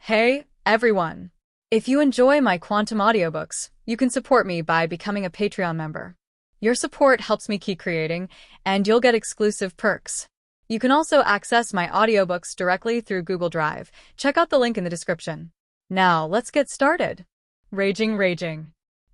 Hey, everyone! If you enjoy my quantum audiobooks, you can support me by becoming a Patreon member. Your support helps me keep creating, and you'll get exclusive perks. You can also access my audiobooks directly through Google Drive. Check out the link in the description. Now, let's get started. Raging.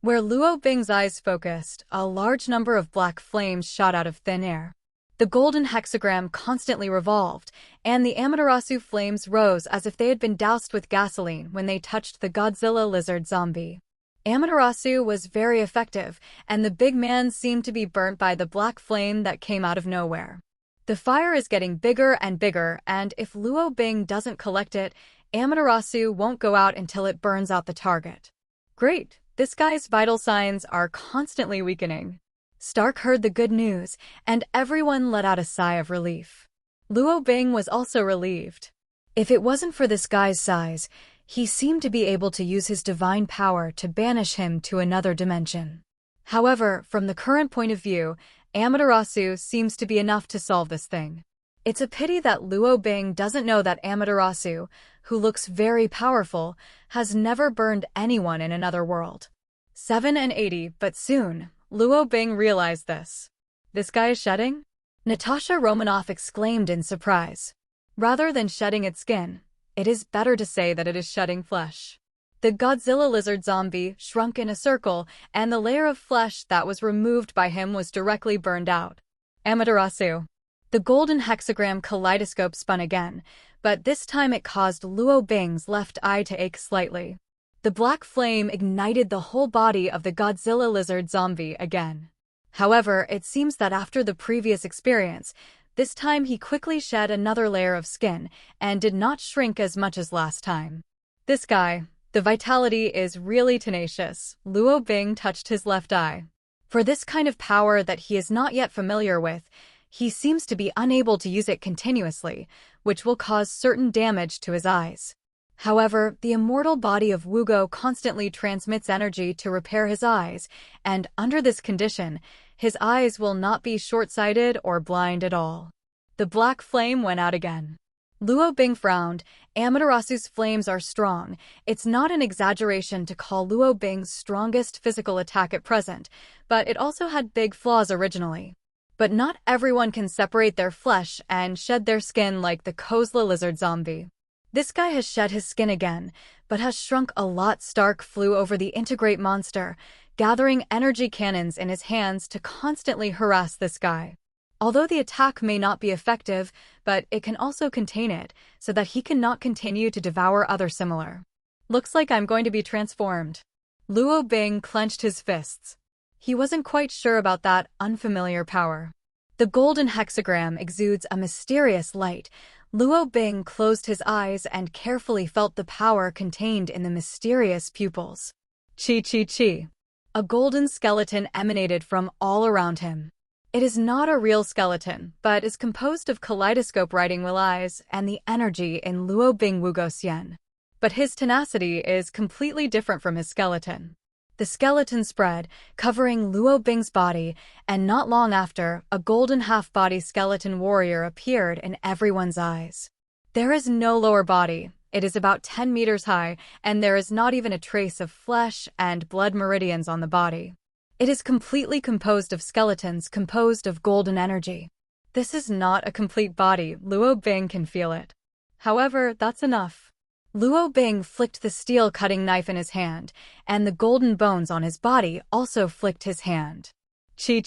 Where Luo Bing's eyes focused, a large number of black flames shot out of thin air. The golden hexagram constantly revolved, and the Amaterasu flames rose as if they had been doused with gasoline when they touched the Godzilla lizard zombie. Amaterasu was very effective, and the big man seemed to be burnt by the black flame that came out of nowhere. The fire is getting bigger and bigger, and if Luo Bing doesn't collect it, Amaterasu won't go out until it burns out the target. Great! This guy's vital signs are constantly weakening. Stark heard the good news, and everyone let out a sigh of relief. Luo Bing was also relieved. If it wasn't for this guy's size, he seemed to be able to use his divine power to banish him to another dimension. However, from the current point of view, Amaterasu seems to be enough to solve this thing. It's a pity that Luo Bing doesn't know that Amaterasu, who looks very powerful, has never burned anyone in another world. 780, but soon, Luo Bing realized this. This guy is shedding? Natasha Romanoff exclaimed in surprise. Rather than shedding its skin, it is better to say that it is shedding flesh. The Godzilla lizard zombie shrunk in a circle, and the layer of flesh that was removed by him was directly burned out. Amaterasu. The golden hexagram kaleidoscope spun again, but this time it caused Luo Bing's left eye to ache slightly. The black flame ignited the whole body of the Godzilla lizard zombie again. However, it seems that after the previous experience, this time he quickly shed another layer of skin and did not shrink as much as last time. This guy, the vitality is really tenacious. Luo Bing touched his left eye. For this kind of power that he is not yet familiar with, he seems to be unable to use it continuously, which will cause certain damage to his eyes. However, the immortal body of Wugo constantly transmits energy to repair his eyes, and under this condition, his eyes will not be short-sighted or blind at all. The black flame went out again. Luo Bing frowned. Amaterasu's flames are strong. It's not an exaggeration to call Luo Bing's strongest physical attack at present, but it also had big flaws originally. But not everyone can separate their flesh and shed their skin like the Kozla lizard zombie. This guy has shed his skin again, but has shrunk a lot. Stark flew over the integrate monster, gathering energy cannons in his hands to constantly harass this guy. Although the attack may not be effective, but it can also contain it, so that he cannot continue to devour other similar. Looks like I'm going to be transformed. Luo Bing clenched his fists. He wasn't quite sure about that unfamiliar power. The golden hexagram exudes a mysterious light. Luo Bing closed his eyes and carefully felt the power contained in the mysterious pupils. Chi. A golden skeleton emanated from all around him. It is not a real skeleton, but is composed of kaleidoscope writing will eyes and the energy in Luo Bing Wugo Xian. But his tenacity is completely different from his skeleton. The skeleton spread, covering Luo Bing's body, and not long after, a golden half-body skeleton warrior appeared in everyone's eyes. There is no lower body. It is about 10 meters high, and there is not even a trace of flesh and blood meridians on the body. It is completely composed of skeletons composed of golden energy. This is not a complete body. Luo Bing can feel it. However, that's enough. Luo Bing flicked the steel cutting knife in his hand, and the golden bones on his body also flicked his hand. Chi.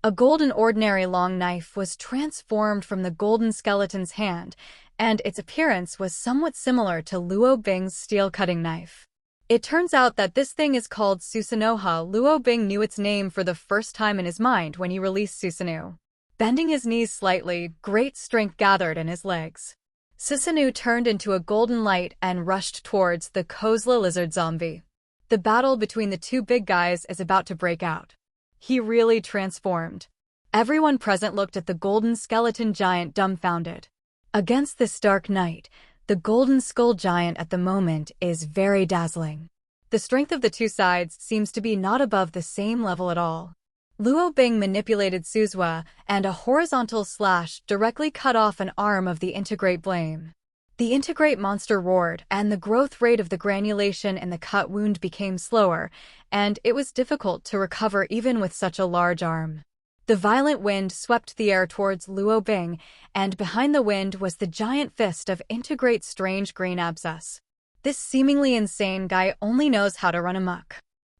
A golden ordinary long knife was transformed from the golden skeleton's hand, and its appearance was somewhat similar to Luo Bing's steel cutting knife. It turns out that this thing is called Susanoo. Luo Bing knew its name for the first time in his mind when he released Susanoo. Bending his knees slightly, great strength gathered in his legs. Susanoo turned into a golden light and rushed towards the Kozla lizard zombie. The battle between the two big guys is about to break out. He really transformed. Everyone present looked at the golden skeleton giant dumbfounded. Against this dark night, the golden skull giant at the moment is very dazzling. The strength of the two sides seems to be not above the same level at all. Luo Bing manipulated Suzhua, and a horizontal slash directly cut off an arm of the integrate blade. The integrate monster roared, and the growth rate of the granulation in the cut wound became slower, and it was difficult to recover even with such a large arm. The violent wind swept the air towards Luo Bing, and behind the wind was the giant fist of integrate strange green abscess. This seemingly insane guy only knows how to run amok.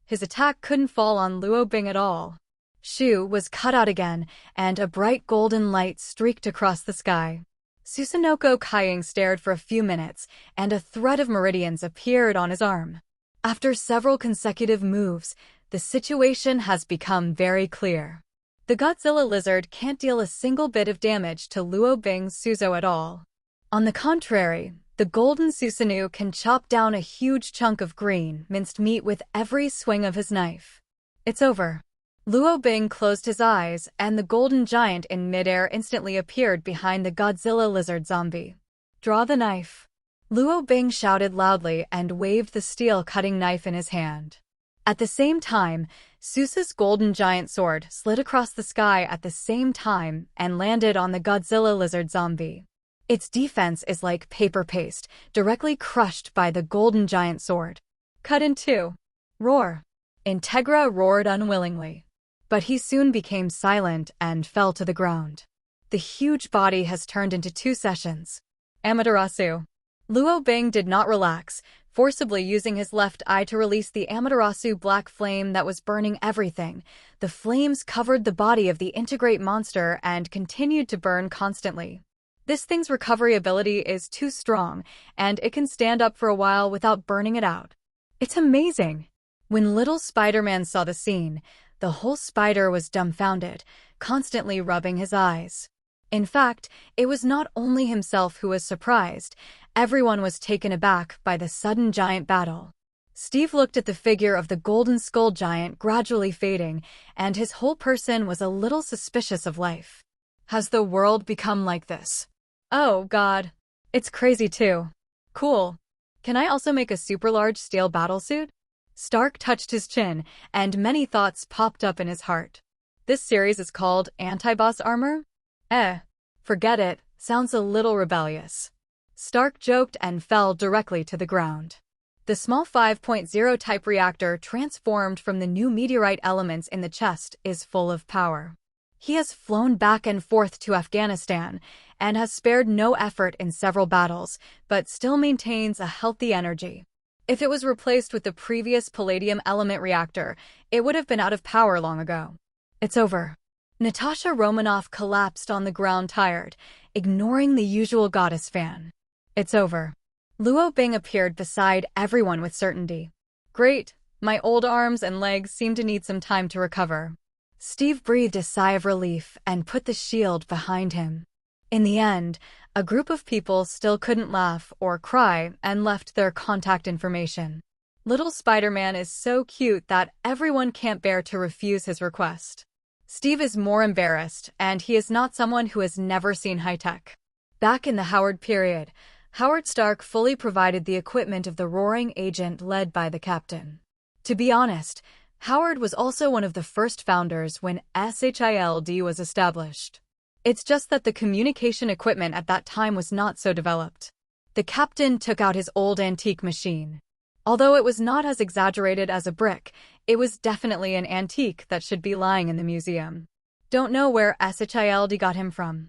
His attack couldn't fall on Luo Bing at all. Shu was cut out again, and a bright golden light streaked across the sky. Susanoko Kaiying stared for a few minutes, and a thread of meridians appeared on his arm. After several consecutive moves, the situation has become very clear. The Godzilla lizard can't deal a single bit of damage to Luo Bing's Suzo at all. On the contrary, the golden Susanoo can chop down a huge chunk of green, minced meat with every swing of his knife. It's over. Luo Bing closed his eyes, and the golden giant in midair instantly appeared behind the Godzilla lizard zombie. Draw the knife. Luo Bing shouted loudly and waved the steel-cutting knife in his hand. At the same time, Susa's golden giant sword slid across the sky at the same time and landed on the Godzilla lizard zombie. Its defense is like paper paste, directly crushed by the golden giant sword. Cut in two. Roar. Integra roared unwillingly. But he soon became silent and fell to the ground. The huge body has turned into two sessions. Amaterasu. Luo Bing did not relax, forcibly using his left eye to release the Amaterasu black flame that was burning everything. The flames covered the body of the integrate monster and continued to burn constantly. This thing's recovery ability is too strong, and it can stand up for a while without burning it out. It's amazing. When little Spider-Man saw the scene, the whole spider was dumbfounded, constantly rubbing his eyes. In fact, it was not only himself who was surprised. Everyone was taken aback by the sudden giant battle. Steve looked at the figure of the golden skull giant gradually fading, and his whole person was a little suspicious of life. Has the world become like this? Oh, God. It's crazy too. Cool. Can I also make a super large steel battlesuit? Stark touched his chin, and many thoughts popped up in his heart. This series is called Anti-Boss Armor? Forget it, sounds a little rebellious. Stark joked and fell directly to the ground. The small 5.0 type reactor transformed from the new meteorite elements in the chest is full of power. He has flown back and forth to Afghanistan and has spared no effort in several battles, but still maintains a healthy energy. If it was replaced with the previous palladium element reactor, it would have been out of power long ago. It's over. Natasha Romanoff collapsed on the ground tired, ignoring the usual goddess fan. It's over. Luo Bing appeared beside everyone with certainty. Great, my old arms and legs seem to need some time to recover. Steve breathed a sigh of relief and put the shield behind him. In the end, a group of people still couldn't laugh or cry and left their contact information. Little Spider-Man is so cute that everyone can't bear to refuse his request. Steve is more embarrassed, and he is not someone who has never seen high-tech. Back in the Howard period, Howard Stark fully provided the equipment of the roaring agent led by the captain. To be honest, Howard was also one of the first founders when SHIELD was established. It's just that the communication equipment at that time was not so developed. The captain took out his old antique machine. Although it was not as exaggerated as a brick, it was definitely an antique that should be lying in the museum. Don't know where SHIELD got him from.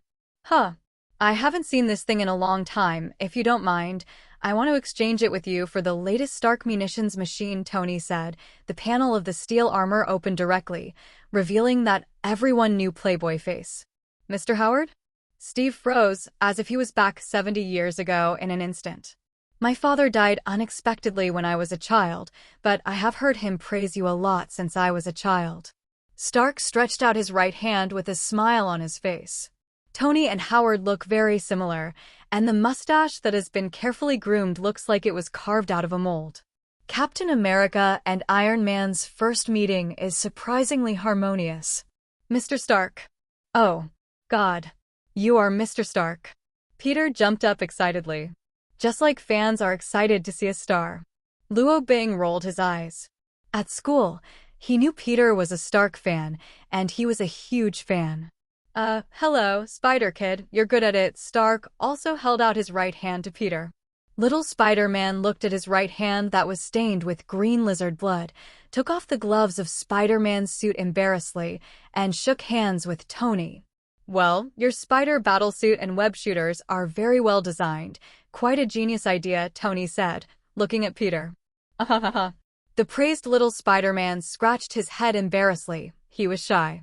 I haven't seen this thing in a long time. If you don't mind, I want to exchange it with you for the latest Stark munitions machine, Tony said. The panel of the steel armor opened directly, revealing that everyone knew Playboy face. Mr. Howard? Steve froze, as if he was back 70 years ago in an instant. My father died unexpectedly when I was a child, but I have heard him praise you a lot since I was a child. Stark stretched out his right hand with a smile on his face. Tony and Howard look very similar, and the mustache that has been carefully groomed looks like it was carved out of a mold. Captain America and Iron Man's first meeting is surprisingly harmonious. Mr. Stark. Oh, God. You are Mr. Stark. Peter jumped up excitedly. Just like fans are excited to see a star. Luo Bing rolled his eyes. At school, he knew Peter was a Stark fan, and he was a huge fan. Hello, Spider Kid, you're good at it. Stark also held out his right hand to Peter. Little Spider-Man looked at his right hand that was stained with green lizard blood, took off the gloves of Spider-Man's suit embarrassedly, and shook hands with Tony. Well, your spider battlesuit and web shooters are very well designed. Quite a genius idea, Tony said, looking at Peter. Ahahaha. The praised little Spider-Man scratched his head embarrassedly. He was shy.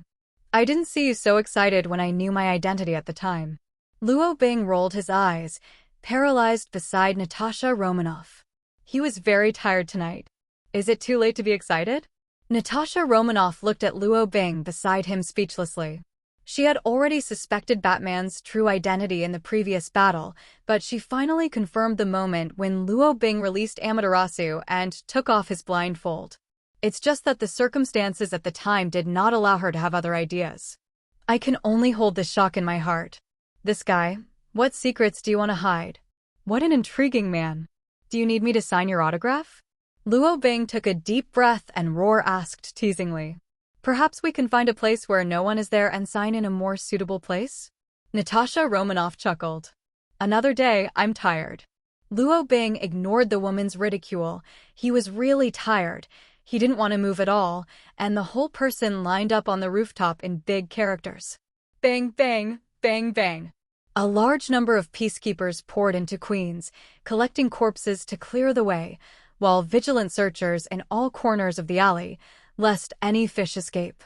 I didn't see you so excited when I knew my identity at the time. Luo Bing rolled his eyes, paralyzed beside Natasha Romanoff. He was very tired tonight. Is it too late to be excited? Natasha Romanoff looked at Luo Bing beside him speechlessly. She had already suspected Batman's true identity in the previous battle, but she finally confirmed the moment when Luo Bing released Amaterasu and took off his blindfold. It's just that the circumstances at the time did not allow her to have other ideas. I can only hold this shock in my heart. This guy, what secrets do you want to hide? What an intriguing man. Do you need me to sign your autograph? Luo Bing took a deep breath and Roar asked teasingly. Perhaps we can find a place where no one is there and sign in a more suitable place? Natasha Romanoff chuckled. Another day, I'm tired. Luo Bing ignored the woman's ridicule. He was really tired. He didn't want to move at all, and the whole person lined up on the rooftop in big characters. Bang, bang, bang, bang. A large number of peacekeepers poured into Queens, collecting corpses to clear the way, while vigilant searchers in all corners of the alley, lest any fish escape.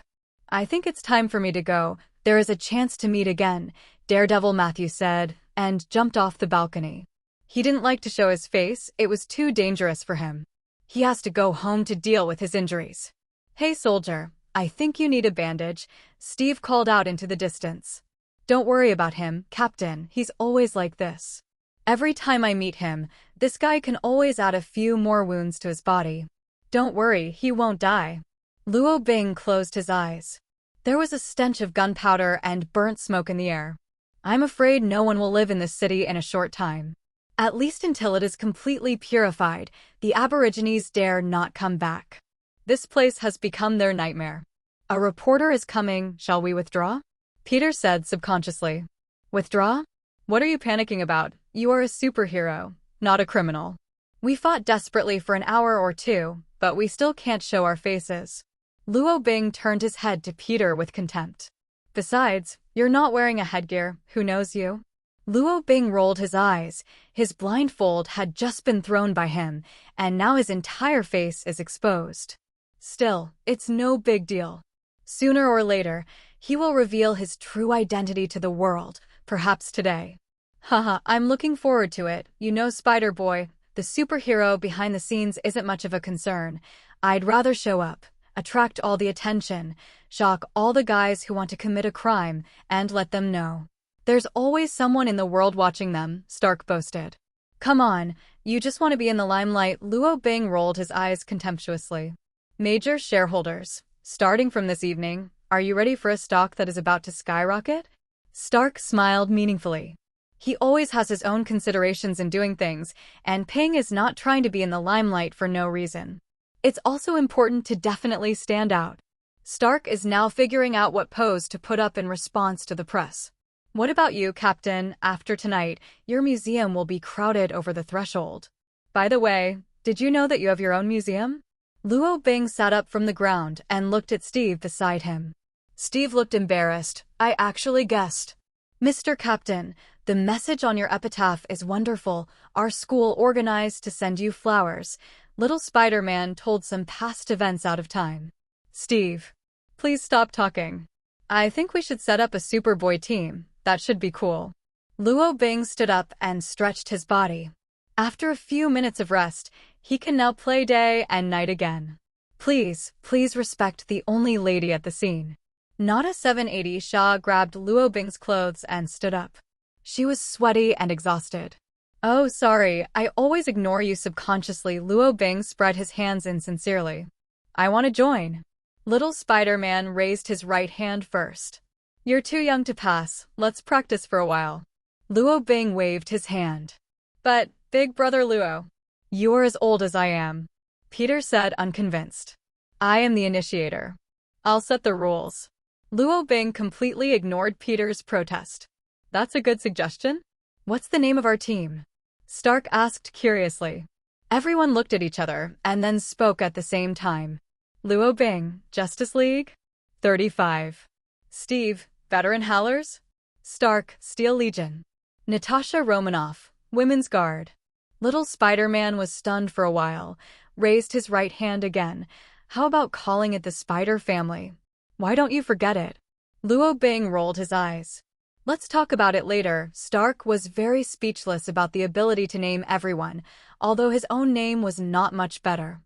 I think it's time for me to go. There is a chance to meet again, Daredevil Matthew said, and jumped off the balcony. He didn't like to show his face, it was too dangerous for him. He has to go home to deal with his injuries. Hey soldier, I think you need a bandage, Steve called out into the distance. Don't worry about him, Captain, he's always like this. Every time I meet him, this guy can always add a few more wounds to his body. Don't worry, he won't die. Luo Bing closed his eyes. There was a stench of gunpowder and burnt smoke in the air. I'm afraid no one will live in this city in a short time. At least until it is completely purified, the Aborigines dare not come back. This place has become their nightmare. A reporter is coming, shall we withdraw? Peter said subconsciously. Withdraw? What are you panicking about? You are a superhero, not a criminal. We fought desperately for an hour or two, but we still can't show our faces. Luo Bing turned his head to Peter with contempt. Besides, you're not wearing a headgear, who knows you? Luo Bing rolled his eyes. His blindfold had just been thrown by him, and now his entire face is exposed. Still, it's no big deal. Sooner or later, he will reveal his true identity to the world, perhaps today. Haha, I'm looking forward to it. You know, Spider-Boy, the superhero behind the scenes isn't much of a concern. I'd rather show up, attract all the attention, shock all the guys who want to commit a crime, and let them know. There's always someone in the world watching them, Stark boasted. Come on, you just want to be in the limelight. Luo Bing rolled his eyes contemptuously. Major shareholders, starting from this evening, are you ready for a stock that is about to skyrocket? Stark smiled meaningfully. He always has his own considerations in doing things, and Ping is not trying to be in the limelight for no reason. It's also important to definitely stand out. Stark is now figuring out what pose to put up in response to the press. What about you, Captain? After tonight, your museum will be crowded over the threshold. By the way, did you know that you have your own museum? Luo Bing sat up from the ground and looked at Steve beside him. Steve looked embarrassed. I actually guessed. Mr. Captain, the message on your epitaph is wonderful. Our school organized to send you flowers. Little Spider-Man told some past events out of time. Steve, please stop talking. I think we should set up a Superboy team. That should be cool. Luo Bing stood up and stretched his body. After a few minutes of rest, he can now play day and night again. Please respect the only lady at the scene. Nada 780 Shah grabbed Luo Bing's clothes and stood up. She was sweaty and exhausted. Oh, sorry, I always ignore you subconsciously. Luo Bing spread his hands insincerely. I want to join. Little Spider-Man raised his right hand first. You're too young to pass, let's practice for a while. Luo Bing waved his hand. But, Big Brother Luo, you're as old as I am. Peter said unconvinced. I am the initiator. I'll set the rules. Luo Bing completely ignored Peter's protest. That's a good suggestion. What's the name of our team? Stark asked curiously. Everyone looked at each other and then spoke at the same time. Luo Bing, Justice League? 35. Steve, Veteran Howlers? Stark, Steel Legion. Natasha Romanoff, Women's Guard. Little Spider-Man was stunned for a while, raised his right hand again. How about calling it the Spider Family? Why don't you forget it? Luo Bing rolled his eyes. Let's talk about it later. Stark was very speechless about the ability to name everyone, although his own name was not much better.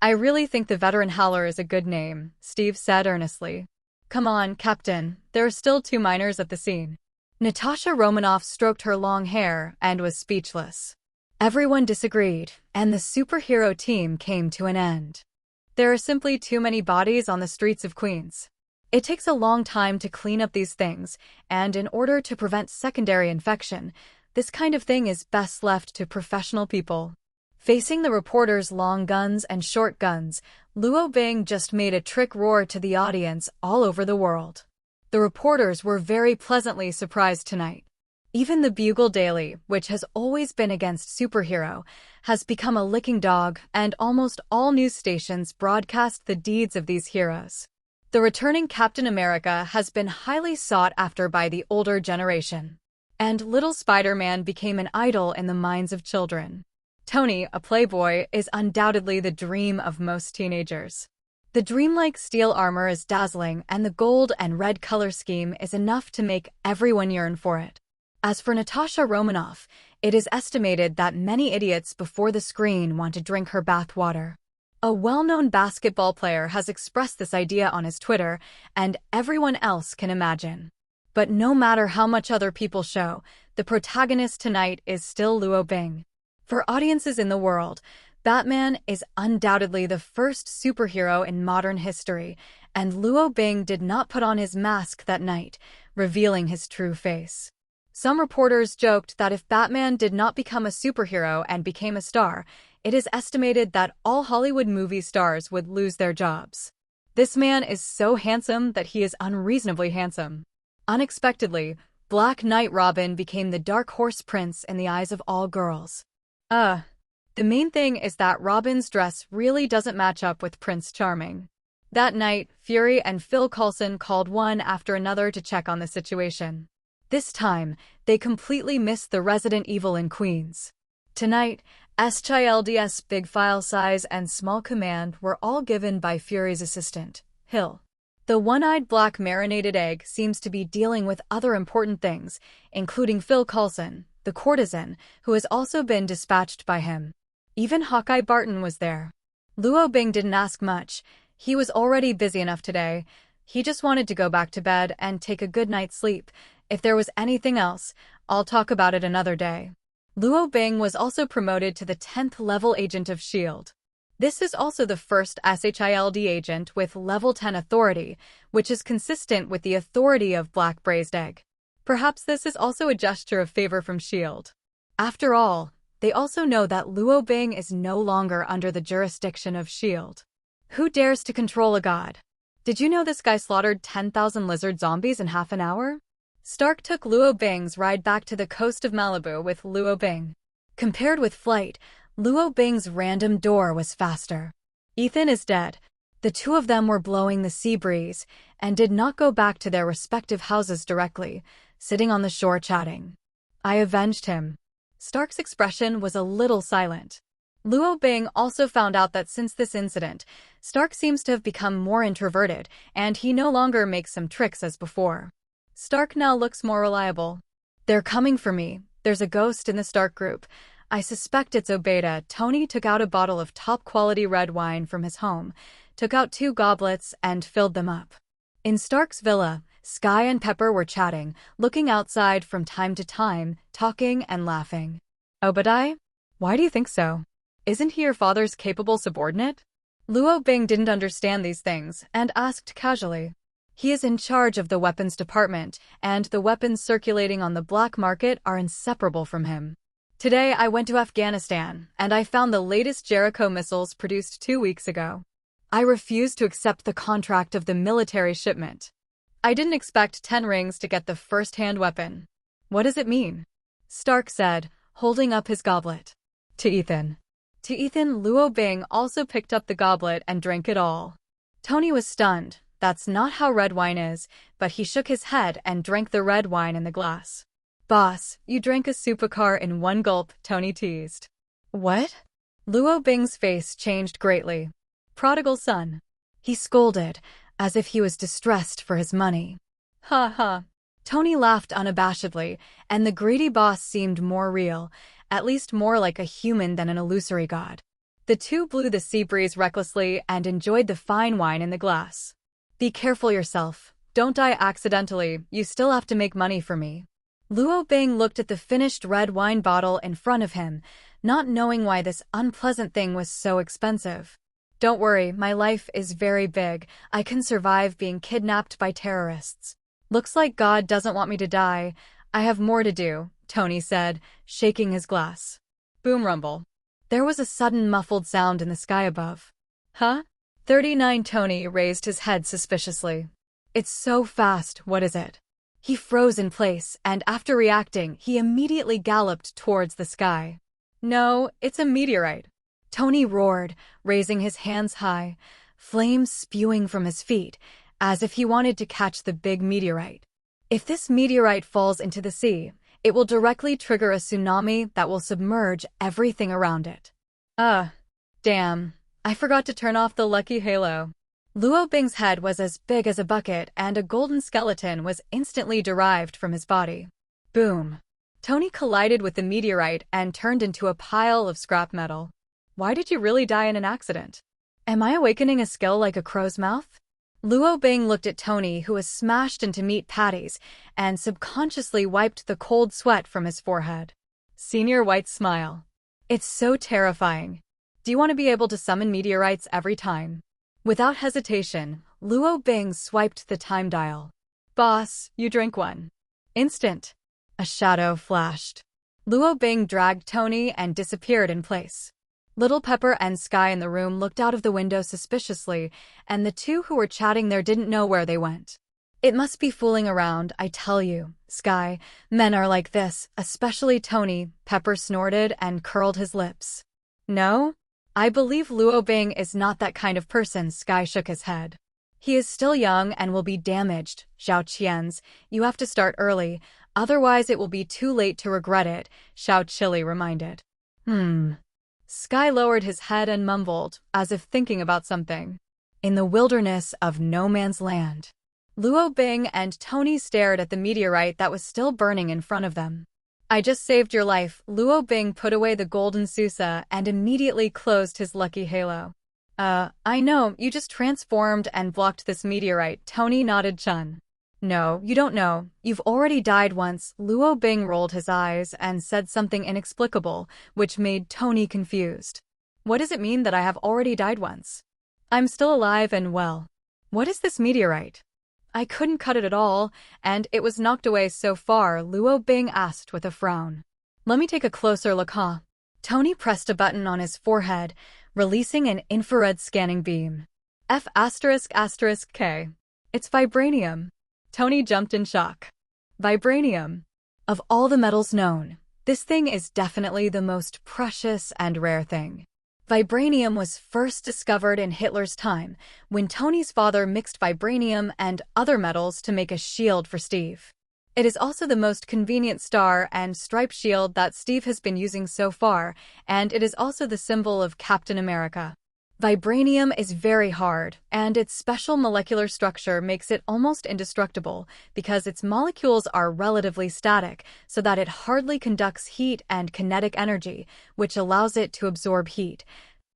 I really think the Veteran Howler is a good name, Steve said earnestly. Come on, Captain, there are still 2 minors at the scene. Natasha Romanoff stroked her long hair and was speechless. Everyone disagreed, and the superhero team came to an end. There are simply too many bodies on the streets of Queens. It takes a long time to clean up these things, and in order to prevent secondary infection, this kind of thing is best left to professional people. Facing the reporters' long guns and short guns, Luo Bing just made a trick roar to the audience all over the world. The reporters were very pleasantly surprised tonight. Even the Bugle Daily, which has always been against superhero, has become a licking dog, and almost all news stations broadcast the deeds of these heroes. The returning Captain America has been highly sought after by the older generation. And little Spider-Man became an idol in the minds of children. Tony, a playboy, is undoubtedly the dream of most teenagers. The dreamlike steel armor is dazzling, and the gold and red color scheme is enough to make everyone yearn for it. As for Natasha Romanoff, it is estimated that many idiots before the screen want to drink her bathwater. A well-known basketball player has expressed this idea on his Twitter, and everyone else can imagine. But no matter how much other people show, the protagonist tonight is still Luo Bing. For audiences in the world, Batman is undoubtedly the first superhero in modern history, and Luo Bing did not put on his mask that night, revealing his true face. Some reporters joked that if Batman did not become a superhero and became a star, it is estimated that all Hollywood movie stars would lose their jobs. This man is so handsome that he is unreasonably handsome. Unexpectedly, Black Knight Robin became the dark horse prince in the eyes of all girls. The main thing is that Robin's dress really doesn't match up with Prince Charming. That night, Fury and Phil Coulson called one after another to check on the situation. This time, they completely missed the Resident Evil in Queens. Tonight, SCHILD's big file size and small command were all given by Fury's assistant, Hill. The one-eyed black marinated egg seems to be dealing with other important things, including Phil Coulson, the courtesan, who has also been dispatched by him. Even Hawkeye Barton was there. Luo Bing didn't ask much. He was already busy enough today. He just wanted to go back to bed and take a good night's sleep. If there was anything else, I'll talk about it another day. Luo Bing was also promoted to the 10th level agent of S.H.I.E.L.D. This is also the first SHIELD agent with level 10 authority, which is consistent with the authority of Black Braised Egg. Perhaps this is also a gesture of favor from S.H.I.E.L.D. After all, they also know that Luo Bing is no longer under the jurisdiction of S.H.I.E.L.D. Who dares to control a god? Did you know this guy slaughtered 10,000 lizard zombies in half an hour? Stark took Luo Bing's ride back to the coast of Malibu with Luo Bing. Compared with flight, Luo Bing's random door was faster. Ethan is dead. The two of them were blowing the sea breeze and did not go back to their respective houses directly, sitting on the shore chatting. I avenged him. Stark's expression was a little silent. Luo Bing also found out that since this incident, Stark seems to have become more introverted, and he no longer makes some tricks as before. Stark now looks more reliable. They're coming for me. There's a ghost in the Stark group. I suspect it's Obeda. Tony took out a bottle of top-quality red wine from his home, took out 2 goblets, and filled them up. In Stark's villa, Sky and Pepper were chatting, looking outside from time to time, talking and laughing. Obadiah? Why do you think so? Isn't he your father's capable subordinate? Luo Bing didn't understand these things and asked casually. He is in charge of the weapons department, and the weapons circulating on the black market are inseparable from him. Today I went to Afghanistan, and I found the latest Jericho missiles produced 2 weeks ago. I refuse to accept the contract of the military shipment. I didn't expect 10 rings to get the first-hand weapon. What does it mean? Stark said, holding up his goblet. To Ethan. To Ethan, Luo Bing also picked up the goblet and drank it all. Tony was stunned. That's not how red wine is, but he shook his head and drank the red wine in the glass. Boss, you drank a supercar in one gulp, Tony teased. What? Luo Bing's face changed greatly. Prodigal son. He scolded, as if he was distressed for his money. Ha ha. Tony laughed unabashedly, and the greedy boss seemed more real, at least more like a human than an illusory god. The two blew the sea breeze recklessly and enjoyed the fine wine in the glass. Be careful yourself. Don't die accidentally, you still have to make money for me. Luo Bing looked at the finished red wine bottle in front of him, not knowing why this unpleasant thing was so expensive. Don't worry, my life is very big. I can survive being kidnapped by terrorists. Looks like God doesn't want me to die. I have more to do, Tony said, shaking his glass. Boom rumble. There was a sudden muffled sound in the sky above. Huh? 39. Tony raised his head suspiciously. It's so fast, what is it? He froze in place, and after reacting, he immediately galloped towards the sky. No, it's a meteorite. Tony roared, raising his hands high, flames spewing from his feet, as if he wanted to catch the big meteorite. If this meteorite falls into the sea, it will directly trigger a tsunami that will submerge everything around it. Damn. I forgot to turn off the lucky halo. Luo Bing's head was as big as a bucket, and a golden skeleton was instantly derived from his body. Boom. Tony collided with the meteorite and turned into a pile of scrap metal. Why did you really die in an accident? Am I awakening a skill like a crow's mouth? Luo Bing looked at Tony, who was smashed into meat patties, and subconsciously wiped the cold sweat from his forehead. Senior White smile. It's so terrifying. Do you want to be able to summon meteorites every time? Without hesitation, Luo Bing swiped the time dial. Boss, you drink one. Instant. A shadow flashed. Luo Bing dragged Tony and disappeared in place. Little Pepper and Sky in the room looked out of the window suspiciously, and the two who were chatting there didn't know where they went. It must be fooling around, I tell you, Sky. Men are like this, especially Tony, Pepper snorted and curled his lips. No? I believe Luo Bing is not that kind of person, Sky shook his head. He is still young and will be damaged, Xiao Qian's. You have to start early, otherwise it will be too late to regret it, Xiao Chili reminded. Sky lowered his head and mumbled, as if thinking about something. In the wilderness of no man's land. Luo Bing and Tony stared at the meteorite that was still burning in front of them. I just saved your life. Luo Bing put away the golden Susa and immediately closed his lucky halo. I know, you just transformed and blocked this meteorite, Tony nodded Chun. No, you don't know. You've already died once. Luo Bing rolled his eyes and said something inexplicable, which made Tony confused. What does it mean that I have already died once? I'm still alive and well. What is this meteorite? I couldn't cut it at all, and it was knocked away so far, Luo Bing asked with a frown. Let me take a closer look, huh? Tony pressed a button on his forehead, releasing an infrared scanning beam. F***K. It's vibranium. Tony jumped in shock. Vibranium. Of all the metals known, this thing is definitely the most precious and rare thing. Vibranium was first discovered in Hitler's time, when Tony's father mixed vibranium and other metals to make a shield for Steve. It is also the most convenient star and stripe shield that Steve has been using so far, and it is also the symbol of Captain America. Vibranium is very hard, and its special molecular structure makes it almost indestructible because its molecules are relatively static, so that it hardly conducts heat and kinetic energy, which allows it to absorb heat,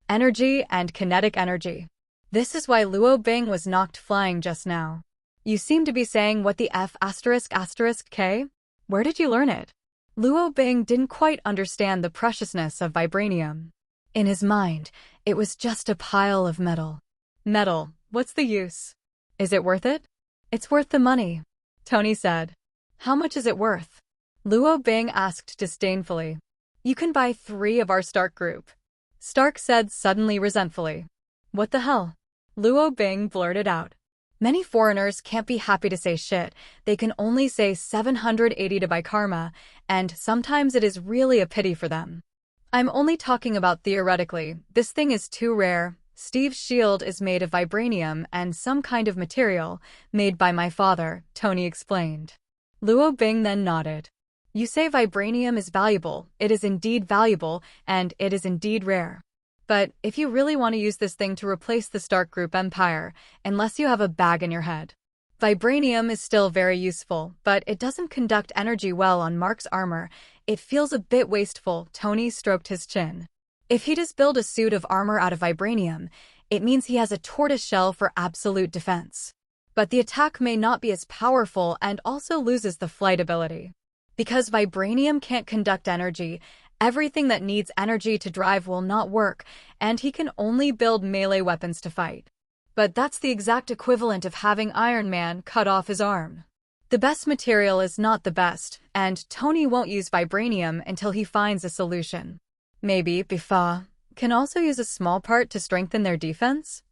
energy, and kinetic energy. This is why Luo Bing was knocked flying just now. You seem to be saying what the F***K? Where did you learn it? Luo Bing didn't quite understand the preciousness of vibranium. In his mind, it was just a pile of metal. Metal, what's the use? Is it worth it? It's worth the money, Tony said. How much is it worth? Luo Bing asked disdainfully. You can buy 3 of our Stark group. Stark said suddenly resentfully. What the hell? Luo Bing blurted out. Many foreigners can't be happy to say shit. They can only say 780 to buy karma, and sometimes it is really a pity for them. I'm only talking about theoretically. This thing is too rare. Steve's shield is made of vibranium and some kind of material made by my father, Tony explained. Luo Bing then nodded. You say vibranium is valuable. It is indeed valuable, and it is indeed rare. But if you really want to use this thing to replace the Stark Group Empire, unless you have a bag in your head. Vibranium is still very useful, but it doesn't conduct energy well on Mark's armor. It feels a bit wasteful. Tony stroked his chin. If he does build a suit of armor out of vibranium, it means he has a tortoise shell for absolute defense. But the attack may not be as powerful and also loses the flight ability. Because vibranium can't conduct energy, everything that needs energy to drive will not work, and he can only build melee weapons to fight. But that's the exact equivalent of having Iron Man cut off his arm. The best material is not the best, and Tony won't use vibranium until he finds a solution. Maybe Bifa can also use a small part to strengthen their defense?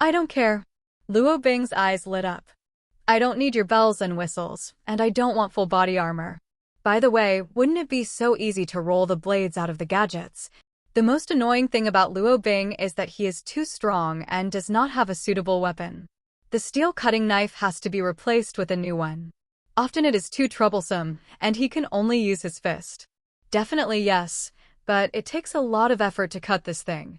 I don't care. Luo Bing's eyes lit up. I don't need your bells and whistles, and I don't want full body armor. By the way, wouldn't it be so easy to roll the blades out of the gadgets? The most annoying thing about Luo Bing is that he is too strong and does not have a suitable weapon. The steel cutting knife has to be replaced with a new one. Often it is too troublesome, and he can only use his fist. Definitely yes, but it takes a lot of effort to cut this thing.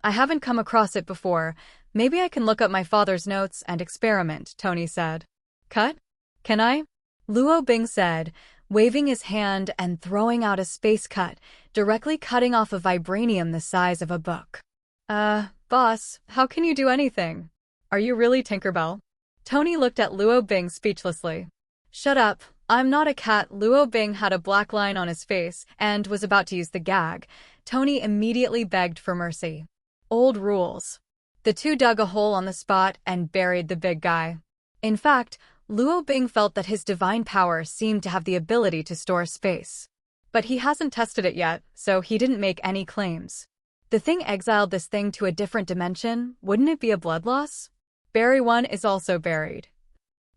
I haven't come across it before. Maybe I can look up my father's notes and experiment, Tony said. Cut? Can I? Luo Bing said, waving his hand and throwing out a space cut, directly cutting off a vibranium the size of a book. Boss, how can you do anything? Are you really Tinkerbell? Tony looked at Luo Bing speechlessly. Shut up, I'm not a cat. Luo Bing had a black line on his face and was about to use the gag. Tony immediately begged for mercy. Old rules. The two dug a hole on the spot and buried the big guy. In fact, Luo Bing felt that his divine power seemed to have the ability to store space. But he hasn't tested it yet, so he didn't make any claims. The thing exiled this thing to a different dimension. Wouldn't it be a blood loss? Barry 1 is also buried.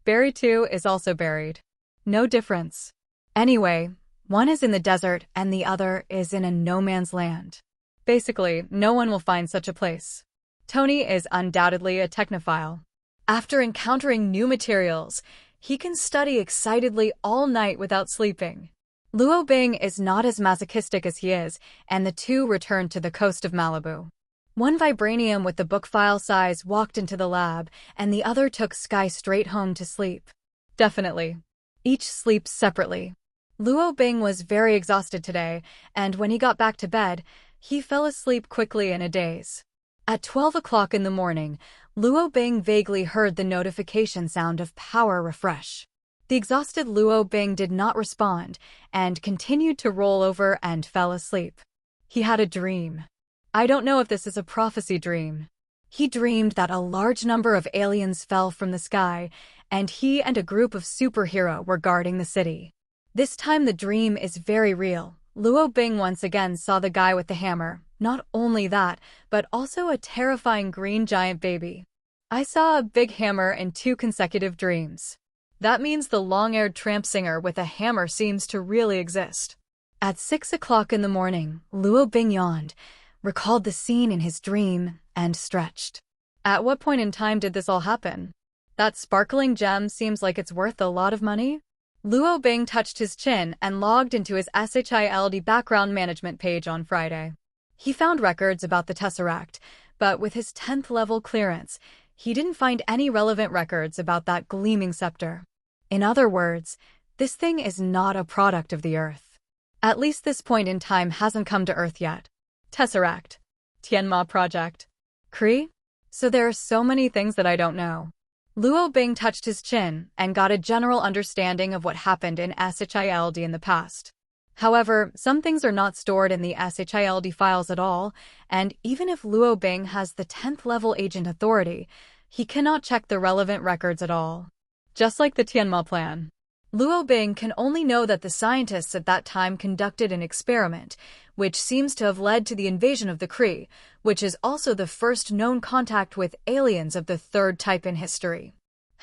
Barry 2 is also buried. No difference. Anyway, one is in the desert and the other is in a no-man's land. Basically, no one will find such a place. Tony is undoubtedly a technophile. After encountering new materials, he can study excitedly all night without sleeping. Luo Bing is not as masochistic as he is, and the two returned to the coast of Malibu. One vibranium with the book file size walked into the lab, and the other took Sky straight home to sleep. Definitely. Each sleeps separately. Luo Bing was very exhausted today, and when he got back to bed, he fell asleep quickly in a daze. At 12 o'clock in the morning, Luo Bing vaguely heard the notification sound of power refresh. The exhausted Luo Bing did not respond and continued to roll over and fell asleep. He had a dream. I don't know if this is a prophecy dream. He dreamed that a large number of aliens fell from the sky, and he and a group of superheroes were guarding the city. This time the dream is very real. Luo Bing once again saw the guy with the hammer. Not only that, but also a terrifying green giant baby. I saw a big hammer in 2 consecutive dreams. That means the long-haired tramp singer with a hammer seems to really exist. At 6 o'clock in the morning, Luo Bing yawned, recalled the scene in his dream, and stretched. At what point in time did this all happen? That sparkling gem seems like it's worth a lot of money. Luo Bing touched his chin and logged into his SHILD background management page on Friday. He found records about the Tesseract, but with his 10th level clearance, he didn't find any relevant records about that gleaming scepter. In other words, this thing is not a product of the Earth. At least this point in time hasn't come to Earth yet. Tesseract. Tianma Project. Kree? So there are so many things that I don't know. Luo Bing touched his chin and got a general understanding of what happened in SHILD in the past. However, some things are not stored in the SHILD files at all, and even if Luo Bing has the 10th level agent authority, he cannot check the relevant records at all. Just like the Tianma plan. Luo Bing can only know that the scientists at that time conducted an experiment, which seems to have led to the invasion of the Kree, which is also the first known contact with aliens of the 3rd type in history.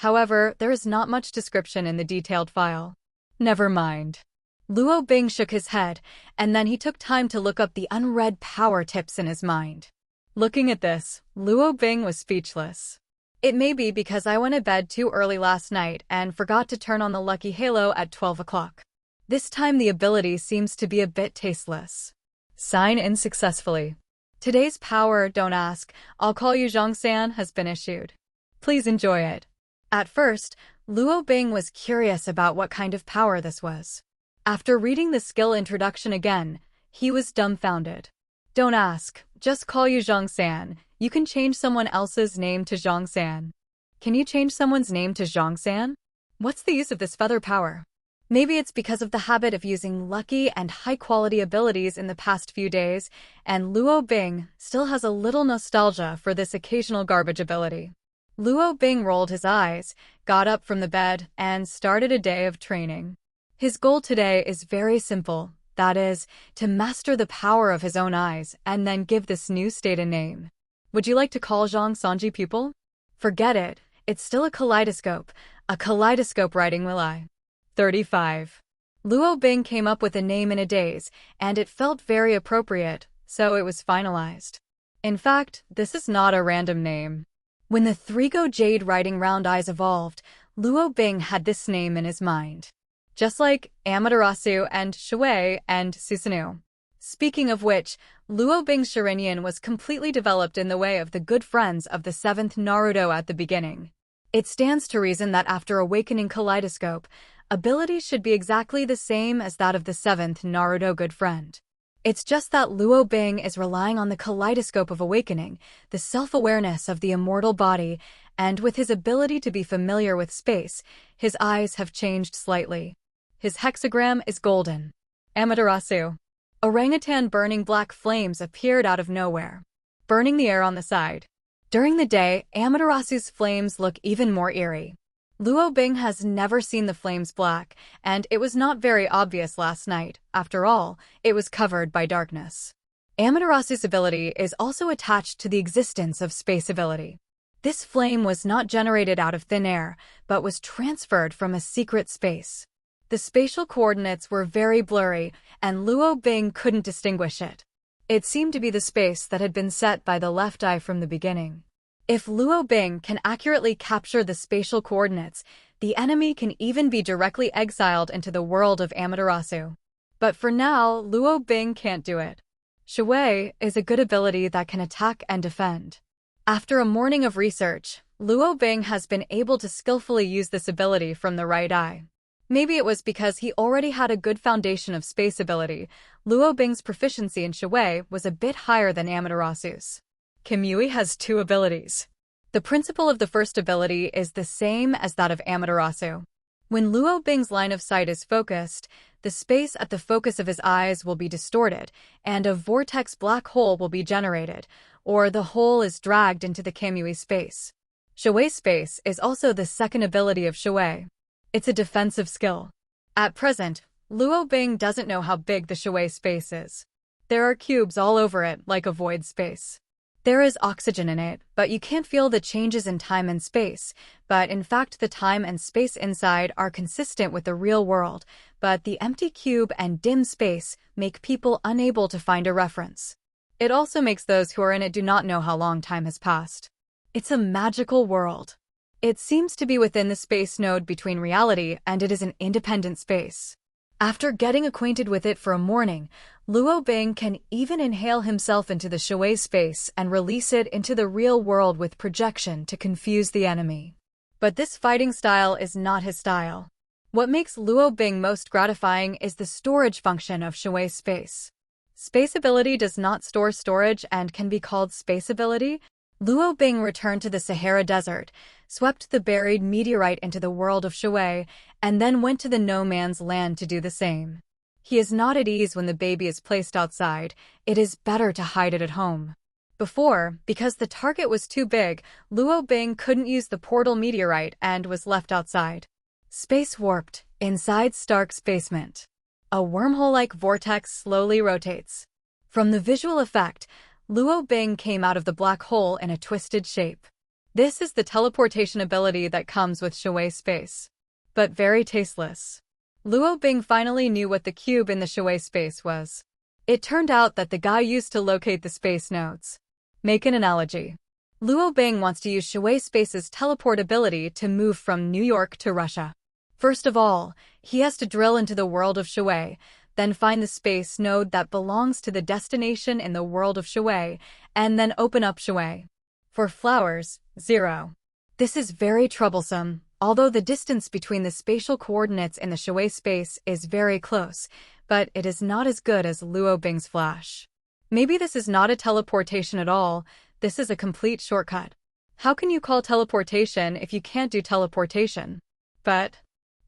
However, there is not much description in the detailed file. Never mind. Luo Bing shook his head, and then he took time to look up the unread power tips in his mind. Looking at this, Luo Bing was speechless. It may be because I went to bed too early last night and forgot to turn on the lucky halo at 12 o'clock. This time the ability seems to be a bit tasteless. Sign in successfully. Today's power, don't ask, I'll call you Zhongsan, has been issued. Please enjoy it. At first, Luo Bing was curious about what kind of power this was. After reading the skill introduction again, he was dumbfounded. Don't ask, just call you Zhongsan. You can change someone else's name to Zhongsan. Can you change someone's name to Zhongsan? What's the use of this feather power? Maybe it's because of the habit of using lucky and high-quality abilities in the past few days, and Luo Bing still has a little nostalgia for this occasional garbage ability. Luo Bing rolled his eyes, got up from the bed, and started a day of training. His goal today is very simple, that is, to master the power of his own eyes and then give this new state a name. Would you like to call Zhang Sanji pupil? Forget it, it's still a kaleidoscope writing will I. 35. Luo Bing came up with a name in a daze, and it felt very appropriate, so it was finalized. In fact, this is not a random name. When the Thrigo Jade writing round eyes evolved, Luo Bing had this name in his mind. Just like Amaterasu and Shui and Susanoo. Speaking of which, Luo Bing's Shirinyan was completely developed in the way of the good friends of the 7th Naruto at the beginning. It stands to reason that after awakening Kaleidoscope, abilities should be exactly the same as that of the 7th Naruto good friend. It's just that Luo Bing is relying on the Kaleidoscope of awakening, the self-awareness of the immortal body, and with his ability to be familiar with space, his eyes have changed slightly. His hexagram is golden. Amaterasu. Orangutan burning black flames appeared out of nowhere, burning the air on the side. During the day, Amaterasu's flames look even more eerie. Luo Bing has never seen the flames black, and it was not very obvious last night. After all, it was covered by darkness. Amaterasu's ability is also attached to the existence of space ability. This flame was not generated out of thin air, but was transferred from a secret space. The spatial coordinates were very blurry, and Luo Bing couldn't distinguish it. It seemed to be the space that had been set by the left eye from the beginning. If Luo Bing can accurately capture the spatial coordinates, the enemy can even be directly exiled into the world of Amaterasu. But for now, Luo Bing can't do it. Shui is a good ability that can attack and defend. After a morning of research, Luo Bing has been able to skillfully use this ability from the right eye. Maybe it was because he already had a good foundation of space ability. Luo Bing's proficiency in Shui was a bit higher than Amaterasu's. Kim Yui has 2 abilities. The principle of the first ability is the same as that of Amaterasu. When Luo Bing's line of sight is focused, the space at the focus of his eyes will be distorted, and a vortex black hole will be generated, or the hole is dragged into the Kim Yui space. Shui space is also the second ability of Shui. It's a defensive skill. At present, Luo Bing doesn't know how big the Shui space is. There are cubes all over it, like a void space. There is oxygen in it, but you can't feel the changes in time and space. But in fact, the time and space inside are consistent with the real world, but the empty cube and dim space make people unable to find a reference. It also makes those who are in it do not know how long time has passed. It's a magical world. It seems to be within the space node between reality, and it is an independent space. After getting acquainted with it for a morning, Luo Bing can even inhale himself into the Shui space and release it into the real world with projection to confuse the enemy. But this fighting style is not his style. What makes Luo Bing most gratifying is the storage function of Shui space. Space ability does not store storage and can be called space ability. Luo Bing returned to the Sahara Desert, swept the buried meteorite into the world of Shui, and then went to the no man's land to do the same. He is not at ease when the baby is placed outside. It is better to hide it at home. Before, because the target was too big, Luo Bing couldn't use the portal meteorite and was left outside. Space warped, inside Stark's basement. A wormhole-like vortex slowly rotates. From the visual effect, Luo Bing came out of the black hole in a twisted shape. This is the teleportation ability that comes with Shui space. But very tasteless. Luo Bing finally knew what the cube in the Shui space was. It turned out that the guy used to locate the space nodes. Make an analogy. Luo Bing wants to use Shui space's teleport ability to move from New York to Russia. First of all, he has to drill into the world of Shui, then find the space node that belongs to the destination in the world of Shui, and then open up Shui. For flowers, 0. This is very troublesome, although the distance between the spatial coordinates in the Shui space is very close, but it is not as good as Luo Bing's flash. Maybe this is not a teleportation at all, this is a complete shortcut. How can you call teleportation if you can't do teleportation? But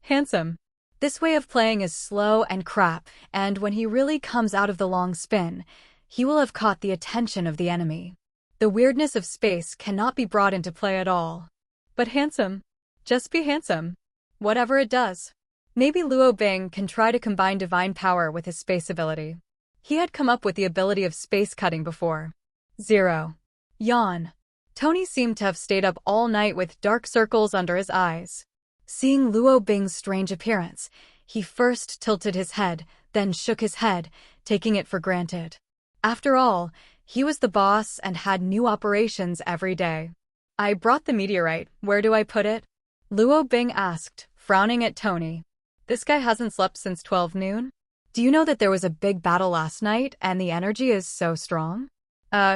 handsome. This way of playing is slow and crap, and when he really comes out of the long spin, he will have caught the attention of the enemy. The weirdness of space cannot be brought into play at all. But handsome. Just be handsome. Whatever it does. Maybe Luo Bing can try to combine divine power with his space ability. He had come up with the ability of space cutting before. 0. Yawn. Tony seemed to have stayed up all night with dark circles under his eyes. Seeing Luo Bing's strange appearance, he first tilted his head, then shook his head, taking it for granted. After all, he was the boss and had new operations every day. I brought the meteorite, where do I put it? Luo Bing asked, frowning at Tony. This guy hasn't slept since 12 noon? Do you know that there was a big battle last night and the energy is so strong?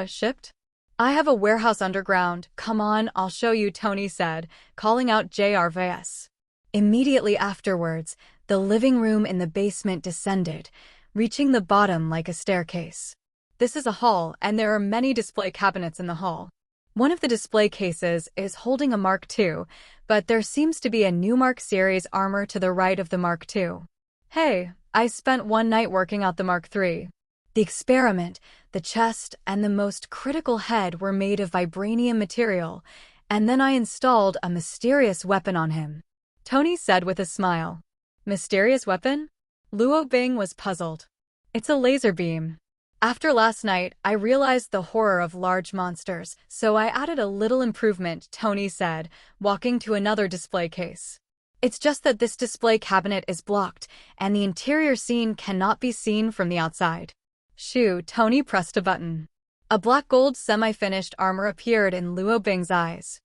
Shipped? I have a warehouse underground, come on, I'll show you, Tony said, calling out JRVS. Immediately afterwards, the living room in the basement descended, reaching the bottom like a staircase. This is a hall, and there are many display cabinets in the hall. One of the display cases is holding a Mark II, but there seems to be a new Mark series armor to the right of the Mark II. Hey, I spent one night working out the Mark III. The experiment, the chest, and the most critical head were made of vibranium material, and then I installed a mysterious weapon on him. Tony said with a smile. Mysterious weapon? Luo Bing was puzzled. It's a laser beam. After last night, I realized the horror of large monsters, so I added a little improvement, Tony said, walking to another display case. It's just that this display cabinet is blocked, and the interior scene cannot be seen from the outside. Shoo, Tony pressed a button. A black gold semi-finished armor appeared in Luo Bing's eyes.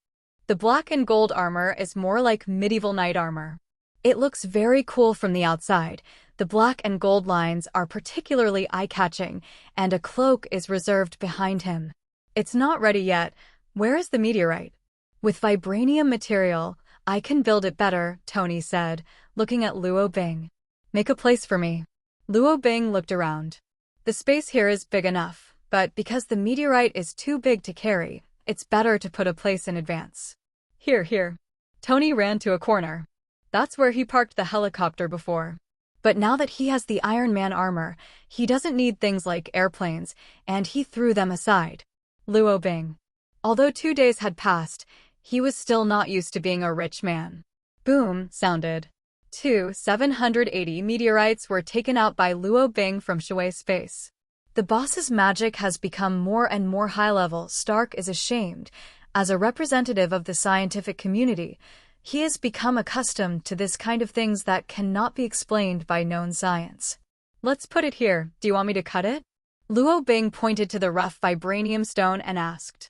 The black and gold armor is more like medieval knight armor. It looks very cool from the outside. The black and gold lines are particularly eye-catching, and a cloak is reserved behind him. It's not ready yet. Where is the meteorite? With vibranium material, I can build it better, Tony said, looking at Luo Bing. Make a place for me. Luo Bing looked around. The space here is big enough, but because the meteorite is too big to carry, it's better to put a place in advance. Here. Tony ran to a corner. That's where he parked the helicopter before. But now that he has the Iron Man armor, he doesn't need things like airplanes, and he threw them aside. Luo Bing. Although 2 days had passed, he was still not used to being a rich man. Boom sounded. 780 meteorites were taken out by Luo Bing from Shui space. The boss's magic has become more and more high-level. Stark is ashamed. As a representative of the scientific community, he has become accustomed to this kind of things that cannot be explained by known science. Let's put it here. Do you want me to cut it? Luo Bing pointed to the rough vibranium stone and asked.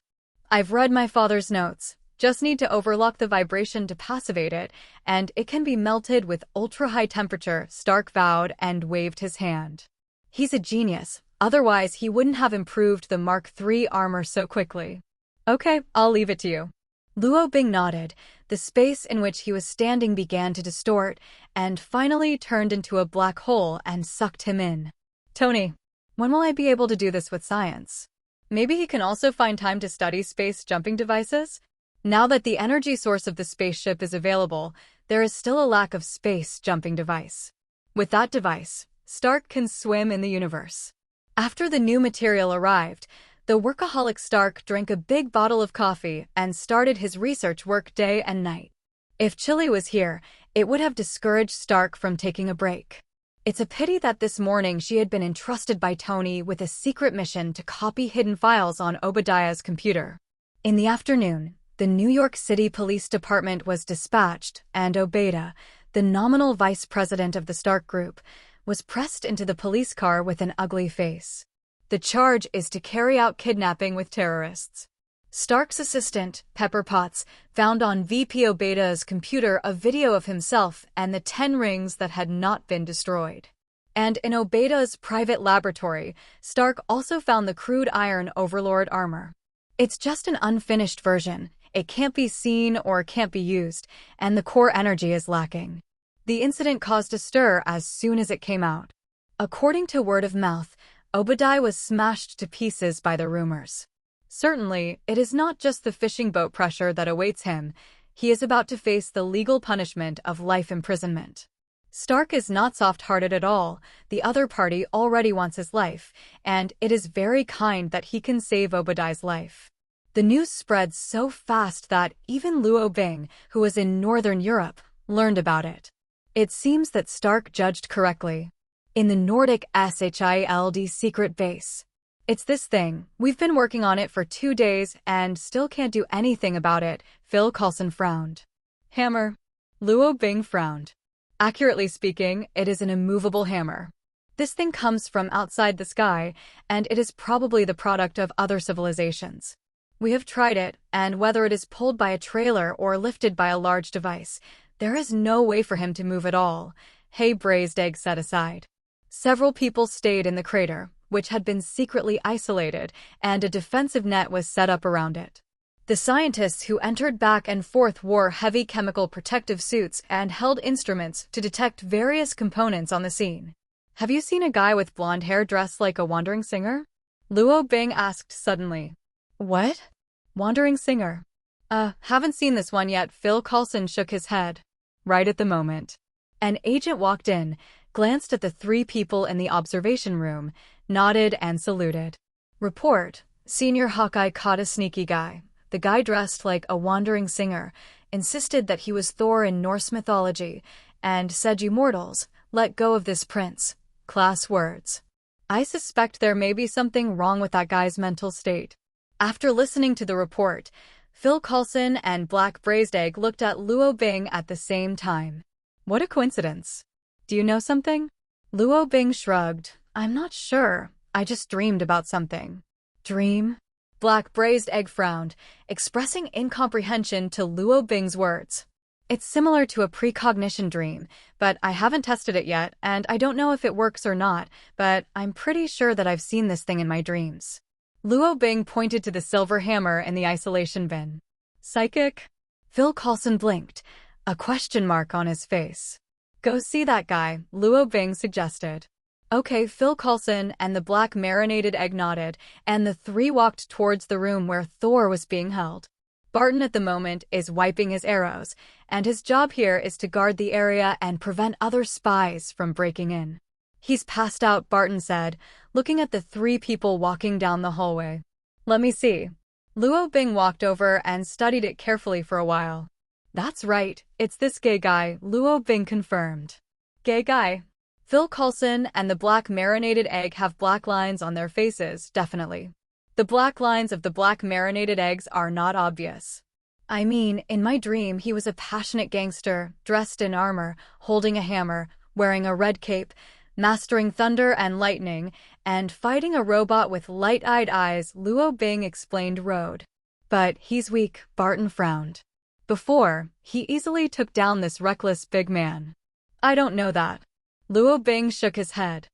I've read my father's notes. Just need to overlock the vibration to passivate it, and it can be melted with ultra-high temperature, Stark vowed and waved his hand. He's a genius, otherwise he wouldn't have improved the Mark III armor so quickly. Okay, I'll leave it to you. Luo Bing nodded. The space in which he was standing began to distort, and finally turned into a black hole and sucked him in. Tony, when will I be able to do this with science? Maybe he can also find time to study space jumping devices? Now that the energy source of the spaceship is available, there is still a lack of space jumping device. With that device, Stark can swim in the universe. After the new material arrived, the workaholic Stark drank a big bottle of coffee and started his research work day and night. If Chili was here, it would have discouraged Stark from taking a break. It's a pity that this morning she had been entrusted by Tony with a secret mission to copy hidden files on Obadiah's computer. In the afternoon, The New York City Police Department was dispatched, and Obeda, the nominal vice president of the Stark Group, was pressed into the police car with an ugly face. The charge is to carry out kidnapping with terrorists. Stark's assistant, Pepper Potts, found on VP Obeda's computer a video of himself and the 10 rings that had not been destroyed. And in Obeda's private laboratory, Stark also found the crude iron Overlord armor. It's just an unfinished version. It can't be seen or can't be used, and the core energy is lacking. The incident caused a stir as soon as it came out. According to word of mouth, Obadiah was smashed to pieces by the rumors. Certainly, it is not just the fishing boat pressure that awaits him. He is about to face the legal punishment of life imprisonment. Stark is not soft-hearted at all. The other party already wants his life, and it is very kind that he can save Obadiah's life. The news spread so fast that even Luo Bing, who was in Northern Europe, learned about it. It seems that Stark judged correctly. In the Nordic SHIELD secret base. It's this thing. We've been working on it for 2 days and still can't do anything about it, Phil Coulson frowned. Hammer. Luo Bing frowned. Accurately speaking, it is an immovable hammer. This thing comes from outside the sky, and it is probably the product of other civilizations. We have tried it, and whether it is pulled by a trailer or lifted by a large device, there is no way for him to move at all. Hey, Braised Egg set aside. Several people stayed in the crater, which had been secretly isolated, and a defensive net was set up around it. The scientists who entered back and forth wore heavy chemical protective suits and held instruments to detect various components on the scene. Have you seen a guy with blonde hair dressed like a wandering singer? Luo Bing asked suddenly. What? Wandering singer? Haven't seen this one yet. Phil Coulson shook his head. Right at the moment. An agent walked in, glanced at the 3 people in the observation room, nodded and saluted. Report. Senior Hawkeye caught a sneaky guy. The guy dressed like a wandering singer, insisted that he was Thor in Norse mythology, and said, "You mortals, let go of this prince." Class words. I suspect there may be something wrong with that guy's mental state. After listening to the report, Phil Coulson and Black Braised Egg looked at Luo Bing at the same time. What a coincidence. Do you know something? Luo Bing shrugged. I'm not sure. I just dreamed about something. Dream? Black Braised Egg frowned, expressing incomprehension to Luo Bing's words. It's similar to a precognition dream, but I haven't tested it yet, and I don't know if it works or not, but I'm pretty sure that I've seen this thing in my dreams. Luo Bing pointed to the silver hammer in the isolation bin. Psychic? Phil Coulson blinked, a question mark on his face. Go see that guy, Luo Bing suggested. Okay, Phil Coulson and the Black Marinated Egg nodded, and the 3 walked towards the room where Thor was being held. Barton at the moment is wiping his arrows, and his job here is to guard the area and prevent other spies from breaking in. He's passed out, Barton said, looking at the 3 people walking down the hallway. Let me see. Luo Bing walked over and studied it carefully for a while. That's right, it's this gay guy, Luo Bing confirmed. Gay guy. Phil Coulson and the Black Marinated Egg have black lines on their faces, definitely. The black lines of the Black Marinated Eggs are not obvious. I mean, in my dream he was a passionate gangster, dressed in armor, holding a hammer, wearing a red cape, mastering thunder and lightning, and fighting a robot with light-eyed eyes, Luo Bing explained Road. But he's weak, Barton frowned. Before, he easily took down this reckless big man. I don't know that. Luo Bing shook his head.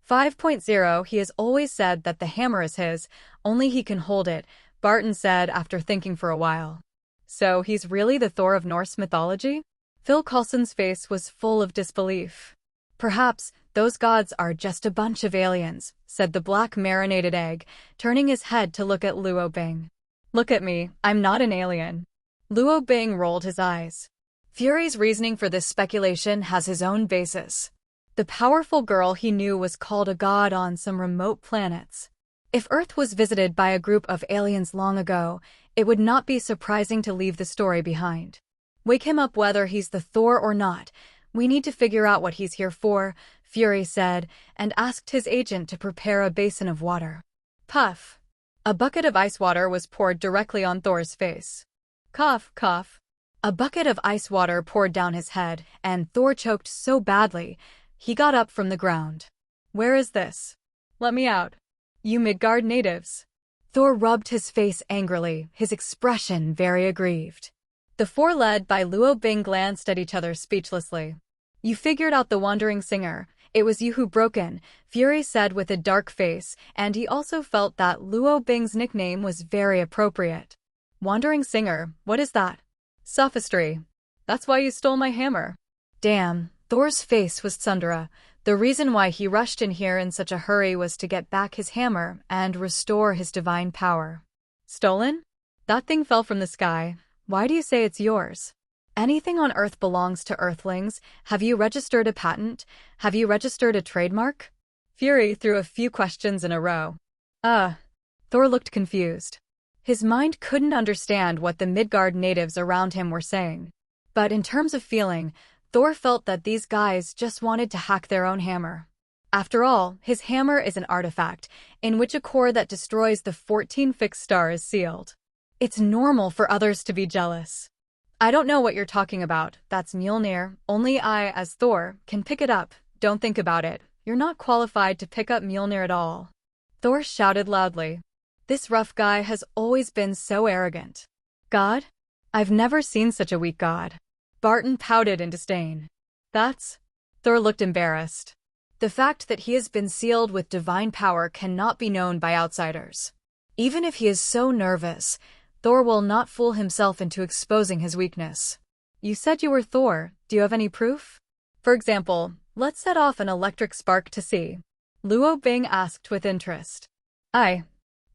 5.0 He has always said that the hammer is his, only he can hold it, Barton said after thinking for a while. So he's really the Thor of Norse mythology? Phil Coulson's face was full of disbelief. Perhaps those gods are just a bunch of aliens, said the Black Marinated Egg, turning his head to look at Luo Bing. Look at me, I'm not an alien. Luo Bing rolled his eyes. Fury's reasoning for this speculation has his own basis. The powerful girl he knew was called a god on some remote planets. If Earth was visited by a group of aliens long ago, it would not be surprising to leave the story behind. Wake him up whether he's the Thor or not. We need to figure out what he's here for, Fury said, and asked his agent to prepare a basin of water. Puff. A bucket of ice water was poured directly on Thor's face. Cough, cough. A bucket of ice water poured down his head, and Thor choked so badly, he got up from the ground. Where is this? Let me out. You Midgard natives. Thor rubbed his face angrily, his expression very aggrieved. The four led by Luo Bing glanced at each other speechlessly. You figured out the wandering singer. It was you who broke in, Fury said with a dark face, and he also felt that Luo Bing's nickname was very appropriate. Wandering singer, what is that? Sophistry. That's why you stole my hammer. Damn, Thor's face was tsundere. The reason why he rushed in here in such a hurry was to get back his hammer and restore his divine power. Stolen? That thing fell from the sky. Why do you say it's yours? Anything on Earth belongs to Earthlings. Have you registered a patent? Have you registered a trademark? Fury threw a few questions in a row. Thor looked confused. His mind couldn't understand what the Midgard natives around him were saying. But in terms of feeling, Thor felt that these guys just wanted to hack their own hammer. After all, his hammer is an artifact, in which a core that destroys the 14 fixed star is sealed. It's normal for others to be jealous. I don't know what you're talking about, that's Mjolnir. Only I, as Thor, can pick it up. Don't think about it. You're not qualified to pick up Mjolnir at all. Thor shouted loudly. This rough guy has always been so arrogant. God? I've never seen such a weak god. Barton pouted in disdain. Thor looked embarrassed. The fact that he has been sealed with divine power cannot be known by outsiders. Even if he is so nervous, Thor will not fool himself into exposing his weakness. You said you were Thor. Do you have any proof? For example, let's set off an electric spark to see. Luo Bing asked with interest.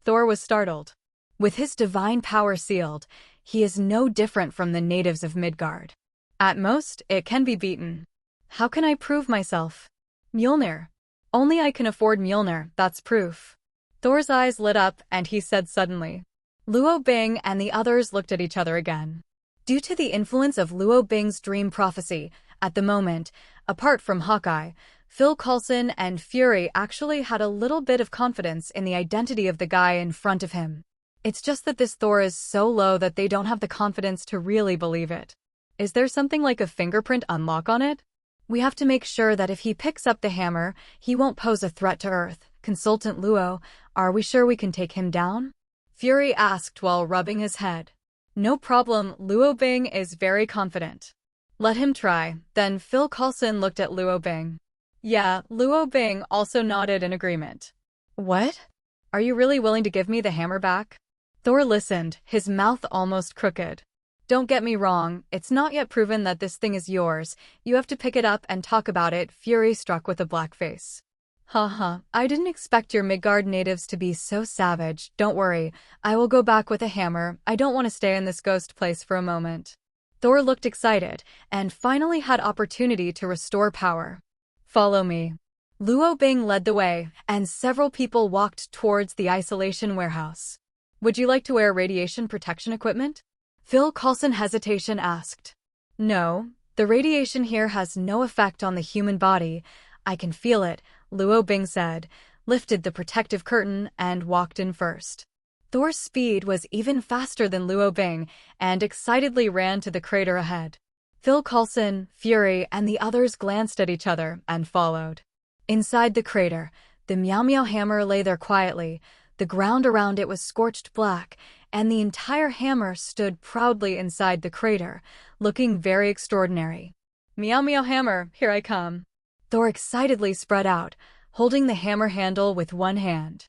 Thor was startled. With his divine power sealed, he is no different from the natives of Midgard. At most, it can be beaten. How can I prove myself? Mjolnir. Only I can afford Mjolnir, that's proof. Thor's eyes lit up and he said suddenly. Luo Bing and the others looked at each other again. Due to the influence of Luo Bing's dream prophecy, at the moment, apart from Hawkeye, Phil Coulson and Fury actually had a little bit of confidence in the identity of the guy in front of him. It's just that this Thor is so low that they don't have the confidence to really believe it. Is there something like a fingerprint unlock on it? We have to make sure that if he picks up the hammer, he won't pose a threat to Earth. Consultant Luo, are we sure we can take him down? Fury asked while rubbing his head. No problem, Luo Bing is very confident. Let him try. Then Phil Coulson looked at Luo Bing. Yeah, Luo Bing also nodded in agreement. What? Are you really willing to give me the hammer back? Thor listened, his mouth almost crooked. Don't get me wrong, it's not yet proven that this thing is yours. You have to pick it up and talk about it, Fury struck with a black face. Haha, I didn't expect your Midgard natives to be so savage. Don't worry, I will go back with a hammer. I don't want to stay in this ghost place for a moment. Thor looked excited, and finally had opportunity to restore power. Follow me. Luo Bing led the way, and several people walked towards the isolation warehouse. Would you like to wear radiation protection equipment? Phil Coulson hesitation asked. No, the radiation here has no effect on the human body. I can feel it, Luo Bing said, lifted the protective curtain and walked in first. Thor's speed was even faster than Luo Bing and excitedly ran to the crater ahead. Phil Coulson, Fury, and the others glanced at each other and followed. Inside the crater, the Meow Meow hammer lay there quietly. The ground around it was scorched black, and the entire hammer stood proudly inside the crater, looking very extraordinary. Meow Meow hammer, here I come. Thor excitedly spread out, holding the hammer handle with one hand.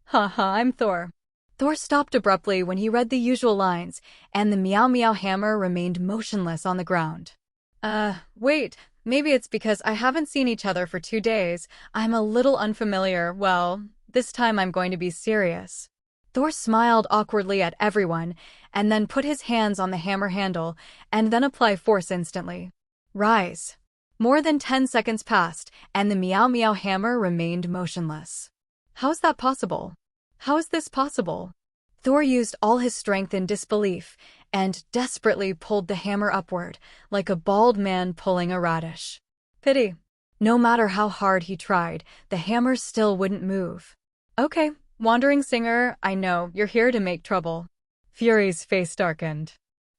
Haha, I'm Thor. Thor stopped abruptly when he read the usual lines, and the Meow Meow hammer remained motionless on the ground. Wait, maybe it's because I haven't seen each other for 2 days. I'm a little unfamiliar. Well, this time I'm going to be serious. Thor smiled awkwardly at everyone, and then put his hands on the hammer handle, and then apply force instantly. Rise. More than 10 seconds passed, and the Meow Meow hammer remained motionless. How is that possible? How is this possible? Thor used all his strength in disbelief, and desperately pulled the hammer upward, like a bald man pulling a radish. Pity. No matter how hard he tried, the hammer still wouldn't move. Okay, wandering singer, I know, you're here to make trouble. Fury's face darkened.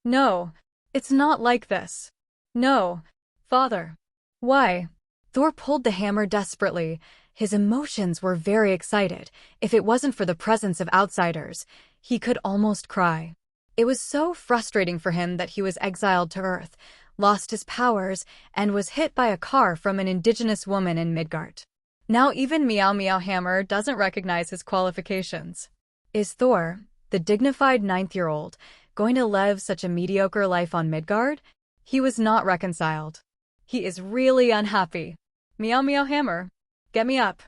No, it's not like this. No, father. Why? Thor pulled the hammer desperately. His emotions were very excited. If it wasn't for the presence of outsiders, he could almost cry. It was so frustrating for him that he was exiled to Earth, lost his powers, and was hit by a car from an indigenous woman in Midgard. Now even Meow Meow Hammer doesn't recognize his qualifications. Is Thor, the dignified 9-year-old, going to live such a mediocre life on Midgard? He was not reconciled. He is really unhappy. Meow Meow Hammer, get me up.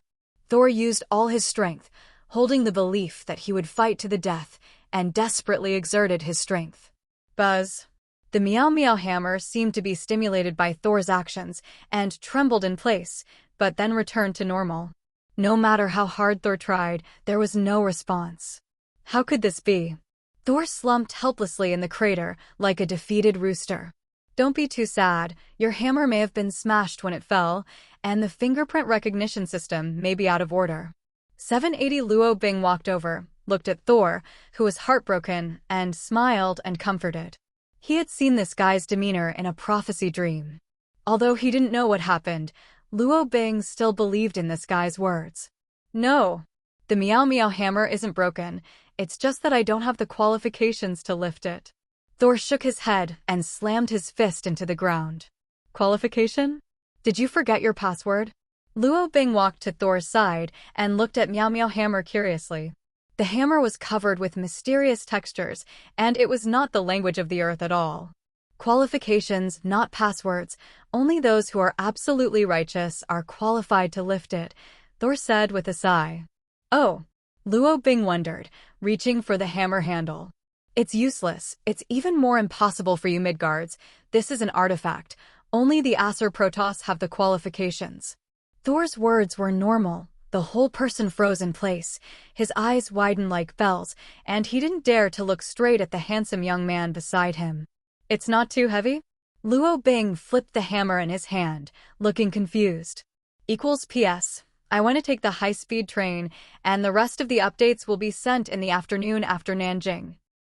Thor used all his strength, holding the belief that he would fight to the death, and desperately exerted his strength. Buzz. The Meow Meow Hammer seemed to be stimulated by Thor's actions and trembled in place, but then returned to normal. No matter how hard Thor tried, there was no response. How could this be? Thor slumped helplessly in the crater, like a defeated rooster. Don't be too sad. Your hammer may have been smashed when it fell, and the fingerprint recognition system may be out of order. 780 Luo Bing walked over, looked at Thor, who was heartbroken, and smiled and comforted. He had seen this guy's demeanor in a prophecy dream. Although he didn't know what happened, Luo Bing still believed in this guy's words. No, the Meow Meow Hammer isn't broken. It's just that I don't have the qualifications to lift it. Thor shook his head and slammed his fist into the ground. Qualification? Did you forget your password? Luo Bing walked to Thor's side and looked at Meow Meow Hammer curiously. The hammer was covered with mysterious textures, and it was not the language of the earth at all. Qualifications, not passwords. Only those who are absolutely righteous are qualified to lift it, Thor said with a sigh. Oh, Luo Bing wondered, reaching for the hammer handle. It's useless. It's even more impossible for you Midgards. This is an artifact. Only the Aesir Protoss have the qualifications. Thor's words were normal. The whole person froze in place. His eyes widened like bells, and he didn't dare to look straight at the handsome young man beside him. It's not too heavy? Luo Bing flipped the hammer in his hand, looking confused. PS. I want to take the high-speed train, and the rest of the updates will be sent in the afternoon after Nanjing.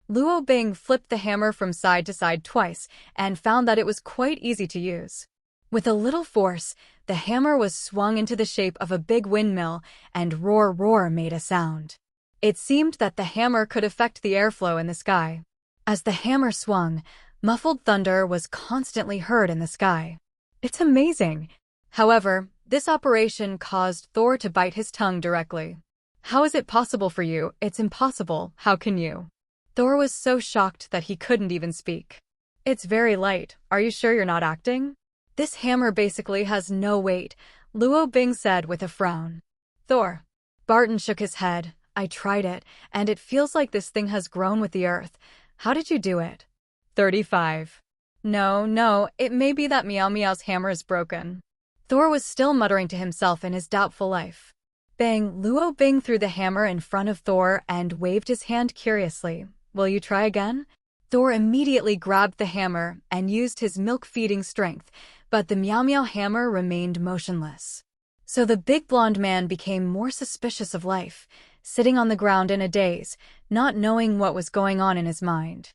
Luo Bing flipped the hammer from side to side twice and found that it was quite easy to use. With a little force, the hammer was swung into the shape of a big windmill, and roar roar made a sound. It seemed that the hammer could affect the airflow in the sky. As the hammer swung, muffled thunder was constantly heard in the sky. It's amazing. However, this operation caused Thor to bite his tongue directly. How is it possible for you? It's impossible. How can you? Thor was so shocked that he couldn't even speak. It's very light. Are you sure you're not acting? This hammer basically has no weight, Luo Bing said with a frown. Thor. Barton shook his head. I tried it, and it feels like this thing has grown with the earth. How did you do it? 35. No, it may be that Meow Meow's hammer is broken. Thor was still muttering to himself in his doubtful life. Bang! Luo Bing threw the hammer in front of Thor and waved his hand curiously. Will you try again? Thor immediately grabbed the hammer and used his milk-feeding strength, but the Meow Meow Hammer remained motionless. So the big blonde man became more suspicious of life, sitting on the ground in a daze, not knowing what was going on in his mind.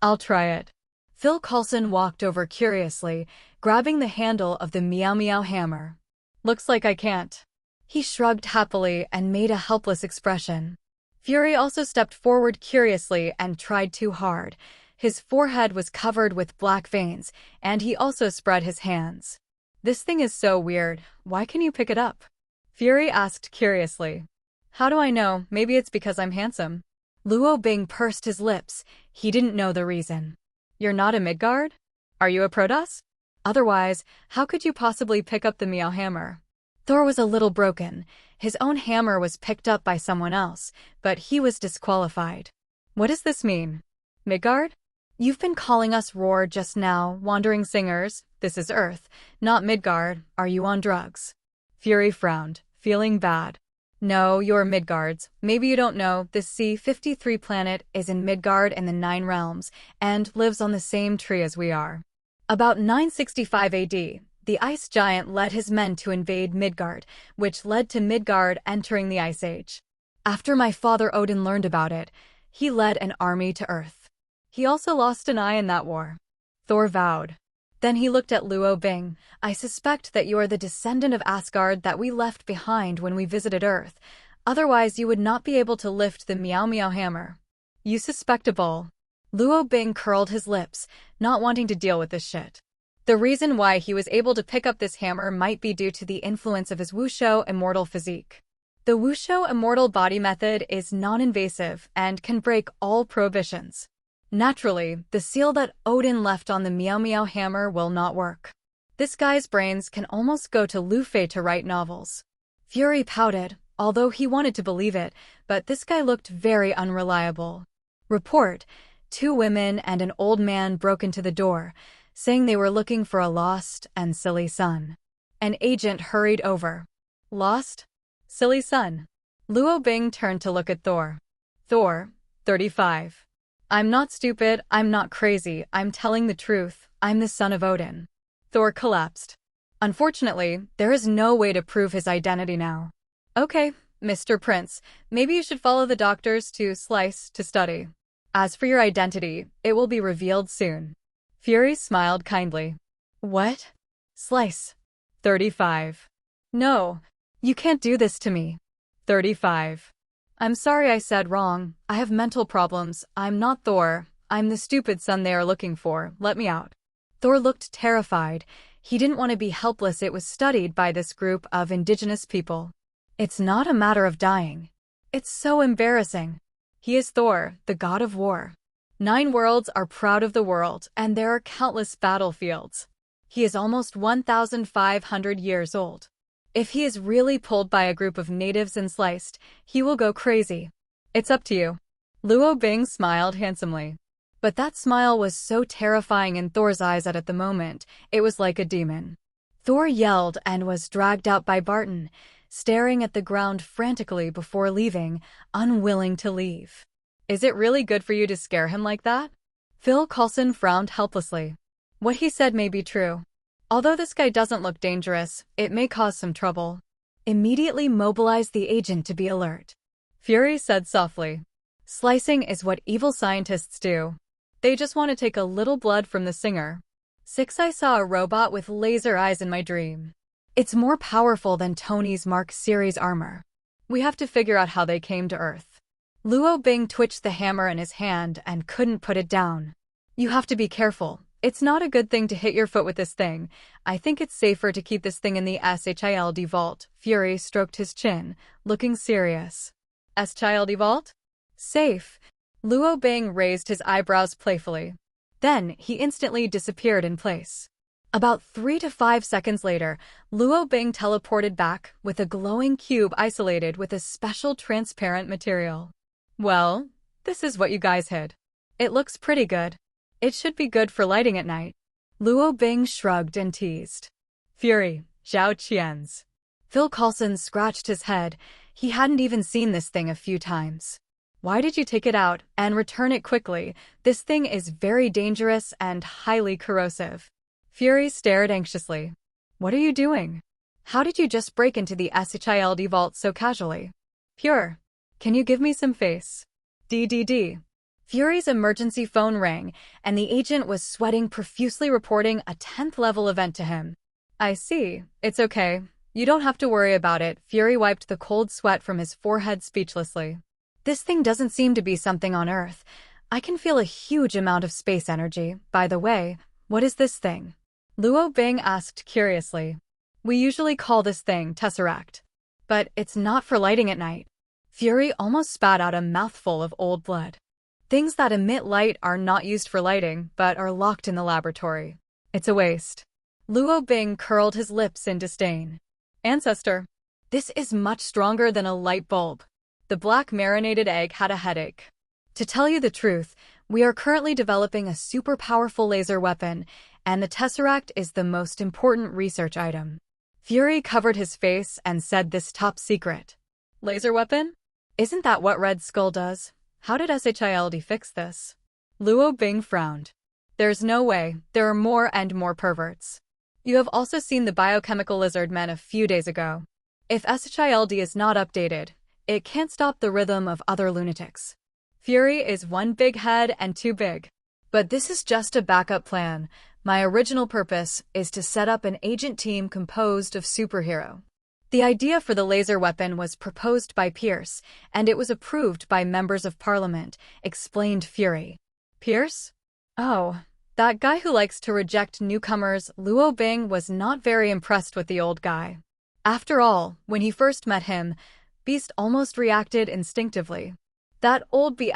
I'll try it. Phil Coulson walked over curiously, grabbing the handle of the Meow Meow Hammer. Looks like I can't. He shrugged happily and made a helpless expression. Fury also stepped forward curiously and tried too hard. His forehead was covered with black veins, and he also spread his hands. This thing is so weird. Why can you pick it up? Fury asked curiously. How do I know? Maybe it's because I'm handsome. Luo Bing pursed his lips. He didn't know the reason. You're not a Midgard? Are you a Protoss? Otherwise, how could you possibly pick up the Meow Hammer? Thor was a little broken. His own hammer was picked up by someone else, but he was disqualified. What does this mean? Midgard? You've been calling us Roar just now, wandering singers. This is Earth, not Midgard. Are you on drugs? Fury frowned, feeling bad. No, you're Midgards. Maybe you don't know, this C-53 planet is in Midgard in the 9 realms, and lives on the same tree as we are. About 965 AD, the ice giant led his men to invade Midgard, which led to Midgard entering the Ice Age. After my father Odin learned about it, he led an army to Earth. He also lost an eye in that war. Thor vowed. Then he looked at Luo Bing. I suspect that you are the descendant of Asgard that we left behind when we visited Earth. Otherwise, you would not be able to lift the Meow Meow hammer. You suspect a bull. Luo Bing curled his lips, not wanting to deal with this shit. The reason why he was able to pick up this hammer might be due to the influence of his Wushu immortal physique. The Wushu immortal body method is non-invasive and can break all prohibitions. Naturally, the seal that Odin left on the Meow Meow hammer will not work. This guy's brains can almost go to Luffy to write novels. Fury pouted, although he wanted to believe it, but this guy looked very unreliable. Report: 2 women and an old man broke into the door, saying they were looking for a lost and silly son. An agent hurried over. Lost? Silly son. Luo Bing turned to look at Thor. Thor, 35. I'm not stupid, I'm not crazy, I'm telling the truth, I'm the son of Odin. Thor collapsed. Unfortunately, there is no way to prove his identity now. Okay, Mr. Prince, maybe you should follow the doctors to Slice to study. As for your identity, it will be revealed soon. Fury smiled kindly. What? Slice. 35. No, you can't do this to me. 35. I'm sorry I said wrong. I have mental problems. I'm not Thor. I'm the stupid son they are looking for. Let me out. Thor looked terrified. He didn't want to be helpless. It was studied by this group of indigenous people. It's not a matter of dying. It's so embarrassing. He is Thor, the god of war. 9 worlds are proud of the world, and there are countless battlefields. He is almost 1,500 years old. If he is really pulled by a group of natives and sliced, he will go crazy. It's up to you. Luo Bing smiled handsomely. But that smile was so terrifying in Thor's eyes at the moment, it was like a demon. Thor yelled and was dragged out by Barton, staring at the ground frantically before leaving, unwilling to leave. Is it really good for you to scare him like that? Phil Coulson frowned helplessly. What he said may be true. Although this guy doesn't look dangerous, it may cause some trouble. Immediately mobilize the agent to be alert. Fury said softly. Slicing is what evil scientists do. They just want to take a little blood from the singer. 6. I saw a robot with laser eyes in my dream. It's more powerful than Tony's Mark series armor. We have to figure out how they came to Earth. Luo Bing twitched the hammer in his hand and couldn't put it down. You have to be careful. It's not a good thing to hit your foot with this thing. I think it's safer to keep this thing in the SHILD vault. Fury stroked his chin, looking serious. SHILD vault? Safe. Luo Bing raised his eyebrows playfully. Then, he instantly disappeared in place. About 3 to 5 seconds later, Luo Bing teleported back with a glowing cube isolated with a special transparent material. Well, this is what you guys hid. It looks pretty good. It should be good for lighting at night. Luo Bing shrugged and teased. Fury, Zhao Qian's. Phil Coulson scratched his head. He hadn't even seen this thing a few times. Why did you take it out and return it quickly? This thing is very dangerous and highly corrosive. Fury stared anxiously. What are you doing? How did you just break into the SHILD vault so casually? Pure. Can you give me some face? DDD. Fury's emergency phone rang, and the agent was sweating profusely reporting a 10th level event to him. I see. It's okay. You don't have to worry about it. Fury wiped the cold sweat from his forehead speechlessly. This thing doesn't seem to be something on Earth. I can feel a huge amount of space energy. By the way, what is this thing? Luo Bing asked curiously. We usually call this thing Tesseract. But it's not for lighting at night. Fury almost spat out a mouthful of old blood. Things that emit light are not used for lighting, but are locked in the laboratory. It's a waste. Luo Bing curled his lips in disdain. Ancestor. This is much stronger than a light bulb. The black marinated egg had a headache. To tell you the truth, we are currently developing a super powerful laser weapon, and the Tesseract is the most important research item. Fury covered his face and said this top secret. Laser weapon? Isn't that what Red Skull does? How did SHILD fix this? Luo Bing frowned. There's no way. There are more and more perverts. You have also seen the biochemical lizard men a few days ago. If SHILD is not updated, it can't stop the rhythm of other lunatics. Fury is one big head and too big. But this is just a backup plan. My original purpose is to set up an agent team composed of superhero. The idea for the laser weapon was proposed by Pierce, and it was approved by members of parliament, explained Fury. Pierce? Oh, that guy who likes to reject newcomers. Luo Bing was not very impressed with the old guy. After all, when he first met him, Beast almost reacted instinctively. That old B*****************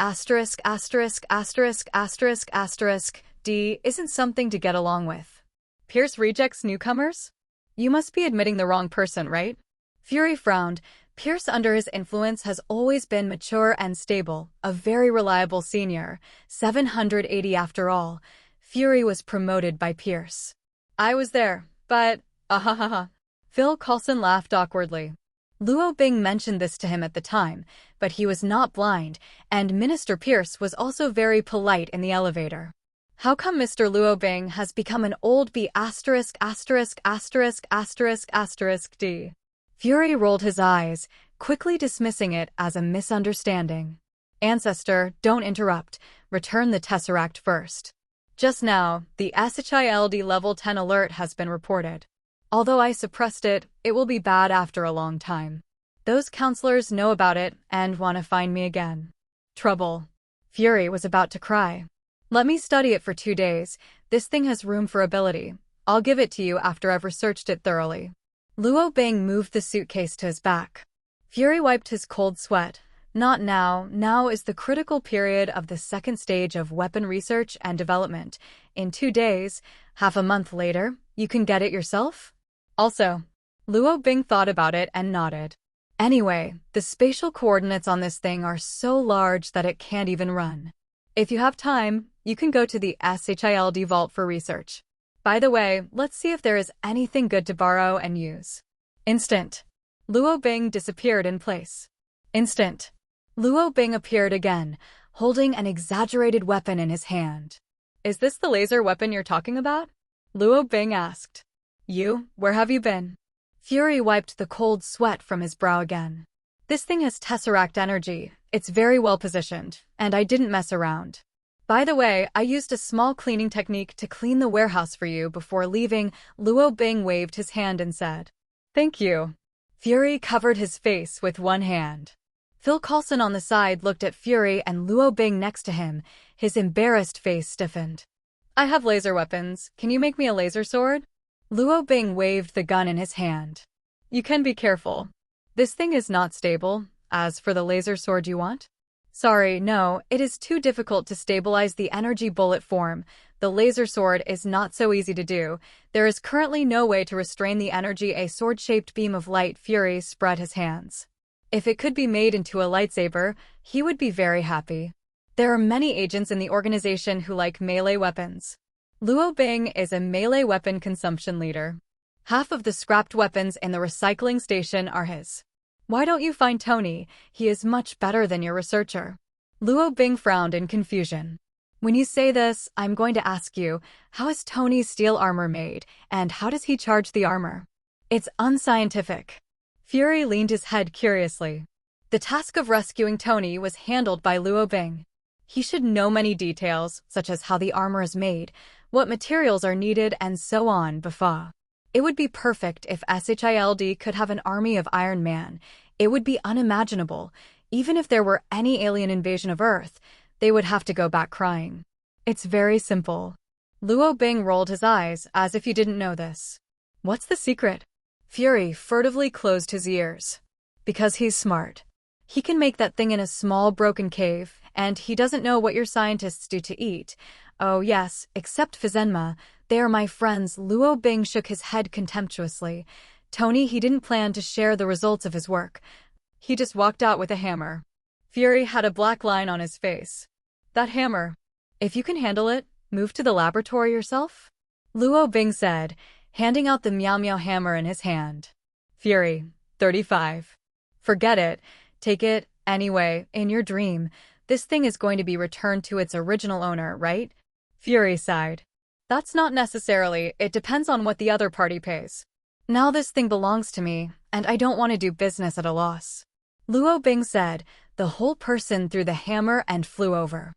D isn't something to get along with. Pierce rejects newcomers? You must be admitting the wrong person, right? Fury frowned. Pierce under his influence has always been mature and stable, a very reliable senior. 780 after all. Fury was promoted by Pierce. I was there, but ahahaha. Phil Coulson laughed awkwardly. Luo Bing mentioned this to him at the time, but he was not blind, and Minister Pierce was also very polite in the elevator. How come Mr. Luo Bing has become an old B************************? D? Fury rolled his eyes, quickly dismissing it as a misunderstanding. Ancestor, don't interrupt. Return the Tesseract first. Just now, the SHILD Level 10 alert has been reported. Although I suppressed it, it will be bad after a long time. Those counselors know about it and want to find me again. Trouble. Fury was about to cry. Let me study it for 2 days. This thing has room for ability. I'll give it to you after I've researched it thoroughly. Luo Bing moved the suitcase to his back. Fury wiped his cold sweat. Not now. Now is the critical period of the second stage of weapon research and development. In 2 days, half a month later, you can get it yourself? Also, Luo Bing thought about it and nodded. Anyway, the spatial coordinates on this thing are so large that it can't even run. If you have time, you can go to the SHILD vault for research. By the way, let's see if there is anything good to borrow and use. Instant. Luo Bing disappeared in place. Instant. Luo Bing appeared again, holding an exaggerated weapon in his hand. Is this the laser weapon you're talking about? Luo Bing asked. Where have you been? Fury wiped the cold sweat from his brow again. This thing has Tesseract energy. It's very well positioned, and I didn't mess around. By the way, I used a small cleaning technique to clean the warehouse for you before leaving. Luo Bing waved his hand and said, Thank you. Fury covered his face with one hand. Phil Coulson on the side looked at Fury and Luo Bing next to him. His embarrassed face stiffened. I have laser weapons. Can you make me a laser sword? Luo Bing waved the gun in his hand. You can be careful. This thing is not stable. As for the laser sword you want? Sorry, no, it is too difficult to stabilize the energy bullet form. The laser sword is not so easy to do. There is currently no way to restrain the energy. A sword-shaped beam of light. Fury spread his hands. If it could be made into a lightsaber, he would be very happy. There are many agents in the organization who like melee weapons. Luo Bing is a melee weapon consumption leader. Half of the scrapped weapons in the recycling station are his. Why don't you find Tony? He is much better than your researcher. Luo Bing frowned in confusion. When you say this, I'm going to ask you, how is Tony's steel armor made, and how does he charge the armor? It's unscientific. Fury leaned his head curiously. The task of rescuing Tony was handled by Luo Bing. He should know many details, such as how the armor is made, what materials are needed, and so on. Before. It would be perfect if SHILD could have an army of Iron Man. It would be unimaginable. Even if there were any alien invasion of Earth, they would have to go back crying. It's very simple. Luo Bing rolled his eyes as if you didn't know this. What's the secret? Fury furtively closed his ears. Because he's smart. He can make that thing in a small broken cave, and he doesn't know what your scientists do to eat. Oh yes, except Fizenma. They are my friends. Luo Bing shook his head contemptuously. Tony, he didn't plan to share the results of his work. He just walked out with a hammer. Fury had a black line on his face. That hammer. If you can handle it, move to the laboratory yourself? Luo Bing said, handing out the Meow Meow hammer in his hand. Fury, 35. Forget it. Take it, anyway, in your dream. This thing is going to be returned to its original owner, right? Fury sighed. That's not necessarily. It depends on what the other party pays. Now this thing belongs to me, and I don't want to do business at a loss. Luo Bing said. The whole person threw the hammer and flew over.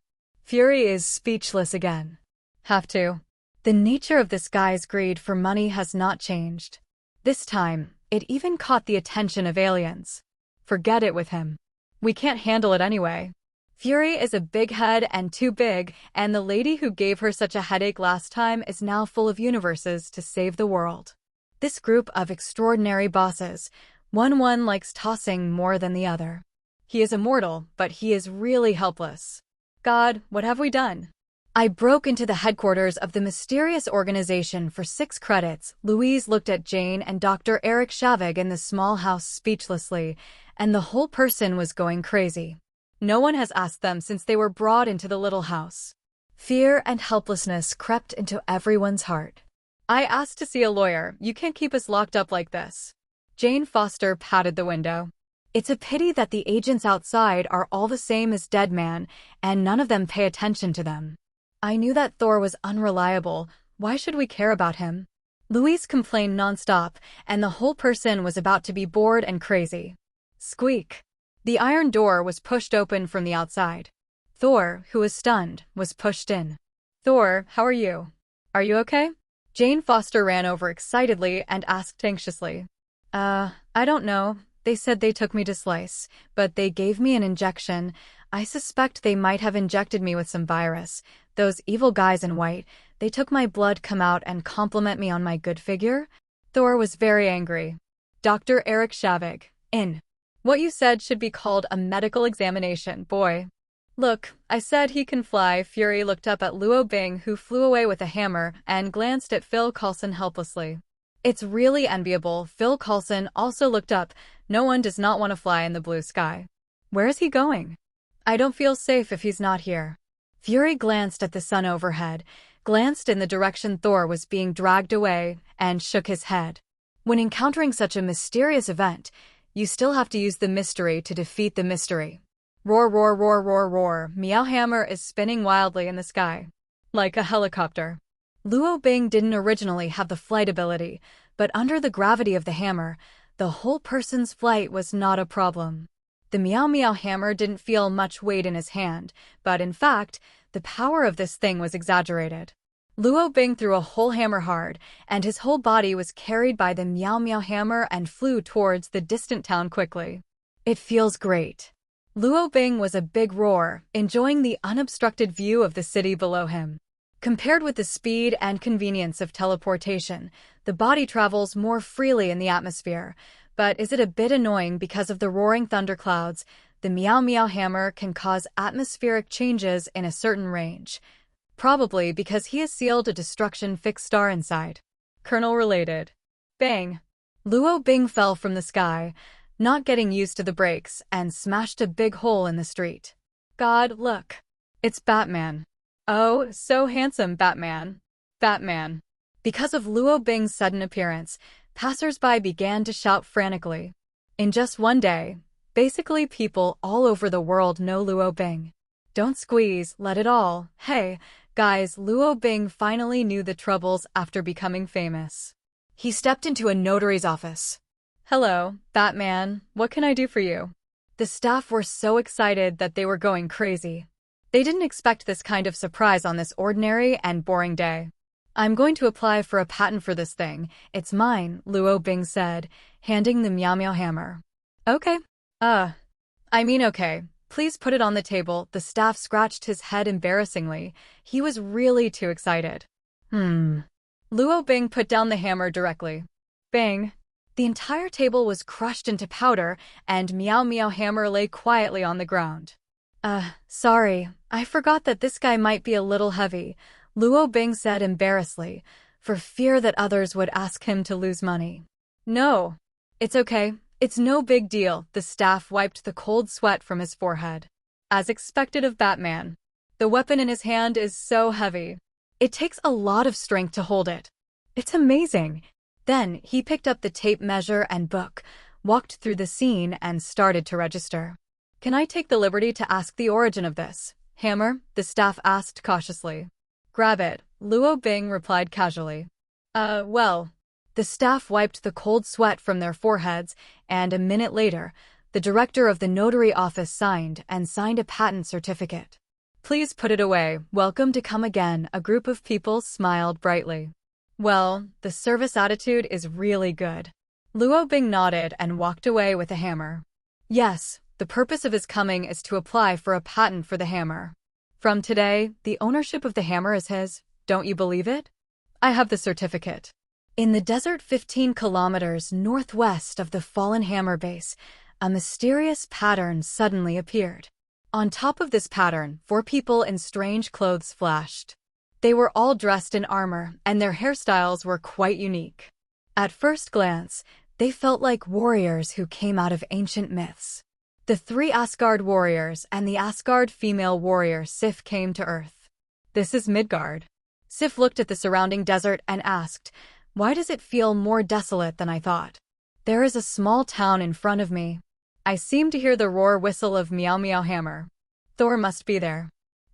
Fury is speechless again. Have to. The nature of this guy's greed for money has not changed. This time, it even caught the attention of aliens. Forget it with him. We can't handle it anyway. Fury is a big head and too big, and the lady who gave her such a headache last time is now full of universes to save the world. This group of extraordinary bosses, one likes tossing more than the other. He is immortal, but he is really helpless. God, what have we done? I broke into the headquarters of the mysterious organization for 6 credits. Louise looked at Jane and Dr. Eric Shavig in the small house speechlessly, and the whole person was going crazy. No one has asked them since they were brought into the little house. Fear and helplessness crept into everyone's heart. I asked to see a lawyer. You can't keep us locked up like this. Jane Foster patted the window. It's a pity that the agents outside are all the same as Dead Man, and none of them pay attention to them. I knew that Thor was unreliable. Why should we care about him? Louise complained nonstop, and the whole person was about to be bored and crazy. Squeak. The iron door was pushed open from the outside. Thor, who was stunned, was pushed in. Thor, how are you? Are you okay? Jane Foster ran over excitedly and asked anxiously. I don't know. They said they took me to Slice, but they gave me an injection. I suspect they might have injected me with some virus. Those evil guys in white, they took my blood come out and compliment me on my good figure? Thor was very angry. Dr. Eric Shavig, in. What you said should be called a medical examination, boy. Look, I said he can fly. Fury looked up at Luo Bing, who flew away with a hammer, and glanced at Phil Coulson helplessly. It's really enviable. Phil Coulson also looked up. No one does not want to fly in the blue sky. Where is he going? I don't feel safe if he's not here. Fury glanced at the sun overhead, glanced in the direction Thor was being dragged away, and shook his head. When encountering such a mysterious event, you still have to use the mystery to defeat the mystery. Roar, roar, roar, roar, roar. Meowhammer is spinning wildly in the sky. Like a helicopter. Luo Bing didn't originally have the flight ability, but under the gravity of the hammer, the whole person's flight was not a problem. The Meow Meow hammer didn't feel much weight in his hand, but in fact, the power of this thing was exaggerated. Luo Bing threw a whole hammer hard, and his whole body was carried by the Meow Meow hammer and flew towards the distant town quickly. It feels great. Luo Bing was a big roar, enjoying the unobstructed view of the city below him. Compared with the speed and convenience of teleportation, the body travels more freely in the atmosphere, but is it a bit annoying because of the roaring thunderclouds? The Meow Meow hammer can cause atmospheric changes in a certain range. Probably because he has sealed a destruction fixed star inside. Colonel related. Bang! Luo Bing fell from the sky, not getting used to the brakes, and smashed a big hole in the street. God, look. It's Batman. Oh, so handsome, Batman. Batman. Because of Luo Bing's sudden appearance, passers-by began to shout frantically. In just one day, basically people all over the world know Luo Bing. Don't squeeze, let it all. Hey, guys, Luo Bing finally knew the troubles after becoming famous. He stepped into a notary's office. Hello, Batman, what can I do for you? The staff were so excited that they were going crazy. They didn't expect this kind of surprise on this ordinary and boring day. I'm going to apply for a patent for this thing. It's mine, Luo Bing said, handing the Meow Meow hammer. Okay. Okay. Please put it on the table. The staff scratched his head embarrassingly. He was really too excited. Luo Bing put down the hammer directly. Bang. The entire table was crushed into powder, and Meow Meow hammer lay quietly on the ground. Sorry. I forgot that this guy might be a little heavy, Luo Bing said embarrassedly, for fear that others would ask him to lose money. No. It's okay. It's no big deal. The staff wiped the cold sweat from his forehead. As expected of Batman. The weapon in his hand is so heavy. It takes a lot of strength to hold it. It's amazing. Then he picked up the tape measure and book, walked through the scene, and started to register. Can I take the liberty to ask the origin of this hammer? The staff asked cautiously. Grab it, Luo Bing replied casually. Well. The staff wiped the cold sweat from their foreheads, and a minute later, the director of the notary office signed a patent certificate. Please put it away. Welcome to come again. A group of people smiled brightly. Well, the service attitude is really good. Luo Bing nodded and walked away with a hammer. Yes, the purpose of his coming is to apply for a patent for the hammer. From today, the ownership of the hammer is his. Don't you believe it? I have the certificate. In the desert 15 kilometers northwest of the fallen hammer base, a mysterious pattern suddenly appeared. On top of this pattern, 4 people in strange clothes flashed. They were all dressed in armor, and their hairstyles were quite unique. At first glance, they felt like warriors who came out of ancient myths. The 3 Asgard warriors and the Asgard female warrior Sif came to Earth. This is Midgard. Sif looked at the surrounding desert and asked, "Why does it feel more desolate than I thought? There is a small town in front of me. I seem to hear the roar whistle of Meow Meow Hammer. Thor must be there."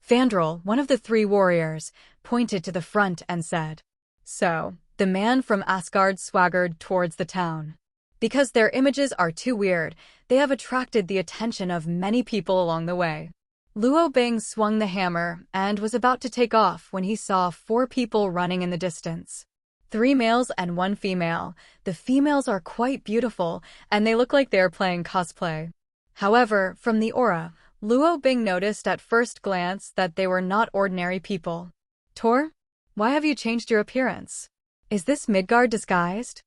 Fandral, one of the 3 warriors, pointed to the front and said, "So, the man from Asgard swaggered towards the town. Because their images are too weird, they have attracted the attention of many people along the way." Luo Bing swung the hammer and was about to take off when he saw 4 people running in the distance. 3 males and 1 female. The females are quite beautiful, and they look like they're playing cosplay. However, from the aura, Luo Bing noticed at first glance that they were not ordinary people. "Tor? Why have you changed your appearance? Is this Midgard disguised?"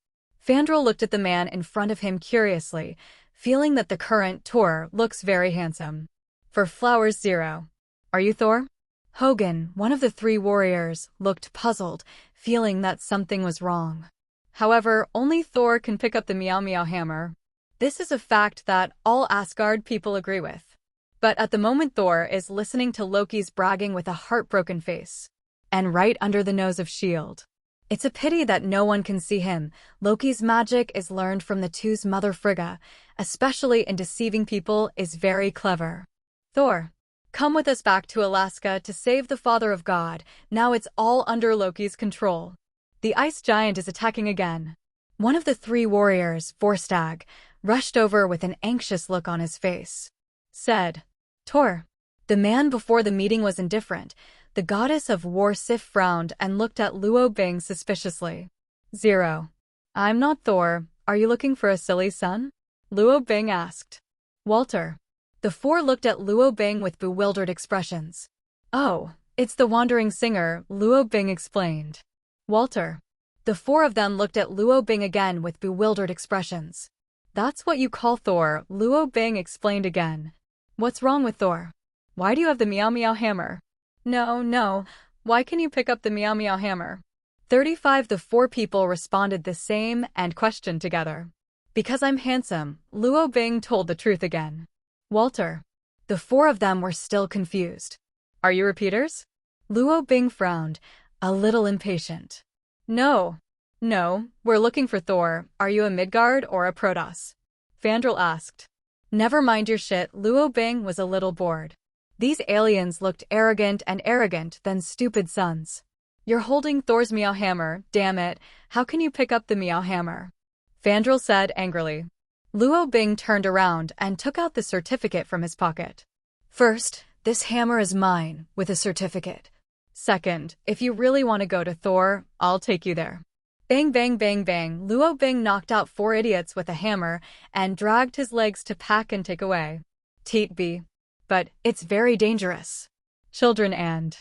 Fandral looked at the man in front of him curiously, feeling that the current Tor looks very handsome. For Flowers 0. Are you Thor? Hogan, one of the 3 warriors, looked puzzled, feeling that something was wrong. However, only Thor can pick up the Meow Meow hammer. This is a fact that all Asgard people agree with. But at the moment Thor is listening to Loki's bragging with a heartbroken face. And right under the nose of S.H.I.E.L.D. It's a pity that no one can see him. Loki's magic is learned from the two's mother Frigga, especially in deceiving people, is very clever. "Thor, come with us back to Alaska to save the Father of God. Now it's all under Loki's control." The ice giant is attacking again. One of the 3 warriors, Vorstag, rushed over with an anxious look on his face. Said, "Tor." The man before the meeting was indifferent. The goddess of war Sif frowned and looked at Luo Bing suspiciously. 0. I'm not Thor. Are you looking for a silly son? Luo Bing asked. Walter. The 4 looked at Luo Bing with bewildered expressions. "Oh, it's the wandering singer," Luo Bing explained. Walter. The 4 of them looked at Luo Bing again with bewildered expressions. "That's what you call Thor," Luo Bing explained again. "What's wrong with Thor? Why do you have the Meow Meow hammer?" No. Why can you pick up the Meow Meow hammer?" 35 The 4 people responded the same and questioned together. "Because I'm handsome," Luo Bing told the truth again. Walter. The 4 of them were still confused. "Are you repeaters?" Luo Bing frowned, a little impatient. No, we're looking for Thor. Are you a Midgard or a Protoss?" Fandral asked. "Never mind your shit." Luo Bing was a little bored. These aliens looked arrogant than stupid sons. "You're holding Thor's Meow hammer, damn it. How can you pick up the Meow hammer?" Fandral said angrily. Luo Bing turned around and took out the certificate from his pocket. "First, this hammer is mine, with a certificate. Second, if you really want to go to Thor, I'll take you there." Bang bang bang bang, Luo Bing knocked out 4 idiots with a hammer and dragged his legs to pack and take away. Teat B. But it's very dangerous. Children and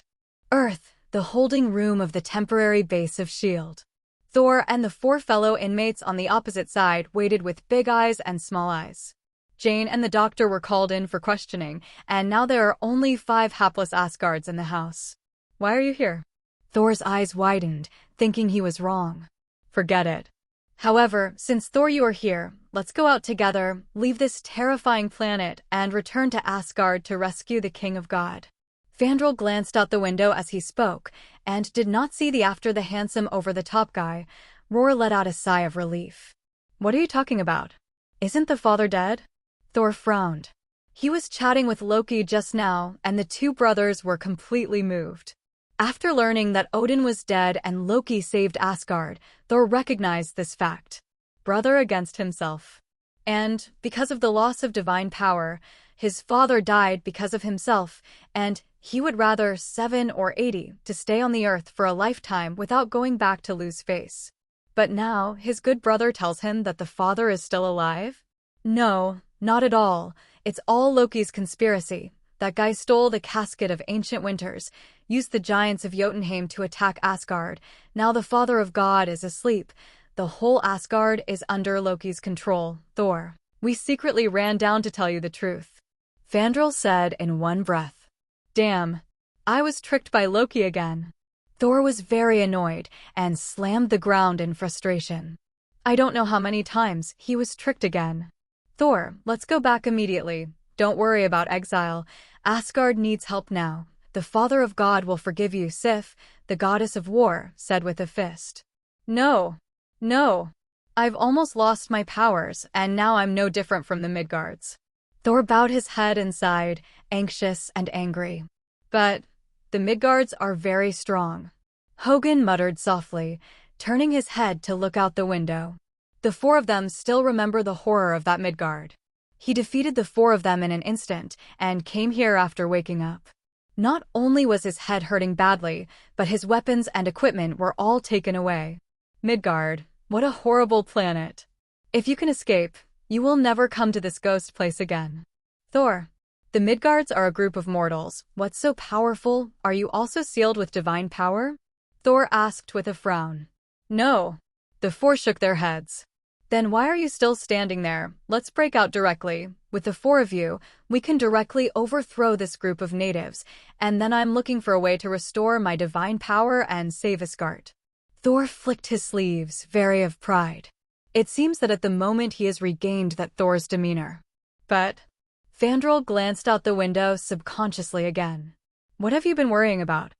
Earth, the holding room of the temporary base of S.H.I.E.L.D. Thor and the 4 fellow inmates on the opposite side waited with big eyes and small eyes. Jane and the doctor were called in for questioning, and now there are only 5 hapless Asgards in the house. "Why are you here?" Thor's eyes widened, thinking he was wrong. "Forget it. However, since Thor you are here, let's go out together, leave this terrifying planet, and return to Asgard to rescue the King of God." Fandral glanced out the window as he spoke, and did not see the after the handsome over-the-top guy. Roar let out a sigh of relief. "What are you talking about? Isn't the father dead?" Thor frowned. He was chatting with Loki just now, and the 2 brothers were completely moved. After learning that Odin was dead and Loki saved Asgard, Thor recognized this fact. Brother against himself. And, because of the loss of divine power, His father died because of himself, and he would rather 7 or 80 to stay on the earth for a lifetime without going back to lose face. But now, his good brother tells him that the father is still alive? No, not at all. It's all Loki's conspiracy. That guy stole the casket of ancient winters, used the giants of Jotunheim to attack Asgard. Now the father of God is asleep. The whole Asgard is under Loki's control. Thor, we secretly ran down to tell you the truth. Fandral said in one breath. Damn, I was tricked by Loki again. Thor was very annoyed and slammed the ground in frustration. I don't know how many times he was tricked again. Thor, let's go back immediately. Don't worry about exile. Asgard needs help now. The Father of God will forgive you, Sif, the goddess of war, said with a fist. No. No. I've almost lost my powers, and now I'm no different from the Midgards. Thor bowed his head and sighed, anxious and angry. But the Midgards are very strong. Hogun muttered softly, turning his head to look out the window. The 4 of them still remember the horror of that Midgard. He defeated the 4 of them in an instant and came here after waking up. Not only was his head hurting badly, but his weapons and equipment were all taken away. Midgard, what a horrible planet. If you can escape, you will never come to this ghost place again. Thor, the Midgards are a group of mortals. What's so powerful? Are you also sealed with divine power? Thor asked with a frown. No. The 4 shook their heads. Then why are you still standing there? Let's break out directly. With the 4 of you, we can directly overthrow this group of natives, and then I'm looking for a way to restore my divine power and save Asgard. Thor flicked his sleeves, very of pride. It seems that at the moment he has regained that Thor's demeanor. But Fandral glanced out the window subconsciously again. What have you been worrying about?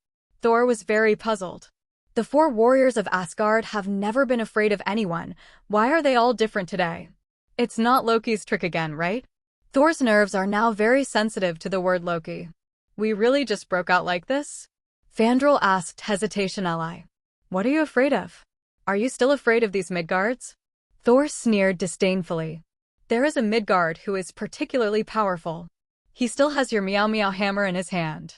Thor was very puzzled. The 4 warriors of Asgard have never been afraid of anyone. Why are they all different today? It's not Loki's trick again, right? Thor's nerves are now very sensitive to the word Loki. We really just broke out like this? Fandral asked hesitation ally. What are you afraid of? Are you still afraid of these Midgards? Thor sneered disdainfully. There is a Midgard who is particularly powerful. He still has your Meow Meow hammer in his hand.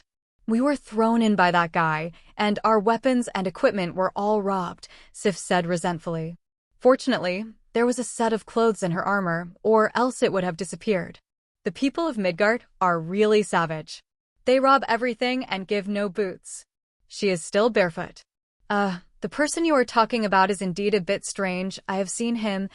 We were thrown in by that guy, and our weapons and equipment were all robbed, Sif said resentfully. Fortunately, there was a set of clothes in her armor, or else it would have disappeared. The people of Midgard are really savage. They rob everything and give no boots. She is still barefoot. The person you are talking about is indeed a bit strange. I have seen him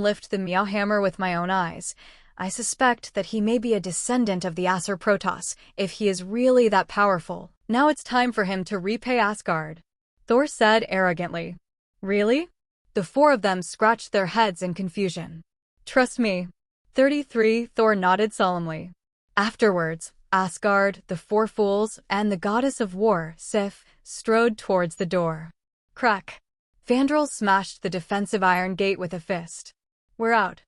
lift the Meow hammer with my own eyes. I suspect that he may be a descendant of the Aesir Protoss, if he is really that powerful. Now it's time for him to repay Asgard. Thor said arrogantly. Really? The 4 of them scratched their heads in confusion. Trust me. 33, Thor nodded solemnly. Afterwards, Asgard, the 4 fools, and the goddess of war, Sif, strode towards the door. Crack. Fandral smashed the defensive iron gate with a fist. We're out.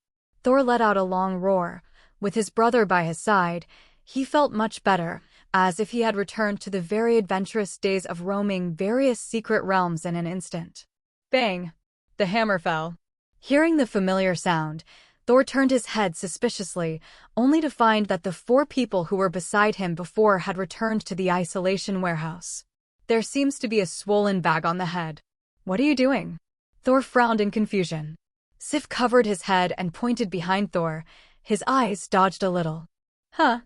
Thor let out a long roar. With his brother by his side, he felt much better, as if he had returned to the very adventurous days of roaming various secret realms in an instant. Bang! The hammer fell. Hearing the familiar sound, Thor turned his head suspiciously, only to find that the 4 people who were beside him before had returned to the isolation warehouse. There seems to be a swollen bag on the head. What are you doing? Thor frowned in confusion. Sif covered his head and pointed behind Thor. His eyes dodged a little. Huh?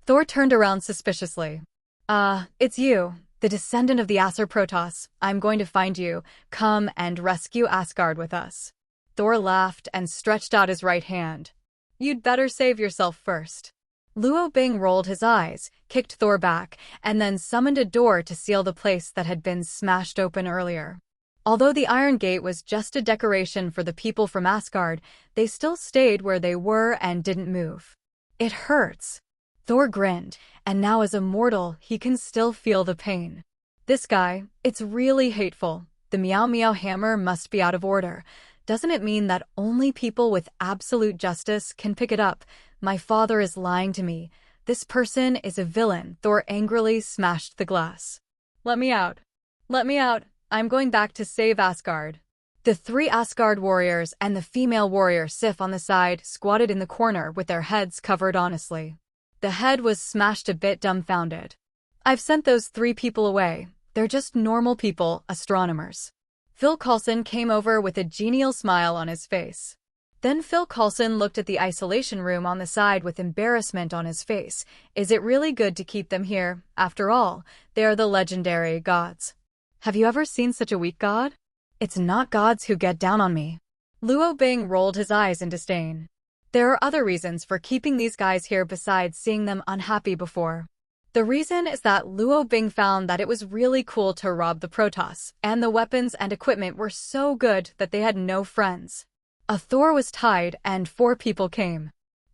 Thor turned around suspiciously. It's you, the descendant of the Aesir Protoss. I'm going to find you. Come and rescue Asgard with us. Thor laughed and stretched out his right hand. You'd better save yourself first. Luo Bing rolled his eyes, kicked Thor back, and then summoned a door to seal the place that had been smashed open earlier. Although the Iron Gate was just a decoration for the people from Asgard, they still stayed where they were and didn't move. It hurts. Thor grinned, and now as a mortal, he can still feel the pain. This guy, it's really hateful. The Meow Meow hammer must be out of order. Doesn't it mean that only people with absolute justice can pick it up? My father is lying to me. This person is a villain. Thor angrily smashed the glass. Let me out. Let me out. I'm going back to save Asgard. The three Asgard warriors and the female warrior Sif on the side squatted in the corner with their heads covered honestly. The head was smashed a bit dumbfounded. I've sent those three people away. They're just normal people, astronomers. Phil Coulson came over with a genial smile on his face. Then Phil Coulson looked at the isolation room on the side with embarrassment on his face. Is it really good to keep them here? After all, they are the legendary gods. Have you ever seen such a weak god? It's not gods who get down on me. Luo Bing rolled his eyes in disdain. There are other reasons for keeping these guys here besides seeing them unhappy before. The reason is that Luo Bing found that it was really cool to rob the Protoss, and the weapons and equipment were so good that they had no friends. A Thor was tied and 4 people came.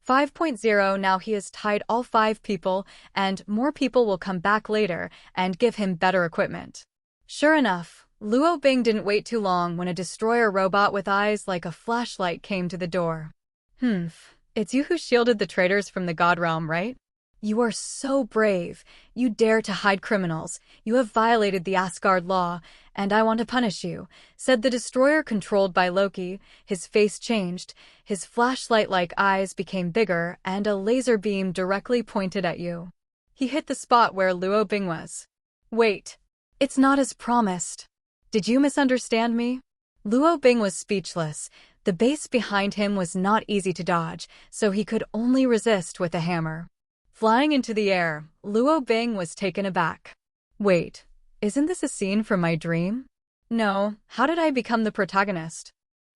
5.0 now he has tied all 5 people, and more people will come back later and give him better equipment. Sure enough, Luo Bing didn't wait too long when a destroyer robot with eyes like a flashlight came to the door. It's you who shielded the traitors from the God Realm, right? You are so brave. You dare to hide criminals. You have violated the Asgard law, and I want to punish you, said the destroyer controlled by Loki. His face changed, his flashlight-like eyes became bigger, and a laser beam directly pointed at you. He hit the spot where Luo Bing was. Wait, it's not as promised. Did you misunderstand me? Luo Bing was speechless. The base behind him was not easy to dodge, so he could only resist with a hammer. Flying into the air, Luo Bing was taken aback. Wait, isn't this a scene from my dream? No, how did I become the protagonist?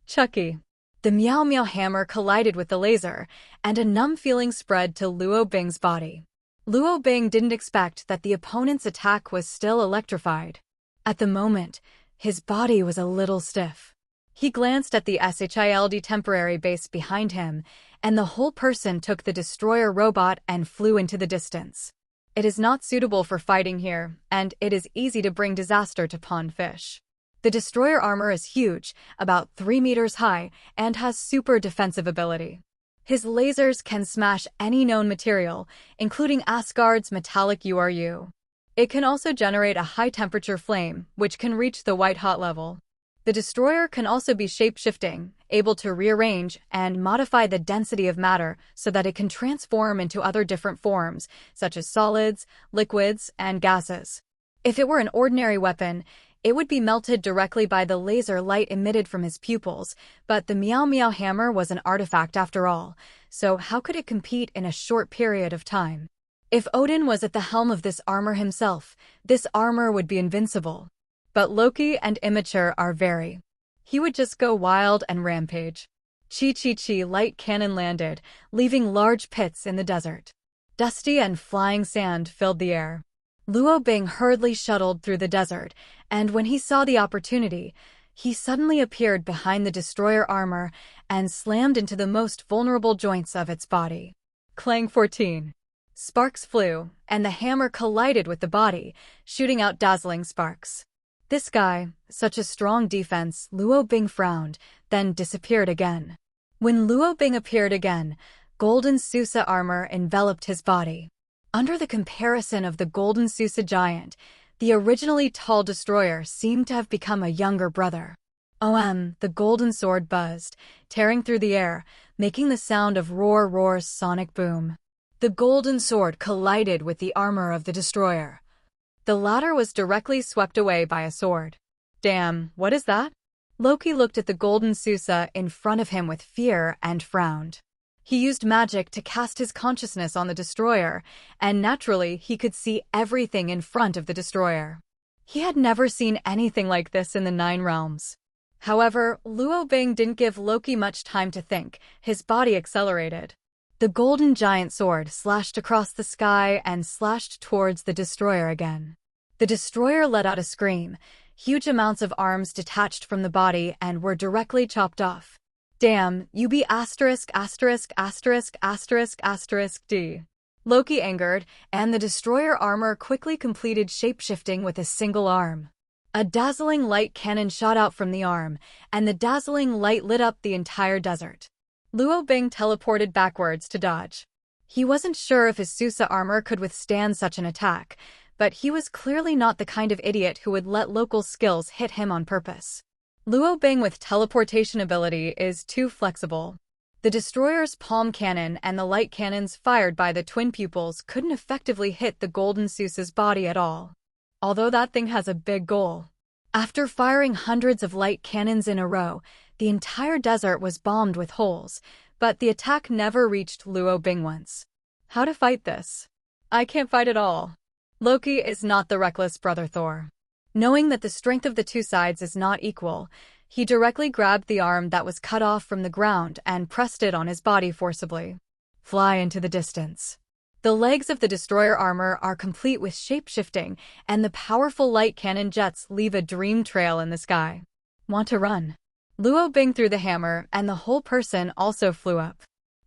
Chucky. The Meow Meow hammer collided with the laser, and a numb feeling spread to Luo Bing's body. Luo Bing didn't expect that the opponent's attack was still electrified. At the moment, his body was a little stiff. He glanced at the SHILD temporary base behind him, and the whole person took the destroyer robot and flew into the distance. It is not suitable for fighting here, and it is easy to bring disaster to pond fish. The destroyer armor is huge, about 3 meters high, and has super defensive ability. His lasers can smash any known material, including Asgard's metallic URU. It can also generate a high-temperature flame, which can reach the white-hot level. The destroyer can also be shape-shifting, able to rearrange and modify the density of matter so that it can transform into other different forms, such as solids, liquids, and gases. If it were an ordinary weapon, it would be melted directly by the laser light emitted from his pupils, but the Meow Meow hammer was an artifact after all, so how could it compete in a short period of time? If Odin was at the helm of this armor himself, this armor would be invincible. But Loki and Immature are very. He would just go wild and rampage. Chi light cannon landed, leaving large pits in the desert. Dusty and flying sand filled the air. Luo Bing hurriedly shuttled through the desert, and when he saw the opportunity, he suddenly appeared behind the destroyer armor and slammed into the most vulnerable joints of its body. Clang 14. Sparks flew, and the hammer collided with the body, shooting out dazzling sparks. This guy, such a strong defense, Luo Bing frowned, then disappeared again. When Luo Bing appeared again, golden Susa armor enveloped his body. Under the comparison of the golden Susa giant, the originally tall destroyer seemed to have become a younger brother. The golden sword buzzed, tearing through the air, making the sound of roar's sonic boom. The golden sword collided with the armor of the destroyer. The latter was directly swept away by a sword. Damn, what is that? Loki looked at the golden Susa in front of him with fear and frowned. He used magic to cast his consciousness on the destroyer, and naturally he could see everything in front of the destroyer. He had never seen anything like this in the 9 realms. However, Luo Bing didn't give Loki much time to think. His body accelerated. The golden giant sword slashed across the sky and slashed towards the destroyer again. The destroyer let out a scream. Huge amounts of arms detached from the body and were directly chopped off. Damn, you be *******D. Loki angered, and the destroyer armor quickly completed shapeshifting with a single arm. A dazzling light cannon shot out from the arm, and the dazzling light lit up the entire desert. Luo Bing teleported backwards to dodge. He wasn't sure if his Susa armor could withstand such an attack, but he was clearly not the kind of idiot who would let local skills hit him on purpose. Luo Bing with teleportation ability is too flexible. The destroyer's palm cannon and the light cannons fired by the twin pupils couldn't effectively hit the Golden Seuss's body at all. Although that thing has a big goal. After firing hundreds of light cannons in a row, the entire desert was bombed with holes, but the attack never reached Luo Bing once. How to fight this? I can't fight at all. Loki is not the reckless brother Thor. Knowing that the strength of the two sides is not equal, he directly grabbed the arm that was cut off from the ground and pressed it on his body forcibly. Fly into the distance. The legs of the destroyer armor are complete with shape-shifting, and the powerful light cannon jets leave a dream trail in the sky. Want to run? Luo Bing threw the hammer, and the whole person also flew up.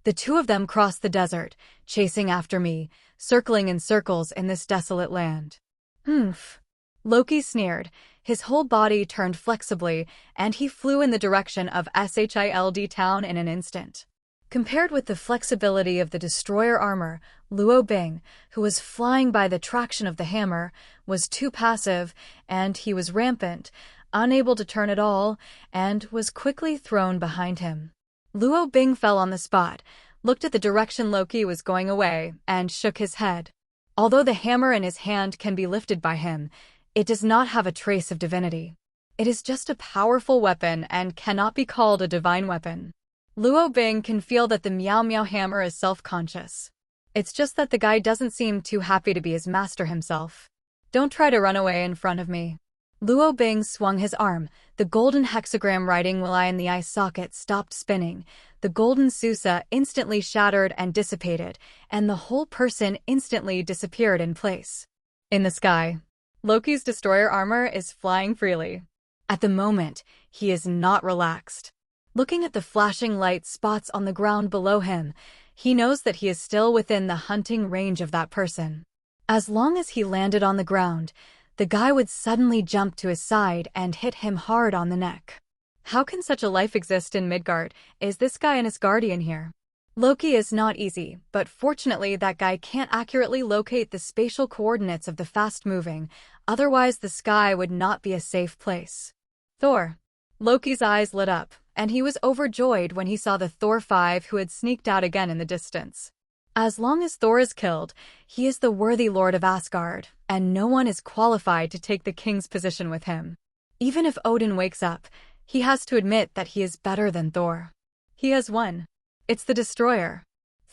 The two of them crossed the desert, chasing after me, circling in circles in this desolate land. Humph. Loki sneered, his whole body turned flexibly, and he flew in the direction of Shield Town in an instant. Compared with the flexibility of the destroyer armor, Luo Bing, who was flying by the traction of the hammer, was too passive, and he was rampant, unable to turn at all, and was quickly thrown behind him. Luo Bing fell on the spot, looked at the direction Loki was going away, and shook his head. Although the hammer in his hand can be lifted by him, it does not have a trace of divinity. It is just a powerful weapon and cannot be called a divine weapon. Luo Bing can feel that the Meow Meow hammer is self-conscious. It's just that the guy doesn't seem too happy to be his master himself. Don't try to run away in front of me. Luo Bing swung his arm. The golden hexagram writing lie in the eye socket stopped spinning. The golden Susa instantly shattered and dissipated, and the whole person instantly disappeared in place. In the sky, Loki's destroyer armor is flying freely. At the moment, he is not relaxed. Looking at the flashing light spots on the ground below him, he knows that he is still within the hunting range of that person. As long as he landed on the ground, the guy would suddenly jump to his side and hit him hard on the neck. How can such a life exist in Midgard? Is this guy an Asgardian here? Loki is not easy, but fortunately that guy can't accurately locate the spatial coordinates of the fast-moving, otherwise the sky would not be a safe place. Thor. Loki's eyes lit up, and he was overjoyed when he saw the Thor 5 who had sneaked out again in the distance. As long as Thor is killed, he is the worthy lord of Asgard, and no one is qualified to take the king's position with him. Even if Odin wakes up, he has to admit that he is better than Thor. He has won. It's the destroyer.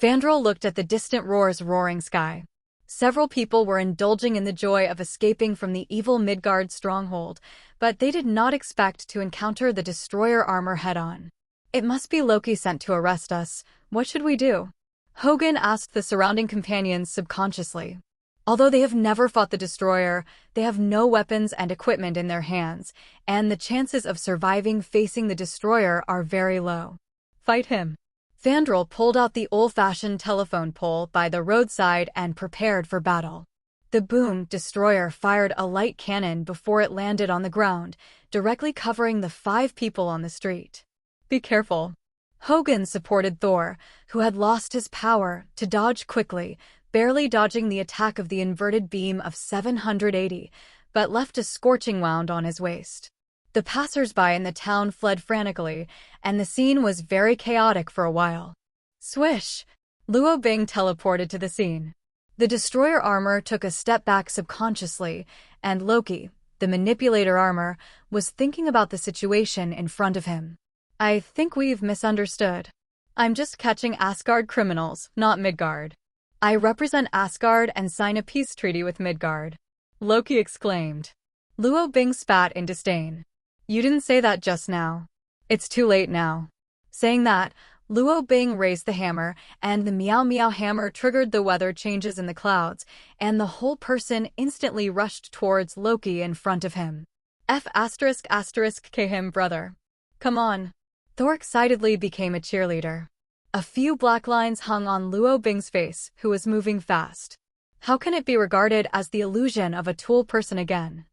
Fandral looked at the distant roar's roaring sky. Several people were indulging in the joy of escaping from the evil Midgard stronghold, but they did not expect to encounter the destroyer armor head-on. It must be Loki sent to arrest us. What should we do? Hogun asked the surrounding companions subconsciously. Although they have never fought the destroyer, they have no weapons and equipment in their hands, and the chances of surviving facing the destroyer are very low. Fight him. Fandral pulled out the old-fashioned telephone pole by the roadside and prepared for battle. The boom destroyer fired a light cannon before it landed on the ground, directly covering the 5 people on the street. Be careful. Hogun supported Thor, who had lost his power, to dodge quickly, barely dodging the attack of the inverted beam of 780, but left a scorching wound on his waist. The passers-by in the town fled frantically, and the scene was very chaotic for a while. Swish! Luo Bing teleported to the scene. The destroyer armor took a step back subconsciously, and Loki, the manipulator armor, was thinking about the situation in front of him. I think we've misunderstood. I'm just catching Asgard criminals, not Midgard. I represent Asgard and sign a peace treaty with Midgard. Loki exclaimed. Luo Bing spat in disdain. You didn't say that just now. It's too late now. Saying that, Luo Bing raised the hammer, and the Meow Meow hammer triggered the weather changes in the clouds, and the whole person instantly rushed towards Loki in front of him. K him, brother. Come on. Thor excitedly became a cheerleader. A few black lines hung on Luo Bing's face, who was moving fast. How can it be regarded as the illusion of a tool person again?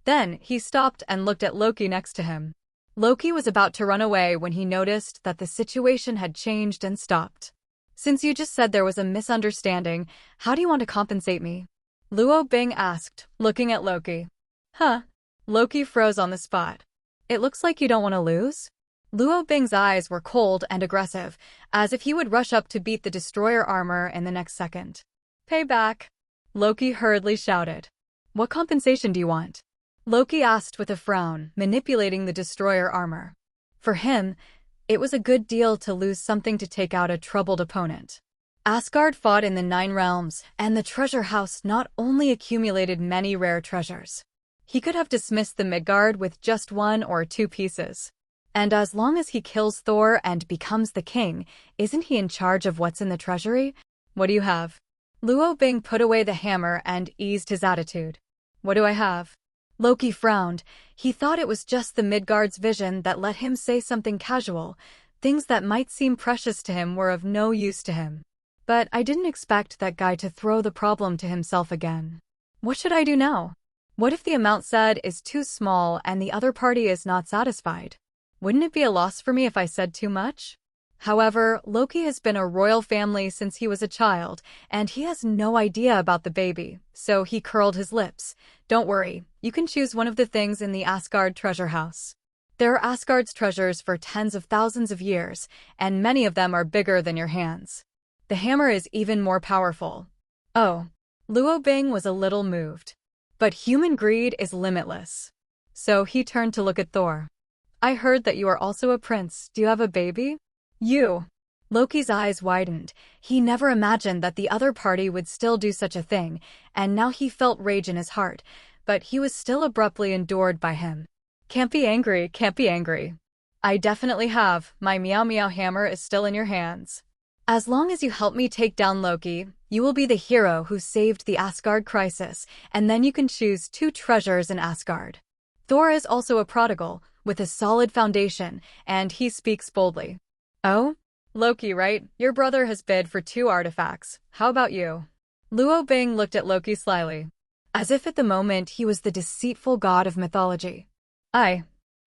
Then, he stopped and looked at Loki next to him. Loki was about to run away when he noticed that the situation had changed and stopped. Since you just said there was a misunderstanding, how do you want to compensate me? Luo Bing asked, looking at Loki. Huh? Loki froze on the spot. It looks like you don't want to lose? Luo Bing's eyes were cold and aggressive, as if he would rush up to beat the destroyer armor in the next second. Payback! Loki hurriedly shouted. What compensation do you want? Loki asked with a frown, manipulating the destroyer armor. For him, it was a good deal to lose something to take out a troubled opponent. Asgard fought in the Nine Realms, and the treasure house not only accumulated many rare treasures. He could have dismissed the Midgard with just 1 or 2 pieces. And as long as he kills Thor and becomes the king, isn't he in charge of what's in the treasury? What do you have? Luo Bing put away the hammer and eased his attitude. What do I have? Loki frowned. He thought it was just the Midgard's vision that let him say something casual. Things that might seem precious to him were of no use to him. But I didn't expect that guy to throw the problem to himself again. What should I do now? What if the amount said is too small and the other party is not satisfied? Wouldn't it be a loss for me if I said too much? However, Loki has been a royal family since he was a child, and he has no idea about the baby, so he curled his lips. Don't worry, you can choose one of the things in the Asgard treasure house. There are Asgard's treasures for tens of thousands of years, and many of them are bigger than your hands. The hammer is even more powerful. Oh, Luo Bing was a little moved. But human greed is limitless. So he turned to look at Thor. I heard that you are also a prince. Do you have a baby? You. Loki's eyes widened. He never imagined that the other party would still do such a thing, and now he felt rage in his heart, but he was still abruptly endured by him. Can't be angry, can't be angry. I definitely have. My meow meow hammer is still in your hands. As long as you help me take down Loki, you will be the hero who saved the Asgard crisis, and then you can choose 2 treasures in Asgard. Thor is also a prodigal, with a solid foundation, and he speaks boldly. Oh? Loki, right? Your brother has bid for 2 artifacts. How about you? Luo Bing looked at Loki slyly, as if at the moment he was the deceitful god of mythology.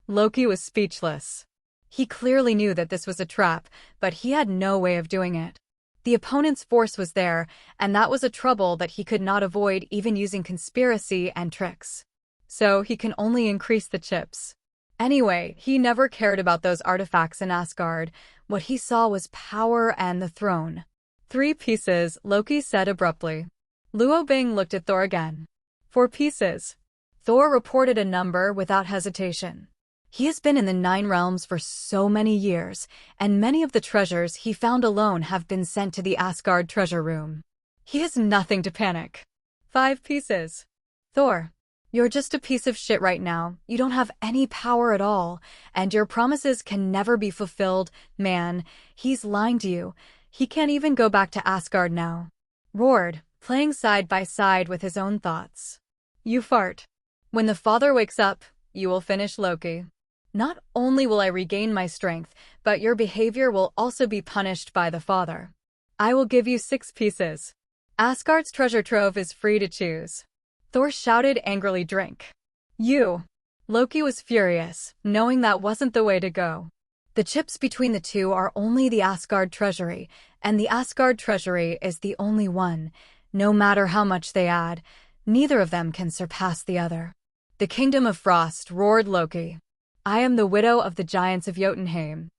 Loki was speechless. He clearly knew that this was a trap, but he had no way of doing it. The opponent's force was there, and that was a trouble that he could not avoid even using conspiracy and tricks. So he can only increase the chips. Anyway, he never cared about those artifacts in Asgard. What he saw was power and the throne. 3 pieces, Loki said abruptly. Luo Bing looked at Thor again. 4 pieces. Thor reported a number without hesitation. He has been in the Nine Realms for so many years, and many of the treasures he found alone have been sent to the Asgard treasure room. He has nothing to panic. 5 pieces. Thor, you're just a piece of shit right now. You don't have any power at all, and your promises can never be fulfilled. Man, he's lying to you. He can't even go back to Asgard now. Roared, playing side by side with his own thoughts. You fart. When the father wakes up, you will finish Loki. Not only will I regain my strength, but your behavior will also be punished by the father. I will give you 6 pieces. Asgard's treasure trove is free to choose. Thor shouted angrily. Drink. You. Loki was furious, knowing that wasn't the way to go. The chips between the 2 are only the Asgard treasury, and the Asgard treasury is the only one. No matter how much they add, neither of them can surpass the other. The Kingdom of Frost, roared Loki. I am the widow of the giants of Jotunheim.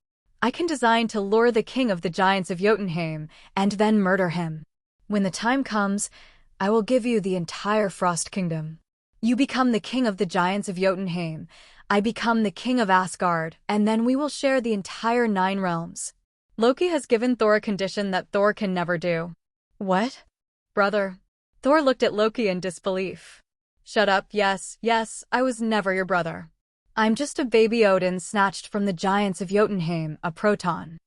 I can design to lure the king of the giants of Jotunheim and then murder him. When the time comes, I will give you the entire Frost Kingdom. You become the king of the giants of Jotunheim. I become the king of Asgard, and then we will share the entire 9 realms. Loki has given Thor a condition that Thor can never do. What? Brother? Thor looked at Loki in disbelief. Shut up, yes, I was never your brother. I'm just a baby Odin snatched from the giants of Jotunheim, a proton.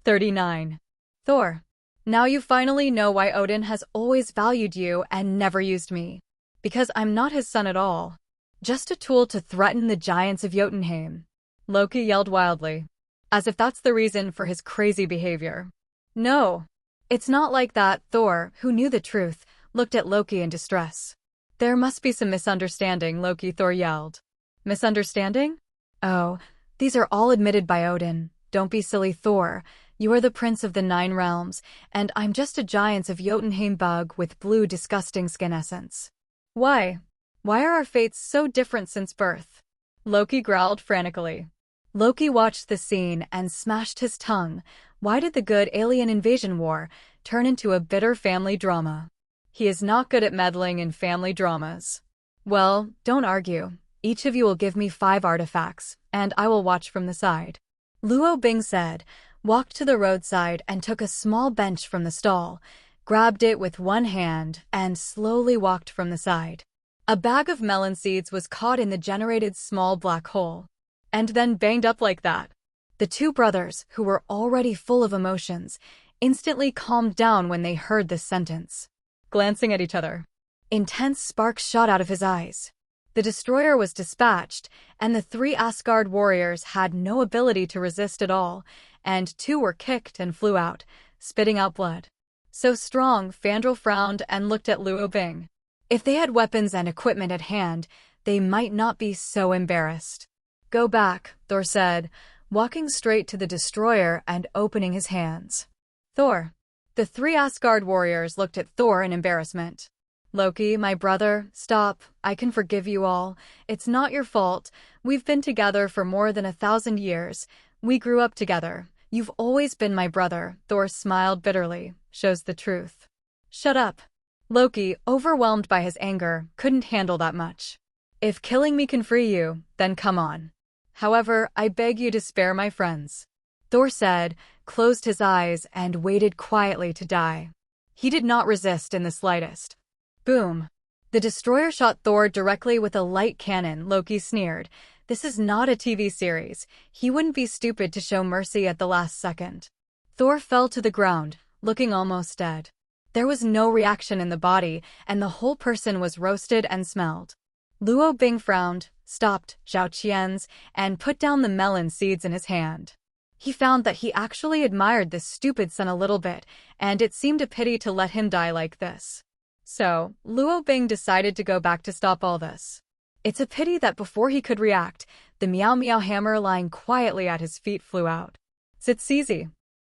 39. Thor. Now you finally know why Odin has always valued you and never used me. Because I'm not his son at all. Just a tool to threaten the giants of Jotunheim. Loki yelled wildly. As if that's the reason for his crazy behavior. No. It's not like that. Thor, who knew the truth, looked at Loki in distress. There must be some misunderstanding, Loki. Thor yelled. Misunderstanding? Oh, these are all admitted by Odin. Don't be silly, Thor. You are the prince of the 9 realms, and I'm just a giants of Jotunheim bug with blue disgusting skin essence. Why? Why are our fates so different since birth? Loki growled frantically. Loki watched the scene and smashed his tongue. Why did the good alien invasion war turn into a bitter family drama? He is not good at meddling in family dramas. Well, don't argue. Each of you will give me 5 artifacts, and I will watch from the side. Luo Bing said, walked to the roadside and took a small bench from the stall, grabbed it with one hand, and slowly walked from the side. A bag of melon seeds was caught in the generated small black hole, and then banged up like that. The 2 brothers, who were already full of emotions, instantly calmed down when they heard this sentence. Glancing at each other, intense sparks shot out of his eyes. The destroyer was dispatched, and the 3 Asgard warriors had no ability to resist at all, and 2 were kicked and flew out, spitting out blood. So strong, Fandral frowned and looked at Luo Bing. If they had weapons and equipment at hand, they might not be so embarrassed. Go back, Thor said, walking straight to the destroyer and opening his hands. Thor. The 3 Asgard warriors looked at Thor in embarrassment. Loki, my brother, stop. I can forgive you all. It's not your fault. We've been together for more than 1,000 years. We grew up together. You've always been my brother. Thor smiled bitterly. Shows the truth. Shut up. Loki, overwhelmed by his anger, couldn't handle that much. If killing me can free you, then come on. However, I beg you to spare my friends. Thor said, closed his eyes, and waited quietly to die. He did not resist in the slightest. Boom. The destroyer shot Thor directly with a light cannon. Loki sneered. This is not a TV series. He wouldn't be stupid to show mercy at the last second. Thor fell to the ground, looking almost dead. There was no reaction in the body, and the whole person was roasted and smelled. Luo Bing frowned, stopped Zhao Qian's, and put down the melon seeds in his hand. He found that he actually admired this stupid son a little bit, and it seemed a pity to let him die like this. So, Luo Bing decided to go back to stop all this. It's a pity that before he could react, the Meow Meow hammer lying quietly at his feet flew out. It's easy.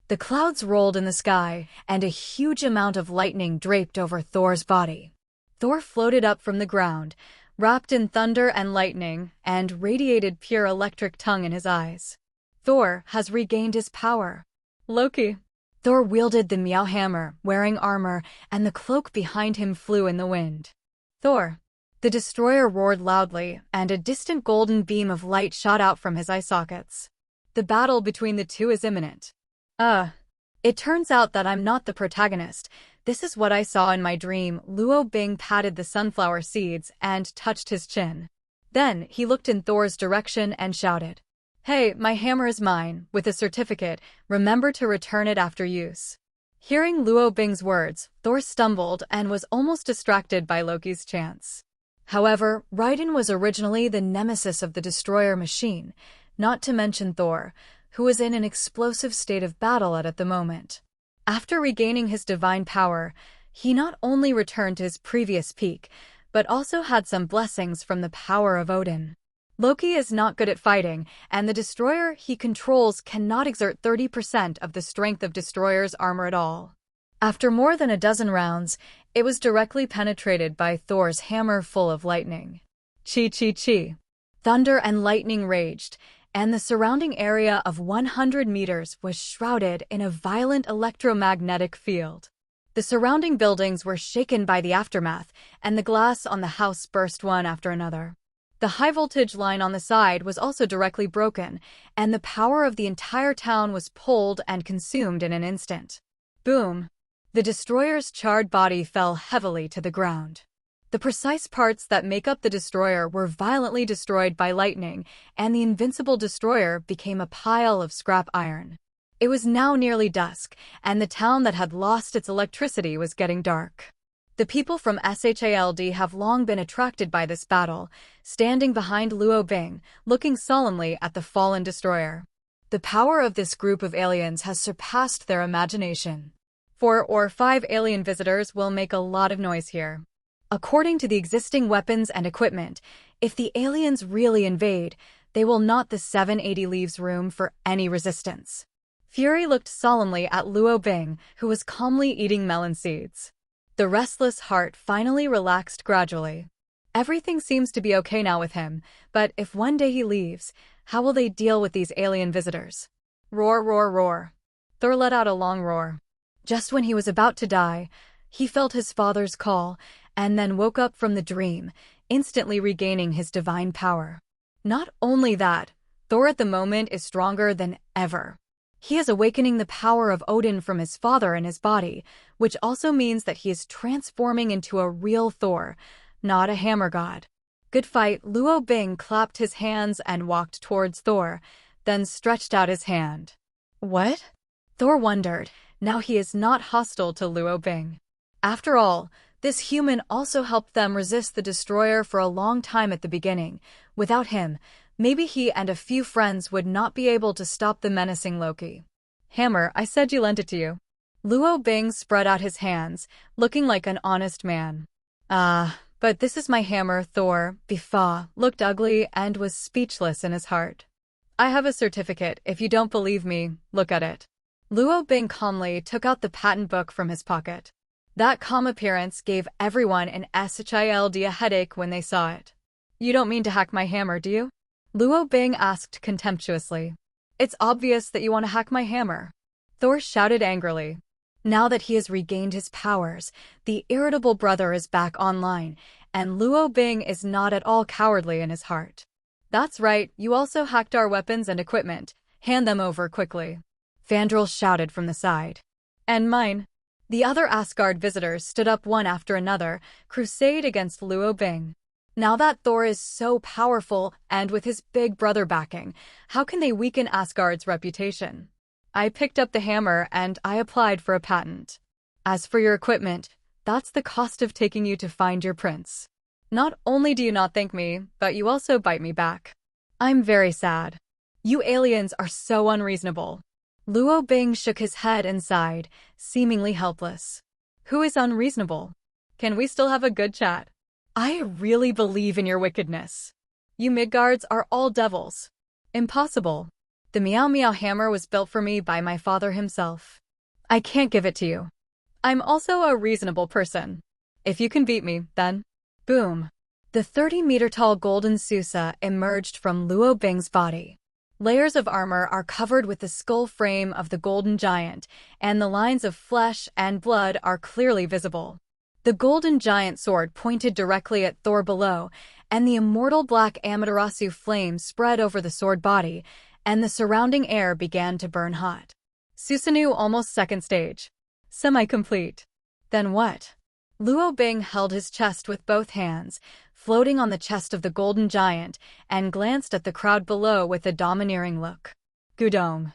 The clouds rolled in the sky, and a huge amount of lightning draped over Thor's body. Thor floated up from the ground, wrapped in thunder and lightning, and radiated pure electric tongue in his eyes. Thor has regained his power. Loki. Thor wielded the Meow hammer, wearing armor, and the cloak behind him flew in the wind. Thor. The destroyer roared loudly, and a distant golden beam of light shot out from his eye sockets. The battle between the 2 is imminent. It turns out that I'm not the protagonist. This is what I saw in my dream. Luo Bing patted the sunflower seeds and touched his chin. Then he looked in Thor's direction and shouted, Hey, my hammer is mine, with a certificate. Remember to return it after use. Hearing Luo Bing's words, Thor stumbled and was almost distracted by Loki's chants. However, Raiden was originally the nemesis of the destroyer machine, not to mention Thor, who was in an explosive state of battle at the moment. After regaining his divine power, he not only returned to his previous peak, but also had some blessings from the power of Odin. Loki is not good at fighting, and the destroyer he controls cannot exert 30% of the strength of Destroyer's armor at all. After more than a dozen rounds, it was directly penetrated by Thor's hammer full of lightning. Chi chi chi. Thunder and lightning raged, and the surrounding area of 100 meters was shrouded in a violent electromagnetic field. The surrounding buildings were shaken by the aftermath, and the glass on the house burst one after another. The high-voltage line on the side was also directly broken, and the power of the entire town was pulled and consumed in an instant. Boom! The destroyer's charred body fell heavily to the ground. The precise parts that make up the destroyer were violently destroyed by lightning, and the invincible destroyer became a pile of scrap iron. It was now nearly dusk, and the town that had lost its electricity was getting dark. The people from SHALD have long been attracted by this battle, standing behind Luo Bing, looking solemnly at the fallen destroyer. The power of this group of aliens has surpassed their imagination. 4 or 5 alien visitors will make a lot of noise here. According to the existing weapons and equipment, if the aliens really invade, they will not the 780 leaves room for any resistance. Fury looked solemnly at Luo Bing, who was calmly eating melon seeds. The restless heart finally relaxed gradually. Everything seems to be okay now with him, but if one day he leaves, how will they deal with these alien visitors? Roar, roar, roar. Thor let out a long roar. Just when he was about to die, he felt his father's call, and then woke up from the dream, instantly regaining his divine power. Not only that, Thor at the moment is stronger than ever. He is awakening the power of Odin from his father in his body, which also means that he is transforming into a real Thor, not a hammer god. Good fight. Luo Bing clapped his hands and walked towards Thor, then stretched out his hand. What? Thor wondered. Now he is not hostile to Luo Bing. After all, this human also helped them resist the destroyer for a long time at the beginning. Without him, maybe he and a few friends would not be able to stop the menacing Loki. Hammer, I said you lent it to you. Luo Bing spread out his hands, looking like an honest man. But this is my hammer. Thor, Bifa, looked ugly and was speechless in his heart. I have a certificate. If you don't believe me, look at it. Luo Bing calmly took out the patent book from his pocket. That calm appearance gave everyone in SHILD a headache when they saw it. You don't mean to hack my hammer, do you? Luo Bing asked contemptuously. It's obvious that you want to hack my hammer. Thor shouted angrily. Now that he has regained his powers, the irritable brother is back online, and Luo Bing is not at all cowardly in his heart. That's right, you also hacked our weapons and equipment. Hand them over quickly. Fandral shouted from the side. And mine. The other Asgard visitors stood up one after another, crusade against Luo Bing. Now that Thor is so powerful and with his big brother backing, how can they weaken Asgard's reputation? I picked up the hammer and I applied for a patent. As for your equipment, that's the cost of taking you to find your prince. Not only do you not thank me, but you also bite me back. I'm very sad. You aliens are so unreasonable. Luo Bing shook his head and sighed, seemingly helpless. Who is unreasonable? Can we still have a good chat? I really believe in your wickedness. You Midgards are all devils. Impossible. The Meow Meow hammer was built for me by my father himself. I can't give it to you. I'm also a reasonable person. If you can beat me, then. Boom. The 30-meter-tall golden Susa emerged from Luo Bing's body. Layers of armor are covered with the skull frame of the golden giant, and the lines of flesh and blood are clearly visible. The golden giant sword pointed directly at Thor below, and the immortal black Amaterasu flame spread over the sword body, and the surrounding air began to burn hot. Susanoo almost second stage. Semi-complete. Then what? Luo Bing held his chest with both hands, floating on the chest of the golden giant, and glanced at the crowd below with a domineering look. Gudong.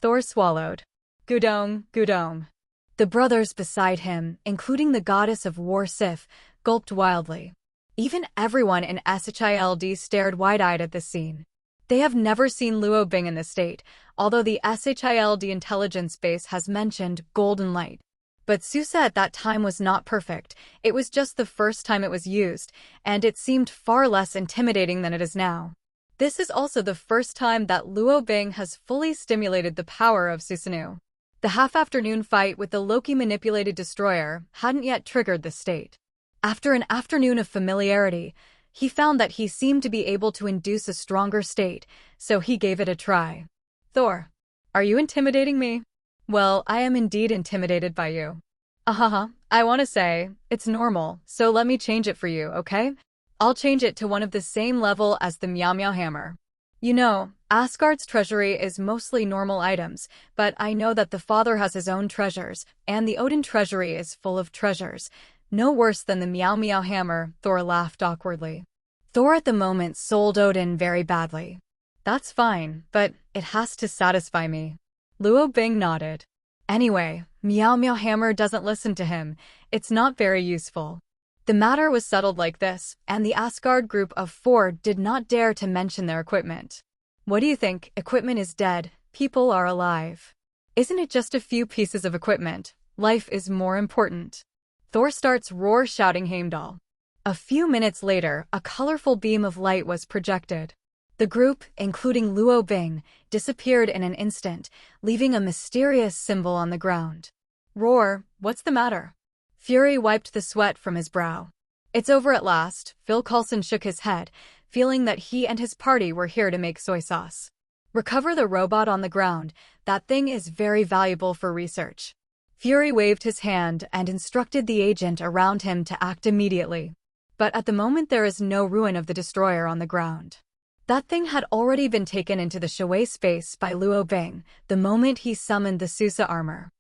Thor swallowed. Gudong, Gudong. The brothers beside him, including the goddess of war Sif, gulped wildly. Even everyone in SHILD stared wide-eyed at this scene. They have never seen Luo Bing in this state, although the SHILD intelligence base has mentioned golden light. But Susa at that time was not perfect. It was just the first time it was used, and it seemed far less intimidating than it is now. This is also the first time that Luo Bing has fully stimulated the power of Susanoo. The half-afternoon fight with the Loki-manipulated destroyer hadn't yet triggered this state. After an afternoon of familiarity, he found that he seemed to be able to induce a stronger state, so he gave it a try. Thor, are you intimidating me? Well, I am indeed intimidated by you. I want to say, it's normal, so let me change it for you, okay? I'll change it to one of the same level as the Meow Meow hammer. You know, Asgard's treasury is mostly normal items, but I know that the father has his own treasures, and the Odin treasury is full of treasures. No worse than the Meow Meow hammer, Thor laughed awkwardly. Thor at the moment sold Odin very badly. That's fine, but it has to satisfy me. Luo Bing nodded. Anyway, Meow Meow hammer doesn't listen to him. It's not very useful. The matter was settled like this, and the Asgard group of 4 did not dare to mention their equipment. What do you think? Equipment is dead. People are alive. Isn't it just a few pieces of equipment? Life is more important. Thor starts roar shouting Heimdall. A few minutes later, a colorful beam of light was projected. The group, including Luo Bing, disappeared in an instant, leaving a mysterious symbol on the ground. Roar, what's the matter? Fury wiped the sweat from his brow. It's over at last. Phil Coulson shook his head, feeling that he and his party were here to make soy sauce. Recover the robot on the ground. That thing is very valuable for research. Fury waved his hand and instructed the agent around him to act immediately. But at the moment there is no ruin of the destroyer on the ground. That thing had already been taken into the Shui space by Luo Bing the moment he summoned the Susa armor.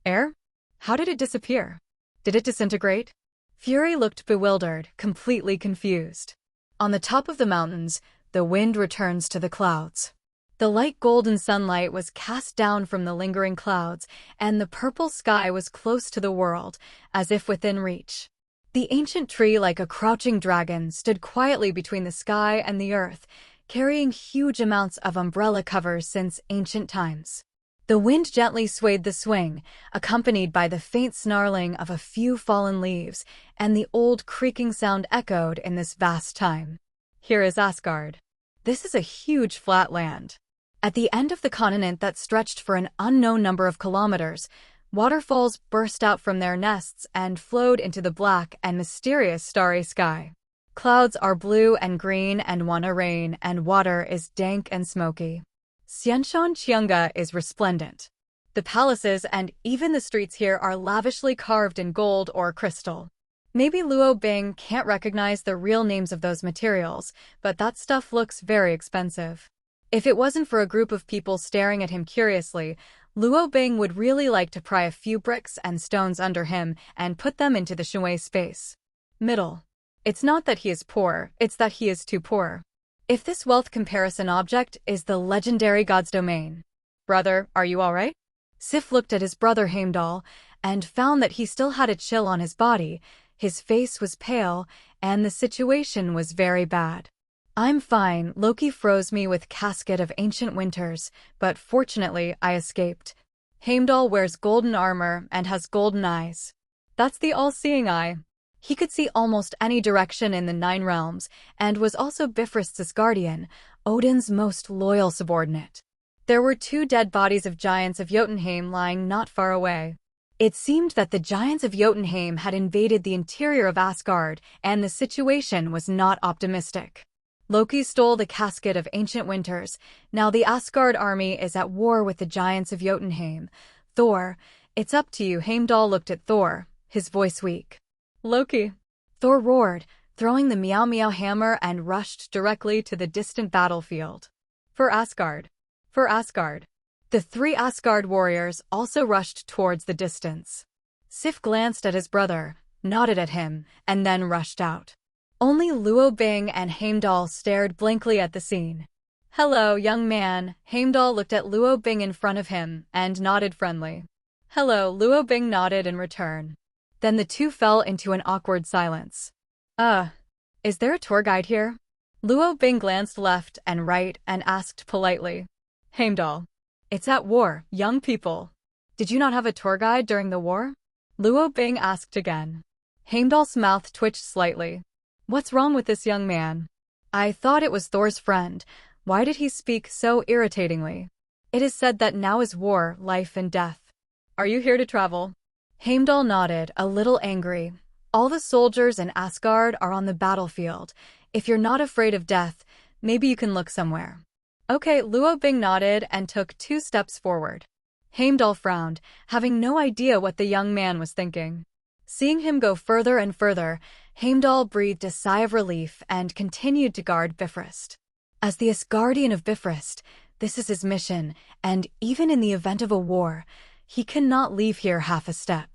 Air? How did it disappear? Did it disintegrate? Fury looked bewildered, completely confused. On the top of the mountains, the wind returns to the clouds. The light golden sunlight was cast down from the lingering clouds, and the purple sky was close to the world, as if within reach. The ancient tree, like a crouching dragon, stood quietly between the sky and the earth, carrying huge amounts of umbrella covers since ancient times. The wind gently swayed the swing, accompanied by the faint snarling of a few fallen leaves, and the old creaking sound echoed in this vast time. Here is Asgard. This is a huge flat land. At the end of the continent that stretched for an unknown number of kilometers, waterfalls burst out from their nests and flowed into the black and mysterious starry sky. Clouds are blue and green and wanna rain, and water is dank and smoky. Xianshan Qianga is resplendent. The palaces and even the streets here are lavishly carved in gold or crystal. Maybe Luo Bing can't recognize the real names of those materials, but that stuff looks very expensive. If it wasn't for a group of people staring at him curiously, Luo Bing would really like to pry a few bricks and stones under him and put them into the Shui space. Middle. It's not that he is poor, it's that he is too poor. If this wealth comparison object is the legendary god's domain. Brother, are you alright? Sif looked at his brother Heimdall and found that he still had a chill on his body, his face was pale, and the situation was very bad. I'm fine. Loki froze me with casket of ancient winters, but fortunately I escaped. Heimdall wears golden armor and has golden eyes. That's the all-seeing eye. He could see almost any direction in the 9 realms, and was also Bifrost's guardian, Odin's most loyal subordinate. There were 2 dead bodies of giants of Jotunheim lying not far away. It seemed that the giants of Jotunheim had invaded the interior of Asgard, and the situation was not optimistic. Loki stole the casket of ancient winters. Now the Asgard army is at war with the giants of Jotunheim. Thor, it's up to you. Heimdall looked at Thor, his voice weak. Loki. Thor roared, throwing the Meow Meow hammer and rushed directly to the distant battlefield. For Asgard. For Asgard. The 3 Asgard warriors also rushed towards the distance. Sif glanced at his brother, nodded at him, and then rushed out. Only Luo Bing and Heimdall stared blankly at the scene. Hello, young man. Heimdall looked at Luo Bing in front of him and nodded friendly. Hello, Luo Bing nodded in return. Then the 2 fell into an awkward silence. Is there a tour guide here? Luo Bing glanced left and right and asked politely. Heimdall. It's at war, young people. Did you not have a tour guide during the war? Luo Bing asked again. Heimdall's mouth twitched slightly. What's wrong with this young man? I thought it was Thor's friend. Why did he speak so irritatingly? It is said that now is war, life and death. Are you here to travel? Heimdall nodded, a little angry. All the soldiers in Asgard are on the battlefield. If you're not afraid of death, maybe you can look somewhere. Okay, Luo Bing nodded and took 2 steps forward. Heimdall frowned, having no idea what the young man was thinking. Seeing him go further and further, Heimdall breathed a sigh of relief and continued to guard Bifrost. As the Asgardian of Bifrost, this is his mission, and even in the event of a war, he cannot leave here half a step.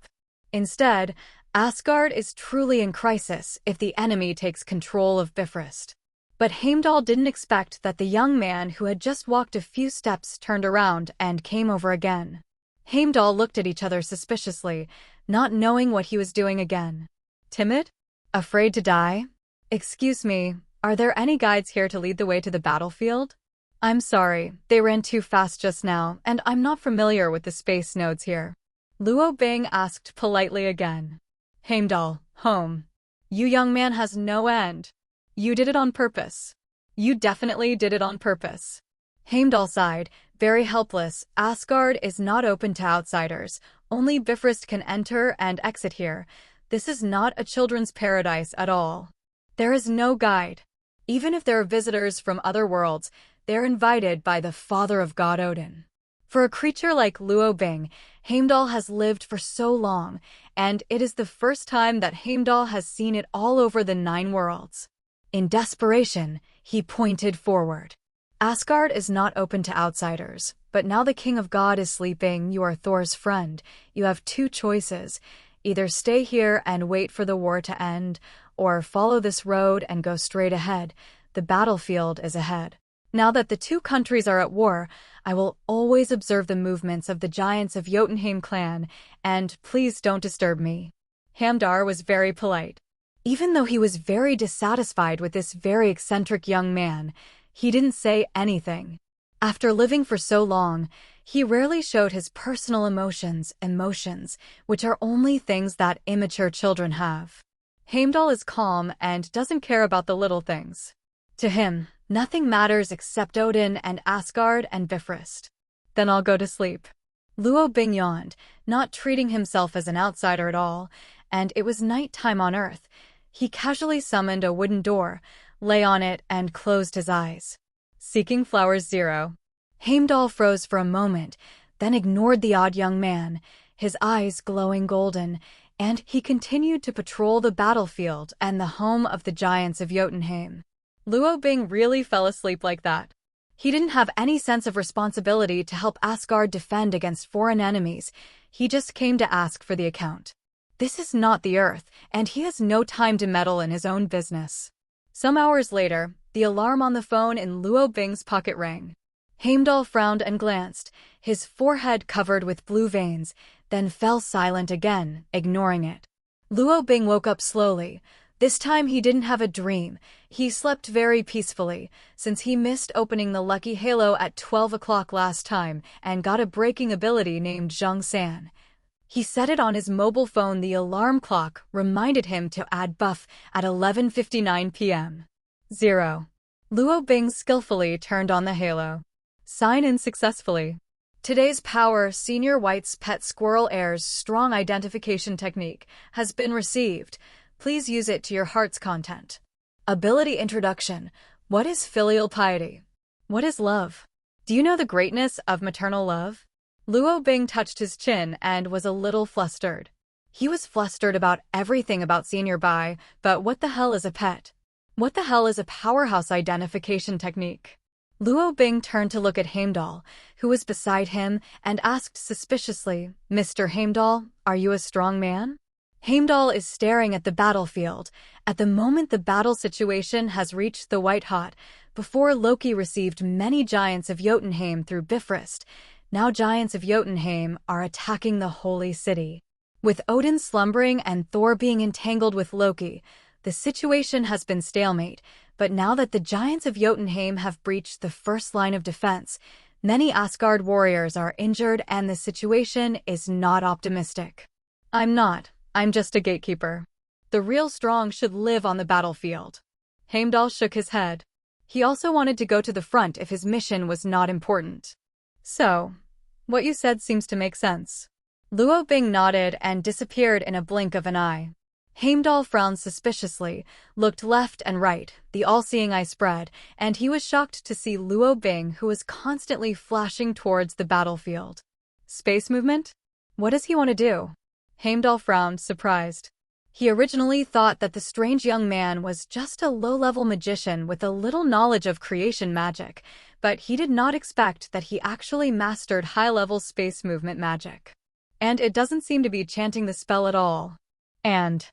Instead, Asgard is truly in crisis if the enemy takes control of Bifrost. But Heimdall didn't expect that the young man who had just walked a few steps turned around and came over again. Heimdall looked at each other suspiciously, not knowing what he was doing again. Timid? Afraid to die? Excuse me, are there any guides here to lead the way to the battlefield? I'm sorry, they ran too fast just now, and I'm not familiar with the space nodes here. Luo Bing asked politely again. Heimdall, home. You young man has no end. You did it on purpose. You definitely did it on purpose. Heimdall sighed, very helpless. Asgard is not open to outsiders. Only Bifrost can enter and exit here. This is not a children's paradise at all. There is no guide. Even if there are visitors from other worlds, they're invited by the Father of God Odin. For a creature like Luo Bing, Heimdall has lived for so long, and it is the first time that Heimdall has seen it all over the 9 worlds. In desperation, he pointed forward. Asgard is not open to outsiders, but now the King of God is sleeping. You are Thor's friend. You have 2 choices. Either stay here and wait for the war to end, or follow this road and go straight ahead. The battlefield is ahead. Now that the 2 countries are at war, I will always observe the movements of the giants of Jotunheim clan, and please don't disturb me. Heimdall was very polite. Even though he was very dissatisfied with this very eccentric young man, he didn't say anything. After living for so long, he rarely showed his personal emotions, which are only things that immature children have. Heimdall is calm and doesn't care about the little things. To him, nothing matters except Odin and Asgard and Bifrost. Then I'll go to sleep. Luo Bing yawned, not treating himself as an outsider at all, and it was nighttime on Earth. He casually summoned a wooden door, lay on it, and closed his eyes. Seeking flowers 0. Heimdall froze for a moment, then ignored the odd young man, his eyes glowing golden, and he continued to patrol the battlefield and the home of the giants of Jotunheim. Luo Bing really fell asleep like that. He didn't have any sense of responsibility to help Asgard defend against foreign enemies. He just came to ask for the account. This is not the Earth, and he has no time to meddle in his own business. Some hours later, the alarm on the phone in Luo Bing's pocket rang. Heimdall frowned and glanced, his forehead covered with blue veins, then fell silent again, ignoring it. Luo Bing woke up slowly. This time he didn't have a dream. He slept very peacefully, since he missed opening the lucky halo at 12 o'clock last time and got a breaking ability named Zhang San. He set it on his mobile phone. The alarm clock reminded him to add buff at 11:59 p.m. 0. Luo Bing skillfully turned on the halo. Sign in successfully. Today's power, Senior White's pet squirrel heir's strong identification technique, has been received. Please use it to your heart's content. Ability introduction. What is filial piety? What is love? Do you know the greatness of maternal love? Luo Bing touched his chin and was a little flustered. He was flustered about everything about Senior Bai, but what the hell is a pet? What the hell is a powerhouse identification technique? Luo Bing turned to look at Heimdall, who was beside him, and asked suspiciously, Mr. Heimdall, are you a strong man? Heimdall is staring at the battlefield. At the moment the battle situation has reached the white hot. Before Loki received many giants of Jotunheim through Bifrost. Now giants of Jotunheim are attacking the holy city. With Odin slumbering and Thor being entangled with Loki, the situation has been stalemate, but now that the giants of Jotunheim have breached the first line of defense, many Asgard warriors are injured and the situation is not optimistic. I'm just a gatekeeper. The real strong should live on the battlefield. Heimdall shook his head. He also wanted to go to the front if his mission was not important. So, what you said seems to make sense. Luo Bing nodded and disappeared in a blink of an eye. Heimdall frowned suspiciously, looked left and right, the all-seeing eye spread, and he was shocked to see Luo Bing, who was constantly flashing towards the battlefield. Space movement? What does he want to do? Heimdall frowned, surprised. He originally thought that the strange young man was just a low-level magician with a little knowledge of creation magic, but he did not expect that he actually mastered high-level space movement magic. And it doesn't seem to be chanting the spell at all. And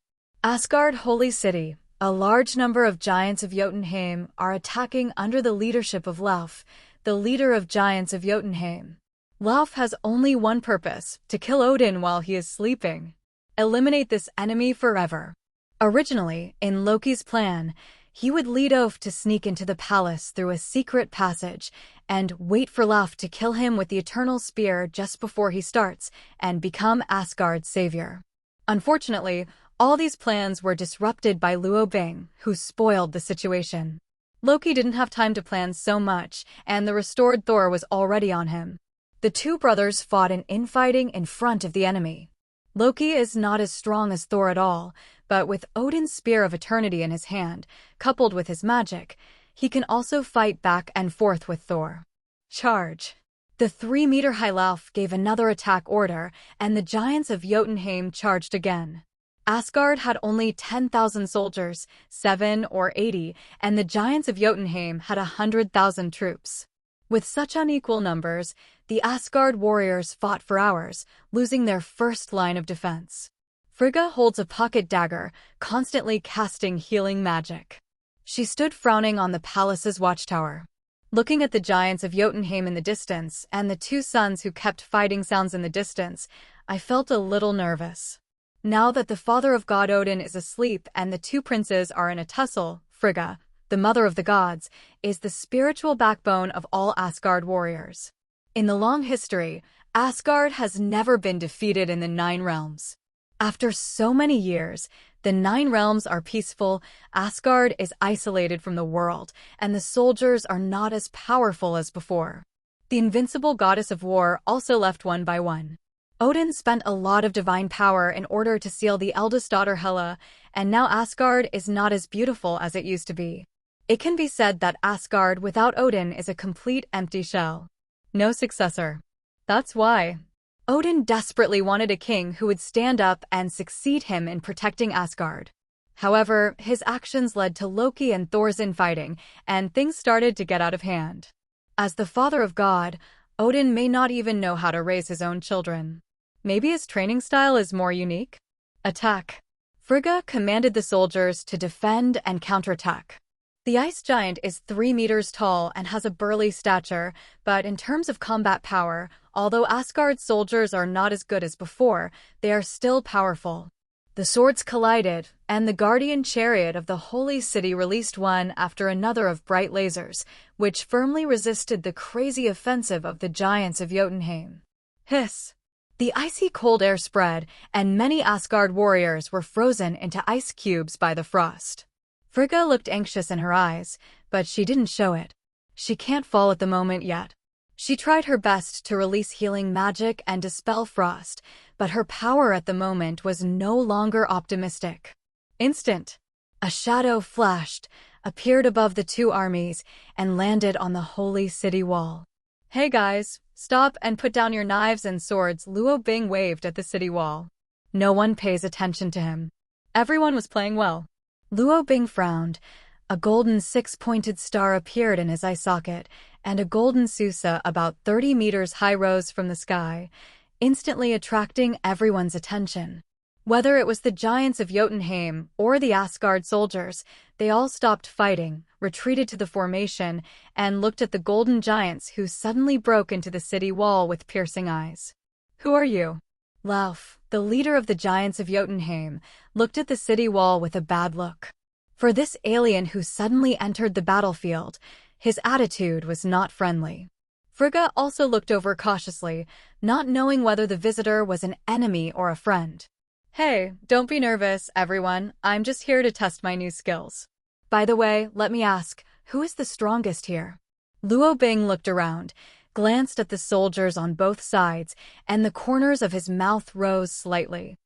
Asgard Holy City, a large number of giants of Jotunheim are attacking under the leadership of Lauf, the leader of giants of Jotunheim. Lauf has only one purpose, to kill Odin while he is sleeping. Eliminate this enemy forever. Originally, in Loki's plan, he would lead Ulf to sneak into the palace through a secret passage and wait for Lauf to kill him with the Eternal Spear just before he starts and become Asgard's savior. Unfortunately, all these plans were disrupted by Luo Bing, who spoiled the situation. Loki didn't have time to plan so much, and the restored Thor was already on him. The 2 brothers fought in infighting in front of the enemy. Loki is not as strong as Thor at all, but with Odin's Spear of Eternity in his hand, coupled with his magic, he can also fight back and forth with Thor. Charge! The 3-meter-high Lauf gave another attack order, and the giants of Jotunheim charged again. Asgard had only 10,000 soldiers, 7 or 80, and the giants of Jotunheim had 100,000 troops. With such unequal numbers, the Asgard warriors fought for hours, losing their first line of defense. Frigga holds a pocket dagger, constantly casting healing magic. She stood frowning on the palace's watchtower. Looking at the giants of Jotunheim in the distance and the two sons who kept fighting sounds in the distance, I felt a little nervous. Now that the father of God Odin is asleep and the two princes are in a tussle, Frigga, the mother of the gods, is the spiritual backbone of all Asgard warriors. In the long history, Asgard has never been defeated in the 9 realms. After so many years, the 9 realms are peaceful, Asgard is isolated from the world, and the soldiers are not as powerful as before. The invincible goddess of war also left one by one. Odin spent a lot of divine power in order to seal the eldest daughter Hela, and now Asgard is not as beautiful as it used to be. It can be said that Asgard without Odin is a complete empty shell. No successor. That's why Odin desperately wanted a king who would stand up and succeed him in protecting Asgard. However, his actions led to Loki and Thor's infighting, and things started to get out of hand. As the father of God, Odin may not even know how to raise his own children. Maybe his training style is more unique? Attack! Frigga commanded the soldiers to defend and counterattack. The ice giant is 3 meters tall and has a burly stature, but in terms of combat power, although Asgard's soldiers are not as good as before, they are still powerful. The swords collided, and the guardian chariot of the holy city released one after another of bright lasers, which firmly resisted the crazy offensive of the giants of Jotunheim. Hiss! The icy cold air spread, and many Asgard warriors were frozen into ice cubes by the frost. Frigga looked anxious in her eyes, but she didn't show it. She can't fall at the moment yet. She tried her best to release healing magic and dispel frost, but her power at the moment was no longer optimistic. Instant! A shadow flashed, appeared above the two armies, and landed on the holy city wall. Hey guys, stop and put down your knives and swords, Luo Bing waved at the city wall. No one pays attention to him. Everyone was playing well. Luo Bing frowned. A golden 6-pointed star appeared in his eye socket, and a golden Susa about 30 meters high rose from the sky, instantly attracting everyone's attention. Whether it was the giants of Jotunheim or the Asgard soldiers, they all stopped fighting, retreated to the formation, and looked at the golden giants who suddenly broke into the city wall with piercing eyes. Who are you? Lauf, the leader of the giants of Jotunheim, looked at the city wall with a bad look. For this alien who suddenly entered the battlefield, his attitude was not friendly. Frigga also looked over cautiously, not knowing whether the visitor was an enemy or a friend. Hey, don't be nervous, everyone. I'm just here to test my new skills. By the way, let me ask, who is the strongest here? Luo Bing looked around, glanced at the soldiers on both sides, and the corners of his mouth rose slightly.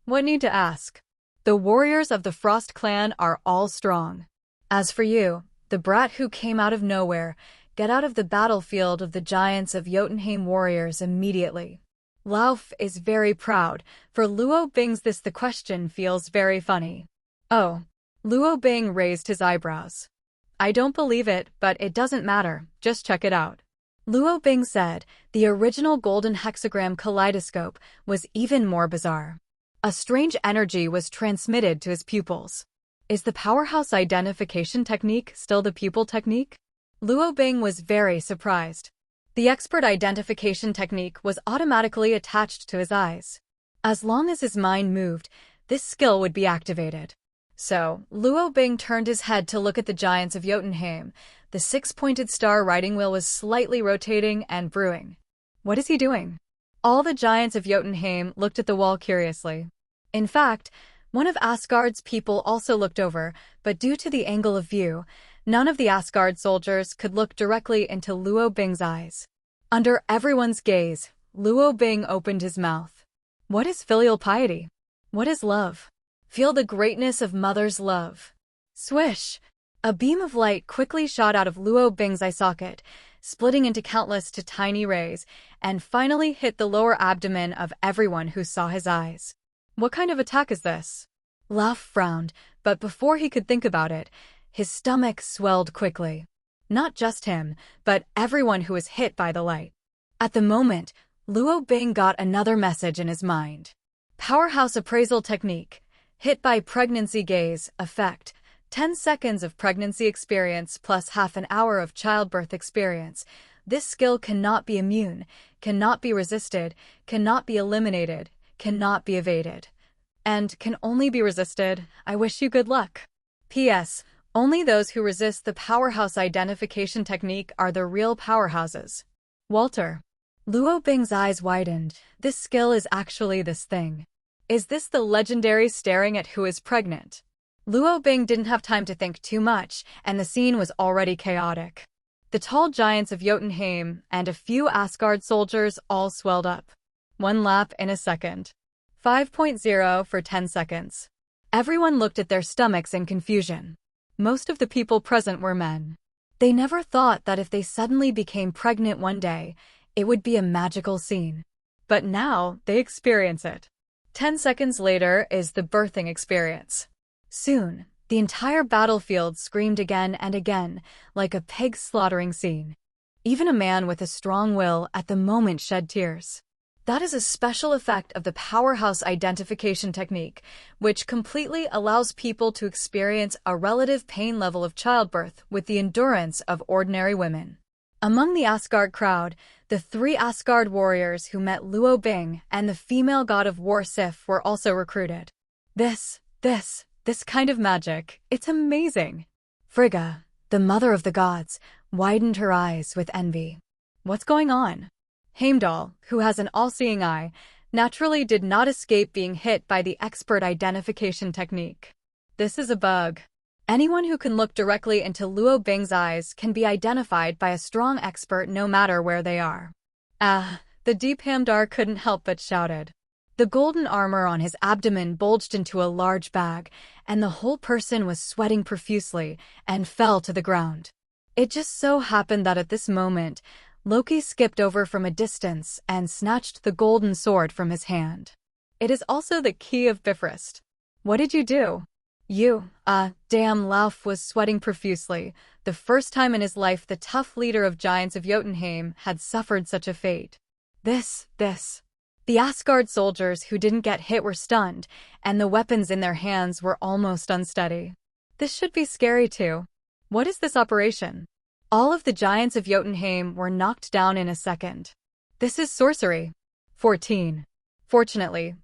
What need to ask? The warriors of the Frost clan are all strong. As for you, the brat who came out of nowhere, get out of the battlefield of the giants of Jotunheim warriors immediately. Lauf is very proud. For Luo Bing's the question feels very funny. Oh. Luo Bing raised his eyebrows. I don't believe it, but it doesn't matter. Just check it out. Luo Bing said the original golden hexagram kaleidoscope was even more bizarre. A strange energy was transmitted to his pupils. Is the powerhouse identification technique still the pupil technique? Luo Bing was very surprised. The expert identification technique was automatically attached to his eyes. As long as his mind moved, this skill would be activated. So, Luo Bing turned his head to look at the giants of Jotunheim. The 6-pointed star riding wheel was slightly rotating and brewing. What is he doing? All the giants of Jotunheim looked at the wall curiously. In fact, one of Asgard's people also looked over, but due to the angle of view, none of the Asgard soldiers could look directly into Luo Bing's eyes. Under everyone's gaze, Luo Bing opened his mouth. What is filial piety? What is love? Feel the greatness of mother's love. Swish! A beam of light quickly shot out of Luo Bing's eye socket, splitting into countless to tiny rays, and finally hit the lower abdomen of everyone who saw his eyes. What kind of attack is this? Lauf frowned, but before he could think about it, his stomach swelled quickly. Not just him, but everyone who was hit by the light. At the moment, Luo Bing got another message in his mind. Powerhouse appraisal technique. Hit by pregnancy gaze, effect. 10 seconds of pregnancy experience plus half an hour of childbirth experience. This skill cannot be immune, cannot be resisted, cannot be eliminated, cannot be evaded. And can only be resisted. I wish you good luck. P.S. Only those who resist the powerhouse identification technique are the real powerhouses. Walter. Luo Bing's eyes widened. This skill is actually this thing. Is this the legendary staring at who is pregnant? Luo Bing didn't have time to think too much, and the scene was already chaotic. The tall giants of Jotunheim and a few Asgard soldiers all swelled up. One lap in a second. 5.0 for 10 seconds. Everyone looked at their stomachs in confusion. Most of the people present were men. They never thought that if they suddenly became pregnant one day, it would be a magical scene. But now, they experience it. 10 seconds later is the birthing experience. Soon, the entire battlefield screamed again and again, like a pig slaughtering scene. Even a man with a strong will at the moment shed tears. That is a special effect of the powerhouse identification technique, which completely allows people to experience a relative pain level of childbirth with the endurance of ordinary women. Among the Asgard crowd, the 3 Asgard warriors who met Luo Bing and the female god of war Sif were also recruited. This kind of magic, it's amazing. Frigga, the mother of the gods, widened her eyes with envy. What's going on? Heimdall, who has an all-seeing eye, naturally did not escape being hit by the expert identification technique. This is a bug. Anyone who can look directly into Luo Bing's eyes can be identified by a strong expert no matter where they are. The deep Heimdall couldn't help but shouted. The golden armor on his abdomen bulged into a large bag, and the whole person was sweating profusely and fell to the ground. It just so happened that at this moment, Loki skipped over from a distance and snatched the golden sword from his hand. It is also the key of Bifrost. What did you do? Damn, Lauf was sweating profusely. The first time in his life the tough leader of giants of Jotunheim had suffered such a fate. The Asgard soldiers who didn't get hit were stunned, and the weapons in their hands were almost unsteady. This should be scary too. What is this operation? All of the giants of Jotunheim were knocked down in a second. This is sorcery. 14. Fortunately,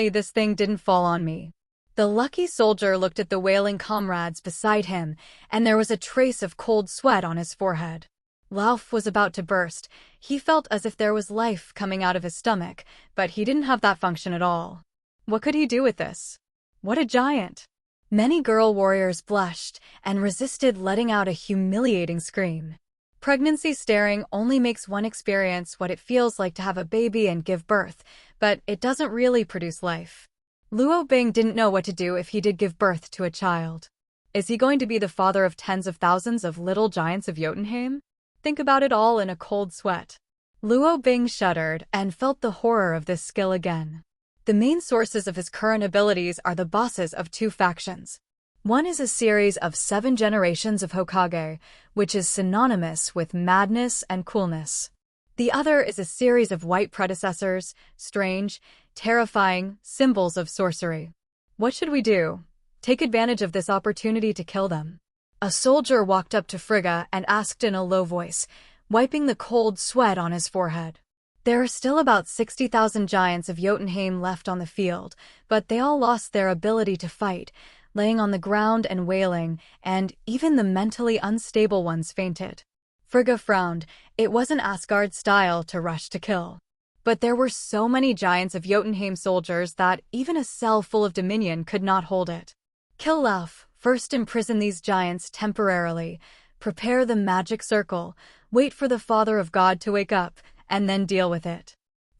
this thing didn't fall on me. The lucky soldier looked at the wailing comrades beside him, and there was a trace of cold sweat on his forehead. Lauf was about to burst. He felt as if there was life coming out of his stomach, but he didn't have that function at all. What could he do with this? What a giant! Many girl warriors blushed and resisted letting out a humiliating scream. Pregnancy staring only makes one experience what it feels like to have a baby and give birth, but it doesn't really produce life. Luo Bing didn't know what to do if he did give birth to a child. Is he going to be the father of tens of thousands of little giants of Jotunheim? Think about it all in a cold sweat. Luo Bing shuddered and felt the horror of this skill again. The main sources of his current abilities are the bosses of 2 factions. One is a series of 7 generations of Hokage, which is synonymous with madness and coolness. The other is a series of white predecessors, strange, terrifying symbols of sorcery. What should we do? Take advantage of this opportunity to kill them. A soldier walked up to Frigga and asked in a low voice, wiping the cold sweat on his forehead. There are still about 60,000 giants of Jotunheim left on the field, but they all lost their ability to fight, laying on the ground and wailing, and even the mentally unstable ones fainted. Frigga frowned. It wasn't Asgard's style to rush to kill. But there were so many giants of Jotunheim soldiers that even a cell full of Dominion could not hold it. Kill Lauf. First imprison these giants temporarily. Prepare the magic circle. Wait for the Father of God to wake up, and then deal with it.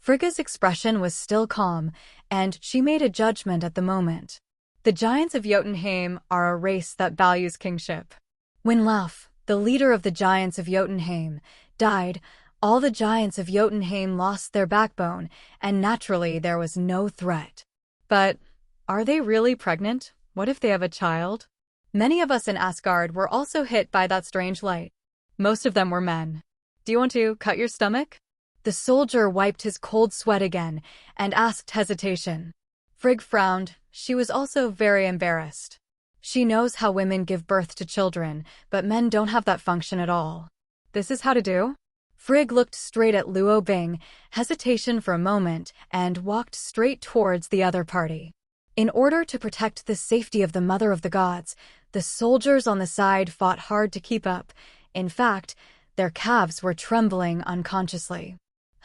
Frigga's expression was still calm, and she made a judgment at the moment. The giants of Jotunheim are a race that values kingship. When Lauf, the leader of the giants of Jotunheim, died, all the giants of Jotunheim lost their backbone, and naturally there was no threat. But are they really pregnant? What if they have a child? Many of us in Asgard were also hit by that strange light. Most of them were men. Do you want to cut your stomach? The soldier wiped his cold sweat again and asked hesitation. Frigg frowned. She was also very embarrassed. She knows how women give birth to children, but men don't have that function at all. This is how to do? Frigg looked straight at Luo Bing, hesitation for a moment, and walked straight towards the other party. In order to protect the safety of the Mother of the Gods, the soldiers on the side fought hard to keep up. In fact, their calves were trembling unconsciously.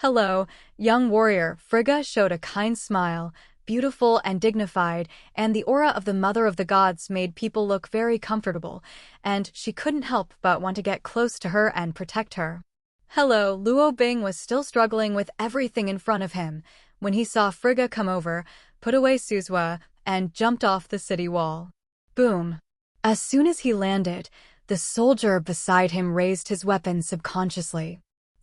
Hello, young warrior. Frigga showed a kind smile, beautiful and dignified, and the aura of the Mother of the Gods made people look very comfortable, and she couldn't help but want to get close to her and protect her. Hello, Luo Bing was still struggling with everything in front of him when he saw Frigga come over, put away Suzhua, and jumped off the city wall. Boom! As soon as he landed, the soldier beside him raised his weapon subconsciously.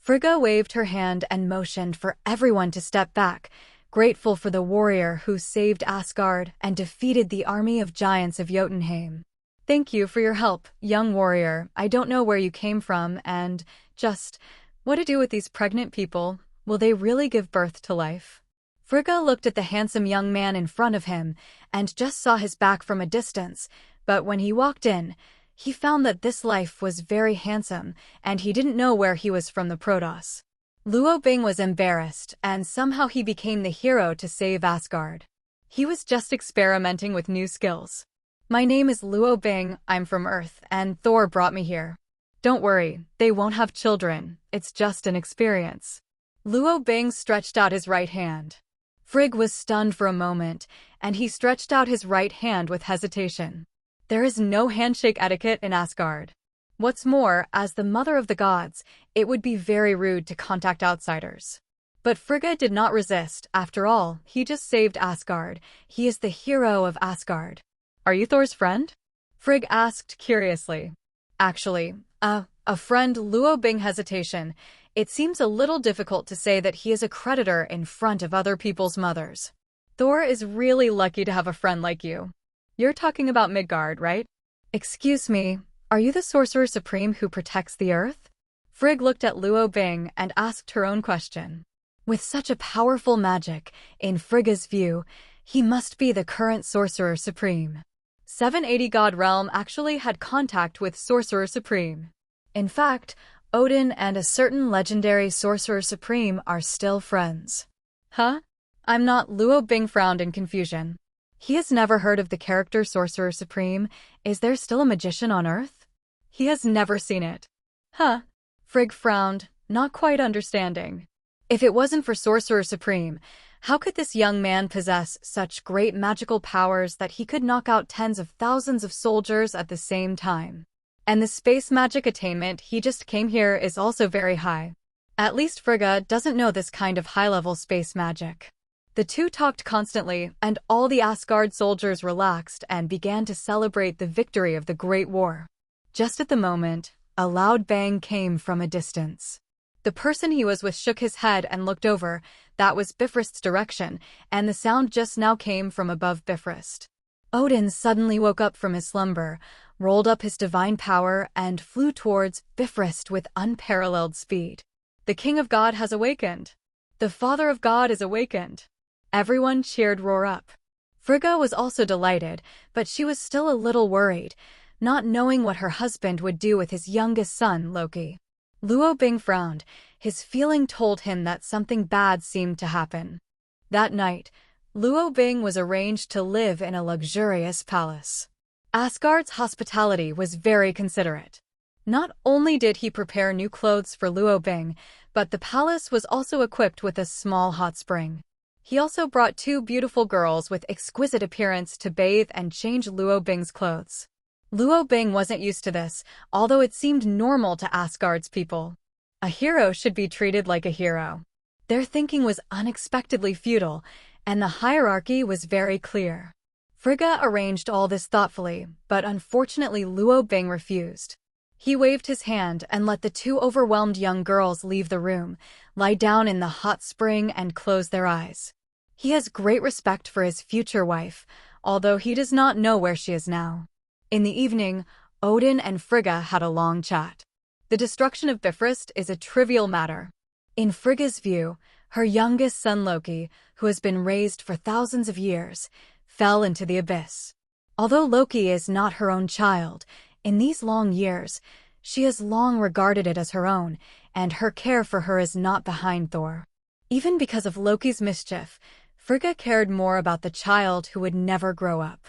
Frigga waved her hand and motioned for everyone to step back, grateful for the warrior who saved Asgard and defeated the army of giants of Jotunheim. Thank you for your help, young warrior. I don't know where you came from and just what to do with these pregnant people. Will they really give birth to life? Frigga looked at the handsome young man in front of him and just saw his back from a distance, but when he walked in, he found that this life was very handsome, and he didn't know where he was from the Protoss. Luo Bing was embarrassed, and somehow he became the hero to save Asgard. He was just experimenting with new skills. My name is Luo Bing, I'm from Earth, and Thor brought me here. Don't worry, they won't have children, it's just an experience. Luo Bing stretched out his right hand. Frigg was stunned for a moment, and he stretched out his right hand with hesitation. There is no handshake etiquette in Asgard. What's more, as the Mother of the Gods, it would be very rude to contact outsiders. But Frigga did not resist. After all, he just saved Asgard. He is the hero of Asgard. Are you Thor's friend? Frigg asked curiously. Actually, a friend. Luo Bing hesitation. It seems a little difficult to say that he is a creditor in front of other people's mothers. Thor is really lucky to have a friend like you. You're talking about Midgard, right? Excuse me, are you the Sorcerer Supreme who protects the Earth? Frigg looked at Luo Bing and asked her own question. With such a powerful magic, in Frigga's view, he must be the current Sorcerer Supreme. 780 God Realm actually had contact with Sorcerer Supreme. In fact, Odin and a certain legendary Sorcerer Supreme are still friends. Huh? I'm not. Luo Bing frowned in confusion. He has never heard of the character Sorcerer Supreme. Is there still a magician on Earth? He has never seen it. Huh? Frigg frowned, not quite understanding. If it wasn't for Sorcerer Supreme, how could this young man possess such great magical powers that he could knock out tens of thousands of soldiers at the same time? And the space magic attainment he just came here is also very high. At least Frigga doesn't know this kind of high-level space magic. The two talked constantly, and all the Asgard soldiers relaxed and began to celebrate the victory of the Great War. Just at the moment, a loud bang came from a distance. The person he was with shook his head and looked over. That was Bifrost's direction, and the sound just now came from above Bifrost. Odin suddenly woke up from his slumber, rolled up his divine power, and flew towards Bifrost with unparalleled speed. The King of God has awakened. The Father of God is awakened. Everyone cheered roar up. Frigga was also delighted, but she was still a little worried, not knowing what her husband would do with his youngest son, Loki. Luo Bing frowned. His feeling told him that something bad seemed to happen. That night, Luo Bing was arranged to live in a luxurious palace. Asgard's hospitality was very considerate. Not only did he prepare new clothes for Luo Bing, but the palace was also equipped with a small hot spring. He also brought two beautiful girls with exquisite appearance to bathe and change Luo Bing's clothes. Luo Bing wasn't used to this, although it seemed normal to Asgard's people. A hero should be treated like a hero. Their thinking was unexpectedly futile, and the hierarchy was very clear. Frigga arranged all this thoughtfully, but unfortunately Luo Bing refused. He waved his hand and let the two overwhelmed young girls leave the room, lie down in the hot spring and close their eyes. He has great respect for his future wife, although he does not know where she is now. In the evening, Odin and Frigga had a long chat. The destruction of Bifrost is a trivial matter. In Frigga's view, her youngest son Loki, who has been raised for thousands of years, fell into the abyss. Although Loki is not her own child, in these long years, she has long regarded it as her own, and her care for her is not behind Thor. Even because of Loki's mischief, Frigga cared more about the child who would never grow up.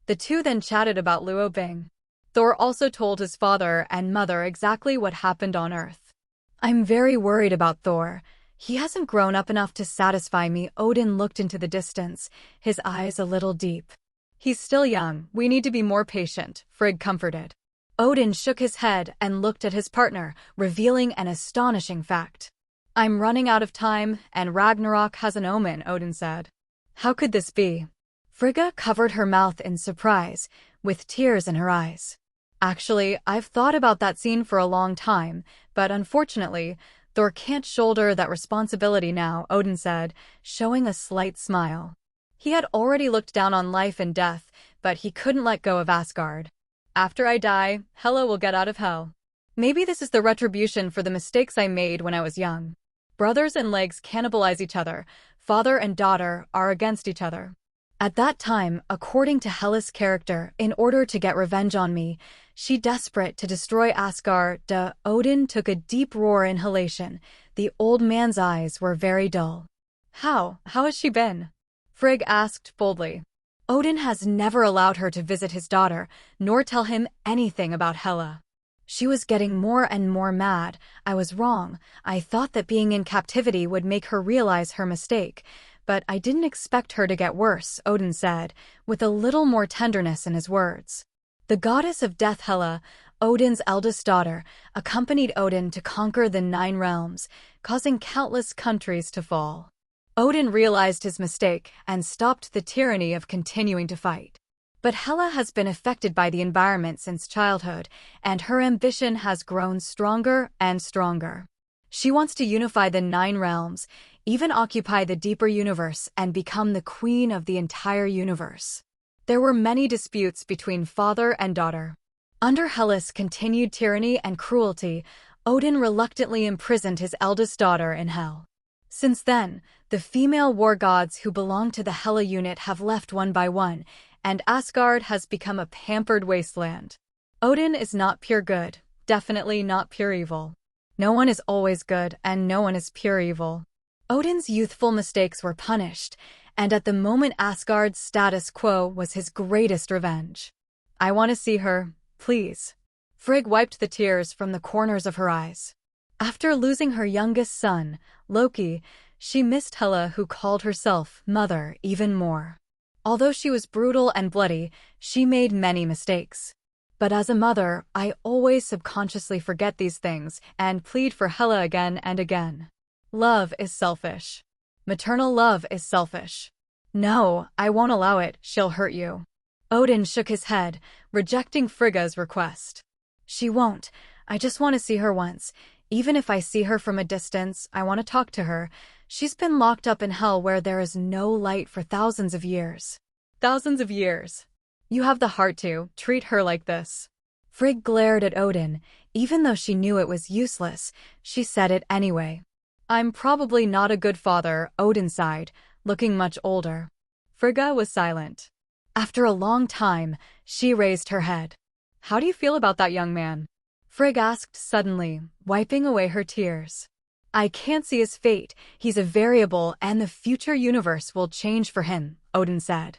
The two then chatted about Luo Bing. Thor also told his father and mother exactly what happened on Earth. "I'm very worried about Thor. He hasn't grown up enough to satisfy me." Odin looked into the distance, his eyes a little deep. "He's still young. We need to be more patient," Frigg comforted. Odin shook his head and looked at his partner, revealing an astonishing fact. "I'm running out of time, and Ragnarok has an omen," Odin said. "How could this be?" Frigga covered her mouth in surprise, with tears in her eyes. "Actually, I've thought about that scene for a long time, but unfortunately, Thor can't shoulder that responsibility now," Odin said, showing a slight smile. He had already looked down on life and death, but he couldn't let go of Asgard. "After I die, Hela will get out of hell. Maybe this is the retribution for the mistakes I made when I was young. Brothers and legs cannibalize each other. Father and daughter are against each other. At that time, according to Hela's character, in order to get revenge on me, she desperate to destroy Asgard. Odin took a deep roar inhalation. The old man's eyes were very dull. How has she been?" Frigg asked boldly. Odin has never allowed her to visit his daughter, nor tell him anything about Hela. She was getting more and more mad. "I was wrong. I thought that being in captivity would make her realize her mistake, but I didn't expect her to get worse," Odin said, with a little more tenderness in his words. The goddess of death Hela, Odin's eldest daughter, accompanied Odin to conquer the 9 realms, causing countless countries to fall. Odin realized his mistake and stopped the tyranny of continuing to fight. But Hela has been affected by the environment since childhood, and her ambition has grown stronger and stronger. She wants to unify the 9 realms, even occupy the deeper universe, and become the queen of the entire universe. There were many disputes between father and daughter. Under Hela's continued tyranny and cruelty, Odin reluctantly imprisoned his eldest daughter in Hel. Since then, the female war gods who belong to the Hela unit have left one by one, and Asgard has become a pampered wasteland. Odin is not pure good, definitely not pure evil. No one is always good, and no one is pure evil. Odin's youthful mistakes were punished, and at the moment Asgard's status quo was his greatest revenge. "I want to see her, please." Frigg wiped the tears from the corners of her eyes. After losing her youngest son, Loki, she missed Hela, who called herself Mother, even more. Although she was brutal and bloody, she made many mistakes. But as a mother, I always subconsciously forget these things and plead for Hela again and again. Love is selfish. Maternal love is selfish. No, I won't allow it, she'll hurt you. Odin shook his head, rejecting Frigga's request. She won't. I just want to see her once. Even if I see her from a distance, I want to talk to her. She's been locked up in hell where there is no light for thousands of years. Thousands of years. You have the heart to treat her like this. Frigg glared at Odin. Even though she knew it was useless, she said it anyway. I'm probably not a good father, Odin sighed, looking much older. Frigga was silent. After a long time, she raised her head. How do you feel about that young man? Frigg asked suddenly, wiping away her tears. I can't see his fate. He's a variable, and the future universe will change for him, Odin said.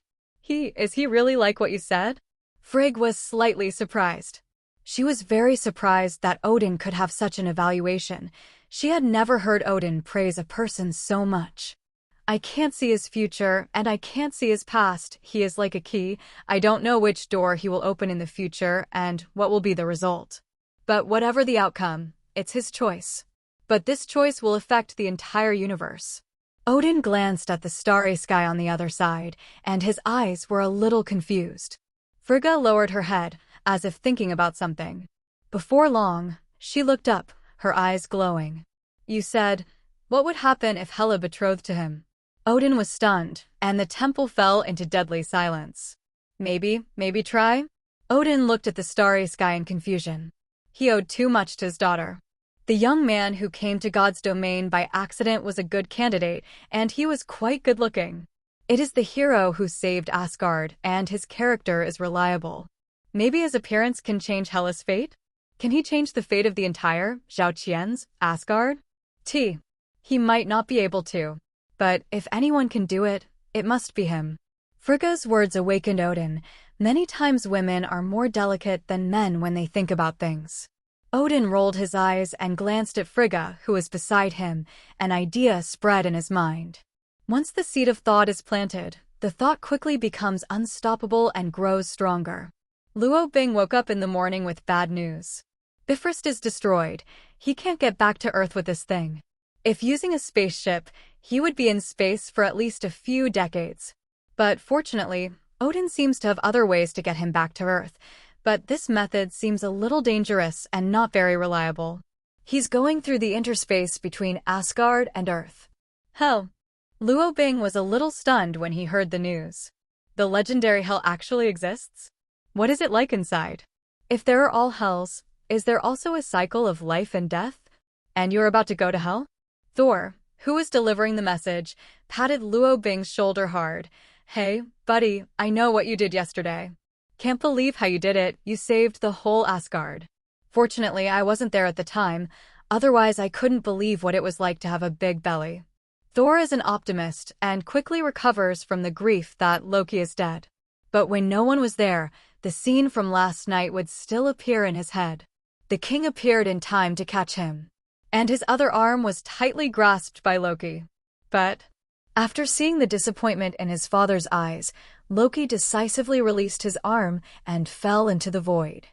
Is he really like what you said? Frigg was slightly surprised. She was very surprised that Odin could have such an evaluation. She had never heard Odin praise a person so much. I can't see his future, and I can't see his past. He is like a key. I don't know which door he will open in the future and what will be the result. But whatever the outcome, it's his choice. but this choice will affect the entire universe. Odin glanced at the starry sky on the other side, and his eyes were a little confused. Frigga lowered her head, as if thinking about something. Before long, she looked up, her eyes glowing. You said, what would happen if Hela betrothed to him? Odin was stunned, and the temple fell into deadly silence. Maybe try? Odin looked at the starry sky in confusion. He owed too much to his daughter. The young man who came to God's domain by accident was a good candidate, and he was quite good-looking. It is the hero who saved Asgard, and his character is reliable. Maybe his appearance can change Hela's fate? Can he change the fate of the entire Zhao Qian's Asgard? He might not be able to. But if anyone can do it, it must be him. Frigga's words awakened Odin. Many times women are more delicate than men when they think about things. Odin rolled his eyes and glanced at Frigga, who was beside him. An idea spread in his mind. Once the seed of thought is planted, the thought quickly becomes unstoppable and grows stronger. Luo Bing woke up in the morning with bad news. Bifrost is destroyed. He can't get back to Earth with this thing. If using a spaceship, he would be in space for at least a few decades. But fortunately, Odin seems to have other ways to get him back to Earth, but this method seems a little dangerous and not very reliable. He's going through the interspace between Asgard and Earth. Hell. Luo Bing was a little stunned when he heard the news. The legendary hell actually exists? What is it like inside? If there are all hells, is there also a cycle of life and death? And you're about to go to hell? Thor, who was delivering the message, patted Luo Bing's shoulder hard. Hey, buddy, I know what you did yesterday. Can't believe how you did it. You saved the whole Asgard. Fortunately, I wasn't there at the time. Otherwise, I couldn't believe what it was like to have a big belly. Thor is an optimist and quickly recovers from the grief that Loki is dead. But when no one was there, the scene from last night would still appear in his head. The king appeared in time to catch him, and his other arm was tightly grasped by Loki. But after seeing the disappointment in his father's eyes, Loki decisively released his arm and fell into the void.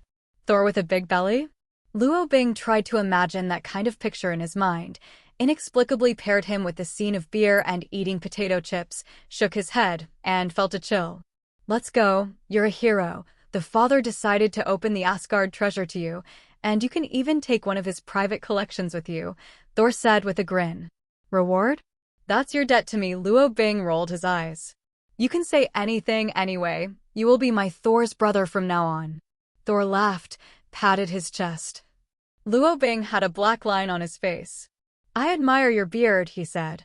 Thor with a big belly? Luo Bing tried to imagine that kind of picture in his mind, inexplicably paired him with the scene of beer and eating potato chips, shook his head, and felt a chill. Let's go, you're a hero. The father decided to open the Asgard treasure to you, and you can even take one of his private collections with you, Thor said with a grin. Reward? That's your debt to me. Luo Bing rolled his eyes. You can say anything anyway. You will be my Thor's brother from now on. Thor laughed, patted his chest. Luo Bing had a black line on his face. I admire your beard, he said.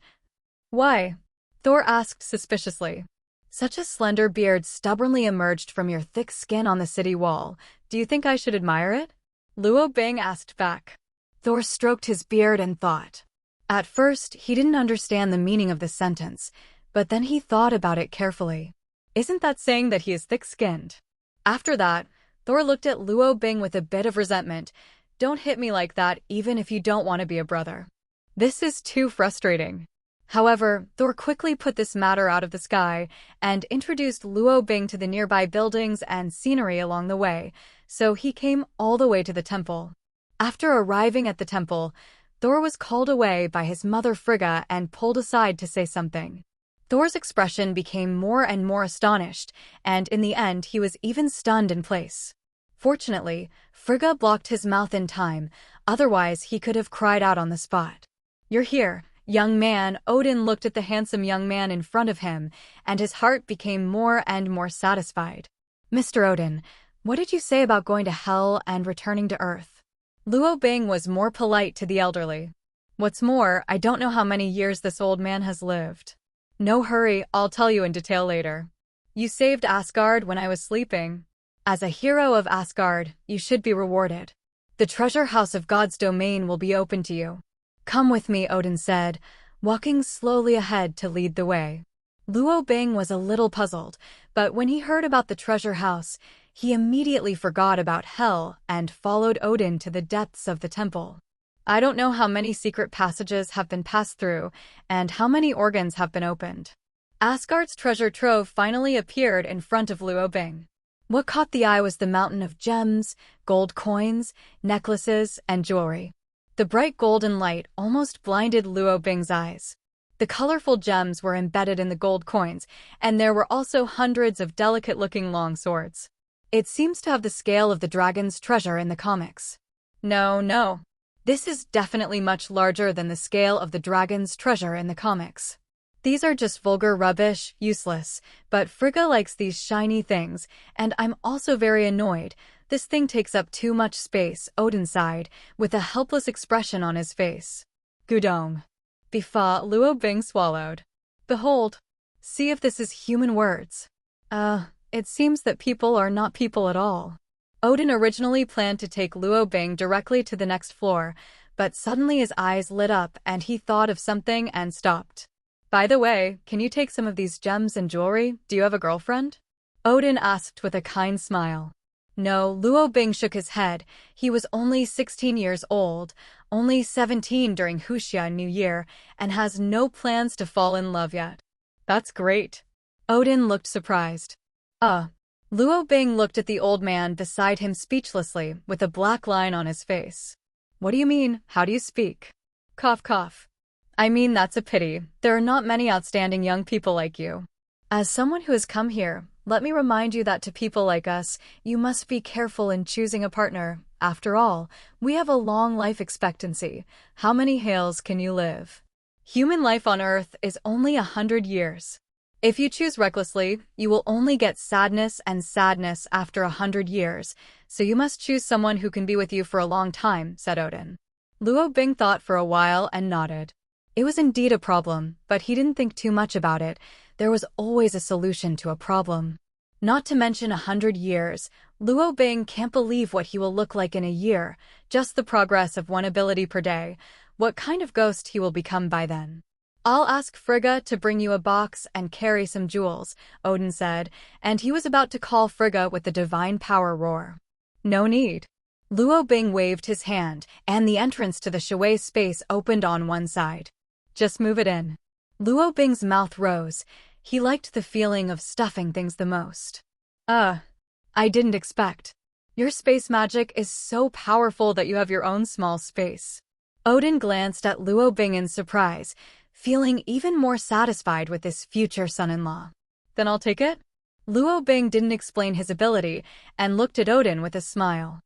Why? Thor asked suspiciously. Such a slender beard stubbornly emerged from your thick skin on the city wall. Do you think I should admire it? Luo Bing asked back. Thor stroked his beard and thought. At first, he didn't understand the meaning of the sentence, but then he thought about it carefully. Isn't that saying that he is thick-skinned? After that, Thor looked at Luo Bing with a bit of resentment. Don't hit me like that even if you don't want to be a brother. This is too frustrating. However, Thor quickly put this matter out of the sky and introduced Luo Bing to the nearby buildings and scenery along the way, so he came all the way to the temple. After arriving at the temple, Thor was called away by his mother Frigga and pulled aside to say something. Thor's expression became more and more astonished, and in the end he was even stunned in place. Fortunately, Frigga blocked his mouth in time, otherwise he could have cried out on the spot. You're here, young man. Odin looked at the handsome young man in front of him, and his heart became more and more satisfied. Mr. Odin, what did you say about going to hell and returning to Earth? Luo Bing was more polite to the elderly. What's more, I don't know how many years this old man has lived. No hurry, I'll tell you in detail later. You saved Asgard when I was sleeping. As a hero of Asgard, you should be rewarded. The treasure house of God's domain will be open to you. Come with me, Odin said, walking slowly ahead to lead the way. Luo Bing was a little puzzled, but when he heard about the treasure house, he immediately forgot about hell and followed Odin to the depths of the temple. I don't know how many secret passages have been passed through and how many organs have been opened. Asgard's treasure trove finally appeared in front of Luo Bing. What caught the eye was the mountain of gems, gold coins, necklaces, and jewelry. The bright golden light almost blinded Luo Bing's eyes. The colorful gems were embedded in the gold coins, and there were also hundreds of delicate-looking long swords. It seems to have the scale of the dragon's treasure in the comics. No. This is definitely much larger than the scale of the dragon's treasure in the comics. These are just vulgar rubbish, useless, but Frigga likes these shiny things, and I'm also very annoyed. This thing takes up too much space, Odin sighed, with a helpless expression on his face. Gudong. Bifa, Luo Bing swallowed. Behold. See if this is human words. It seems that people are not people at all. Odin originally planned to take Luo Bing directly to the next floor, but suddenly his eyes lit up and he thought of something and stopped. By the way, can you take some of these gems and jewelry? Do you have a girlfriend? Odin asked with a kind smile. No, Luo Bing shook his head. He was only 16 years old, only 17 during Huxia New Year, and has no plans to fall in love yet. That's great. Odin looked surprised. Luo Bing looked at the old man beside him speechlessly, with a black line on his face. What do you mean? How do you speak? Cough, cough. I mean, that's a pity. There are not many outstanding young people like you. As someone who has come here, let me remind you that to people like us, you must be careful in choosing a partner. After all, we have a long life expectancy. How many hails can you live? Human life on Earth is only 100 years. If you choose recklessly, you will only get sadness and sadness after 100 years, so you must choose someone who can be with you for a long time, said Odin. Luo Bing thought for a while and nodded. It was indeed a problem, but he didn't think too much about it. There was always a solution to a problem. Not to mention 100 years, Luo Bing can't believe what he will look like in a year, just the progress of one ability per day, what kind of ghost he will become by then. I'll ask Frigga to bring you a box and carry some jewels, Odin said, and he was about to call Frigga with the divine power roar. No need. Luo Bing waved his hand, and the entrance to the Shui space opened on one side. Just move it in. Luo Bing's mouth rose. He liked the feeling of stuffing things the most. I didn't expect. Your space magic is so powerful that you have your own small space. Odin glanced at Luo Bing in surprise, feeling even more satisfied with this future son-in-law. Then I'll take it? Luo Bing didn't explain his ability and looked at Odin with a smile.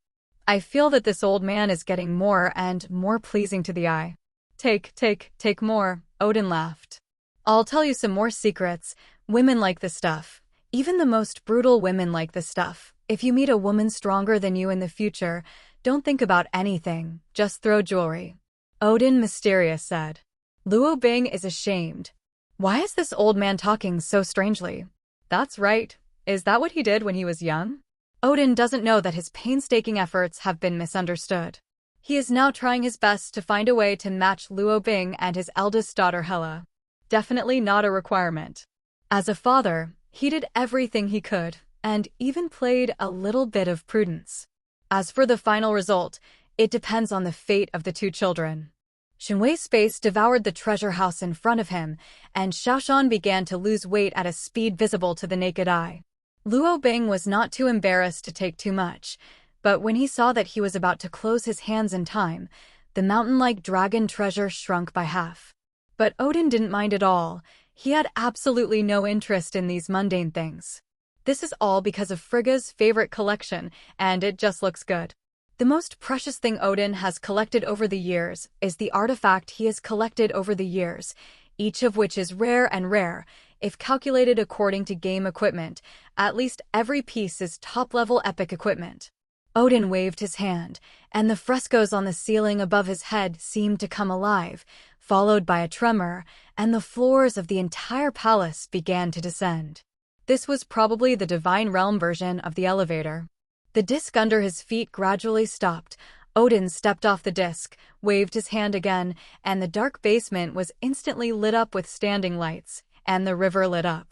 I feel that this old man is getting more and more pleasing to the eye. Take more, Odin laughed. I'll tell you some more secrets. Women like this stuff. Even the most brutal women like this stuff. If you meet a woman stronger than you in the future, don't think about anything, just throw jewelry. Odin mysterious said. Luo Bing is ashamed. Why is this old man talking so strangely? That's right. Is that what he did when he was young? Odin doesn't know that his painstaking efforts have been misunderstood. He is now trying his best to find a way to match Luo Bing and his eldest daughter Hela. Definitely not a requirement. As a father, he did everything he could, and even played a little bit of prudence. As for the final result, it depends on the fate of the two children. Shenhui's space devoured the treasure house in front of him, and Xiaoshan began to lose weight at a speed visible to the naked eye. Luo Bing was not too embarrassed to take too much, but when he saw that he was about to close his hands in time, the mountain-like dragon treasure shrunk by half. But Odin didn't mind at all. He had absolutely no interest in these mundane things. This is all because of Frigga's favorite collection, and it just looks good. The most precious thing Odin has collected over the years is the artifact he has collected over the years, each of which is rare and rare. If calculated according to game equipment, at least every piece is top-level epic equipment. Odin waved his hand, and the frescoes on the ceiling above his head seemed to come alive, followed by a tremor, and the floors of the entire palace began to descend. This was probably the Divine Realm version of the elevator. The disc under his feet gradually stopped. Odin stepped off the disc, waved his hand again, and the dark basement was instantly lit up with standing lights, and the river lit up.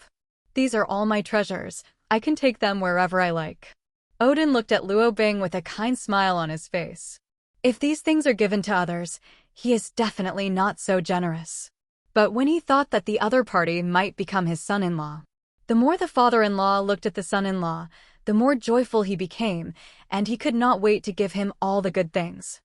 These are all my treasures. I can take them wherever I like. Odin looked at Luo Bing with a kind smile on his face. If these things are given to others, he is definitely not so generous. But when he thought that the other party might become his son-in-law, the more the father-in-law looked at the son-in-law, the more joyful he became, and he could not wait to give him all the good things.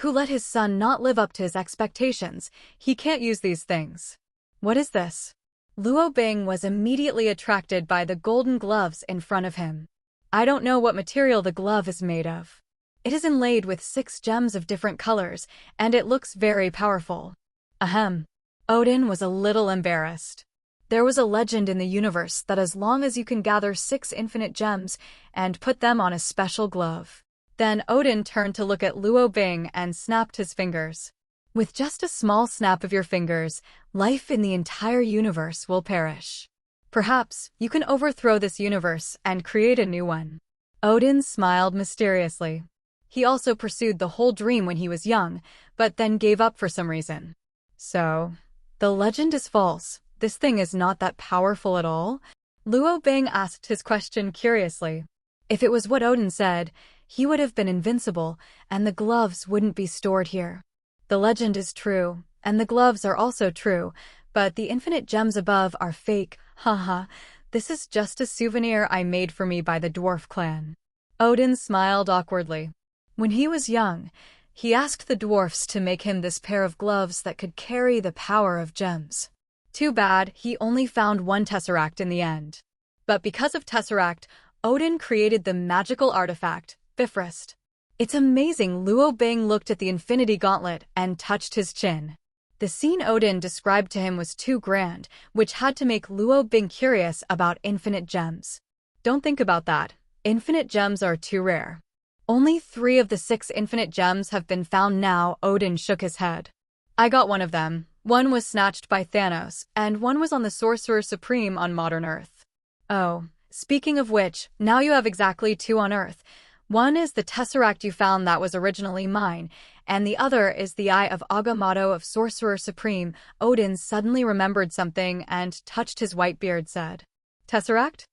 Who let his son not live up to his expectations? He can't use these things. What is this? Luo Bing was immediately attracted by the golden gloves in front of him. I don't know what material the glove is made of. It is inlaid with 6 gems of different colors, and it looks very powerful. Ahem. Odin was a little embarrassed. There was a legend in the universe that as long as you can gather 6 infinite gems and put them on a special glove. Then Odin turned to look at Luo Bing and snapped his fingers. With just a small snap of your fingers, life in the entire universe will perish. Perhaps you can overthrow this universe and create a new one. Odin smiled mysteriously. He also pursued the whole dream when he was young, but then gave up for some reason. So, the legend is false. This thing is not that powerful at all? Luo Bing asked his question curiously. If it was what Odin said, he would have been invincible, and the gloves wouldn't be stored here. The legend is true, and the gloves are also true, but the infinite gems above are fake. Haha, this is just a souvenir I made for me by the dwarf clan. Odin smiled awkwardly. When he was young, he asked the dwarfs to make him this pair of gloves that could carry the power of gems. Too bad he only found one tesseract in the end. But because of tesseract, Odin created the magical artifact, Bifrost. It's amazing. Luo Bing looked at the infinity gauntlet and touched his chin. The scene Odin described to him was too grand, which had to make Luo Bing curious about infinite gems. Don't think about that. Infinite gems are too rare. Only 3 of the 6 infinite gems have been found now. Odin shook his head. I got one of them. One was snatched by Thanos, and one was on the Sorcerer Supreme on modern Earth. Oh, speaking of which, now you have exactly 2 on Earth. One is the tesseract you found that was originally mine, and the other is the Eye of Agamotto of Sorcerer Supreme. Odin suddenly remembered something and touched his white beard said, Tesseract?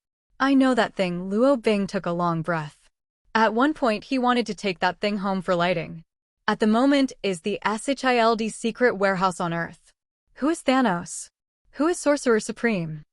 I know that thing. Luo Bing took a long breath. At one point he wanted to take that thing home for lighting. At the moment is the SHILD secret warehouse on Earth. Who is Thanos? Who is Sorcerer Supreme?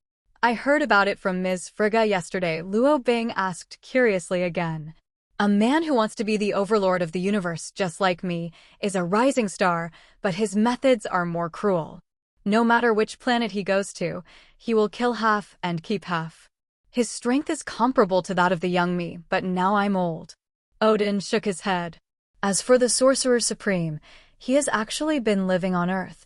I heard about it from Ms. Frigga yesterday. Luo Bing asked curiously again. A man who wants to be the overlord of the universe just like me is a rising star, but his methods are more cruel. No matter which planet he goes to, he will kill half and keep half. His strength is comparable to that of the young me, but now I'm old. Odin shook his head. As for the Sorcerer Supreme, he has actually been living on Earth,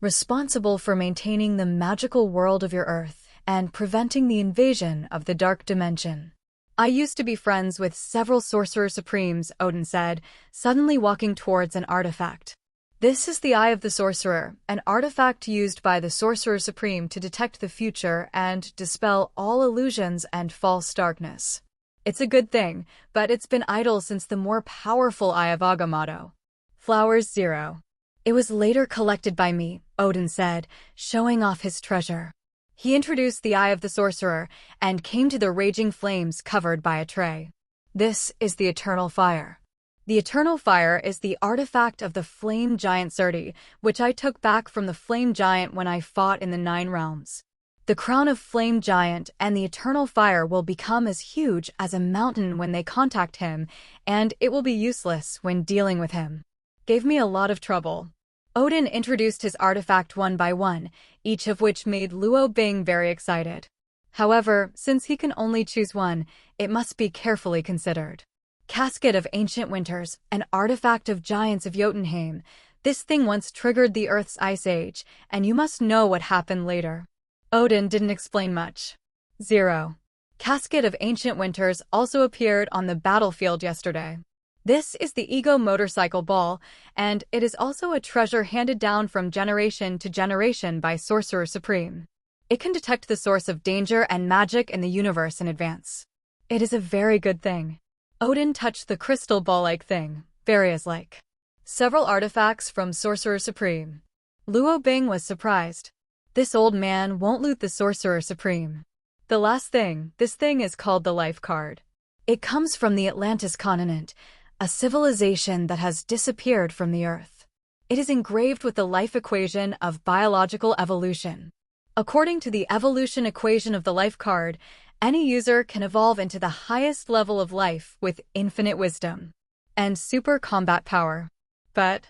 responsible for maintaining the magical world of your Earth and preventing the invasion of the Dark Dimension. I used to be friends with several Sorcerer Supremes, Odin said, suddenly walking towards an artifact. This is the Eye of the Sorcerer, an artifact used by the Sorcerer Supreme to detect the future and dispel all illusions and false darkness. It's a good thing, but it's been idle since the more powerful Eye of Agamotto. Flowers 0. It was later collected by me, Odin said, showing off his treasure. He introduced the Eye of the Sorcerer and came to the raging flames covered by a tray. This is the Eternal Fire. The Eternal Fire is the artifact of the Flame Giant Surti, which I took back from the Flame Giant when I fought in the 9 realms. The crown of Flame Giant and the Eternal Fire will become as huge as a mountain when they contact him, and it will be useless when dealing with him. Gave me a lot of trouble. Odin introduced his artifact one by one, each of which made Luo Bing very excited. However, since he can only choose one, it must be carefully considered. Casket of Ancient Winters, an artifact of giants of Jotunheim. This thing once triggered the Earth's Ice Age, and you must know what happened later. Odin didn't explain much. 0. Casket of Ancient Winters also appeared on the battlefield yesterday. This is the Ego Motorcycle Ball, and it is also a treasure handed down from generation to generation by Sorcerer Supreme. It can detect the source of danger and magic in the universe in advance. It is a very good thing. Odin touched the crystal ball-like thing, Various-like. Several artifacts from Sorcerer Supreme. Luo Bing was surprised. This old man won't loot the Sorcerer Supreme. The last thing, this thing is called the Life Card. It comes from the Atlantis continent, a civilization that has disappeared from the Earth. It is engraved with the life equation of biological evolution. According to the evolution equation of the Life Card, any user can evolve into the highest level of life with infinite wisdom and super combat power. But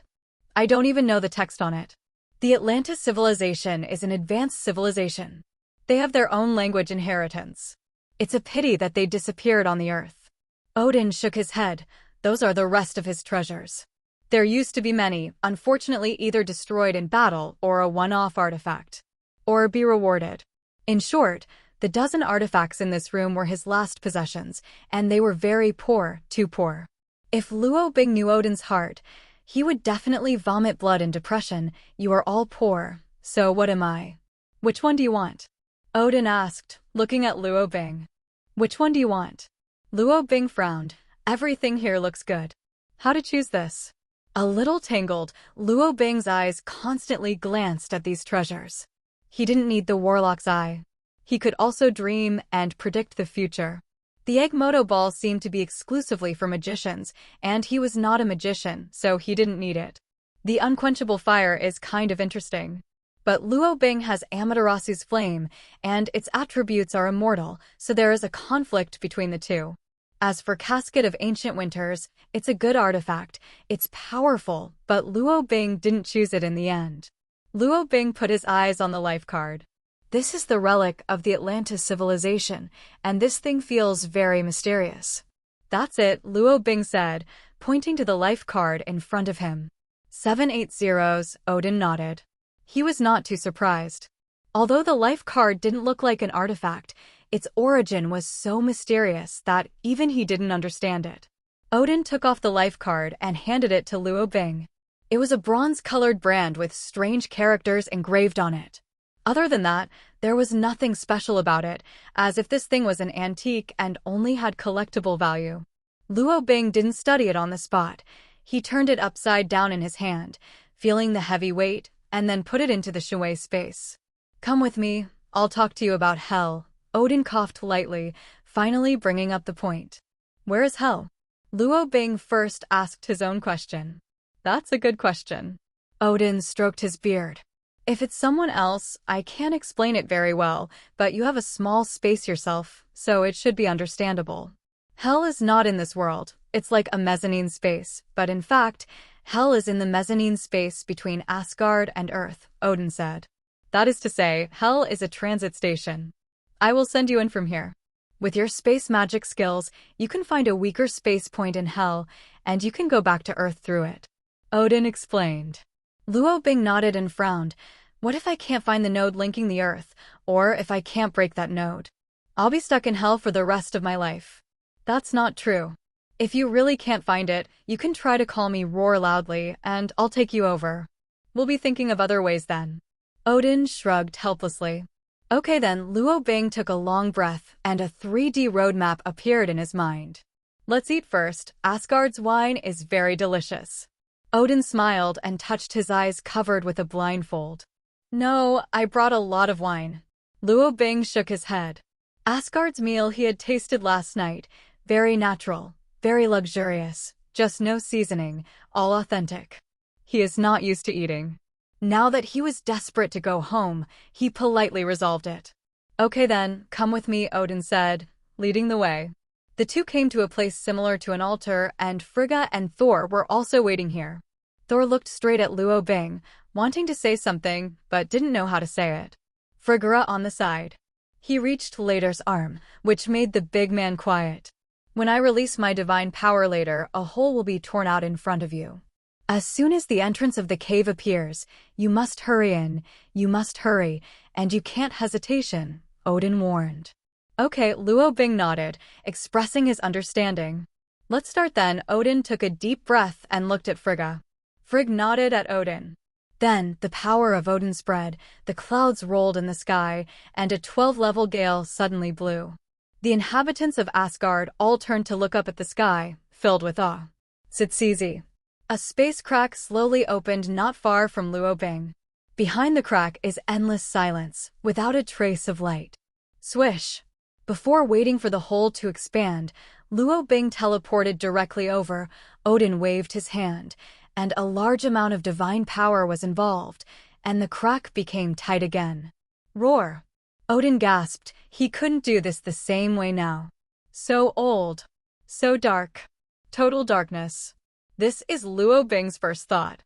I don't even know the text on it. The Atlantis civilization is an advanced civilization. They have their own language inheritance. It's a pity that they disappeared on the Earth. Odin shook his head. Those are the rest of his treasures. There used to be many, unfortunately either destroyed in battle or a one-off artifact. Or be rewarded. In short, the dozen artifacts in this room were his last possessions, and they were very poor, too poor. If Luo Bing knew Odin's heart, he would definitely vomit blood in depression. You are all poor, so what am I? Which one do you want? Odin asked, looking at Luo Bing. Which one do you want? Luo Bing frowned. Everything here looks good. How to choose this? A little tangled, Luo Bing's eyes constantly glanced at these treasures. He didn't need the warlock's eye. He could also dream and predict the future. The Egmoto ball seemed to be exclusively for magicians, and he was not a magician, so he didn't need it. The unquenchable fire is kind of interesting. But Luo Bing has Amaterasu's flame, and its attributes are immortal, so there is a conflict between the two. As for Casket of Ancient Winters, it's a good artifact. It's powerful, but Luo Bing didn't choose it in the end. Luo Bing put his eyes on the life card. This is the relic of the Atlantis civilization, and this thing feels very mysterious. That's it, Luo Bing said, pointing to the life card in front of him. 7 8 zeros, Odin nodded. He was not too surprised. Although the life card didn't look like an artifact, its origin was so mysterious that even he didn't understand it. Odin took off the life card and handed it to Luo Bing. It was a bronze-colored brand with strange characters engraved on it. Other than that, there was nothing special about it, as if this thing was an antique and only had collectible value. Luo Bing didn't study it on the spot. He turned it upside down in his hand, feeling the heavy weight, and then put it into the shui space. Come with me, I'll talk to you about hell. Odin coughed lightly, finally bringing up the point. Where is hell? Luo Bing first asked his own question. That's a good question. Odin stroked his beard. If it's someone else, I can't explain it very well, but you have a small space yourself, so it should be understandable. Hell is not in this world. It's like a mezzanine space, but in fact, hell is in the mezzanine space between Asgard and Earth, Odin said. That is to say, hell is a transit station. I will send you in from here. With your space magic skills, you can find a weaker space point in hell, and you can go back to Earth through it. Odin explained. Luo Bing nodded and frowned. What if I can't find the node linking the Earth, or if I can't break that node? I'll be stuck in hell for the rest of my life. That's not true. If you really can't find it, you can try to call me Roar loudly, and I'll take you over. We'll be thinking of other ways then. Odin shrugged helplessly. Okay then, Luo Bing took a long breath, and a 3D roadmap appeared in his mind. Let's eat first. Asgard's wine is very delicious. Odin smiled and touched his eyes covered with a blindfold. No, I brought a lot of wine. Luo Bing shook his head. Asgard's meal he had tasted last night, very natural, very luxurious, just no seasoning, all authentic. He is not used to eating. Now that he was desperate to go home, he politely resolved it. Okay then, come with me, Odin said, leading the way. The two came to a place similar to an altar, and Frigga and Thor were also waiting here. Thor looked straight at Luo Bing, wanting to say something, but didn't know how to say it. Frigga on the side. He reached Later's arm, which made the big man quiet. When I release my divine power later, a hole will be torn out in front of you. As soon as the entrance of the cave appears, you must hurry in, you must hurry, and you can't hesitation, Odin warned. Okay, Luo Bing nodded, expressing his understanding. Let's start then. Odin took a deep breath and looked at Frigga. Frigg nodded at Odin. Then, the power of Odin spread, the clouds rolled in the sky, and a 12-level gale suddenly blew. The inhabitants of Asgard all turned to look up at the sky, filled with awe. Tsitsizi. A space crack slowly opened not far from Luo Bing. Behind the crack is endless silence, without a trace of light. Swish! Before waiting for the hole to expand, Luo Bing teleported directly over. Odin waved his hand, and a large amount of divine power was involved, and the crack became tight again. Roar! Odin gasped. He couldn't do this the same way now. So old. So dark. Total darkness. This is Luo Bing's first thought.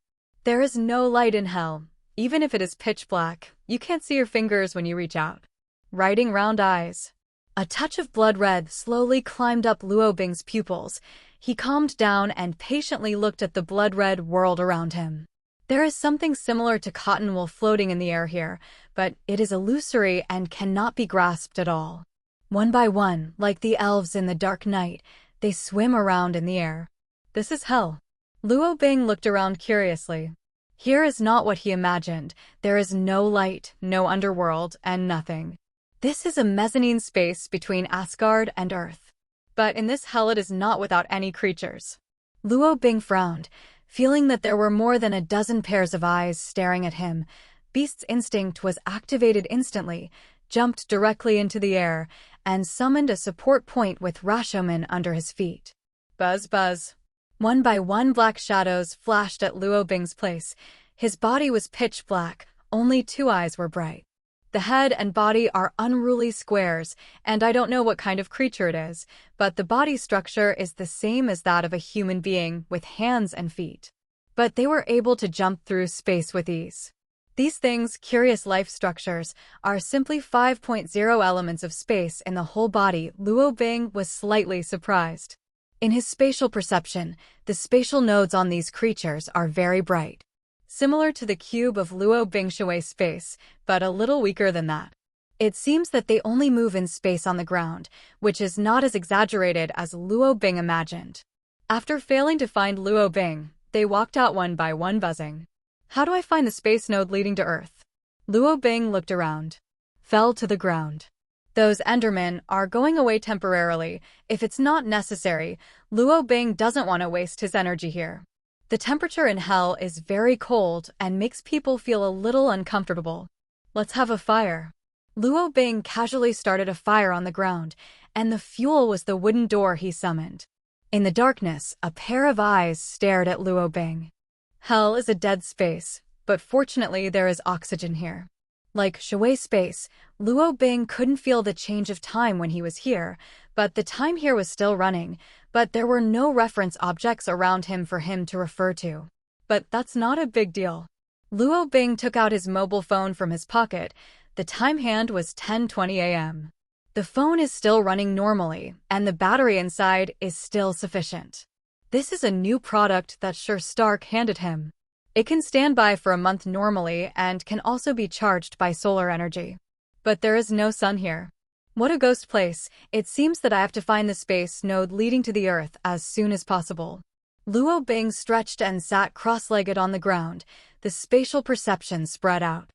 There is no light in hell. Even if it is pitch black, you can't see your fingers when you reach out. Writing round eyes. A touch of blood red slowly climbed up Luo Bing's pupils. He calmed down and patiently looked at the blood-red world around him. There is something similar to cotton wool floating in the air here, but it is illusory and cannot be grasped at all. One by one, like the elves in the dark night, they swim around in the air. This is hell. Luo Bing looked around curiously. Here is not what he imagined. There is no light, no underworld, and nothing. This is a mezzanine space between Asgard and Earth. But in this hell it is not without any creatures. Luo Bing frowned, feeling that there were more than a dozen pairs of eyes staring at him. Beast's instinct was activated instantly, jumped directly into the air, and summoned a support point with Rashomon under his feet. Buzz, buzz. One by one black shadows flashed at Luo Bing's place. His body was pitch black, only 2 eyes were bright. The head and body are unruly squares, and I don't know what kind of creature it is, but the body structure is the same as that of a human being with hands and feet. But they were able to jump through space with ease. These things, curious life structures, are simply 5.0 elements of space in the whole body. Luo Bing was slightly surprised. In his spatial perception, the spatial nodes on these creatures are very bright. Similar to the cube of Luo Bing Shui space, but a little weaker than that. It seems that they only move in space on the ground, which is not as exaggerated as Luo Bing imagined. After failing to find Luo Bing, they walked out one by one buzzing. How do I find the space node leading to Earth? Luo Bing looked around. Fell to the ground. Those Endermen are going away temporarily. If it's not necessary, Luo Bing doesn't want to waste his energy here. The temperature in hell is very cold and makes people feel a little uncomfortable. Let's have a fire. Luo Bing casually started a fire on the ground, and the fuel was the wooden door he summoned. In the darkness, a pair of eyes stared at Luo Bing. Hell is a dead space, but fortunately there is oxygen here. Like Shui space, Luo Bing couldn't feel the change of time when he was here, but the time here was still running, but there were no reference objects around him for him to refer to. But that's not a big deal. Luo Bing took out his mobile phone from his pocket. The time hand was 10:20 a.m. The phone is still running normally, and the battery inside is still sufficient. This is a new product that Sir Stark handed him. It can stand by for a month normally and can also be charged by solar energy. But there is no sun here. What a ghost place. It seems that I have to find the space node leading to the Earth as soon as possible. Luo Bing stretched and sat cross-legged on the ground. The spatial perception spread out.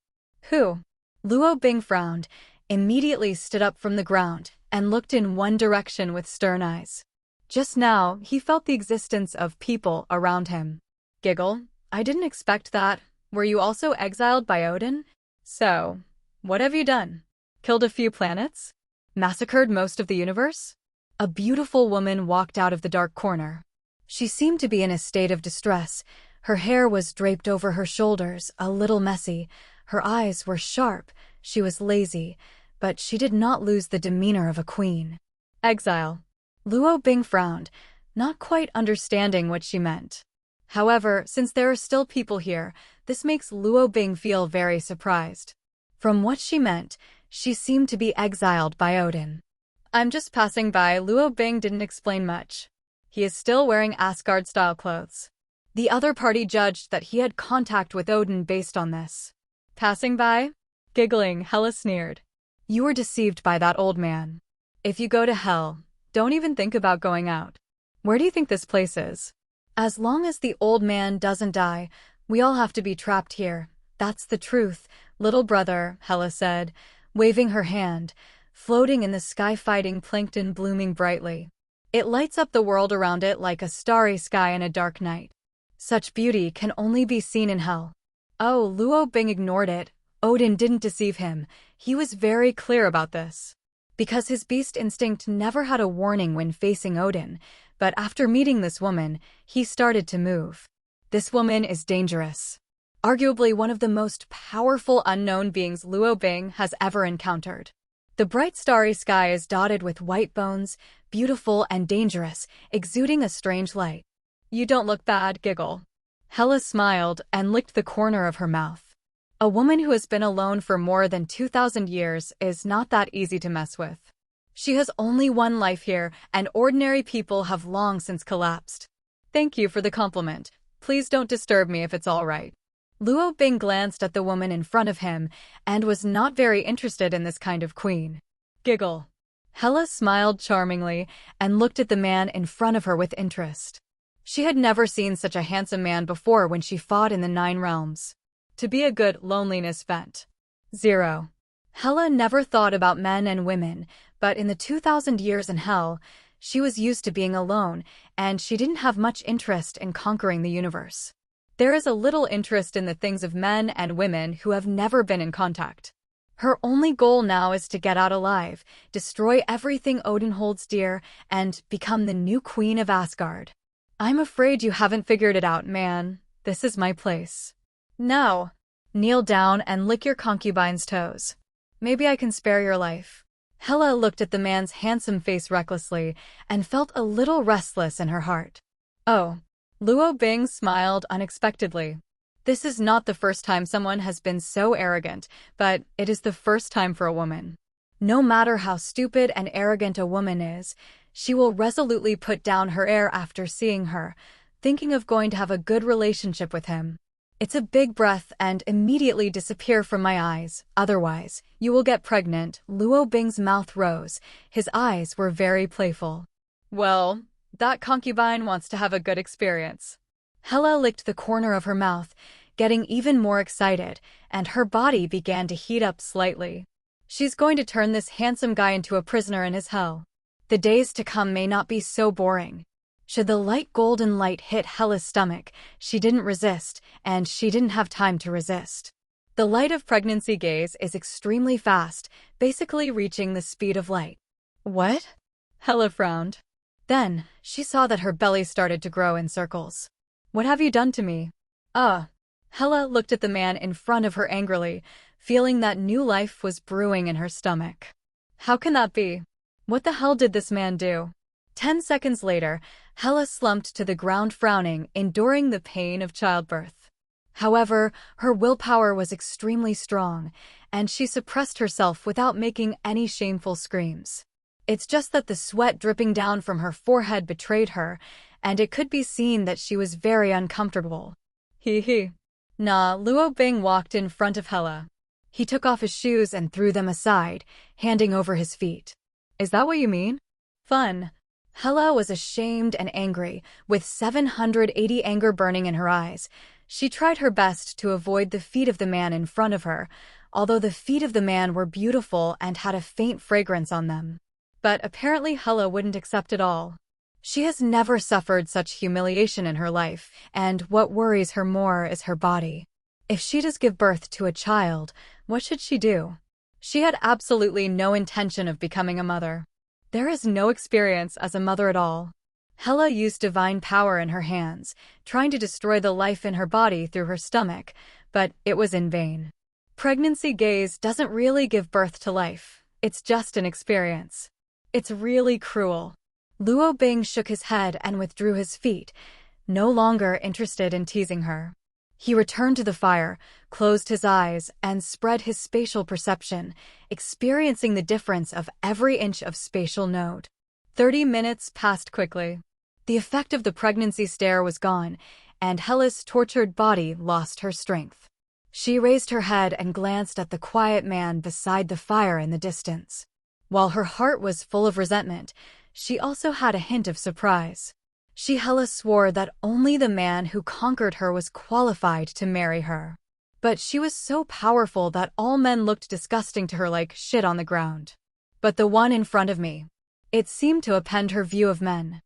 Who? Luo Bing frowned, immediately stood up from the ground, and looked in one direction with stern eyes. Just now, he felt the existence of people around him. Giggle. I didn't expect that. Were you also exiled by Odin? So, what have you done? Killed a few planets? Massacred most of the universe? A beautiful woman walked out of the dark corner. She seemed to be in a state of distress. Her hair was draped over her shoulders, a little messy. Her eyes were sharp. She was lazy, but she did not lose the demeanor of a queen. Exile. Luo Bing frowned, not quite understanding what she meant. However, since there are still people here, this makes Luo Bing feel very surprised. From what she meant, she seemed to be exiled by Odin. I'm just passing by. Luo Bing didn't explain much. He is still wearing Asgard-style clothes. The other party judged that he had contact with Odin based on this. Passing by? Giggling, Hela sneered. You were deceived by that old man. If you go to hell, don't even think about going out. Where do you think this place is? As long as the old man doesn't die, we all have to be trapped here. That's the truth, little brother, Hela said, waving her hand. Floating in the sky, fighting plankton blooming brightly. It lights up the world around it like a starry sky in a dark night. Such beauty can only be seen in hell. Oh, Luo Bing ignored it. Odin didn't deceive him. He was very clear about this. Because his beast instinct never had a warning when facing Odin, but after meeting this woman, he started to move. This woman is dangerous. Arguably one of the most powerful unknown beings Luo Bing has ever encountered. The bright starry sky is dotted with white bones, beautiful and dangerous, exuding a strange light. You don't look bad, giggle. Hella smiled and licked the corner of her mouth. A woman who has been alone for more than 2,000 years is not that easy to mess with. She has only one life here, and ordinary people have long since collapsed. Thank you for the compliment. Please don't disturb me if it's all right. Luo Bing glanced at the woman in front of him and was not very interested in this kind of queen. Giggle. Hella smiled charmingly and looked at the man in front of her with interest. She had never seen such a handsome man before when she fought in the 9 realms. To be a good loneliness vent. 0. Hella never thought about men and women, but in the 2,000 years in hell, she was used to being alone, and she didn't have much interest in conquering the universe. There is a little interest in the things of men and women who have never been in contact. Her only goal now is to get out alive, destroy everything Odin holds dear, and become the new queen of Asgard. I'm afraid you haven't figured it out, man. This is my place. Now, kneel down and lick your concubine's toes. Maybe I can spare your life. Hella looked at the man's handsome face recklessly and felt a little restless in her heart. Oh. Luo Bing smiled unexpectedly. This is not the first time someone has been so arrogant, but it is the first time for a woman. No matter how stupid and arrogant a woman is, she will resolutely put down her air after seeing her, thinking of going to have a good relationship with him. It's a big breath and immediately disappear from my eyes, otherwise, you will get pregnant. Luo Bing's mouth rose, his eyes were very playful. Well, that concubine wants to have a good experience. Hella licked the corner of her mouth, getting even more excited, and her body began to heat up slightly. She's going to turn this handsome guy into a prisoner in his hell. The days to come may not be so boring. Should the light golden light hit Hella's stomach, she didn't resist, and she didn't have time to resist. The light of pregnancy gaze is extremely fast, basically reaching the speed of light. What? Hella frowned. Then, she saw that her belly started to grow in circles. What have you done to me? Hella looked at the man in front of her angrily, feeling that new life was brewing in her stomach. How can that be? What the hell did this man do? 10 seconds later, Hella slumped to the ground frowning, enduring the pain of childbirth. However, her willpower was extremely strong, and she suppressed herself without making any shameful screams. It's just that the sweat dripping down from her forehead betrayed her, and it could be seen that she was very uncomfortable. Hee. Nah, Luo Bing walked in front of Hella. He took off his shoes and threw them aside, handing over his feet. Is that what you mean? Fun. Hella was ashamed and angry, with 780 anger burning in her eyes. She tried her best to avoid the feet of the man in front of her, although the feet of the man were beautiful and had a faint fragrance on them. But apparently Hella wouldn't accept it all. She has never suffered such humiliation in her life, and what worries her more is her body. If she does give birth to a child, what should she do? She had absolutely no intention of becoming a mother. There is no experience as a mother at all. Hella used divine power in her hands, trying to destroy the life in her body through her stomach, but it was in vain. Pregnancy gaze doesn't really give birth to life. It's just an experience. It's really cruel. Luo Bing shook his head and withdrew his feet, no longer interested in teasing her. He returned to the fire, closed his eyes, and spread his spatial perception, experiencing the difference of every inch of spatial node. 30 minutes passed quickly. The effect of the pregnancy stare was gone, and Hella's tortured body lost her strength. She raised her head and glanced at the quiet man beside the fire in the distance. While her heart was full of resentment, she also had a hint of surprise. She Hella swore that only the man who conquered her was qualified to marry her. But she was so powerful that all men looked disgusting to her like shit on the ground. But the one in front of me. It seemed to append her view of men.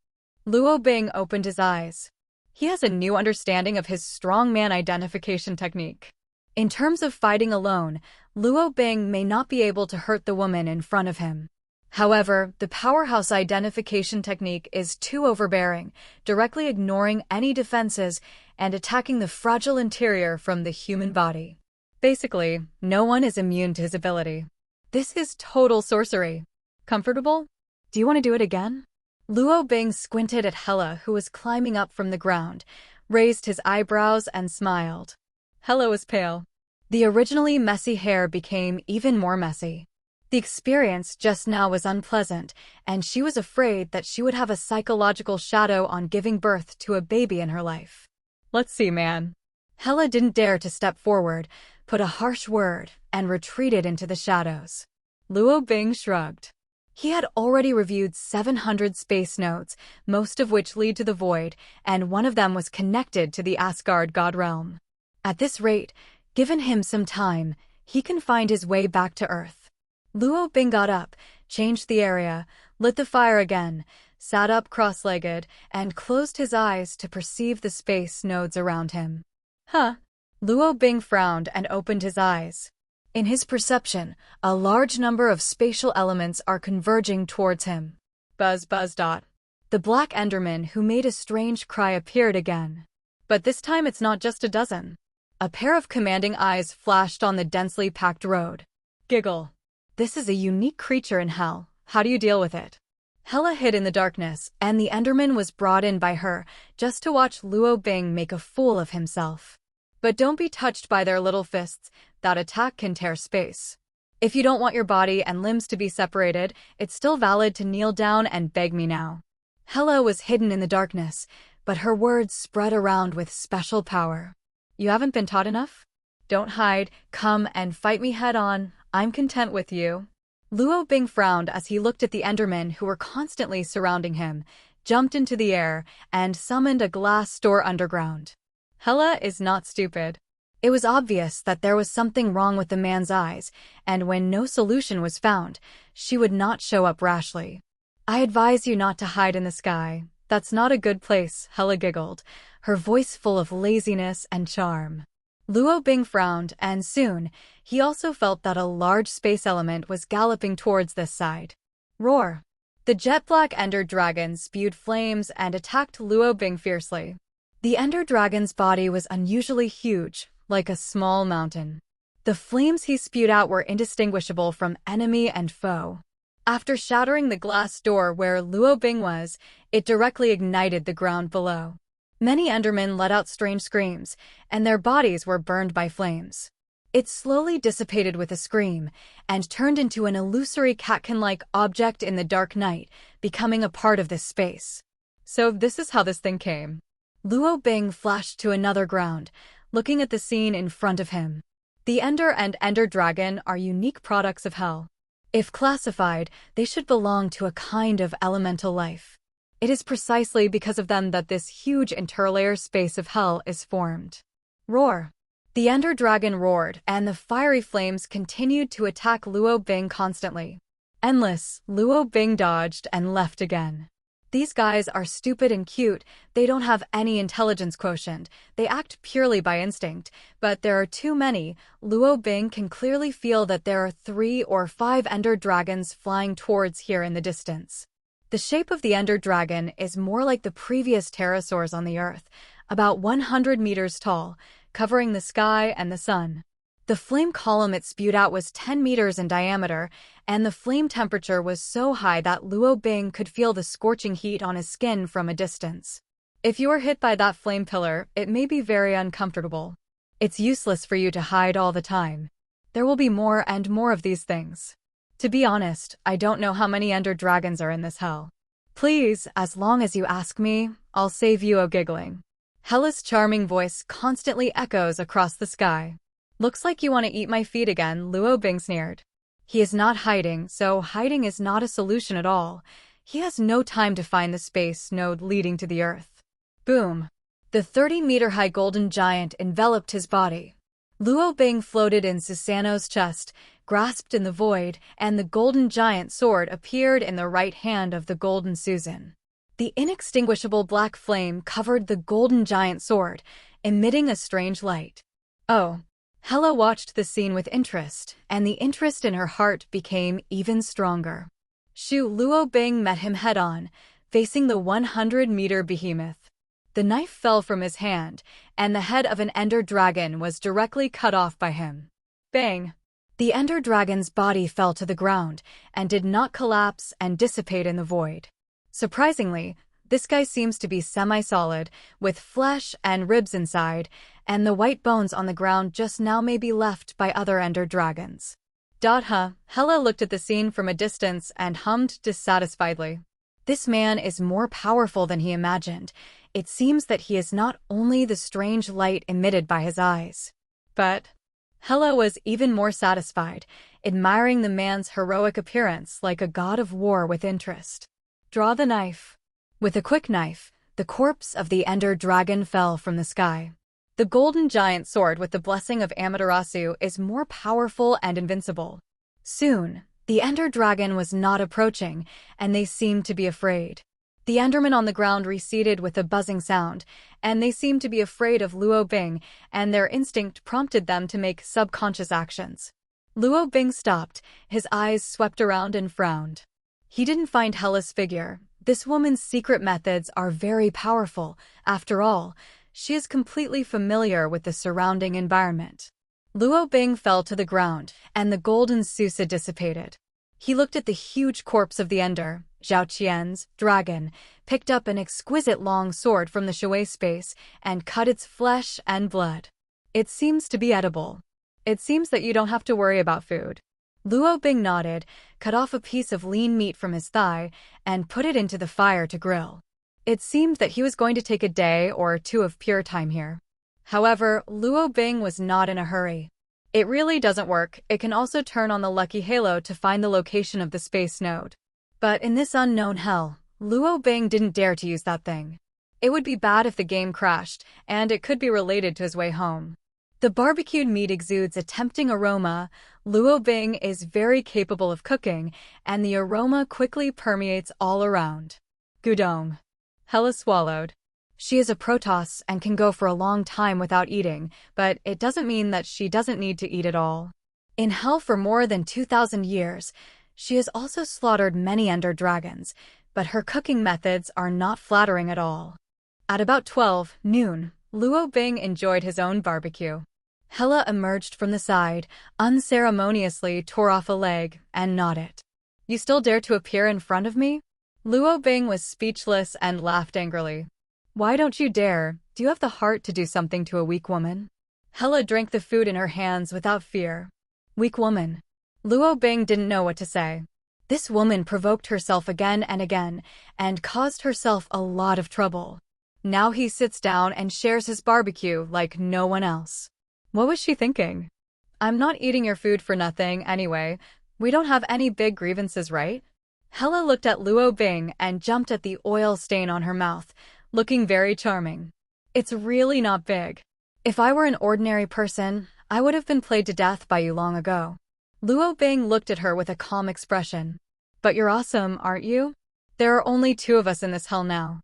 Luo Bing opened his eyes. He has a new understanding of his strongman identification technique. In terms of fighting alone, Luo Bing may not be able to hurt the woman in front of him. However, the powerhouse identification technique is too overbearing, directly ignoring any defenses and attacking the fragile interior from the human body. Basically, no one is immune to his ability. This is total sorcery. Comfortable? Do you want to do it again? Luo Bing squinted at Hela, who was climbing up from the ground, raised his eyebrows and smiled. Hela was pale. The originally messy hair became even more messy. The experience just now was unpleasant, and she was afraid that she would have a psychological shadow on giving birth to a baby in her life. Let's see, man. Hela didn't dare to step forward, put a harsh word, and retreated into the shadows. Luo Bing shrugged. He had already reviewed 700 space nodes, most of which lead to the void, and one of them was connected to the Asgard god realm. At this rate, given him some time, he can find his way back to Earth. Luo Bing got up, changed the area, lit the fire again, sat up cross-legged, and closed his eyes to perceive the space nodes around him. Huh? Luo Bing frowned and opened his eyes. In his perception, a large number of spatial elements are converging towards him. Buzz buzz dot. The black Enderman who made a strange cry appeared again. But this time it's not just a dozen. A pair of commanding eyes flashed on the densely packed road. Giggle. This is a unique creature in hell. How do you deal with it? Hela hid in the darkness, and the Enderman was brought in by her, just to watch Luo Bing make a fool of himself. But don't be touched by their little fists. That attack can tear space. If you don't want your body and limbs to be separated, it's still valid to kneel down and beg me now. Hela was hidden in the darkness, but her words spread around with special power. You haven't been taught enough? Don't hide, come and fight me head on. I'm content with you. Luo Bing frowned as he looked at the Endermen who were constantly surrounding him, jumped into the air, and summoned a glass door underground. Hela is not stupid. It was obvious that there was something wrong with the man's eyes, and when no solution was found, she would not show up rashly. I advise you not to hide in the sky. That's not a good place, Hela giggled, her voice full of laziness and charm. Luo Bing frowned, and soon, he also felt that a large space element was galloping towards this side. Roar! The jet-black Ender Dragon spewed flames and attacked Luo Bing fiercely. The Ender Dragon's body was unusually huge, like a small mountain. The flames he spewed out were indistinguishable from enemy and foe. After shattering the glass door where Luo Bing was, it directly ignited the ground below. Many Endermen let out strange screams, and their bodies were burned by flames. It slowly dissipated with a scream, and turned into an illusory catkin-like object in the dark night, becoming a part of this space. So this is how this thing came. Luo Bing flashed to another ground, looking at the scene in front of him. The Ender and Ender Dragon are unique products of hell. If classified, they should belong to a kind of elemental life. It is precisely because of them that this huge interlayer space of hell is formed. Roar! The Ender Dragon roared, and the fiery flames continued to attack Luo Bing constantly. Endless, Luo Bing dodged and left again. These guys are stupid and cute, they don't have any intelligence quotient, they act purely by instinct, but there are too many. Luo Bing can clearly feel that there are 3 or 5 Ender Dragons flying towards here in the distance. The shape of the Ender Dragon is more like the previous pterosaurs on the Earth, about 100 meters tall, covering the sky and the sun. The flame column it spewed out was 10 meters in diameter, and the flame temperature was so high that Luo Bing could feel the scorching heat on his skin from a distance. If you are hit by that flame pillar, it may be very uncomfortable. It's useless for you to hide all the time. There will be more and more of these things. To be honest, I don't know how many Ender Dragons are in this hell. Please, as long as you ask me, I'll save you a giggling. Hela's charming voice constantly echoes across the sky. Looks like you want to eat my feet again, Luo Bing sneered. He is not hiding, so hiding is not a solution at all. He has no time to find the space node leading to the Earth. Boom! The 30-meter-high golden giant enveloped his body. Luo Bing floated in Susanoo's chest, grasped in the void, and the golden giant sword appeared in the right hand of the golden Susan. The inextinguishable black flame covered the golden giant sword, emitting a strange light. Oh! Hela watched the scene with interest, and the interest in her heart became even stronger. Luo Bing met him head-on, facing the 100-meter behemoth. The knife fell from his hand, and the head of an Ender Dragon was directly cut off by him. Bang! The Ender Dragon's body fell to the ground, and did not collapse and dissipate in the void. Surprisingly, this guy seems to be semi-solid, with flesh and ribs inside, and the white bones on the ground just now may be left by other ender dragons. Hela looked at the scene from a distance and hummed dissatisfiedly. This man is more powerful than he imagined. It seems that he is not only the strange light emitted by his eyes, but Hela was even more satisfied, admiring the man's heroic appearance like a god of war with interest. Draw the knife. With a quick knife, the corpse of the ender dragon fell from the sky. The golden giant sword with the blessing of Amaterasu is more powerful and invincible. Soon, the ender dragon was not approaching, and they seemed to be afraid. The endermen on the ground receded with a buzzing sound, and they seemed to be afraid of Luo Bing, and their instinct prompted them to make subconscious actions. Luo Bing stopped, his eyes swept around and frowned. He didn't find Hela's figure. This woman's secret methods are very powerful. After all, she is completely familiar with the surrounding environment. Luo Bing fell to the ground, and the golden Susa dissipated. He looked at the huge corpse of the ender, Zhao Qian's dragon, picked up an exquisite long sword from the Shui space, and cut its flesh and blood. It seems to be edible. It seems that you don't have to worry about food. Luo Bing nodded, cut off a piece of lean meat from his thigh, and put it into the fire to grill. It seemed that he was going to take a day or two of pure time here. However, Luo Bing was not in a hurry. It really doesn't work. It can also turn on the lucky halo to find the location of the space node. But in this unknown hell, Luo Bing didn't dare to use that thing. It would be bad if the game crashed, and it could be related to his way home. The barbecued meat exudes a tempting aroma. Luo Bing is very capable of cooking, and the aroma quickly permeates all around. Gudong. Hela swallowed. She is a Protoss and can go for a long time without eating, but it doesn't mean that she doesn't need to eat at all. In hell for more than 2,000 years, she has also slaughtered many ender dragons, but her cooking methods are not flattering at all. At about 12 noon, Luo Bing enjoyed his own barbecue. Hela emerged from the side, unceremoniously tore off a leg, and gnawed it. You still dare to appear in front of me? Luo Bing was speechless and laughed angrily. Why don't you dare? Do you have the heart to do something to a weak woman? Hela drank the food in her hands without fear. Weak woman. Luo Bing didn't know what to say. This woman provoked herself again and again, and caused herself a lot of trouble. Now he sits down and shares his barbecue like no one else. What was she thinking? I'm not eating your food for nothing anyway. We don't have any big grievances, right? Hela looked at Luo Bing and jumped at the oil stain on her mouth, looking very charming. It's really not big. If I were an ordinary person, I would have been played to death by you long ago. Luo Bing looked at her with a calm expression. But you're awesome, aren't you? There are only two of us in this hell now.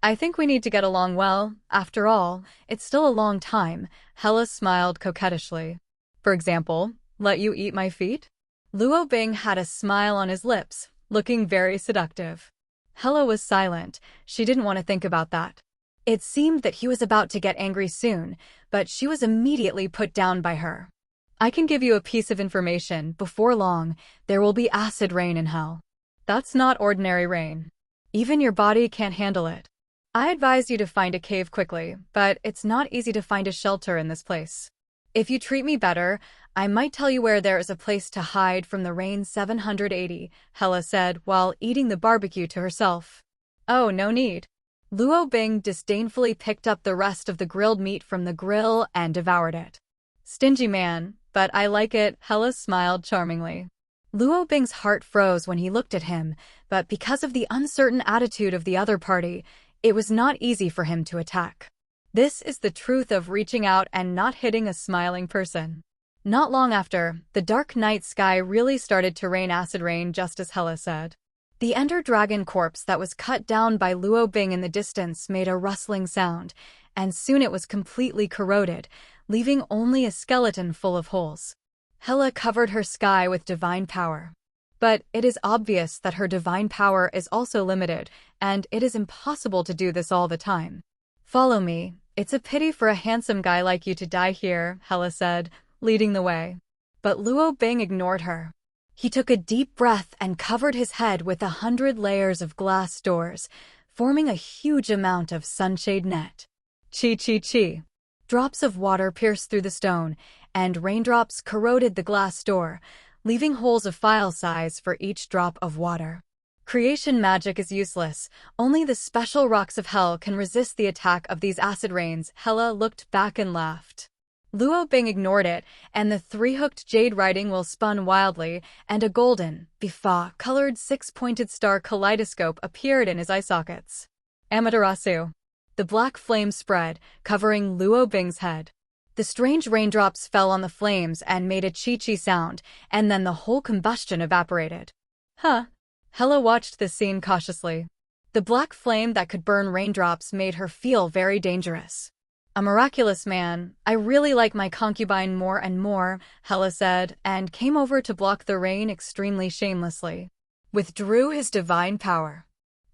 I think we need to get along well. After all, it's still a long time. Hela smiled coquettishly. For example, let you eat my feet? Luo Bing had a smile on his lips, looking very seductive. Hela was silent. She didn't want to think about that. It seemed that he was about to get angry soon, but she was immediately put down by her. I can give you a piece of information. Before long, there will be acid rain in hell. That's not ordinary rain. Even your body can't handle it. I advise you to find a cave quickly, but it's not easy to find a shelter in this place. If you treat me better, I might tell you where there is a place to hide from the rain. 780, Hela said while eating the barbecue to herself. Oh, no need. Luo Bing disdainfully picked up the rest of the grilled meat from the grill and devoured it. Stingy man, but I like it, Hela smiled charmingly. Luo Bing's heart froze when he looked at him, but because of the uncertain attitude of the other party, it was not easy for him to attack. This is the truth of reaching out and not hitting a smiling person. Not long after, the dark night sky really started to rain acid rain just as Hela said. The ender dragon corpse that was cut down by Luo Bing in the distance made a rustling sound, and soon it was completely corroded, leaving only a skeleton full of holes. Hela covered her sky with divine power. But it is obvious that her divine power is also limited, and it is impossible to do this all the time. Follow me. It's a pity for a handsome guy like you to die here, Hela said, leading the way. But Luo Bing ignored her. He took a deep breath and covered his head with 100 layers of glass doors, forming a huge amount of sunshade net. Chi chi chi. Drops of water pierced through the stone, and raindrops corroded the glass door, leaving holes of file size for each drop of water. Creation magic is useless. Only the special rocks of hell can resist the attack of these acid rains. Hela looked back and laughed. Luo Bing ignored it, and the three-hooked jade writing wheel spun wildly, and a golden, bifa-colored six-pointed star kaleidoscope appeared in his eye sockets. Amaterasu. The black flame spread, covering Luo Bing's head. The strange raindrops fell on the flames and made a chi-chi sound, and then the whole combustion evaporated. Huh. Hela watched this scene cautiously. The black flame that could burn raindrops made her feel very dangerous. A miraculous man. I really like my concubine more and more, Hela said, and came over to block the rain extremely shamelessly. Withdrew his divine power.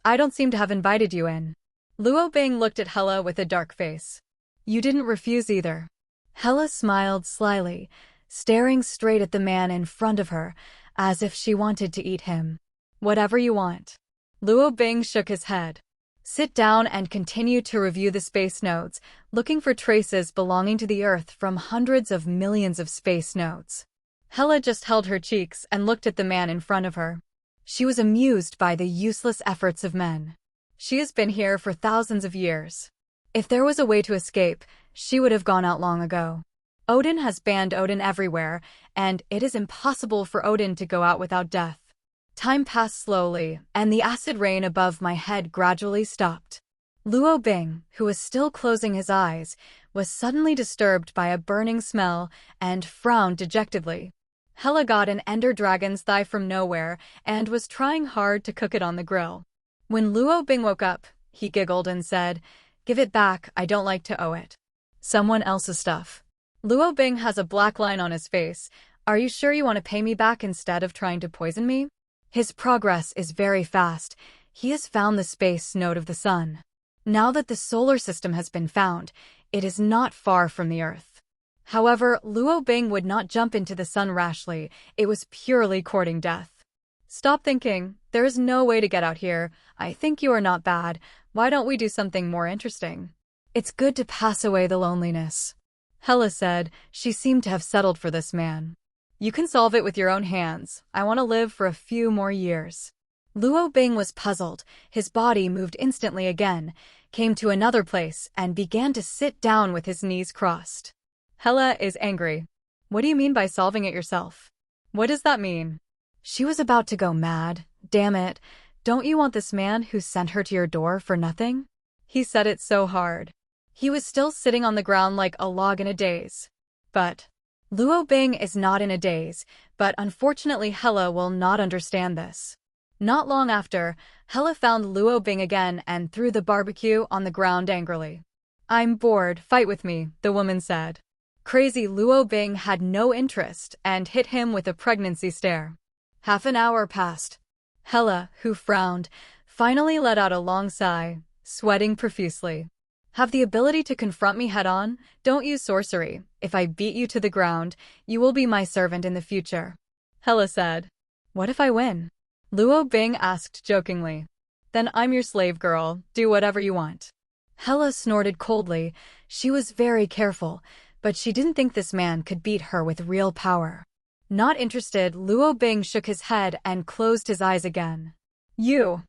I don't seem to have invited you in. Luo Bing looked at Hela with a dark face. You didn't refuse either. Hela smiled slyly, staring straight at the man in front of her, as if she wanted to eat him. Whatever you want. Luo Bing shook his head. Sit down and continue to review the space nodes, looking for traces belonging to the Earth from hundreds of millions of space nodes. Hela just held her cheeks and looked at the man in front of her. She was amused by the useless efforts of men. She has been here for thousands of years. If there was a way to escape, she would have gone out long ago. Odin has banned Odin everywhere, and it is impossible for Odin to go out without death. Time passed slowly, and the acid rain above my head gradually stopped. Luo Bing, who was still closing his eyes, was suddenly disturbed by a burning smell and frowned dejectedly. Hela got an ender dragon's thigh from nowhere and was trying hard to cook it on the grill. When Luo Bing woke up, he giggled and said, "Give it back, I don't like to owe it. Someone else's stuff." Luo Bing has a black line on his face. Are you sure you want to pay me back instead of trying to poison me? His progress is very fast. He has found the space node of the sun. Now that the solar system has been found, it is not far from the Earth. However, Luo Bing would not jump into the sun rashly. It was purely courting death. Stop thinking. There is no way to get out here. I think you are not bad. Why don't we do something more interesting? It's good to pass away the loneliness. Hela said. She seemed to have settled for this man. You can solve it with your own hands. I want to live for a few more years. Luo Bing was puzzled. His body moved instantly again, came to another place, and began to sit down with his knees crossed. Hela is angry. What do you mean by solving it yourself? What does that mean? She was about to go mad. Damn it. Don't you want this man who sent her to your door for nothing? He said it so hard. He was still sitting on the ground like a log in a daze. But Luo Bing is not in a daze, but unfortunately Hela will not understand this. Not long after, Hela found Luo Bing again and threw the barbecue on the ground angrily. I'm bored, fight with me, the woman said. Crazy Luo Bing had no interest and hit him with a pregnancy stare. Half an hour passed. Hela, who frowned, finally let out a long sigh, sweating profusely. Have the ability to confront me head-on? Don't use sorcery. If I beat you to the ground, you will be my servant in the future. Hela said. What if I win? Luo Bing asked jokingly. Then I'm your slave girl. Do whatever you want. Hela snorted coldly. She was very careful, but she didn't think this man could beat her with real power. Not interested, Luo Bing shook his head and closed his eyes again. You.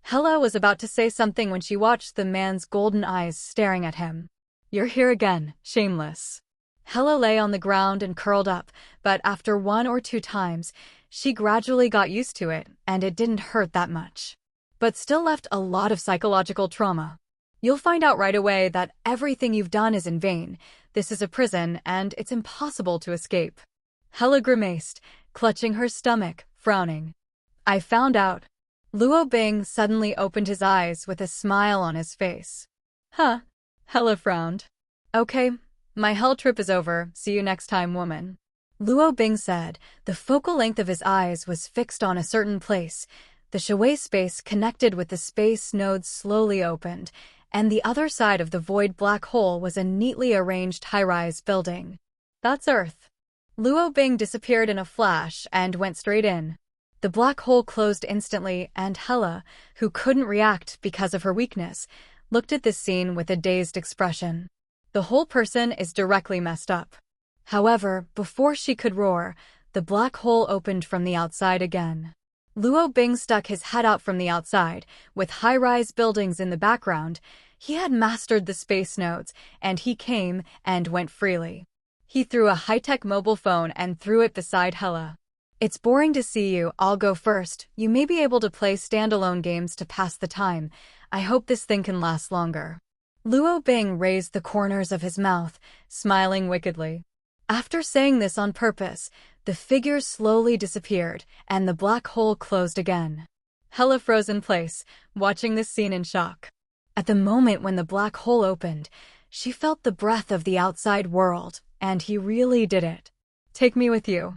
Hela was about to say something when she watched the man's golden eyes staring at him. You're here again, shameless. Hela lay on the ground and curled up, but after 1 or 2 times, she gradually got used to it, and it didn't hurt that much. But still left a lot of psychological trauma. You'll find out right away that everything you've done is in vain. This is a prison, and it's impossible to escape. Hela grimaced, clutching her stomach, frowning. I found out. Luo Bing suddenly opened his eyes with a smile on his face. Huh? Hela frowned. Okay, my hell trip is over. See you next time, woman. Luo Bing said. The focal length of his eyes was fixed on a certain place. The shui space connected with the space nodes slowly opened, and the other side of the void black hole was a neatly arranged high-rise building. That's Earth. Luo Bing disappeared in a flash and went straight in. The black hole closed instantly, and Hella, who couldn't react because of her weakness, looked at this scene with a dazed expression. The whole person is directly messed up. However, before she could roar, the black hole opened from the outside again. Luo Bing stuck his head out from the outside, with high-rise buildings in the background. He had mastered the space nodes, and he came and went freely. He threw a high-tech mobile phone and threw it beside Hella. It's boring to see you. I'll go first. You may be able to play standalone games to pass the time. I hope this thing can last longer. Luo Bing raised the corners of his mouth, smiling wickedly. After saying this on purpose, the figure slowly disappeared, and the black hole closed again. Hella froze in place, watching this scene in shock. At the moment when the black hole opened, she felt the breath of the outside world, and he really did it. Take me with you.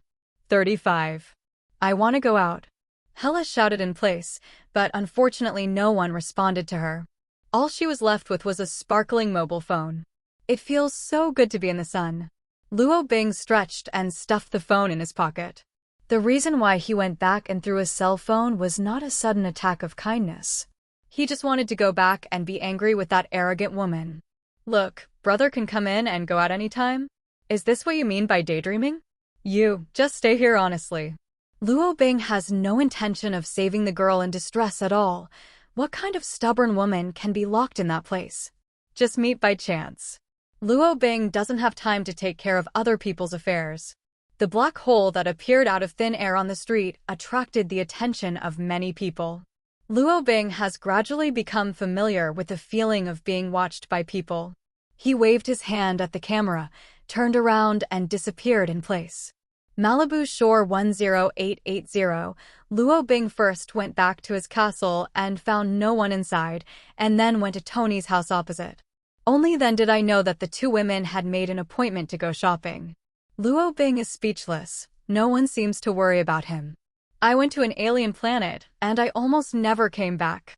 35. I want to go out. Hella shouted in place, but unfortunately no one responded to her. All she was left with was a sparkling mobile phone. It feels so good to be in the sun. Luo Bing stretched and stuffed the phone in his pocket. The reason why he went back and threw his cell phone was not a sudden attack of kindness. He just wanted to go back and be angry with that arrogant woman. Look, brother can come in and go out anytime? Is this what you mean by daydreaming? You, just stay here honestly. Luo Bing has no intention of saving the girl in distress at all. What kind of stubborn woman can be locked in that place? Just meet by chance. Luo Bing doesn't have time to take care of other people's affairs. The black hole that appeared out of thin air on the street attracted the attention of many people. Luo Bing has gradually become familiar with the feeling of being watched by people. He waved his hand at the camera, turned around and disappeared in place. Malibu Shore 10880, Luo Bing first went back to his castle and found no one inside, and then went to Tony's house opposite. Only then did I know that the two women had made an appointment to go shopping. Luo Bing is speechless. No one seems to worry about him. I went to an alien planet, and I almost never came back.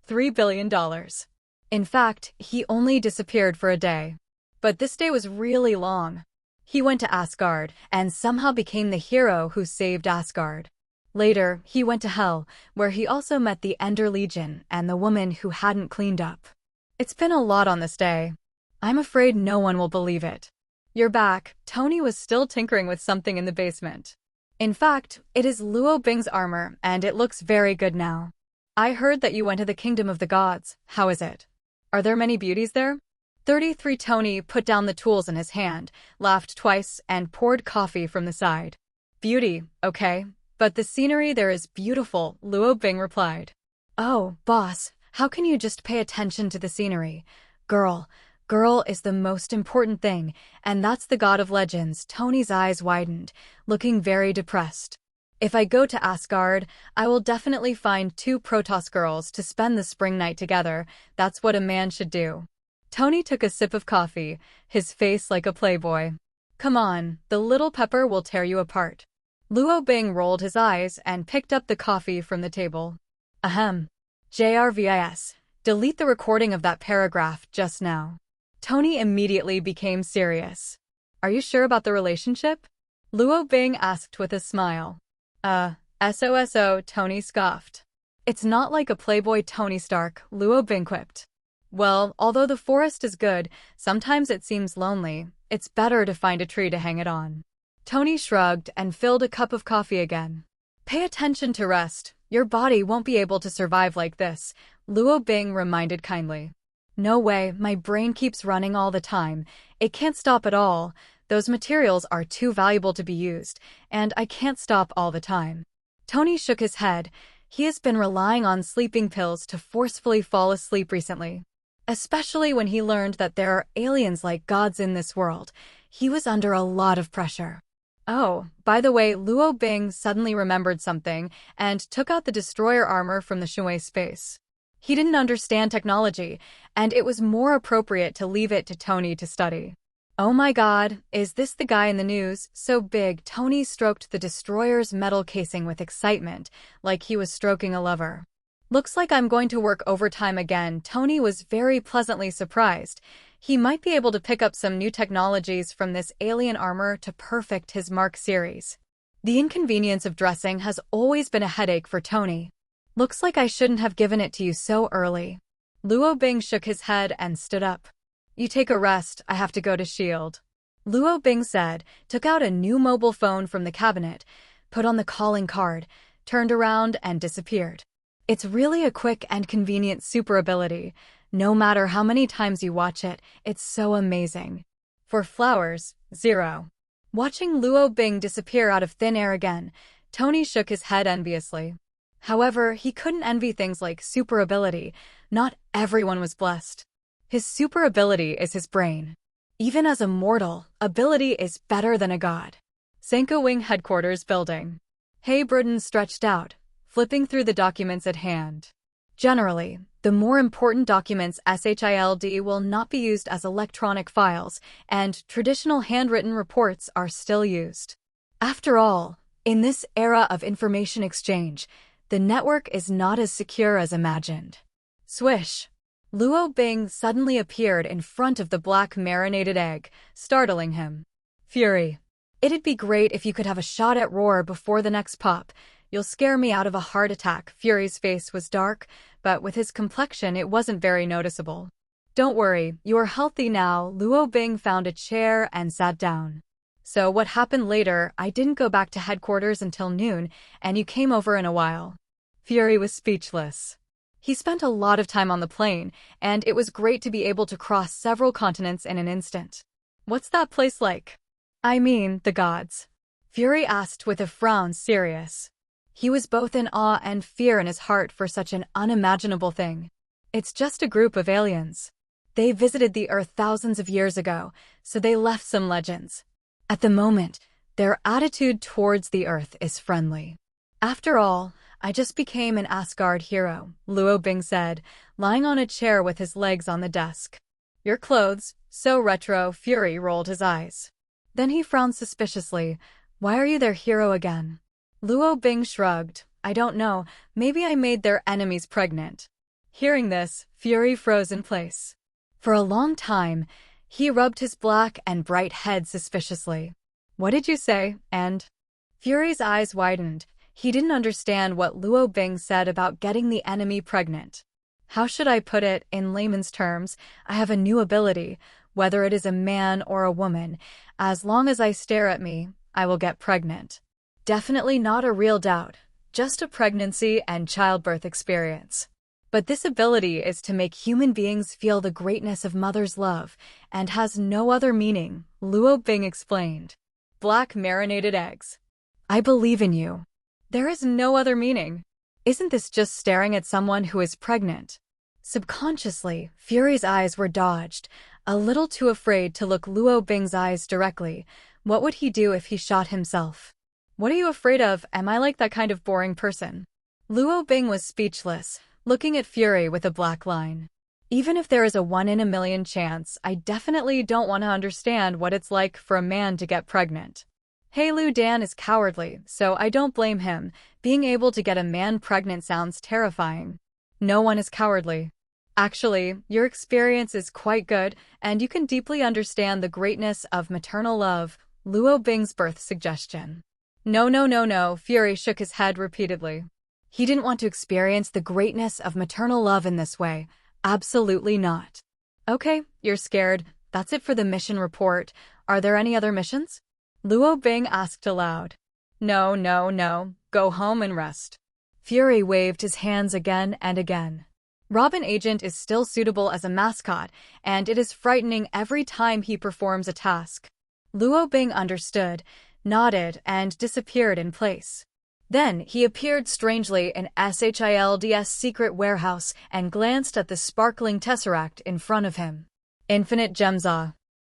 $3 billion. In fact, he only disappeared for a day. But this day was really long. He went to Asgard, and somehow became the hero who saved Asgard. Later, he went to Hell, where he also met the Ender Legion and the woman who hadn't cleaned up. It's been a lot on this day. I'm afraid no one will believe it. You're back. Tony was still tinkering with something in the basement. In fact, it is Luo Bing's armor, and it looks very good now. I heard that you went to the Kingdom of the Gods. How is it? Are there many beauties there? 33. Tony put down the tools in his hand, laughed twice, and poured coffee from the side. Beauty, okay, but the scenery there is beautiful, Luo Bing replied. Oh, boss, how can you just pay attention to the scenery? Girl is the most important thing, and that's the god of legends. Tony's eyes widened, looking very depressed. If I go to Asgard, I will definitely find 2 Protoss girls to spend the spring night together. That's what a man should do. Tony took a sip of coffee, his face like a playboy. Come on, the little pepper will tear you apart. Luo Bing rolled his eyes and picked up the coffee from the table. Ahem. JRVIS. Delete the recording of that paragraph just now. Tony immediately became serious. Are you sure about the relationship? Luo Bing asked with a smile. SOSO, Tony scoffed. It's not like a playboy Tony Stark, Luo Bing quipped. Well, although the forest is good, sometimes it seems lonely. It's better to find a tree to hang it on. Tony shrugged and filled a cup of coffee again. Pay attention to rest. Your body won't be able to survive like this, Luo Bing reminded kindly. No way, my brain keeps running all the time. It can't stop at all. Those materials are too valuable to be used, and I can't stop all the time. Tony shook his head. He has been relying on sleeping pills to forcefully fall asleep recently. Especially when he learned that there are aliens like gods in this world. He was under a lot of pressure. Oh, by the way, Luo Bing suddenly remembered something and took out the destroyer armor from the Shui space. He didn't understand technology, and it was more appropriate to leave it to Tony to study. Oh my god, is this the guy in the news? So big. Tony stroked the destroyer's metal casing with excitement, like he was stroking a lover. Looks like I'm going to work overtime again. Tony was very pleasantly surprised. He might be able to pick up some new technologies from this alien armor to perfect his Mark series. The inconvenience of dressing has always been a headache for Tony. Looks like I shouldn't have given it to you so early. Luo Bing shook his head and stood up. You take a rest, I have to go to S.H.I.E.L.D. Luo Bing said, took out a new mobile phone from the cabinet, put on the calling card, turned around and disappeared. It's really a quick and convenient super ability. No matter how many times you watch it, it's so amazing. For flowers, 0. Watching Luo Bing disappear out of thin air again, Tony shook his head enviously. However, he couldn't envy things like super ability. Not everyone was blessed. His super ability is his brain. Even as a mortal, ability is better than a god. Sanka Wing Headquarters Building. Hey Bruden stretched out, flipping through the documents at hand. Generally, the more important documents S.H.I.E.L.D. will not be used as electronic files, and traditional handwritten reports are still used. After all, in this era of information exchange, the network is not as secure as imagined. Swish! Luo Bing suddenly appeared in front of the black marinated egg, startling him. Fury. It'd be great if you could have a shot at Roar before the next pop. You'll scare me out of a heart attack. Fury's face was dark, but with his complexion it wasn't very noticeable. Don't worry, you're healthy now. Luo Bing found a chair and sat down. So what happened later? I didn't go back to headquarters until noon, and you came over in a while. Fury was speechless. He spent a lot of time on the plane, and it was great to be able to cross several continents in an instant. What's that place like? I mean, the gods. Fury asked with a frown serious. He was both in awe and fear in his heart for such an unimaginable thing. It's just a group of aliens. They visited the Earth thousands of years ago, so they left some legends. At the moment, their attitude towards the Earth is friendly. After all, I just became an Asgard hero, Luo Bing said, lying on a chair with his legs on the desk. Your clothes, so retro. Fury rolled his eyes. Then he frowned suspiciously. Why are you their hero again? Luo Bing shrugged. I don't know, maybe I made their enemies pregnant. Hearing this, Fury froze in place. For a long time, he rubbed his black and bright head suspiciously. What did you say? And? Fury's eyes widened. He didn't understand what Luo Bing said about getting the enemy pregnant. How should I put it in layman's terms? I have a new ability, whether it is a man or a woman. As long as I stare at me, I will get pregnant. Definitely not a real doubt, just a pregnancy and childbirth experience. But this ability is to make human beings feel the greatness of mother's love, and has no other meaning, Luo Bing explained. Black marinated eggs. I believe in you. There is no other meaning. Isn't this just staring at someone who is pregnant? Subconsciously, Fury's eyes were dodged, a little too afraid to look Luo Bing's eyes directly. What would he do if he shot himself? What are you afraid of? Am I like that kind of boring person? Luo Bing was speechless, looking at Fury with a black line. Even if there is a 1 in a million chance, I definitely don't want to understand what it's like for a man to get pregnant. Hey, Lu Dan is cowardly, so I don't blame him. Being able to get a man pregnant sounds terrifying. No one is cowardly. Actually, your experience is quite good, and you can deeply understand the greatness of maternal love, Luo Bing's birth suggestion. No, Fury shook his head repeatedly. He didn't want to experience the greatness of maternal love in this way. Absolutely not. Okay, you're scared. That's it for the mission report. Are there any other missions? Luo Bing asked aloud. No. Go home and rest. Fury waved his hands again and again. Robin Agent is still suitable as a mascot, and it is frightening every time he performs a task. Luo Bing understood, nodded, and disappeared in place. Then he appeared strangely in S.H.I.E.L.D's secret warehouse and glanced at the sparkling tesseract in front of him. Infinite gems.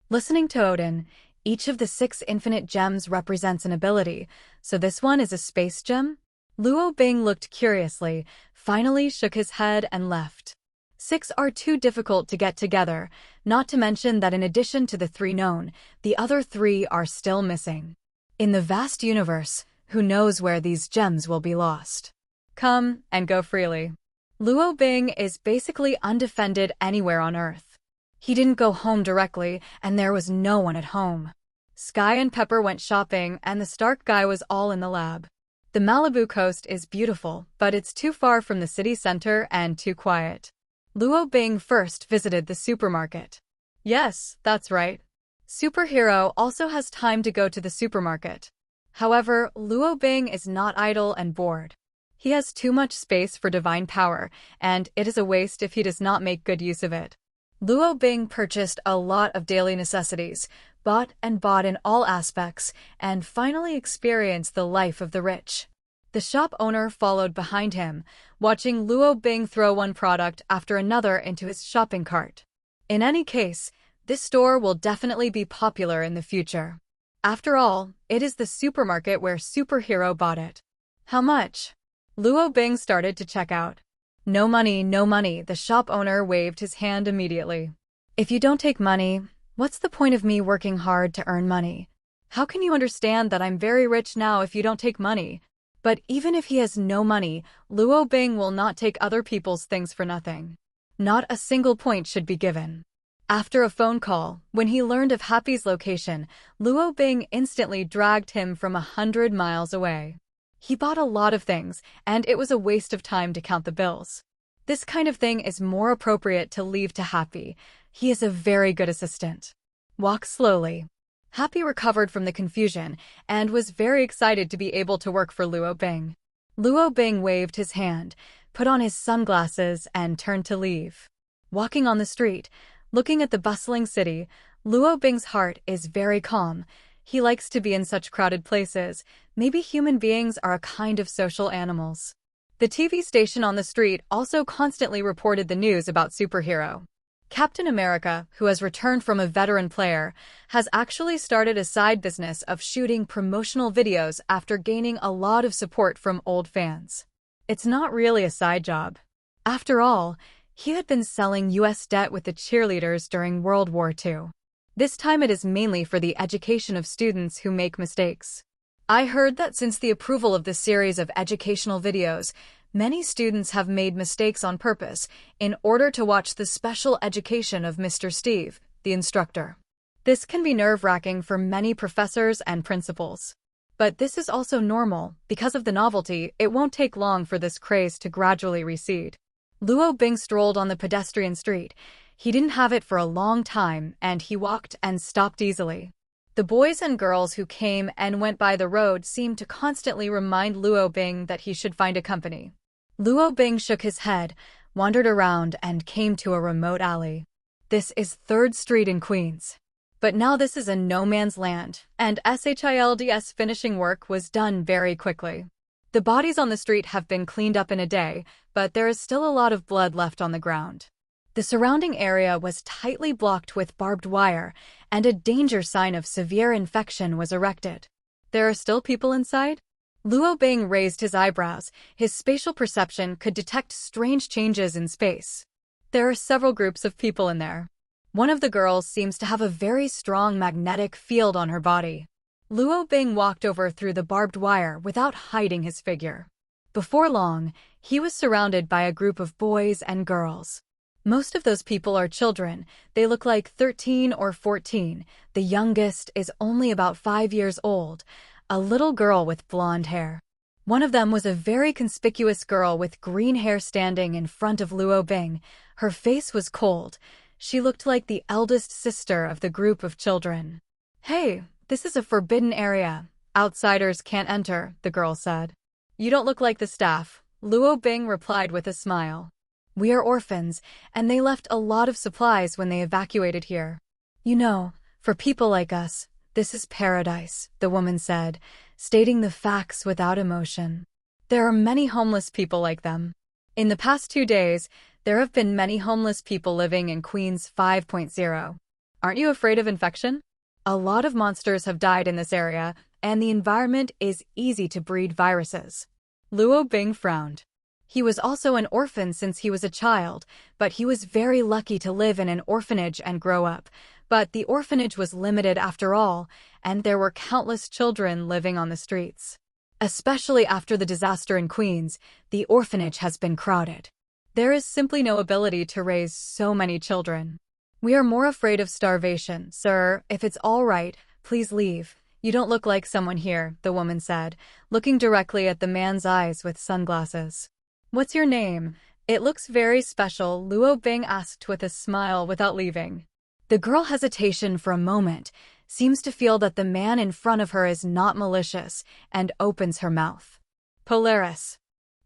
Listening to Odin, each of the 6 infinite gems represents an ability, so this one is a space gem? Luo Bing looked curiously, finally shook his head and left. 6 are too difficult to get together, not to mention that in addition to the 3 known, the other 3 are still missing. In the vast universe, who knows where these gems will be lost? Come and go freely. Luo Bing is basically undefended anywhere on Earth. He didn't go home directly, and there was no one at home. Sky and Pepper went shopping, and the Stark guy was all in the lab. The Malibu coast is beautiful, but it's too far from the city center and too quiet. Luo Bing first visited the supermarket. Yes, that's right. Superhero also has time to go to the supermarket. However, Luo Bing is not idle and bored. He has too much space for divine power, and it is a waste if he does not make good use of it. Luo Bing purchased a lot of daily necessities, bought and bought in all aspects, and finally experienced the life of the rich. The shop owner followed behind him, watching Luo Bing throw one product after another into his shopping cart. In any case, this store will definitely be popular in the future. After all, it is the supermarket where Superhero bought it. How much? Luo Bing started to check out. No money, no money, the shop owner waved his hand immediately. If you don't take money, what's the point of me working hard to earn money? How can you understand that I'm very rich now if you don't take money? But even if he has no money, Luo Bing will not take other people's things for nothing. Not a single point should be given. After a phone call, when he learned of Happy's location, Luo Bing instantly dragged him from 100 miles away. He bought a lot of things, and it was a waste of time to count the bills. This kind of thing is more appropriate to leave to Happy. He is a very good assistant. Walk slowly. Happy recovered from the confusion and was very excited to be able to work for Luo Bing. Luo Bing waved his hand, put on his sunglasses, and turned to leave. Walking on the street, looking at the bustling city, Luo Bing's heart is very calm. He likes to be in such crowded places. Maybe human beings are a kind of social animals. The TV station on the street also constantly reported the news about Superhero. Captain America, who has returned from a veteran player, has actually started a side business of shooting promotional videos after gaining a lot of support from old fans. It's not really a side job. After all, he had been selling US debt with the cheerleaders during World War II. This time it is mainly for the education of students who make mistakes. I heard that since the approval of this series of educational videos, many students have made mistakes on purpose in order to watch the special education of Mr. Steve, the instructor. This can be nerve-wracking for many professors and principals. But this is also normal. Because of the novelty, it won't take long for this craze to gradually recede. Luo Bing strolled on the pedestrian street. He didn't have it for a long time, and he walked and stopped easily. The boys and girls who came and went by the road seemed to constantly remind Luo Bing that he should find a company. Luo Bing shook his head, wandered around, and came to a remote alley. This is 3rd Street in Queens. But now this is a no-man's land, and SHILD's finishing work was done very quickly. The bodies on the street have been cleaned up in a day, but there is still a lot of blood left on the ground. The surrounding area was tightly blocked with barbed wire, and a danger sign of severe infection was erected. There are still people inside? Luo Bing raised his eyebrows. His spatial perception could detect strange changes in space. There are several groups of people in there. One of the girls seems to have a very strong magnetic field on her body. Luo Bing walked over through the barbed wire without hiding his figure. Before long, he was surrounded by a group of boys and girls. Most of those people are children. They look like 13 or 14. The youngest is only about 5 years old, a little girl with blonde hair. One of them was a very conspicuous girl with green hair standing in front of Luo Bing. Her face was cold. She looked like the eldest sister of the group of children. "Hey, this is a forbidden area. Outsiders can't enter," the girl said. "You don't look like the staff," Luo Bing replied with a smile. "We are orphans, and they left a lot of supplies when they evacuated here. You know, for people like us, this is paradise," the woman said, stating the facts without emotion. There are many homeless people like them. In the past 2 days, there have been many homeless people living in Queens 5.0. Aren't you afraid of infection? A lot of monsters have died in this area, and the environment is easy to breed viruses. Luo Bing frowned. He was also an orphan since he was a child, but he was very lucky to live in an orphanage and grow up. But the orphanage was limited after all, and there were countless children living on the streets. Especially after the disaster in Queens, the orphanage has been crowded. There is simply no ability to raise so many children. We are more afraid of starvation, sir. If it's all right, please leave. You don't look like someone here, the woman said, looking directly at the man's eyes with sunglasses. What's your name? It looks very special, Luo Bing asked with a smile without leaving. The girl hesitation for a moment, seems to feel that the man in front of her is not malicious, and opens her mouth. Polaris.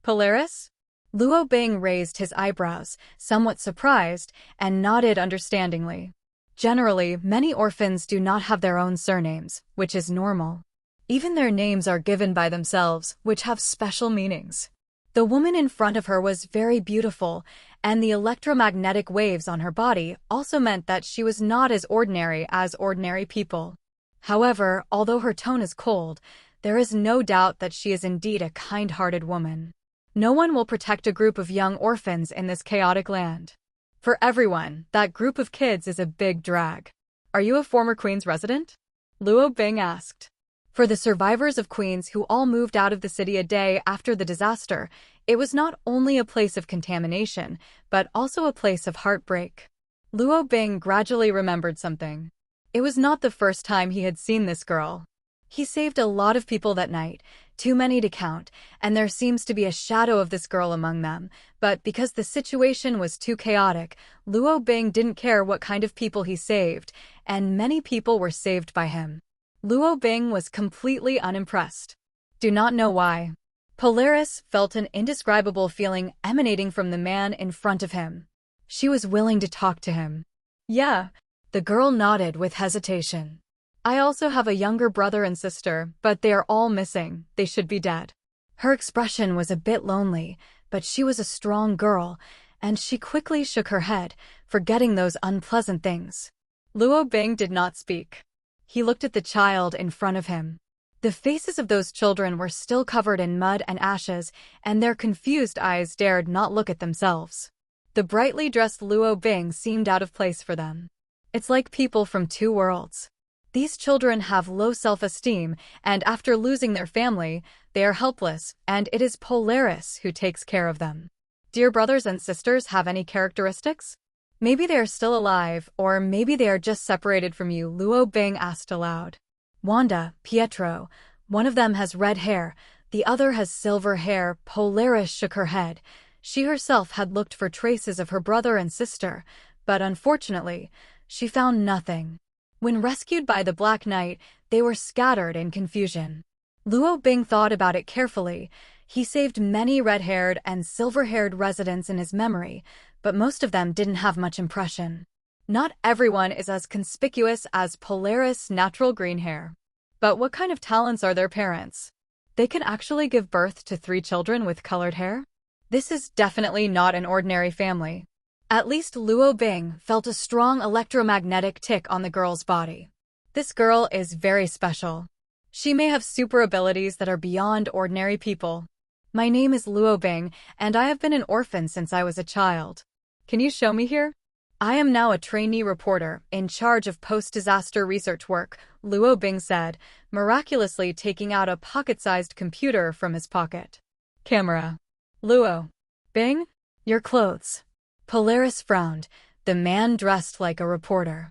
Polaris? Luo Bing raised his eyebrows, somewhat surprised, and nodded understandingly. Generally, many orphans do not have their own surnames, which is normal. Even their names are given by themselves, which have special meanings. The woman in front of her was very beautiful, and the electromagnetic waves on her body also meant that she was not as ordinary people. However, although her tone is cold, there is no doubt that she is indeed a kind-hearted woman. No one will protect a group of young orphans in this chaotic land. For everyone, that group of kids is a big drag. Are you a former Queens resident? Luo Bing asked. For the survivors of Queens who all moved out of the city a day after the disaster, it was not only a place of contamination, but also a place of heartbreak. Luo Bing gradually remembered something. It was not the first time he had seen this girl. He saved a lot of people that night, too many to count, and there seems to be a shadow of this girl among them, but because the situation was too chaotic, Luo Bing didn't care what kind of people he saved, and many people were saved by him. Luo Bing was completely unimpressed. Do not know why. Polaris felt an indescribable feeling emanating from the man in front of him. She was willing to talk to him. Yeah, the girl nodded with hesitation. I also have a younger brother and sister, but they are all missing. They should be dead. Her expression was a bit lonely, but she was a strong girl, and she quickly shook her head, forgetting those unpleasant things. Luo Bing did not speak. He looked at the child in front of him. The faces of those children were still covered in mud and ashes, and their confused eyes dared not look at themselves. The brightly dressed Luo Bing seemed out of place for them. It's like people from two worlds. These children have low self-esteem, and after losing their family, they are helpless, and it is Polaris who takes care of them. Do your brothers and sisters have any characteristics? Maybe they are still alive, or maybe they are just separated from you, Luo Bing asked aloud. Wanda, Pietro, one of them has red hair, the other has silver hair. Polaris shook her head. She herself had looked for traces of her brother and sister, but unfortunately, she found nothing. When rescued by the Black Knight, they were scattered in confusion. Luo Bing thought about it carefully. He saved many red-haired and silver-haired residents in his memory, but most of them didn't have much impression. Not everyone is as conspicuous as Polaris' natural green hair. But what kind of talents are their parents? They can actually give birth to 3 children with colored hair? This is definitely not an ordinary family. At least Luo Bing felt a strong electromagnetic tick on the girl's body. This girl is very special. She may have super abilities that are beyond ordinary people. My name is Luo Bing, and I have been an orphan since I was a child. Can you show me here? I am now a trainee reporter in charge of post-disaster research work, Luo Bing said, miraculously taking out a pocket-sized computer from his pocket. Camera. Luo Bing? Your clothes. Polaris frowned, the man dressed like a reporter.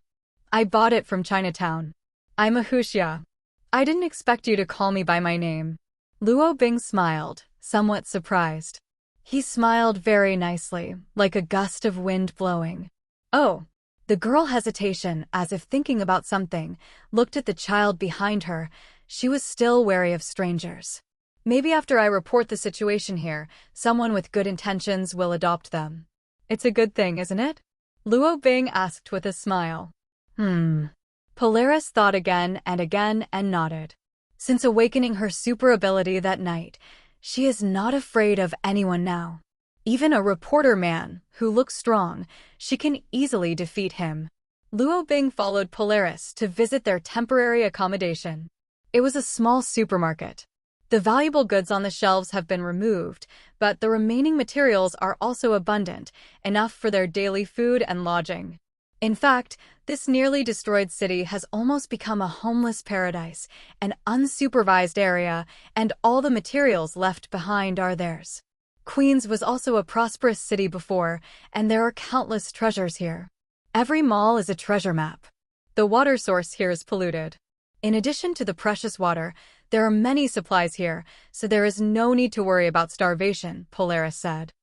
I bought it from Chinatown. I'm a Huxia. I didn't expect you to call me by my name. Luo Bing smiled, somewhat surprised. He smiled very nicely, like a gust of wind blowing. Oh. The girl hesitation, as if thinking about something, looked at the child behind her. She was still wary of strangers. Maybe after I report the situation here, someone with good intentions will adopt them. It's a good thing, isn't it? Luo Bing asked with a smile. Polaris thought again and nodded. Since awakening her super ability that night, she is not afraid of anyone now. Even a reporter man, who looks strong, she can easily defeat him. Luo Bing followed Polaris to visit their temporary accommodation. It was a small supermarket. The valuable goods on the shelves have been removed, but the remaining materials are also abundant, enough for their daily food and lodging. In fact, this nearly destroyed city has almost become a homeless paradise, an unsupervised area, and all the materials left behind are theirs. Queens was also a prosperous city before, and there are countless treasures here. Every mall is a treasure map. The water source here is polluted. In addition to the precious water, there are many supplies here, so there is no need to worry about starvation, Polaris said.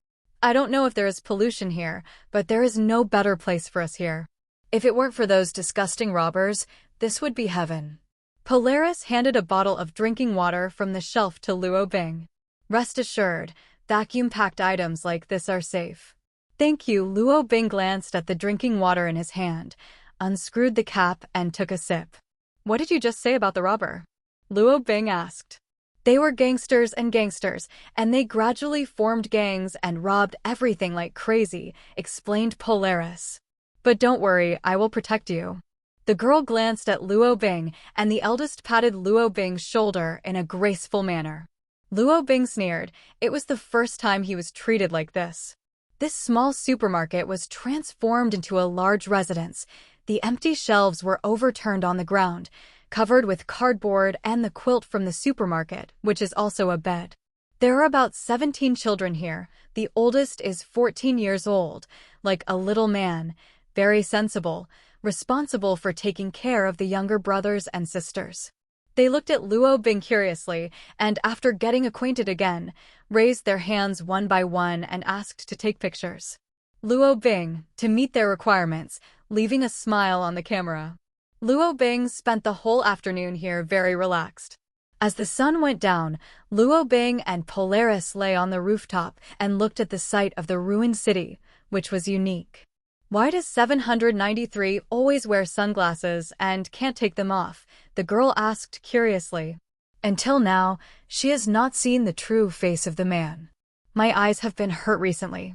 I don't know if there is pollution here, but there is no better place for us here. If it weren't for those disgusting robbers, this would be heaven. Polaris handed a bottle of drinking water from the shelf to Luo Bing. Rest assured, vacuum-packed items like this are safe. Thank you. Luo Bing glanced at the drinking water in his hand, unscrewed the cap and took a sip. What did you just say about the robber? Luo Bing asked. They were gangsters, and they gradually formed gangs and robbed everything like crazy, explained Polaris. But don't worry, I will protect you. The girl glanced at Luo Bing, and the eldest patted Luo Bing's shoulder in a graceful manner. Luo Bing sneered. It was the first time he was treated like this. This small supermarket was transformed into a large residence. The empty shelves were overturned on the ground, covered with cardboard and the quilt from the supermarket, which is also a bed. There are about 17 children here. The oldest is 14 years old, like a little man, very sensible, responsible for taking care of the younger brothers and sisters. They looked at Luo Bing curiously, and after getting acquainted again, raised their hands one by one and asked to take pictures. Luo Bing, to meet their requirements, leaving a smile on the camera. Luo Bing spent the whole afternoon here very relaxed. As the sun went down, Luo Bing and Polaris lay on the rooftop and looked at the sight of the ruined city, which was unique. Why does 793 always wear sunglasses and can't take them off? The girl asked curiously. Until now, she has not seen the true face of the man. My eyes have been hurt recently.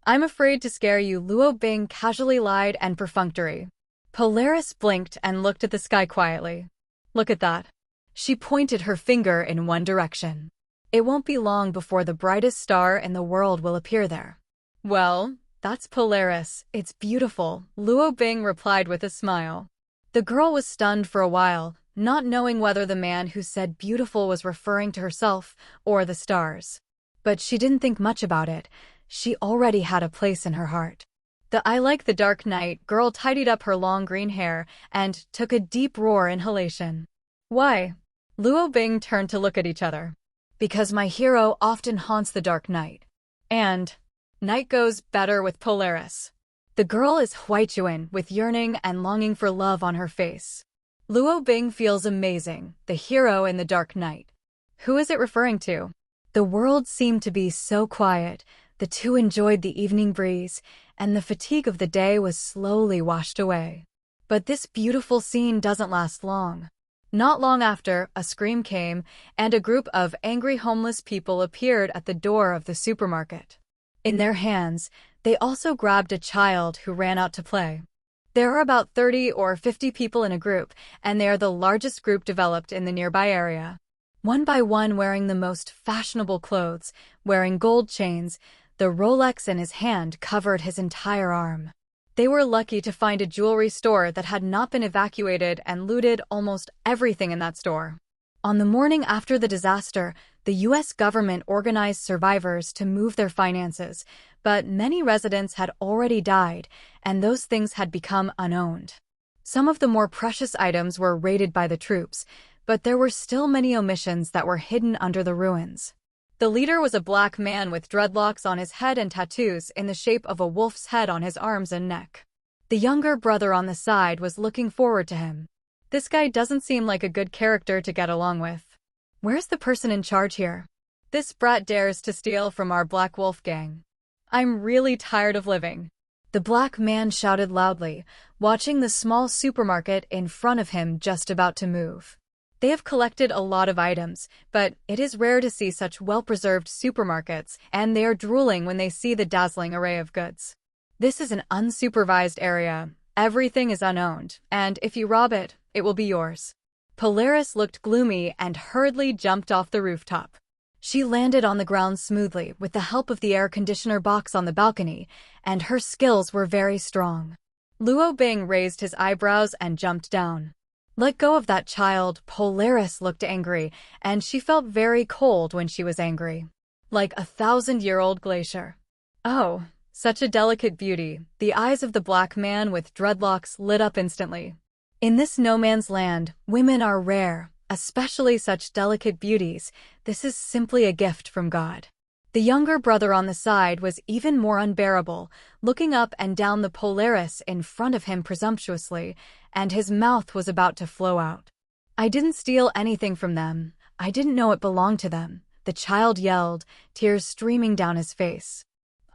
I'm afraid to scare you, Luo Bing casually lied and perfunctory. Polaris blinked and looked at the sky quietly. Look at that. She pointed her finger in one direction. It won't be long before the brightest star in the world will appear there. Well, that's Polaris. It's beautiful, Luo Bing replied with a smile. The girl was stunned for a while, not knowing whether the man who said beautiful was referring to herself or the stars. But she didn't think much about it. She already had a place in her heart. The I like the dark night girl tidied up her long green hair and took a deep roar inhalation. Why? Luo Bing turned to look at each other. Because my hero often haunts the dark night. And night goes better with Polaris. The girl is Huichuan with yearning and longing for love on her face. Luo Bing feels amazing, the hero in the dark night. Who is it referring to? The world seemed to be so quiet. The two enjoyed the evening breeze, and the fatigue of the day was slowly washed away. But this beautiful scene doesn't last long. Not long after, a scream came, and a group of angry homeless people appeared at the door of the supermarket. In their hands, they also grabbed a child who ran out to play. There are about 30 or 50 people in a group, and they are the largest group developed in the nearby area. One by one wearing the most fashionable clothes, wearing gold chains, the Rolex in his hand covered his entire arm. They were lucky to find a jewelry store that had not been evacuated and looted almost everything in that store. On the morning after the disaster, the U.S. government organized survivors to move their finances, but many residents had already died, and those things had become unowned. Some of the more precious items were raided by the troops, but there were still many omissions that were hidden under the ruins. The leader was a black man with dreadlocks on his head and tattoos in the shape of a wolf's head on his arms and neck. The younger brother on the side was looking forward to him. This guy doesn't seem like a good character to get along with. Where's the person in charge here? This brat dares to steal from our Black Wolf gang. I'm really tired of living. The black man shouted loudly, watching the small supermarket in front of him just about to move. They have collected a lot of items, but it is rare to see such well-preserved supermarkets, and they are drooling when they see the dazzling array of goods. This is an unsupervised area. Everything is unowned, and if you rob it, it will be yours. Polaris looked gloomy and hurriedly jumped off the rooftop. She landed on the ground smoothly with the help of the air conditioner box on the balcony, and her skills were very strong. Luo Bing raised his eyebrows and jumped down. Let go of that child. Polaris looked angry, and she felt very cold when she was angry. Like a 1,000-year-old glacier. Oh, Such a delicate beauty. The eyes of the black man with dreadlocks lit up instantly. In this no man's land, women are rare, especially such delicate beauties. This is simply a gift from God. The younger brother on the side was even more unbearable, looking up and down the Polaris in front of him presumptuously, and his mouth was about to flow out. I didn't steal anything from them. I didn't know it belonged to them, the child yelled, tears streaming down his face.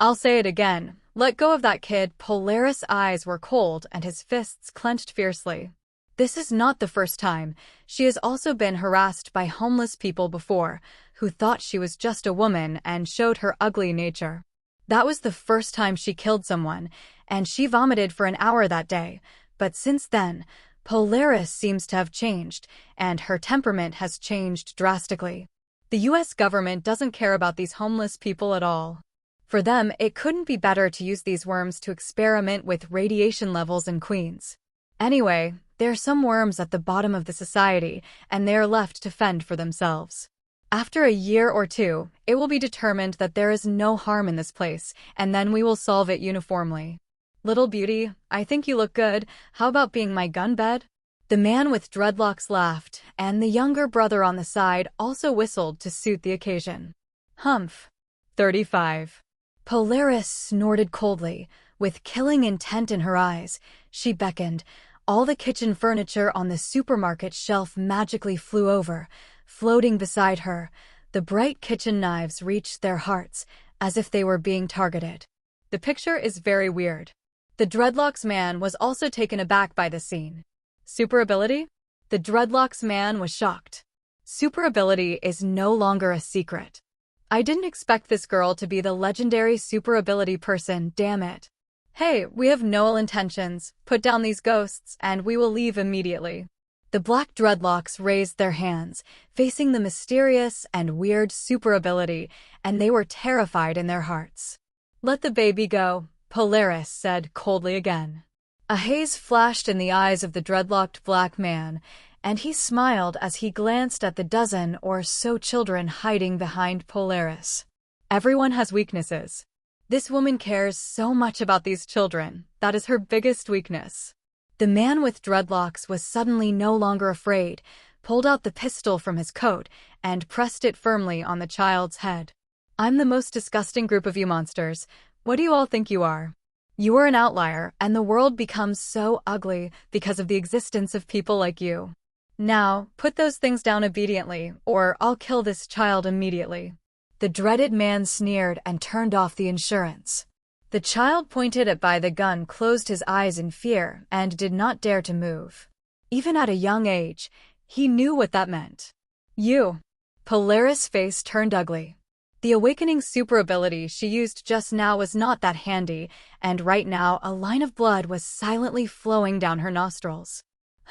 I'll say it again. Let go of that kid. Polaris' eyes were cold and his fists clenched fiercely. This is not the first time. She has also been harassed by homeless people before, who thought she was just a woman and showed her ugly nature. That was the first time she killed someone, and she vomited for an hour that day. But since then, Polaris seems to have changed, and her temperament has changed drastically. The US government doesn't care about these homeless people at all. For them, it couldn't be better to use these worms to experiment with radiation levels in Queens. Anyway, there are some worms at the bottom of the society, and they are left to fend for themselves. After a year or two, it will be determined that there is no harm in this place, and then we will solve it uniformly. Little beauty, I think you look good. How about being my gun bed? The man with dreadlocks laughed, and the younger brother on the side also whistled to suit the occasion. Humph. 35. Polaris snorted coldly, with killing intent in her eyes. She beckoned. All the kitchen furniture on the supermarket shelf magically flew over, floating beside her. The bright kitchen knives reached their hearts, as if they were being targeted. The picture is very weird. The dreadlocks man was also taken aback by the scene. Super ability? The dreadlocks man was shocked. Super ability is no longer a secret. I didn't expect this girl to be the legendary super ability person, damn it. Hey, we have no ill intentions. Put down these ghosts, and we will leave immediately. The black dreadlocks raised their hands, facing the mysterious and weird super ability, and they were terrified in their hearts. Let the baby go, Polaris said coldly again. A haze flashed in the eyes of the dreadlocked black man, and he smiled as he glanced at the dozen or so children hiding behind Polaris. Everyone has weaknesses. This woman cares so much about these children. That is her biggest weakness. The man with dreadlocks was suddenly no longer afraid, pulled out the pistol from his coat, and pressed it firmly on the child's head. I'm the most disgusting group of you monsters. What do you all think you are? You are an outlier, and the world becomes so ugly because of the existence of people like you. Now, put those things down obediently, or I'll kill this child immediately. The dreaded man sneered and turned off the insurance. The child pointed at by the gun closed his eyes in fear and did not dare to move. Even at a young age, he knew what that meant. You. Polaris' face turned ugly. The awakening super ability she used just now was not that handy, and right now a line of blood was silently flowing down her nostrils.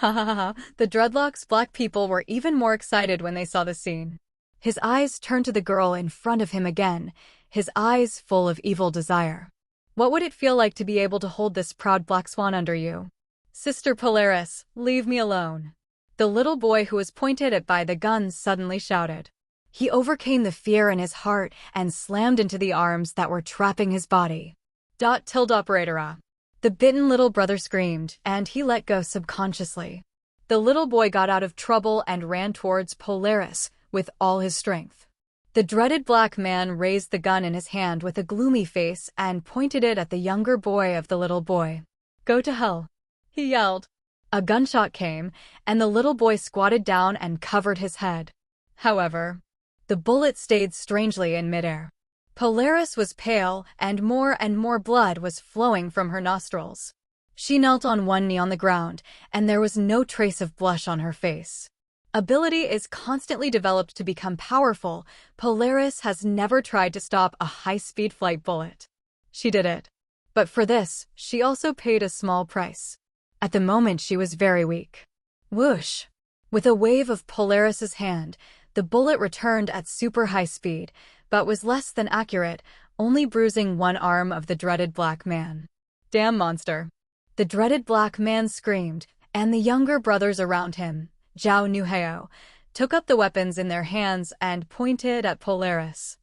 Ha ha ha ha, the dreadlocks black people were even more excited when they saw the scene. His eyes turned to the girl in front of him again, his eyes full of evil desire. What would it feel like to be able to hold this proud black swan under you? Sister Polaris, leave me alone. The little boy who was pointed at by the gun suddenly shouted. He overcame the fear in his heart and slammed into the arms that were trapping his body. Operatora. The bitten little brother screamed, and he let go subconsciously. The little boy got out of trouble and ran towards Polaris with all his strength. The dreaded black man raised the gun in his hand with a gloomy face and pointed it at the younger boy of the little boy. Go to hell, he yelled. A gunshot came, and the little boy squatted down and covered his head. However, the bullet stayed strangely in midair. Polaris was pale, and more blood was flowing from her nostrils. She knelt on one knee on the ground, and there was no trace of blush on her face. Ability is constantly developed to become powerful. Polaris has never tried to stop a high-speed flight bullet. She did it. But for this, she also paid a small price. At the moment, she was very weak. Whoosh! With a wave of Polaris's hand, the bullet returned at super high speed, but was less than accurate, only bruising one arm of the dreaded black man. Damn monster! The dreaded black man screamed, and the younger brothers around him, Zhao Nuheo, took up the weapons in their hands and pointed at Polaris.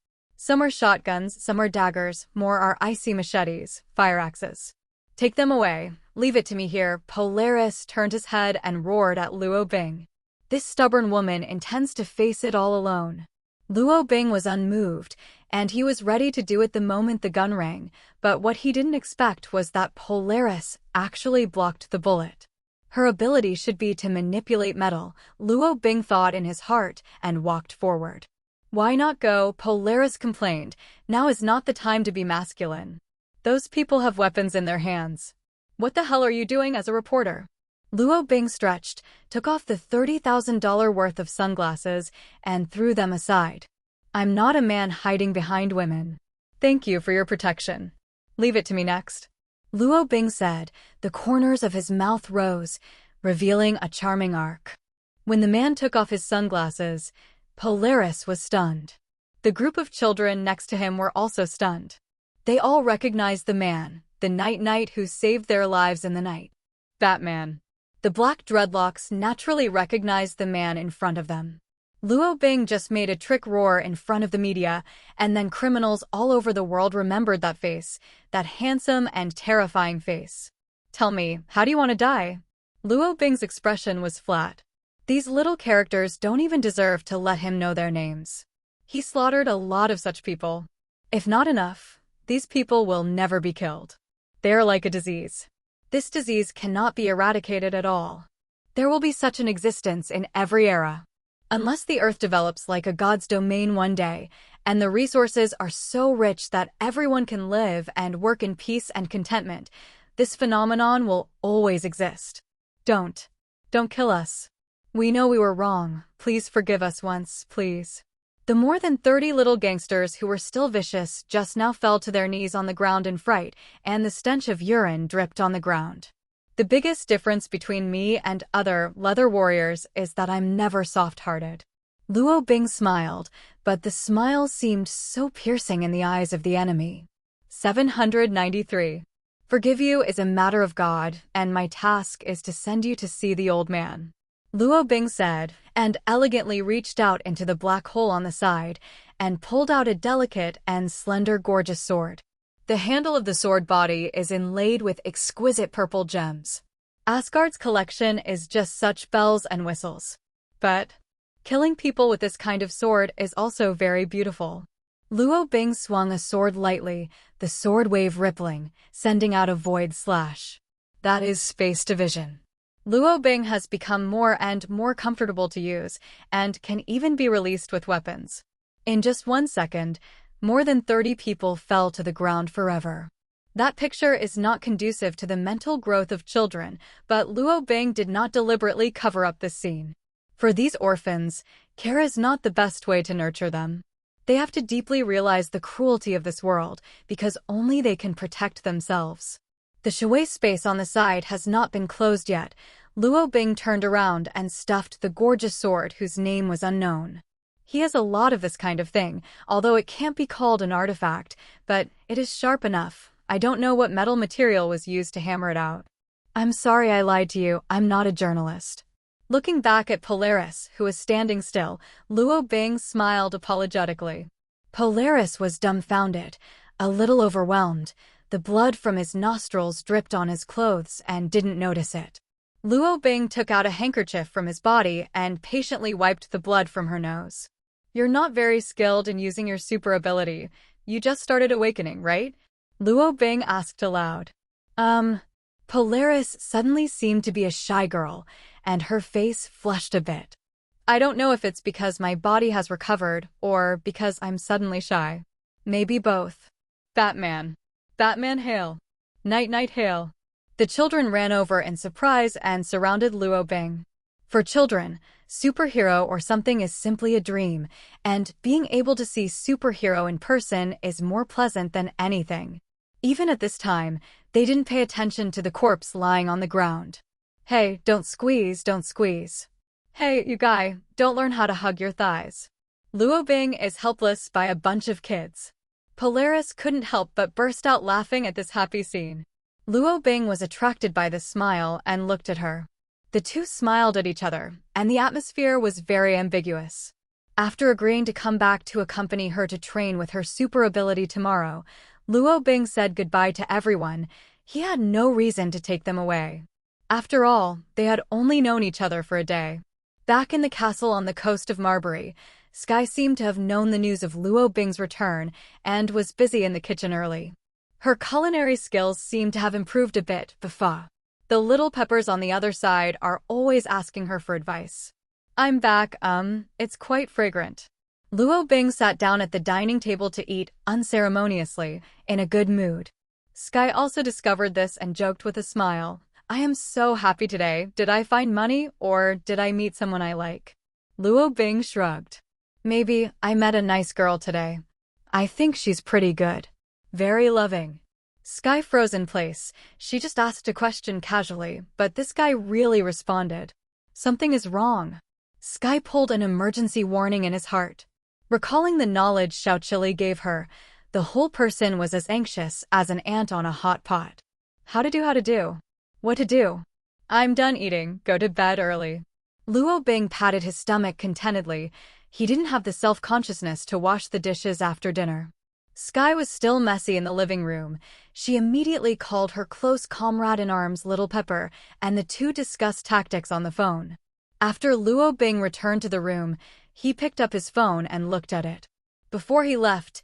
Some are shotguns, some are daggers, more are icy machetes, fire axes. Take them away. Leave it to me here. Polaris turned his head and roared at Luo Bing. This stubborn woman intends to face it all alone. Luo Bing was unmoved, and he was ready to do it the moment the gun rang, but what he didn't expect was that Polaris actually blocked the bullet. Her ability should be to manipulate metal, Luo Bing thought in his heart, and walked forward. Why not go? Polaris complained. Now is not the time to be masculine. Those people have weapons in their hands. What the hell are you doing as a reporter? Luo Bing stretched, took off the $30,000 worth of sunglasses, and threw them aside. I'm not a man hiding behind women. Thank you for your protection. Leave it to me next. Luo Bing said. The corners of his mouth rose, revealing a charming arc. When the man took off his sunglasses, Polaris was stunned. The group of children next to him were also stunned. They all recognized the man, the Night who saved their lives in the night. Batman. The black dreadlocks naturally recognized the man in front of them. Luo Bing just made a trick roar in front of the media, and then criminals all over the world remembered that face, that handsome and terrifying face. Tell me, how do you want to die? Luo Bing's expression was flat. These little characters don't even deserve to let him know their names. He slaughtered a lot of such people. If not enough, these people will never be killed. They are like a disease. This disease cannot be eradicated at all. There will be such an existence in every era. Unless the Earth develops like a god's domain one day, and the resources are so rich that everyone can live and work in peace and contentment, this phenomenon will always exist. Don't kill us. We know we were wrong. Please forgive us once, please. The more than 30 little gangsters who were still vicious just now fell to their knees on the ground in fright, and the stench of urine dripped on the ground. The biggest difference between me and other leather warriors is that I'm never soft-hearted. Luo Bing smiled, but the smile seemed so piercing in the eyes of the enemy. 793. Forgive you is a matter of God, and my task is to send you to see the old man. Luo Bing said, and elegantly reached out into the black hole on the side, and pulled out a delicate and slender gorgeous sword. The handle of the sword body is inlaid with exquisite purple gems. Asgard's collection is just such bells and whistles. But killing people with this kind of sword is also very beautiful. Luo Bing swung a sword lightly, the sword wave rippling, sending out a void slash. That is space division. Luo Bing has become more and more comfortable to use, and can even be released with weapons. In just 1 second, more than 30 people fell to the ground forever. That picture is not conducive to the mental growth of children, but Luo Bing did not deliberately cover up this scene. For these orphans, care is not the best way to nurture them. They have to deeply realize the cruelty of this world, because only they can protect themselves. The shui space on the side has not been closed yet. Luo Bing turned around and stuffed the gorgeous sword whose name was unknown. He has a lot of this kind of thing, although it can't be called an artifact, but it is sharp enough. I don't know what metal material was used to hammer it out. I'm sorry I lied to you, I'm not a journalist. Looking back at Polaris, who was standing still, Luo Bing smiled apologetically. Polaris was dumbfounded, a little overwhelmed. The blood from his nostrils dripped on his clothes and didn't notice it. Luo Bing took out a handkerchief from his body and patiently wiped the blood from her nose. You're not very skilled in using your super ability. You just started awakening, right? Luo Bing asked aloud. Polaris suddenly seemed to be a shy girl, and her face flushed a bit. I don't know if it's because my body has recovered, or because I'm suddenly shy. Maybe both. Batman. Batman hail. Night hail. The children ran over in surprise and surrounded Luo Bing. For children, superhero or something is simply a dream, and being able to see superhero in person is more pleasant than anything. Even at this time, they didn't pay attention to the corpse lying on the ground. Hey, don't squeeze. Hey, you guy, don't learn how to hug your thighs. Luo Bing is helpless by a bunch of kids. Polaris couldn't help but burst out laughing at this happy scene. Luo Bing was attracted by the smile and looked at her. The two smiled at each other, and the atmosphere was very ambiguous. After agreeing to come back to accompany her to train with her super ability tomorrow, Luo Bing said goodbye to everyone. He had no reason to take them away. After all, they had only known each other for a day. Back in the castle on the coast of Marbury, Sky seemed to have known the news of Luo Bing's return and was busy in the kitchen early. Her culinary skills seemed to have improved a bit, before. The little peppers on the other side are always asking her for advice. I'm back, it's quite fragrant. Luo Bing sat down at the dining table to eat, unceremoniously, in a good mood. Sky also discovered this and joked with a smile. I am so happy today. Did I find money, or did I meet someone I like? Luo Bing shrugged. Maybe I met a nice girl today. I think she's pretty good. Very loving. Sky froze in place. She just asked a question casually, but this guy really responded. Something is wrong. Sky pulled an emergency warning in his heart. Recalling the knowledge Xiaoqili gave her, the whole person was as anxious as an ant on a hot pot. How to do? What to do? I'm done eating, go to bed early. Luo Bing patted his stomach contentedly. He didn't have the self-consciousness to wash the dishes after dinner. Sky was still messy in the living room. She immediately called her close comrade-in-arms Little Pepper, and the two discussed tactics on the phone. After Luo Bing returned to the room, he picked up his phone and looked at it. Before he left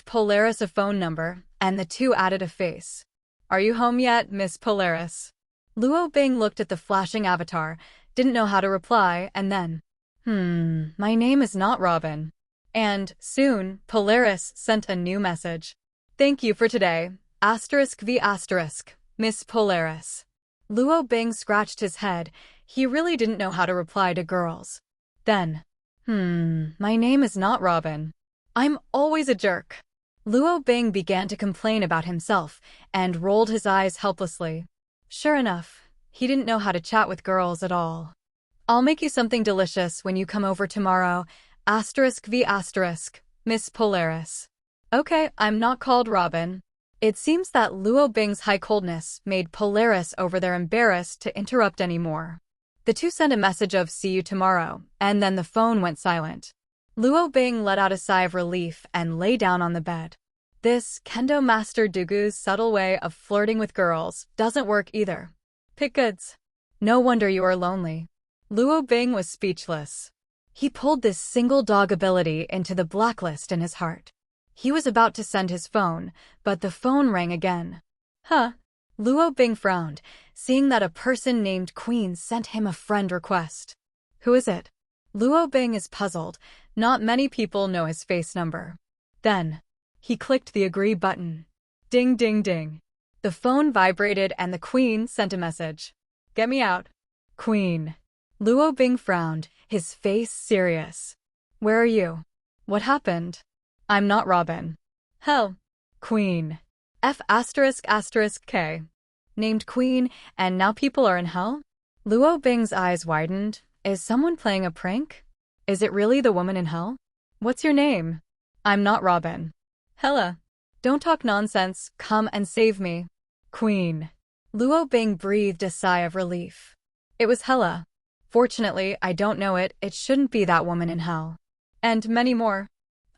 Polaris a phone number, and the two added a face. Are you home yet, Miss Polaris? Luo Bing looked at the flashing avatar, didn't know how to reply, and then, my name is not Robin. And, soon, Polaris sent a new message. Thank you for today, *v*, Miss Polaris. Luo Bing scratched his head. He really didn't know how to reply to girls. Then, my name is not Robin. I'm always a jerk. Luo Bing began to complain about himself and rolled his eyes helplessly. Sure enough, he didn't know how to chat with girls at all. I'll make you something delicious when you come over tomorrow, *v*, Miss Polaris. Okay, I'm not called Robin. It seems that Luo Bing's high coldness made Polaris over there embarrassed to interrupt anymore. The two sent a message of see you tomorrow, and then the phone went silent. Luo Bing let out a sigh of relief and lay down on the bed. This Kendo Master Dugu's subtle way of flirting with girls doesn't work either. Pick goods. No wonder you are lonely. Luo Bing was speechless. He pulled this single dog ability into the blacklist in his heart. He was about to send his phone, but the phone rang again. Huh? Luo Bing frowned, seeing that a person named Queen sent him a friend request. Who is it? Luo Bing is puzzled. Not many people know his face number. Then, he clicked the agree button. Ding ding ding. The phone vibrated and the Queen sent a message. Get me out. Queen. Luo Bing frowned, his face serious. Where are you? What happened? I'm not Robin. Hell. Queen. F***K. Named Queen, and now people are in hell? Luo Bing's eyes widened. Is someone playing a prank? Is it really the woman in hell? What's your name? I'm not Robin. Hella. Don't talk nonsense, come and save me. Queen. Luo Bing breathed a sigh of relief. It was Hella. Fortunately, I don't know it shouldn't be that woman in hell. And many more.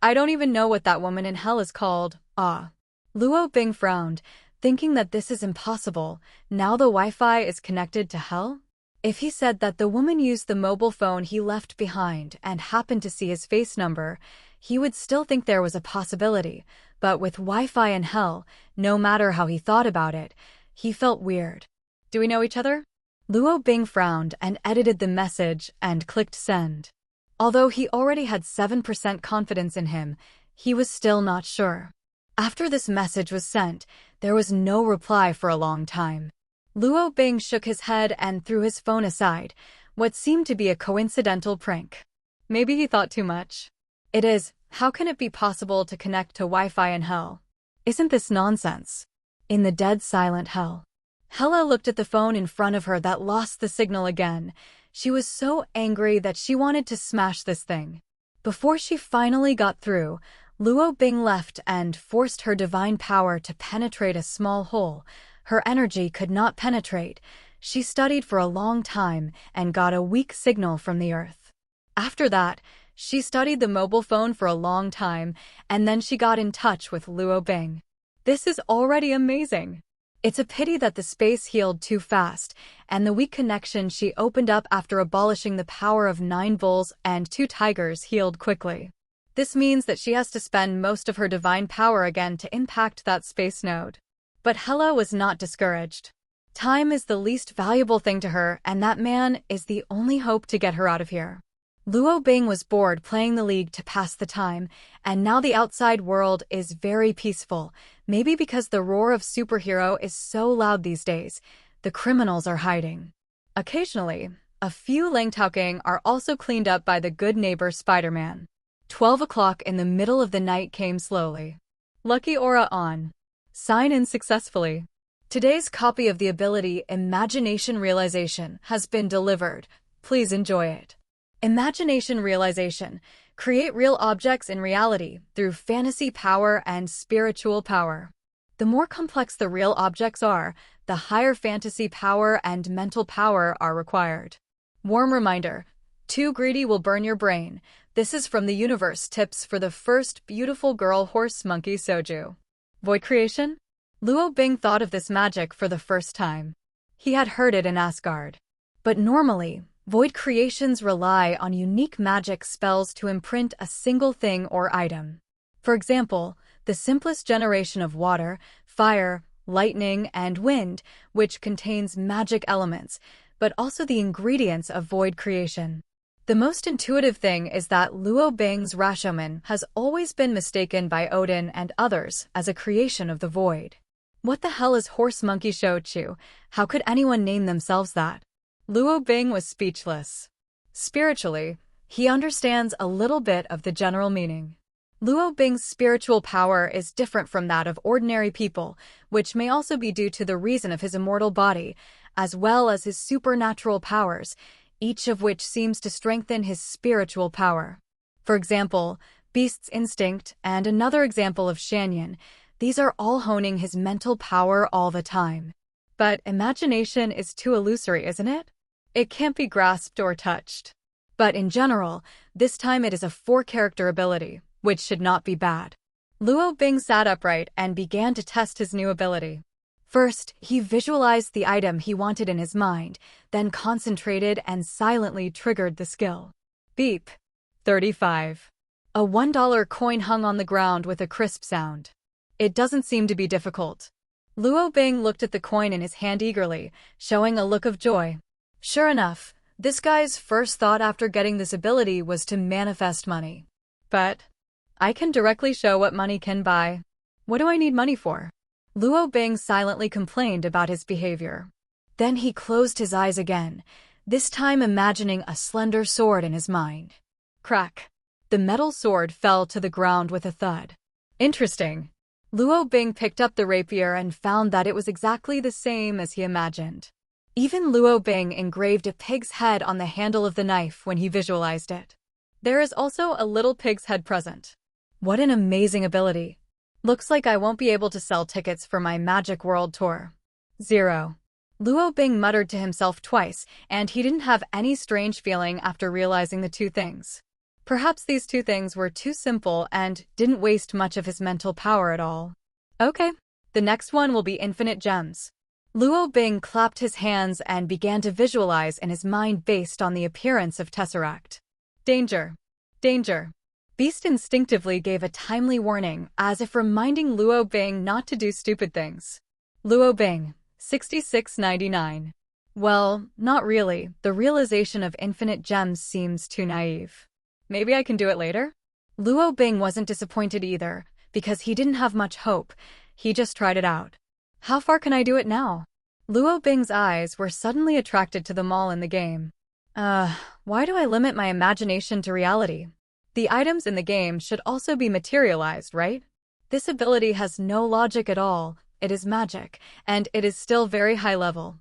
I don't even know what that woman in hell is called. Luo Bing frowned, thinking that this is impossible. Now the Wi-Fi is connected to hell? If he said that the woman used the mobile phone he left behind and happened to see his face number, he would still think there was a possibility. But with Wi-Fi in hell, no matter how he thought about it, he felt weird. Do we know each other? Luo Bing frowned and edited the message and clicked send. Although he already had 7% confidence in him, he was still not sure. After this message was sent, there was no reply for a long time. Luo Bing shook his head and threw his phone aside, what seemed to be a coincidental prank. Maybe he thought too much. It is, how can it be possible to connect to Wi-Fi in hell? Isn't this nonsense? In the dead silent hell. Hella looked at the phone in front of her that lost the signal again. She was so angry that she wanted to smash this thing. Before she finally got through, Luo Bing left and forced her divine power to penetrate a small hole. Her energy could not penetrate. She studied for a long time and got a weak signal from the earth. After that, She studied the mobile phone for a long time, and then she got in touch with Luo Bing. This is already amazing. It's a pity that the space healed too fast, and the weak connection she opened up after abolishing the power of 9 bulls and 2 tigers healed quickly. This means that she has to spend most of her divine power again to impact that space node. But Hela was not discouraged. Time is the least valuable thing to her, and that man is the only hope to get her out of here. Luo Bing was bored playing the league to pass the time, and now the outside world is very peaceful, maybe because the roar of superhero is so loud these days. The criminals are hiding. Occasionally, a few Langtauking are also cleaned up by the good neighbor Spider-Man. 12 o'clock in the middle of the night came slowly. Lucky aura on. Sign in successfully. Today's copy of the ability Imagination Realization has been delivered. Please enjoy it. Imagination Realization. Create real objects in reality through fantasy power and spiritual power. The more complex the real objects are, the higher fantasy power and mental power are required. Warm reminder. Too greedy will burn your brain. This is from the universe tips for the first beautiful girl horse monkey soju. Void creation? Luo Bing thought of this magic for the first time. He had heard it in Asgard. But normally, void creations rely on unique magic spells to imprint a single thing or item. For example, the simplest generation of water, fire, lightning, and wind, which contains magic elements, but also the ingredients of void creation. The most intuitive thing is that Luo Bing's Rashomon has always been mistaken by Odin and others as a creation of the void. What the hell is horse monkey shochu? How could anyone name themselves that? Luo Bing was speechless. Spiritually, he understands a little bit of the general meaning. Luo Bing's spiritual power is different from that of ordinary people, which may also be due to the reason of his immortal body, as well as his supernatural powers, each of which seems to strengthen his spiritual power. For example, Beast's Instinct and another example of Shanyan, these are all honing his mental power all the time. But imagination is too illusory, isn't it? It can't be grasped or touched. But in general, this time it is a 4-character ability, which should not be bad. Luo Bing sat upright and began to test his new ability. First, he visualized the item he wanted in his mind, then concentrated and silently triggered the skill. Beep. 35. A $1 coin hung on the ground with a crisp sound. It doesn't seem to be difficult. Luo Bing looked at the coin in his hand eagerly, showing a look of joy. Sure enough, this guy's first thought after getting this ability was to manifest money. But I can directly show what money can buy. What do I need money for? Luo Bing silently complained about his behavior. Then he closed his eyes again, this time imagining a slender sword in his mind. Crack. The metal sword fell to the ground with a thud. Interesting. Luo Bing picked up the rapier and found that it was exactly the same as he imagined. Even Luo Bing engraved a pig's head on the handle of the knife when he visualized it. There is also a little pig's head present. What an amazing ability. Looks like I won't be able to sell tickets for my Magic World Tour. 0. Luo Bing muttered to himself twice, and he didn't have any strange feeling after realizing the two things. Perhaps these two things were too simple and didn't waste much of his mental power at all. Okay, the next one will be infinite gems. Luo Bing clapped his hands and began to visualize in his mind based on the appearance of Tesseract. Danger. Danger. Beast instinctively gave a timely warning, as if reminding Luo Bing not to do stupid things. Luo Bing, 6699. Well, not really. The realization of infinite gems seems too naive. Maybe I can do it later? Luo Bing wasn't disappointed either, because he didn't have much hope. He just tried it out. How far can I do it now? Luo Bing's eyes were suddenly attracted to the mall in the game. Why do I limit my imagination to reality? The items in the game should also be materialized, right? This ability has no logic at all. It is magic, and it is still very high level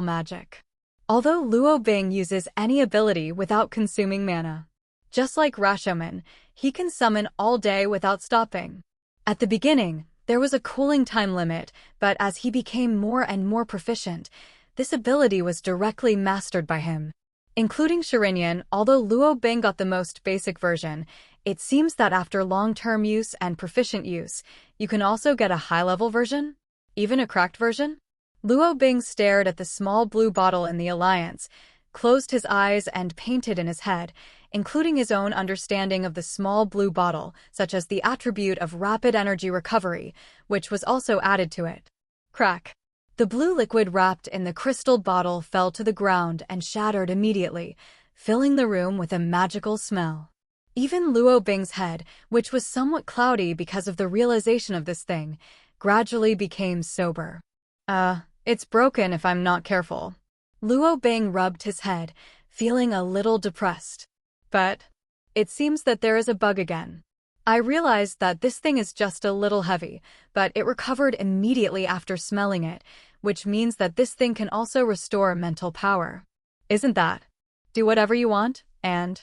magic. Although Luo Bing uses any ability without consuming mana. Just like Rashomon, he can summon all day without stopping. At the beginning, there was a cooling time limit, but as he became more and more proficient, this ability was directly mastered by him. Including Shirinian, although Luo Bing got the most basic version, it seems that after long-term use and proficient use, you can also get a high-level version? Even a cracked version? Luo Bing stared at the small blue bottle in the Alliance, closed his eyes and painted in his head, including his own understanding of the small blue bottle, such as the attribute of rapid energy recovery, which was also added to it. Crack. The blue liquid wrapped in the crystal bottle fell to the ground and shattered immediately, filling the room with a magical smell. Even Luo Bing's head, which was somewhat cloudy because of the realization of this thing, gradually became sober. It's broken if I'm not careful. Luo Bing rubbed his head, feeling a little depressed. But it seems that there is a bug again. I realized that this thing is just a little heavy, but it recovered immediately after smelling it, which means that this thing can also restore mental power. Isn't that? Do whatever you want, and...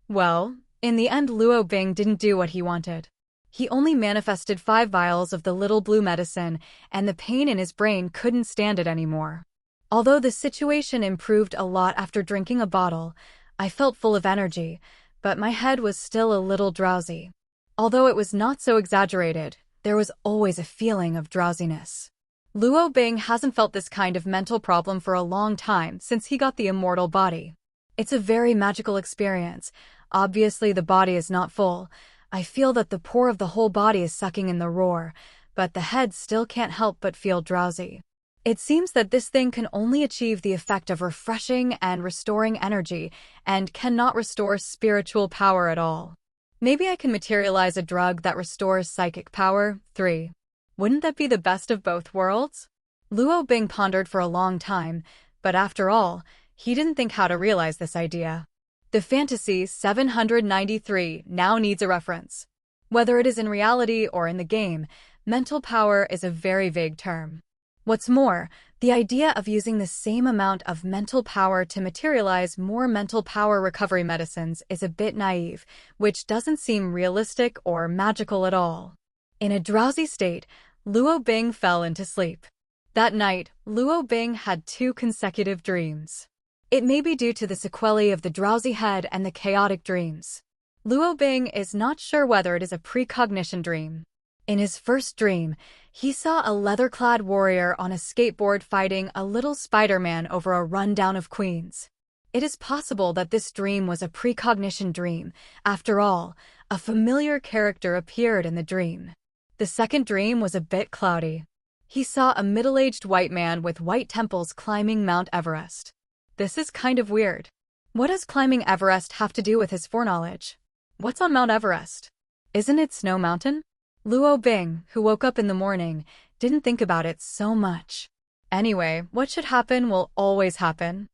Well, in the end Luo Bing didn't do what he wanted. He only manifested 5 vials of the little blue medicine, and the pain in his brain couldn't stand it anymore. Although the situation improved a lot after drinking a bottle, I felt full of energy, but my head was still a little drowsy. Although it was not so exaggerated, there was always a feeling of drowsiness. Luo Bing hasn't felt this kind of mental problem for a long time since he got the immortal body. It's a very magical experience. Obviously the body is not full. I feel that the pore of the whole body is sucking in the roar, but the head still can't help but feel drowsy. It seems that this thing can only achieve the effect of refreshing and restoring energy, and cannot restore spiritual power at all. Maybe I can materialize a drug that restores psychic power. 3. Wouldn't that be the best of both worlds? Luo Bing pondered for a long time, but after all, he didn't think how to realize this idea. The Fantasy 793 now needs a reference. Whether it is in reality or in the game, mental power is a very vague term. What's more, the idea of using the same amount of mental power to materialize more mental power recovery medicines is a bit naive, which doesn't seem realistic or magical at all. In a drowsy state, Luo Bing fell into sleep. That night, Luo Bing had 2 consecutive dreams. It may be due to the sequelae of the drowsy head and the chaotic dreams. Luo Bing is not sure whether it is a precognition dream. In his first dream, he saw a leather-clad warrior on a skateboard fighting a little Spider-Man over a rundown of Queens. It is possible that this dream was a precognition dream. After all, a familiar character appeared in the dream. The second dream was a bit cloudy. He saw a middle-aged white man with white temples climbing Mount Everest. This is kind of weird. What does climbing Everest have to do with his foreknowledge? What's on Mount Everest? Isn't it Snow Mountain? Luo Bing, who woke up in the morning, didn't think about it so much. Anyway, what should happen will always happen.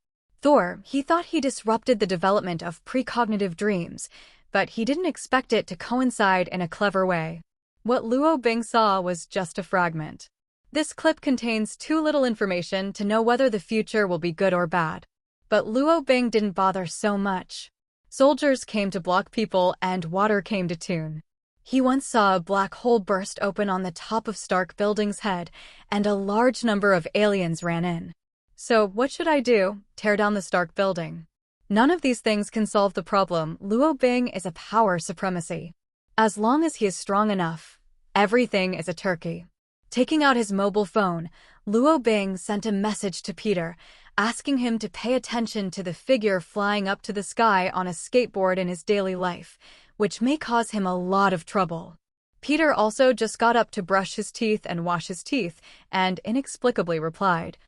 He thought he disrupted the development of precognitive dreams, but he didn't expect it to coincide in a clever way. What Luo Bing saw was just a fragment. This clip contains too little information to know whether the future will be good or bad. But Luo Bing didn't bother so much. Soldiers came to block people and water came to tune. He once saw a black hole burst open on the top of Stark Building's head, and a large number of aliens ran in. So, what should I do? Tear down the Stark Building? None of these things can solve the problem. Luo Bing is a power supremacy. As long as he is strong enough, everything is a turkey. Taking out his mobile phone, Luo Bing sent a message to Peter, asking him to pay attention to the figure flying up to the sky on a skateboard in his daily life, which may cause him a lot of trouble. Peter also just got up to brush his teeth and wash his teeth, and inexplicably replied,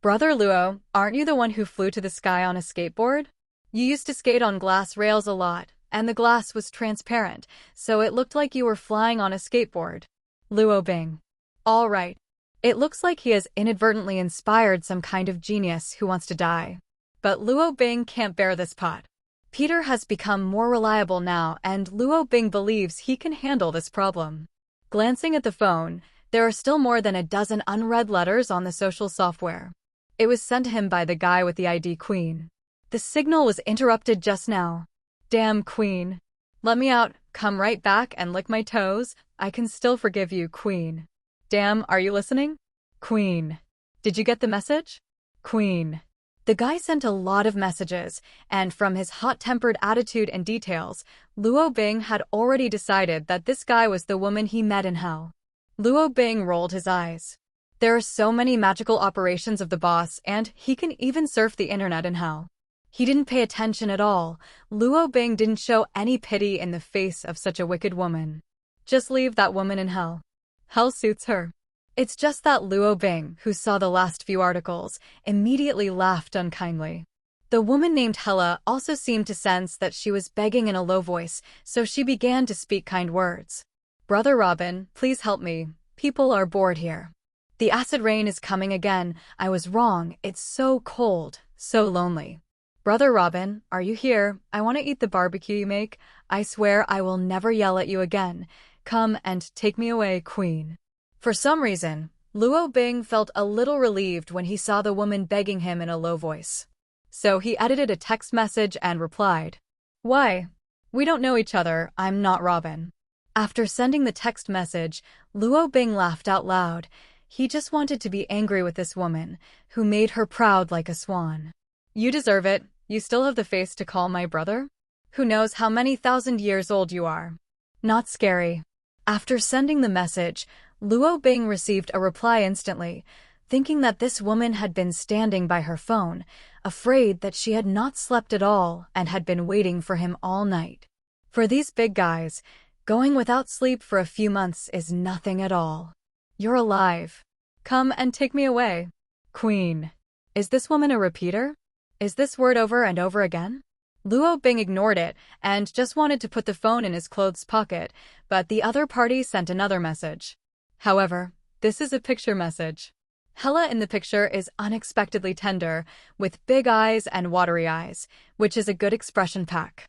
"Brother Luo, aren't you the one who flew to the sky on a skateboard? You used to skate on glass rails a lot, and the glass was transparent, so it looked like you were flying on a skateboard." Luo Bing. All right. It looks like he has inadvertently inspired some kind of genius who wants to die. But Luo Bing can't bear this pot. Peter has become more reliable now, and Luo Bing believes he can handle this problem. Glancing at the phone, there are still more than a dozen unread letters on the social software. It was sent to him by the guy with the ID Queen. The signal was interrupted just now. Damn Queen. Let me out, come right back and lick my toes. I can still forgive you, Queen. Damn, are you listening? Queen. Did you get the message? Queen. The guy sent a lot of messages, and from his hot-tempered attitude and details, Luo Bing had already decided that this guy was the woman he met in hell. Luo Bing rolled his eyes. There are so many magical operations of the boss, and he can even surf the internet in hell. He didn't pay attention at all. Luo Bing didn't show any pity in the face of such a wicked woman. Just leave that woman in hell. Hell suits her. It's just that Luo Bing, who saw the last few articles, immediately laughed unkindly. The woman named Hella also seemed to sense that she was begging in a low voice, so she began to speak kind words. "Brother Robin, please help me. People are bored here. The acid rain is coming again. I was wrong. It's so cold, so lonely. Brother Robin, are you here? I want to eat the barbecue you make. I swear I will never yell at you again. Come and take me away, Queen." For some reason, Luo Bing felt a little relieved when he saw the woman begging him in a low voice. So he edited a text message and replied, "Why? We don't know each other. I'm not Robin." After sending the text message, Luo Bing laughed out loud. He just wanted to be angry with this woman, who made her proud like a swan. "You deserve it. You still have the face to call my brother? Who knows how many thousand years old you are? Not scary." After sending the message, Luo Bing received a reply instantly, thinking that this woman had been standing by her phone, afraid that she had not slept at all and had been waiting for him all night. For these big guys, going without sleep for a few months is nothing at all. "You're alive. Come and take me away, Queen." Is this woman a repeater? Is this word over and over again? Luo Bing ignored it and just wanted to put the phone in his clothes pocket, but the other party sent another message. However, this is a picture message. Hella in the picture is unexpectedly tender, with big eyes and watery eyes, which is a good expression pack.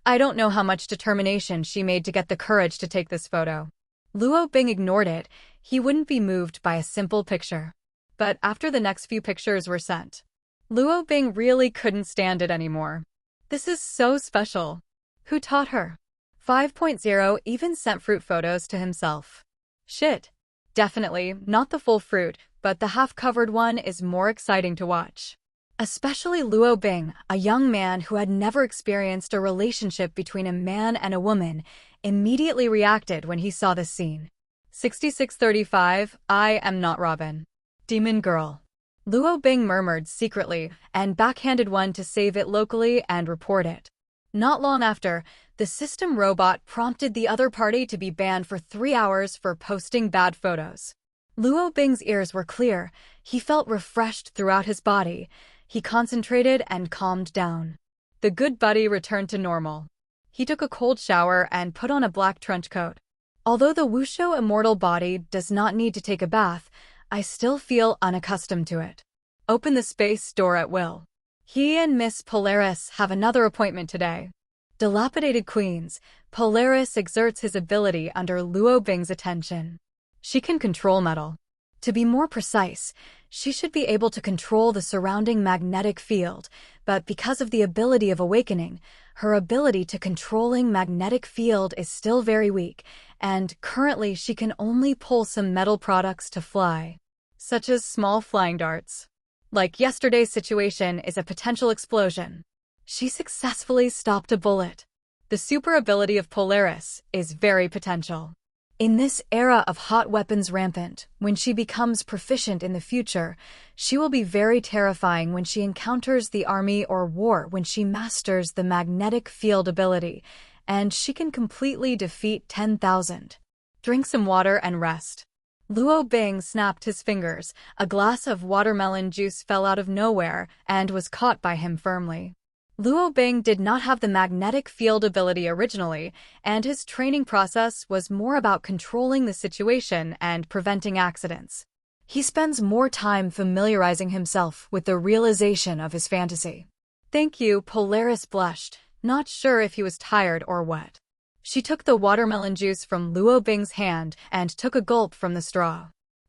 I don't know how much determination she made to get the courage to take this photo. Luo Bing ignored it. He wouldn't be moved by a simple picture. But after the next few pictures were sent, Luo Bing really couldn't stand it anymore. This is so special. Who taught her? 5.0 even sent fruit photos to himself. Shit. Definitely not the full fruit, but the half-covered one is more exciting to watch. Especially Luo Bing, a young man who had never experienced a relationship between a man and a woman, immediately reacted when he saw this scene. 6635, I am not Robin. Demon girl. Luo Bing murmured secretly and backhanded one to save it locally and report it. Not long after, the system robot prompted the other party to be banned for 3 hours for posting bad photos. Luo Bing's ears were clear. He felt refreshed throughout his body. He concentrated and calmed down. The good buddy returned to normal. He took a cold shower and put on a black trench coat. Although the Wushu immortal body does not need to take a bath, I still feel unaccustomed to it. Open the space door at will. He and Miss Polaris have another appointment today. Dilapidated Queens, Polaris exerts his ability under Luo Bing's attention. She can control metal. To be more precise, she should be able to control the surrounding magnetic field, but because of the ability of awakening, her ability to controlling magnetic field is still very weak, and currently she can only pull some metal products to fly, such as small flying darts. Like yesterday's situation is a potential explosion. She successfully stopped a bullet. The super ability of Polaris is very potential. In this era of hot weapons rampant, when she becomes proficient in the future, she will be very terrifying when she encounters the army or war when she masters the magnetic field ability, and she can completely defeat 10,000. Drink some water and rest. Luo Bing snapped his fingers. A glass of watermelon juice fell out of nowhere and was caught by him firmly. Luo Bing did not have the magnetic field ability originally, and his training process was more about controlling the situation and preventing accidents. He spends more time familiarizing himself with the realization of his fantasy. Thank you, Polaris blushed, not sure if he was tired or what. She took the watermelon juice from Luo Bing's hand and took a gulp from the straw.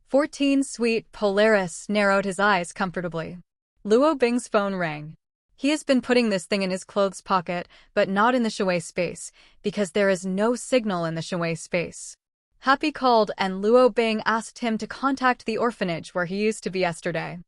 14 sweet. Polaris narrowed his eyes comfortably. Luo Bing's phone rang. He has been putting this thing in his clothes pocket, but not in the Shui space, because there is no signal in the Shui space. Happy called and Luo Bing asked him to contact the orphanage where he used to be yesterday.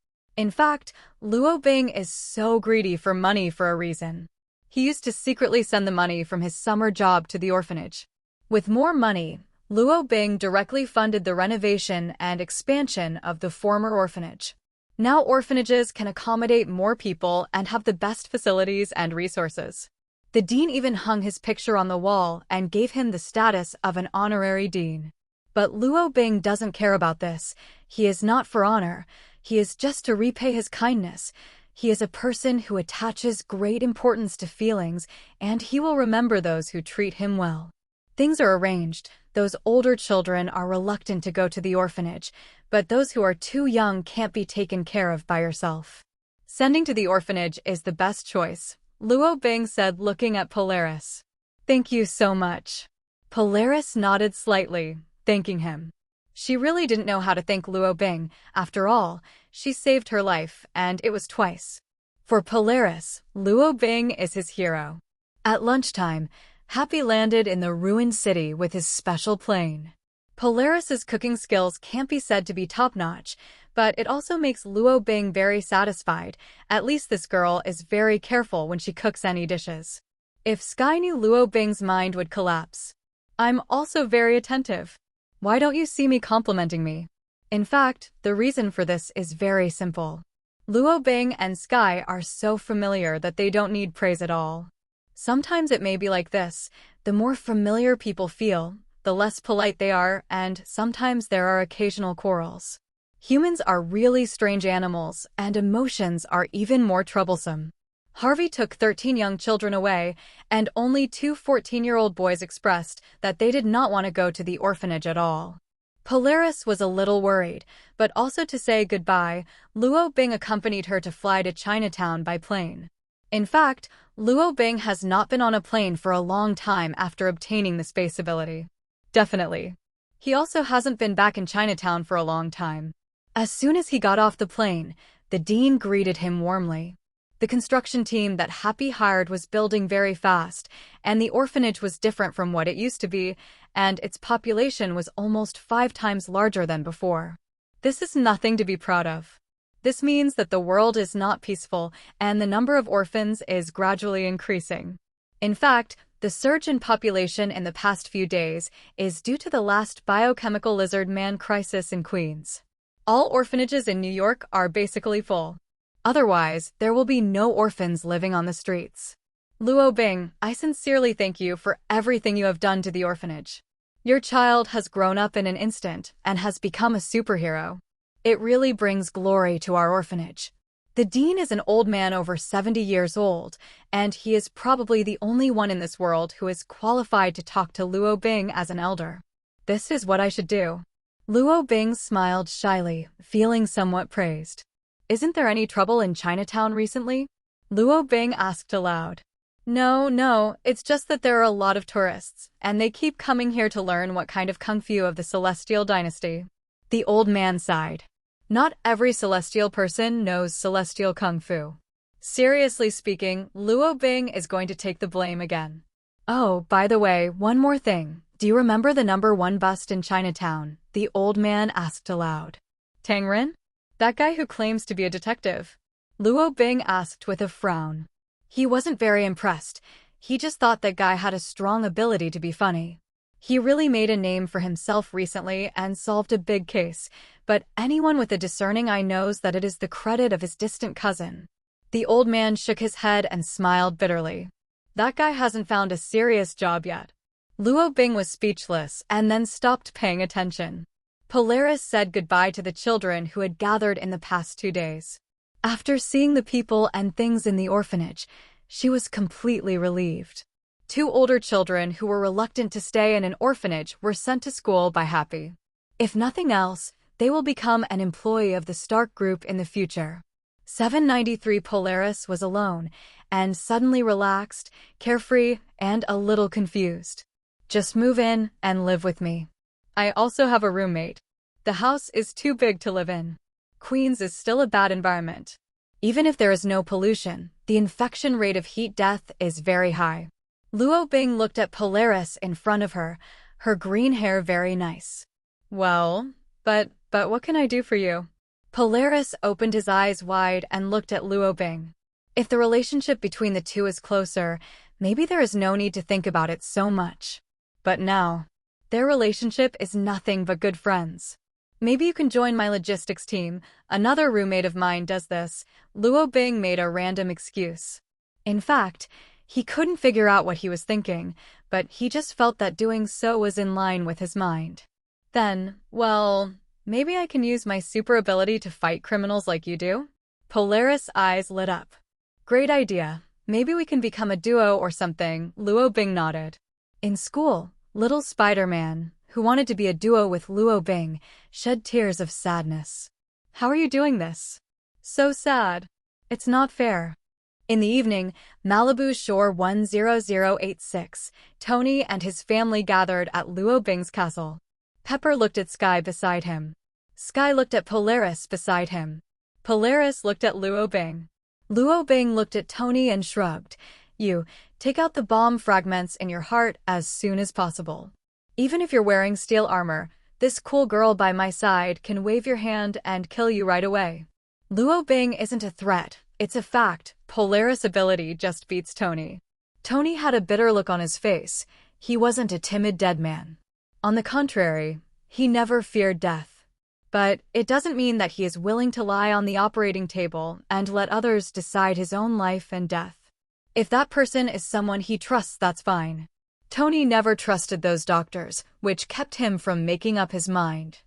In fact, Luo Bing is so greedy for money for a reason. He used to secretly send the money from his summer job to the orphanage. With more money, Luo Bing directly funded the renovation and expansion of the former orphanage. Now orphanages can accommodate more people and have the best facilities and resources. The dean even hung his picture on the wall and gave him the status of an honorary dean. But Luo Bing doesn't care about this. He is not for honor. He is just to repay his kindness. He is a person who attaches great importance to feelings, and he will remember those who treat him well. Things are arranged. Those older children are reluctant to go to the orphanage, but those who are too young can't be taken care of by yourself. Sending to the orphanage is the best choice, Luo Bing said, looking at Polaris. Thank you so much. Polaris nodded slightly, thanking him. She really didn't know how to thank Luo Bing. After all, she saved her life, and it was twice. For Polaris, Luo Bing is his hero. At lunchtime, Happy landed in the ruined city with his special plane. Polaris's cooking skills can't be said to be top-notch, but it also makes Luo Bing very satisfied. At least this girl is very careful when she cooks any dishes. If Sky knew, Luo Bing's mind would collapse. I'm also very attentive. Why don't you see me complimenting me? In fact, the reason for this is very simple. Luo Bing and Sky are so familiar that they don't need praise at all. Sometimes it may be like this: the more familiar people feel, the less polite they are, and sometimes there are occasional quarrels. Humans are really strange animals, and emotions are even more troublesome. Harvey took 13 young children away, and only 2 14-year-old boys expressed that they did not want to go to the orphanage at all. Polaris was a little worried, but also to say goodbye, Luo Bing accompanied her to fly to Chinatown by plane. In fact, Luo Bing has not been on a plane for a long time after obtaining the space ability. Definitely. He also hasn't been back in Chinatown for a long time. As soon as he got off the plane, the dean greeted him warmly. The construction team that Happy hired was building very fast, and the orphanage was different from what it used to be, and its population was almost 5 times larger than before. This is nothing to be proud of. This means that the world is not peaceful, and the number of orphans is gradually increasing. In fact, the surge in population in the past few days is due to the last biochemical lizard man crisis in Queens. All orphanages in New York are basically full. Otherwise, there will be no orphans living on the streets. Luo Bing, I sincerely thank you for everything you have done to the orphanage. Your child has grown up in an instant and has become a superhero. It really brings glory to our orphanage. The dean is an old man over 70 years old, and he is probably the only one in this world who is qualified to talk to Luo Bing as an elder. This is what I should do. Luo Bing smiled shyly, feeling somewhat praised. Isn't there any trouble in Chinatown recently? Luo Bing asked aloud. No, it's just that there are a lot of tourists, and they keep coming here to learn what kind of kung fu of the Celestial Dynasty. The old man sighed. Not every celestial person knows celestial kung fu. Seriously speaking, Luo Bing is going to take the blame again. Oh, by the way, one more thing. Do you remember the number 1 bust in Chinatown? The old man asked aloud. Tang Rin? That guy who claims to be a detective? Luo Bing asked with a frown. He wasn't very impressed. He just thought that guy had a strong ability to be funny. He really made a name for himself recently and solved a big case, but anyone with a discerning eye knows that it is the credit of his distant cousin. The old man shook his head and smiled bitterly. That guy hasn't found a serious job yet. Luo Bing was speechless and then stopped paying attention. Polaris said goodbye to the children who had gathered in the past 2 days. After seeing the people and things in the orphanage, she was completely relieved. 2 older children who were reluctant to stay in an orphanage were sent to school by Happy. If nothing else, they will become an employee of the Stark Group in the future. 793 Polaris was alone, and suddenly relaxed, carefree, and a little confused. Just move in and live with me. I also have a roommate. The house is too big to live in. Queens is still a bad environment. Even if there is no pollution, the infection rate of heat death is very high. Luo Bing looked at Polaris in front of her, her green hair very nice. Well, but what can I do for you? Polaris opened his eyes wide and looked at Luo Bing. If the relationship between the two is closer, maybe there is no need to think about it so much. But now, their relationship is nothing but good friends. Maybe you can join my logistics team. Another roommate of mine does this. Luo Bing made a random excuse. In fact, he couldn't figure out what he was thinking, but he just felt that doing so was in line with his mind. Then, well, maybe I can use my super ability to fight criminals like you do? Polaris' eyes lit up. Great idea. Maybe we can become a duo or something, Luo Bing nodded. In school, little Spider-Man, who wanted to be a duo with Luo Bing, shed tears of sadness. How are you doing this? So sad. It's not fair. In the evening, Malibu Shore 10086, Tony and his family gathered at Luo Bing's castle. Pepper looked at Sky beside him. Sky looked at Polaris beside him. Polaris looked at Luo Bing. Luo Bing looked at Tony and shrugged. You, take out the bomb fragments in your heart as soon as possible. Even if you're wearing steel armor, this cool girl by my side can wave your hand and kill you right away. Luo Bing isn't a threat, it's a fact. Polaris' ability just beats Tony. Tony had a bitter look on his face. He wasn't a timid dead man. On the contrary, he never feared death. But it doesn't mean that he is willing to lie on the operating table and let others decide his own life and death. If that person is someone he trusts, that's fine. Tony never trusted those doctors, which kept him from making up his mind.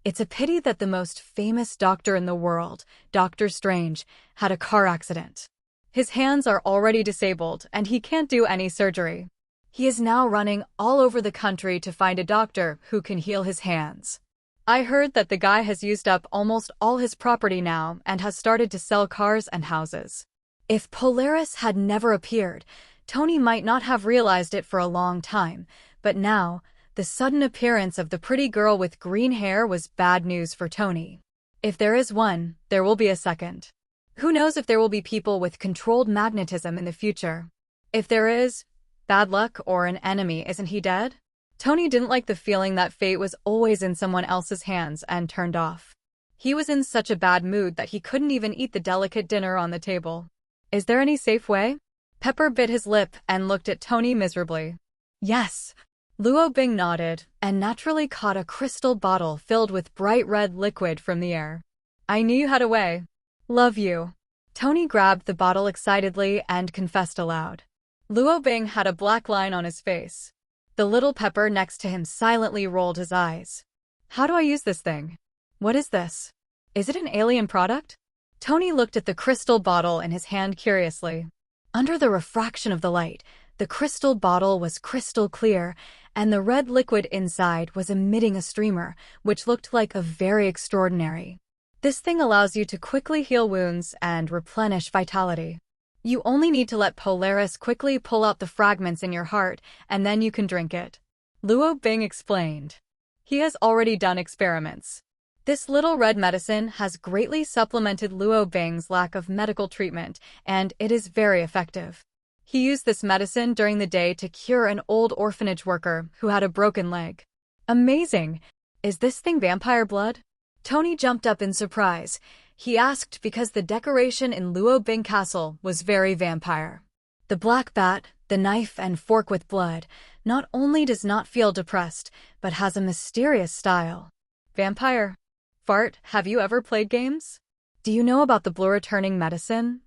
It's a pity that the most famous doctor in the world, Dr. Strange, had a car accident. His hands are already disabled and he can't do any surgery. He is now running all over the country to find a doctor who can heal his hands. I heard that the guy has used up almost all his property now and has started to sell cars and houses. If Polaris had never appeared, Tony might not have realized it for a long time, but now, the sudden appearance of the pretty girl with green hair was bad news for Tony. If there is one, there will be a second. Who knows if there will be people with controlled magnetism in the future? If there is, bad luck or an enemy, isn't he dead? Tony didn't like the feeling that fate was always in someone else's hands and turned off. He was in such a bad mood that he couldn't even eat the delicate dinner on the table. Is there any safe way? Pepper bit his lip and looked at Tony miserably. Yes. Luo Bing nodded and naturally caught a crystal bottle filled with bright red liquid from the air. I knew you had a way. Love you. Tony grabbed the bottle excitedly and confessed aloud. Luo Bing had a black line on his face. The little Pepper next to him silently rolled his eyes. How do I use this thing? What is this? Is it an alien product? Tony looked at the crystal bottle in his hand curiously. Under the refraction of the light, the crystal bottle was crystal clear, and the red liquid inside was emitting a streamer, which looked like a very extraordinary. This thing allows you to quickly heal wounds and replenish vitality. You only need to let Polaris quickly pull out the fragments in your heart, and then you can drink it. Luo Bing explained. He has already done experiments. This little red medicine has greatly supplemented Luo Bing's lack of medical treatment, and it is very effective. He used this medicine during the day to cure an old orphanage worker who had a broken leg. Amazing! Is this thing vampire blood? Tony jumped up in surprise. He asked because the decoration in Luo Bing Castle was very vampire. The black bat, the knife and fork with blood, not only does not feel depressed, but has a mysterious style. Vampire. Fart, have you ever played games? Do you know about the blood-returning medicine?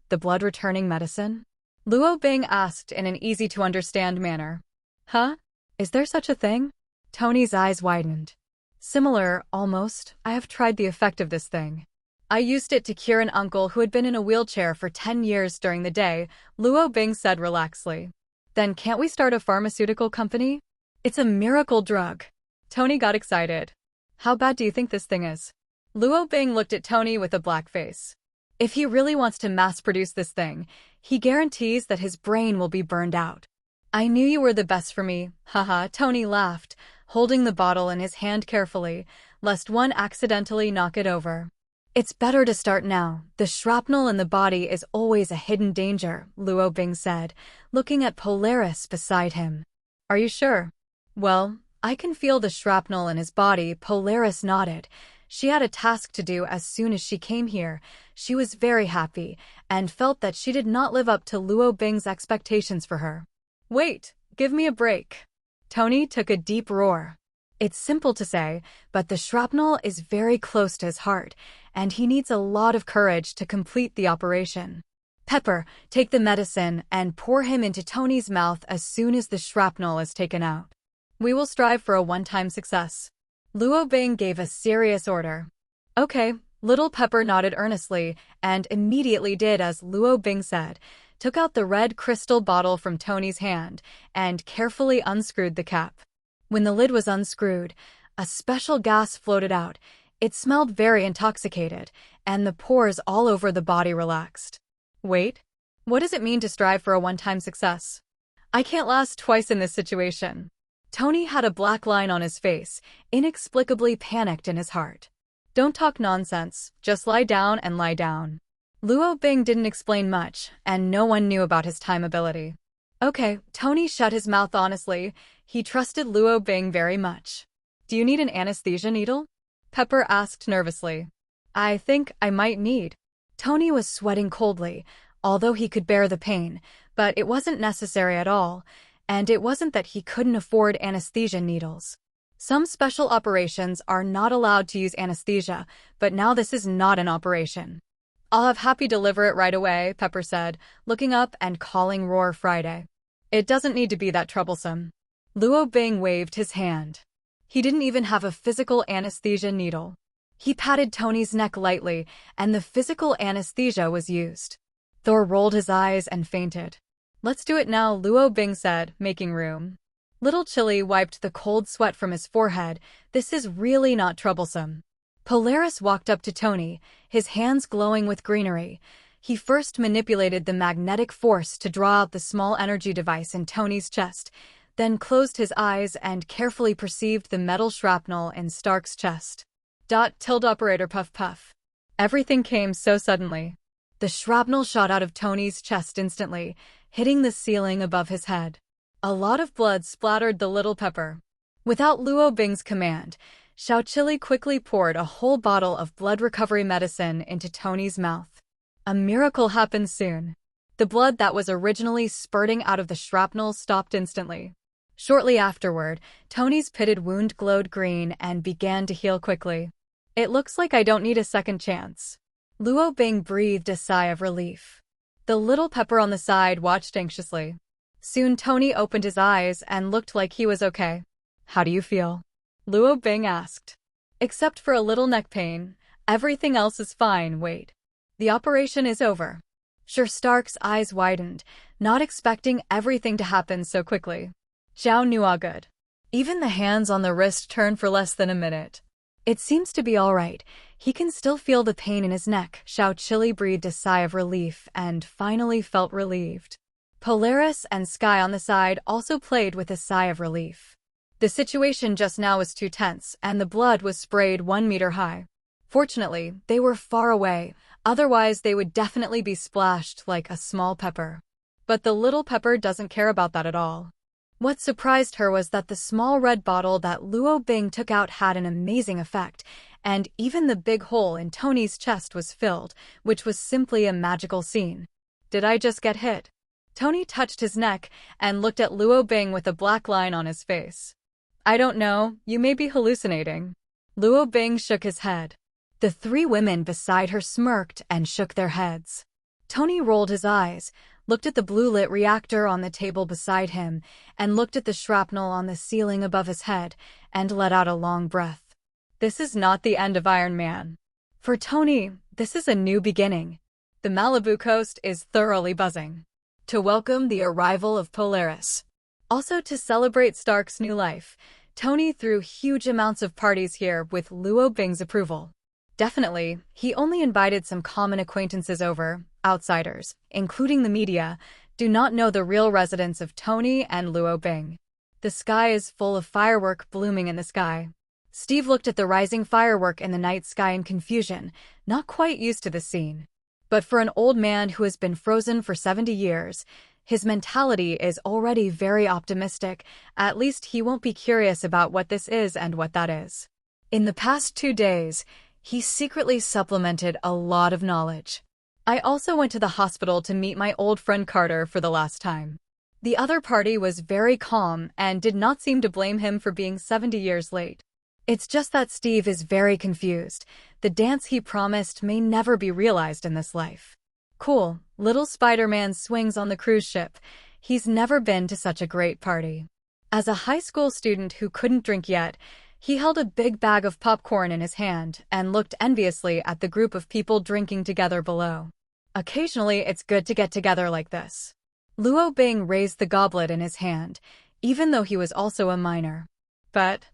Luo Bing asked in an easy-to-understand manner. Huh? Is there such a thing? Tony's eyes widened. Similar, almost. I have tried the effect of this thing. I used it to cure an uncle who had been in a wheelchair for 10 years during the day, Luo Bing said relaxedly. Then can't we start a pharmaceutical company? It's a miracle drug. Tony got excited. How bad do you think this thing is? Luo Bing looked at Tony with a black face. If he really wants to mass-produce this thing, he guarantees that his brain will be burned out. I knew you were the best for me, haha, Tony laughed, holding the bottle in his hand carefully, lest one accidentally knock it over. It's better to start now. The shrapnel in the body is always a hidden danger, Luo Bing said, looking at Polaris beside him. Are you sure? Well, I can feel the shrapnel in his body, Polaris nodded. She had a task to do as soon as she came here. She was very happy and felt that she did not live up to Luo Bing's expectations for her. Wait, give me a break. Tony took a deep roar. It's simple to say, but the shrapnel is very close to his heart, and he needs a lot of courage to complete the operation. Pepper, take the medicine and pour him into Tony's mouth as soon as the shrapnel is taken out. We will strive for a one-time success. Luo Bing gave a serious order. Okay, little Pepper nodded earnestly and immediately did as Luo Bing said, took out the red crystal bottle from Tony's hand and carefully unscrewed the cap. When the lid was unscrewed, a special gas floated out. It smelled very intoxicated, and the pores all over the body relaxed. Wait, what does it mean to strive for a one-time success? I can't last twice in this situation. Tony had a black line on his face, inexplicably panicked in his heart. Don't talk nonsense, just lie down and lie down. Luo Bing didn't explain much, and no one knew about his time ability. Okay, Tony shut his mouth honestly. He trusted Luo Bing very much. Do you need an anesthesia needle? Pepper asked nervously. I think I might need. Tony was sweating coldly, although he could bear the pain, but it wasn't necessary at all, and it wasn't that he couldn't afford anesthesia needles. Some special operations are not allowed to use anesthesia, but now this is not an operation. I'll have Happy deliver it right away, Pepper said, looking up and calling Roar Friday. It doesn't need to be that troublesome. Luo Bing waved his hand. He didn't even have a physical anesthesia needle. He patted Tony's neck lightly, and the physical anesthesia was used. Thor rolled his eyes and fainted. Let's do it now, Luo Bing said, making room. Little Chili wiped the cold sweat from his forehead. This is really not troublesome. Polaris walked up to Tony, his hands glowing with greenery. He first manipulated the magnetic force to draw out the small energy device in Tony's chest, then closed his eyes and carefully perceived the metal shrapnel in Stark's chest. Operator puff puff. Everything came so suddenly. The shrapnel shot out of Tony's chest instantly, hitting the ceiling above his head. A lot of blood splattered the little Pepper. Without Luo Bing's command, Xiao Chili quickly poured a whole bottle of blood recovery medicine into Tony's mouth. A miracle happened soon. The blood that was originally spurting out of the shrapnel stopped instantly. Shortly afterward, Tony's pitted wound glowed green and began to heal quickly. It looks like I don't need a second chance. Luo Bing breathed a sigh of relief. The little Pepper on the side watched anxiously. Soon Tony opened his eyes and looked like he was okay. How do you feel? Luo Bing asked. Except for a little neck pain, everything else is fine. Wait. The operation is over. Sure, Stark's eyes widened, not expecting everything to happen so quickly. Zhao knew all good. Even the hands on the wrist turned for less than a minute. It seems to be all right. He can still feel the pain in his neck. Xiao Chili breathed a sigh of relief and finally felt relieved. Polaris and Sky on the side also played with a sigh of relief. The situation just now was too tense, and the blood was sprayed 1 meter high. Fortunately, they were far away, otherwise they would definitely be splashed like a small pepper. But the little Pepper doesn't care about that at all. What surprised her was that the small red bottle that Luo Bing took out had an amazing effect, and even the big hole in Tony's chest was filled, which was simply a magical scene. Did I just get hit? Tony touched his neck and looked at Luo Bing with a black line on his face. I don't know, you may be hallucinating. Luo Bing shook his head. The 3 women beside her smirked and shook their heads. Tony rolled his eyes, looked at the blue-lit reactor on the table beside him, and looked at the shrapnel on the ceiling above his head, and let out a long breath. This is not the end of Iron Man. For Tony, this is a new beginning. The Malibu coast is thoroughly buzzing. To welcome the arrival of Polaris. Also to celebrate Stark's new life, Tony threw huge amounts of parties here with Luo Bing's approval. Definitely, he only invited some common acquaintances over. Outsiders, including the media, do not know the real residence of Tony and Luo Bing. The sky is full of firework blooming in the sky. Steve looked at the rising firework in the night sky in confusion, not quite used to the scene. But for an old man who has been frozen for 70 years, his mentality is already very optimistic. At least he won't be curious about what this is and what that is. In the past 2 days, he secretly supplemented a lot of knowledge. I also went to the hospital to meet my old friend Carter for the last time. The other party was very calm and did not seem to blame him for being 70 years late. It's just that Steve is very confused. The dance he promised may never be realized in this life. Cool, little Spider-Man swings on the cruise ship. He's never been to such a great party. As a high school student who couldn't drink yet, he held a big bag of popcorn in his hand and looked enviously at the group of people drinking together below. Occasionally, it's good to get together like this. Luo Bing raised the goblet in his hand, even though he was also a minor. But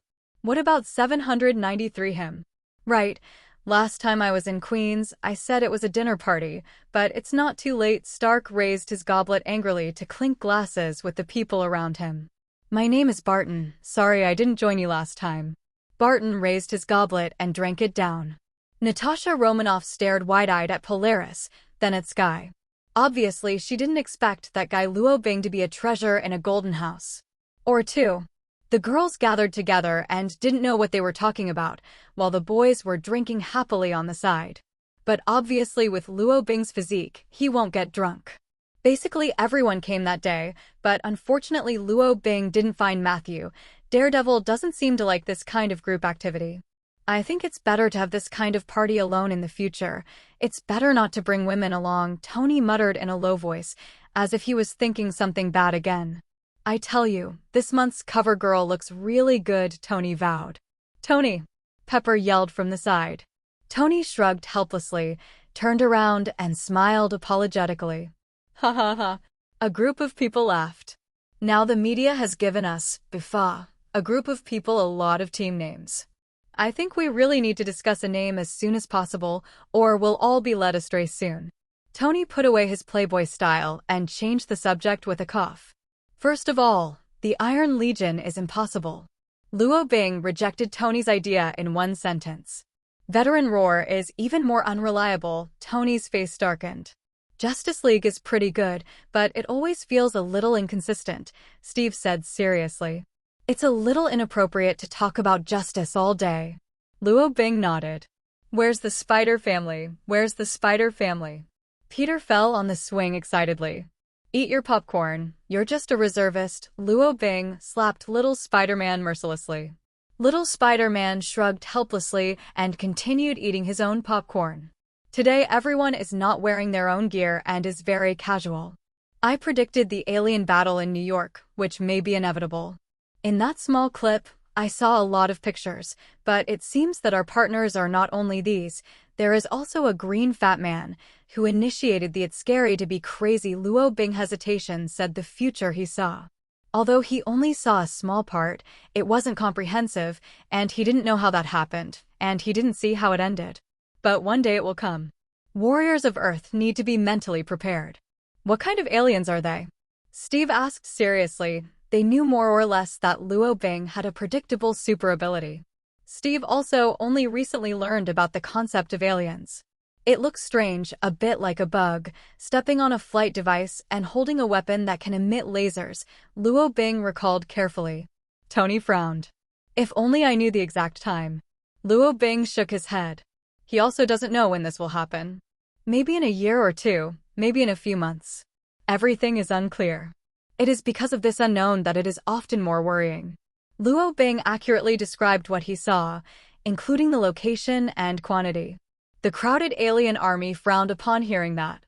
what about 793 him? Right, last time I was in Queens, I said it was a dinner party, but it's not too late. Stark raised his goblet angrily to clink glasses with the people around him. My name is Barton. Sorry I didn't join you last time. Barton raised his goblet and drank it down. Natasha Romanoff stared wide-eyed at Polaris, then at Sky. Obviously, she didn't expect that guy Luo Bing to be a treasure in a golden house. Or two. The girls gathered together and didn't know what they were talking about, while the boys were drinking happily on the side. But obviously with Luo Bing's physique, he won't get drunk. Basically everyone came that day, but unfortunately Luo Bing didn't find Matthew. Daredevil doesn't seem to like this kind of group activity. I think it's better to have this kind of party alone in the future. It's better not to bring women along, Tony muttered in a low voice, as if he was thinking something bad again. I tell you, this month's cover girl looks really good, Tony vowed. Tony! Pepper yelled from the side. Tony shrugged helplessly, turned around and smiled apologetically. Ha ha ha. A group of people laughed. Now the media has given us, Bifa, a group of people a lot of team names. I think we really need to discuss a name as soon as possible, or we'll all be led astray soon. Tony put away his Playboy style and changed the subject with a cough. First of all, the Iron Legion is impossible. Luo Bing rejected Tony's idea in one sentence. Veteran Roar is even more unreliable, Tony's face darkened. Justice League is pretty good, but it always feels a little inconsistent, Steve said seriously. It's a little inappropriate to talk about justice all day. Luo Bing nodded. Where's the Spider family? Where's the Spider family? Peter fell on the swing excitedly. Eat your popcorn. You're just a reservist. Luo Bing slapped little Spider-Man mercilessly. Little Spider-Man shrugged helplessly and continued eating his own popcorn. Today everyone is not wearing their own gear and is very casual. I predicted the alien battle in New York, which may be inevitable. In that small clip, I saw a lot of pictures, but it seems that our partners are not only these. There is also a green fat man, who initiated the "it's scary to be crazy." Luo Bing hesitation said the future he saw. Although he only saw a small part, it wasn't comprehensive, and he didn't know how that happened, and he didn't see how it ended. But one day it will come. Warriors of Earth need to be mentally prepared. What kind of aliens are they? Steve asked seriously. They knew more or less that Luo Bing had a predictable super ability. Steve also only recently learned about the concept of aliens. It looks strange, a bit like a bug, stepping on a flight device and holding a weapon that can emit lasers, Luo Bing recalled carefully. Tony frowned. If only I knew the exact time. Luo Bing shook his head. He also doesn't know when this will happen. Maybe in a year or two, maybe in a few months. Everything is unclear. It is because of this unknown that it is often more worrying. Luo Bing accurately described what he saw, including the location and quantity. The crowded alien army frowned upon hearing that.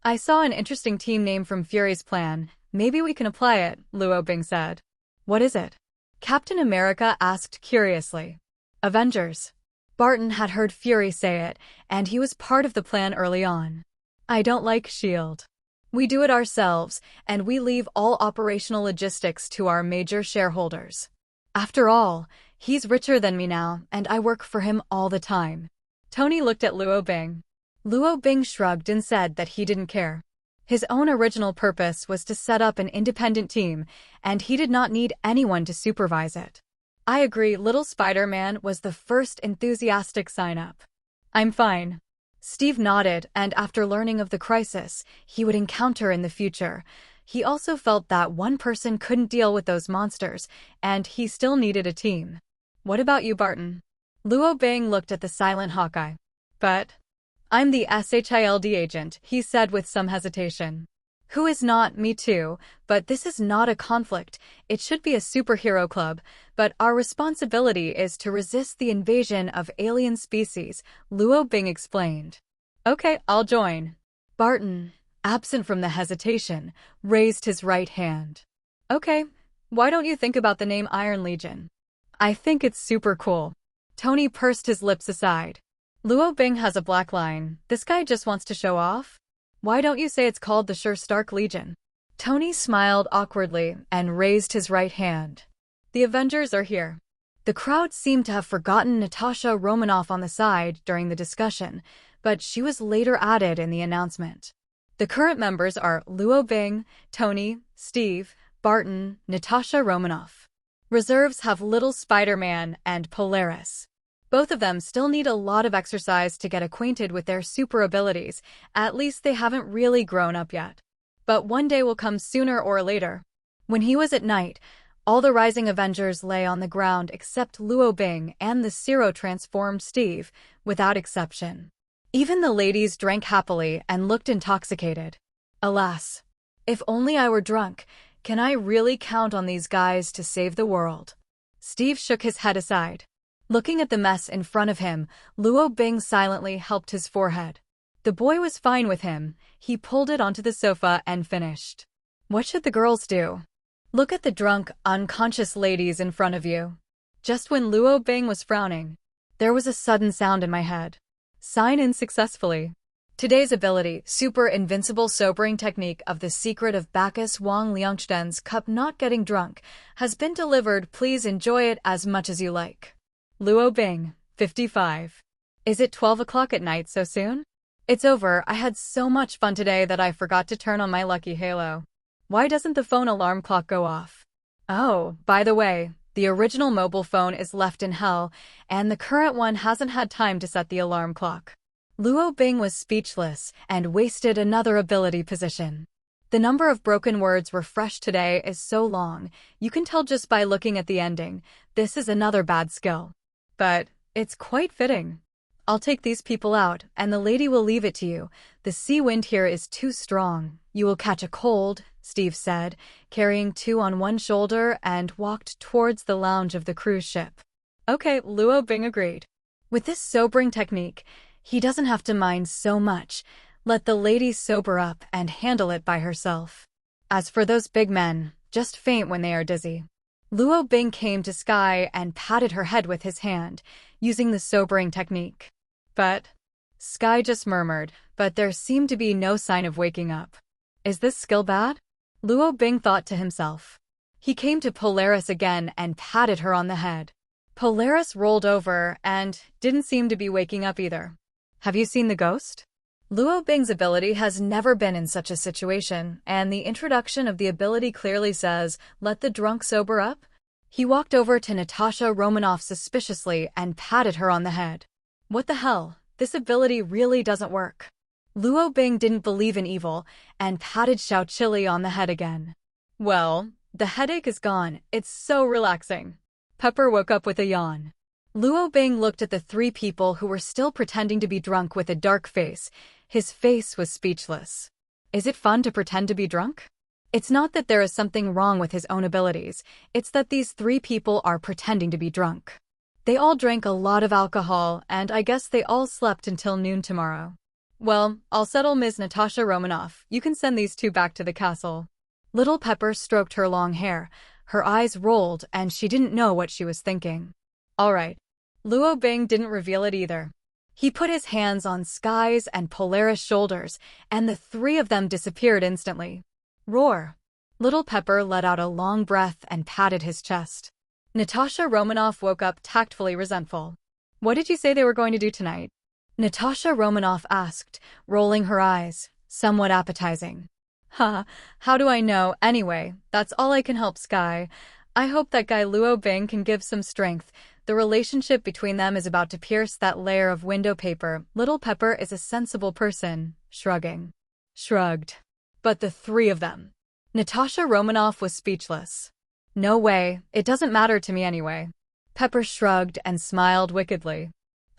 I saw an interesting team name from Fury's plan. Maybe we can apply it, Luo Bing said. What is it? Captain America asked curiously. Avengers. Barton had heard Fury say it, and he was part of the plan early on. I don't like S.H.I.E.L.D. We do it ourselves, and we leave all operational logistics to our major shareholders. After all, he's richer than me now, and I work for him all the time. Tony looked at Luo Bing. Luo Bing shrugged and said that he didn't care. His own original purpose was to set up an independent team, and he did not need anyone to supervise it. I agree, little Spider-Man was the first enthusiastic sign-up. I'm fine. Steve nodded, and after learning of the crisis he would encounter in the future, he also felt that one person couldn't deal with those monsters, and he still needed a team. What about you, Barton? Luo Bing looked at the silent Hawkeye. But I'm the SHILD agent, he said with some hesitation. Who is not? Me too, but this is not a conflict. It should be a superhero club, but our responsibility is to resist the invasion of alien species, Luo Bing explained. Okay, I'll join. Barton, absent from the hesitation, raised his right hand. Okay, why don't you think about the name Iron Legion? I think it's super cool. Tony pursed his lips aside. Luo Bing has a black line. This guy just wants to show off? Why don't you say it's called the Sure Stark Legion? Tony smiled awkwardly and raised his right hand. The Avengers are here. The crowd seemed to have forgotten Natasha Romanoff on the side during the discussion, but she was later added in the announcement. The current members are Luo Bing, Tony, Steve, Barton, Natasha Romanoff. Reserves have Little Spider-Man and Polaris. Both of them still need a lot of exercise to get acquainted with their super abilities. At least they haven't really grown up yet. But one day will come sooner or later. When he was at night, all the rising Avengers lay on the ground except Luo Bing and the Zero-transformed Steve, without exception. Even the ladies drank happily and looked intoxicated. Alas, if only I were drunk. Can I really count on these guys to save the world? Steve shook his head aside. Looking at the mess in front of him, Luo Bing silently helped his forehead. The boy was fine with him. He pulled it onto the sofa and finished. What should the girls do? Look at the drunk, unconscious ladies in front of you. Just when Luo Bing was frowning, there was a sudden sound in my head. Sign in successfully. Today's ability, Super Invincible Sobering Technique of the Secret of Bacchus Wang Liangchten's Cup Not Getting Drunk, has been delivered. Please enjoy it as much as you like. Luo Bing, 55. Is it 12 o'clock at night so soon? It's over. I had so much fun today that I forgot to turn on my lucky halo. Why doesn't the phone alarm clock go off? Oh, by the way, the original mobile phone is left in hell, and the current one hasn't had time to set the alarm clock. Luo Bing was speechless and wasted another ability position. The number of broken words refreshed today is so long, you can tell just by looking at the ending. This is another bad skill. But it's quite fitting. I'll take these people out, and the lady will leave it to you. The sea wind here is too strong. You will catch a cold, Steve said, carrying two on one shoulder and walked towards the lounge of the cruise ship. Okay, Luo Bing agreed. With this sobering technique, he doesn't have to mind so much. Let the lady sober up and handle it by herself. As for those big men, just faint when they are dizzy. Luo Bing came to Sky and patted her head with his hand, using the sobering technique. But Sky just murmured, but there seemed to be no sign of waking up. Is this skill bad? Luo Bing thought to himself. He came to Polaris again and patted her on the head. Polaris rolled over and didn't seem to be waking up either. Have you seen the ghost? Luo Bing's ability has never been in such a situation, and the introduction of the ability clearly says, let the drunk sober up. He walked over to Natasha Romanoff suspiciously and patted her on the head. What the hell? This ability really doesn't work. Luo Bing didn't believe in evil and patted Xiao Chili on the head again. Well, the headache is gone. It's so relaxing. Pepper woke up with a yawn. Luo Bing looked at the three people who were still pretending to be drunk with a dark face. His face was speechless. Is it fun to pretend to be drunk? It's not that there is something wrong with his own abilities, it's that these three people are pretending to be drunk. They all drank a lot of alcohol, and I guess they all slept until noon tomorrow. Well, I'll settle Ms. Natasha Romanoff. You can send these two back to the castle. Little Pepper stroked her long hair. Her eyes rolled, and she didn't know what she was thinking. All right. Luo Bing didn't reveal it either. He put his hands on Sky's and Polaris' shoulders, and the three of them disappeared instantly. Roar! Little Pepper let out a long breath and patted his chest. Natasha Romanoff woke up tactfully resentful. What did you say they were going to do tonight? Natasha Romanoff asked, rolling her eyes, somewhat appetizing. How do I know? Anyway, that's all I can help Sky. I hope that guy Luo Bing can give some strength. The relationship between them is about to pierce that layer of window paper. Little Pepper is a sensible person, shrugging. Shrugged. But the three of them. Natasha Romanoff was speechless. No way, it doesn't matter to me anyway. Pepper shrugged and smiled wickedly.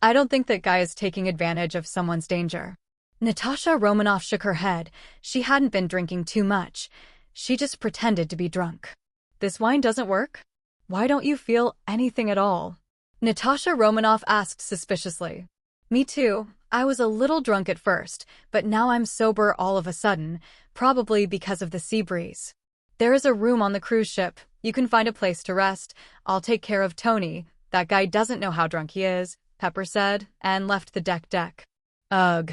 I don't think that guy is taking advantage of someone's danger. Natasha Romanoff shook her head. She hadn't been drinking too much. She just pretended to be drunk. This wine doesn't work? Why don't you feel anything at all? Natasha Romanoff asked suspiciously. Me too. I was a little drunk at first, but now I'm sober all of a sudden, probably because of the sea breeze. There is a room on the cruise ship. You can find a place to rest. I'll take care of Tony. That guy doesn't know how drunk he is, Pepper said, and left the deck. Ugh.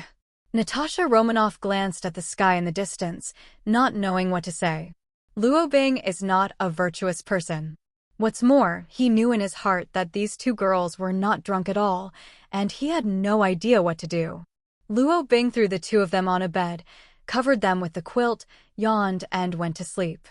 Natasha Romanoff glanced at the sky in the distance, not knowing what to say. Luo Bing is not a virtuous person. What's more, he knew in his heart that these two girls were not drunk at all, and he had no idea what to do. Luo Bing threw the two of them on a bed, covered them with the quilt, yawned, and went to sleep.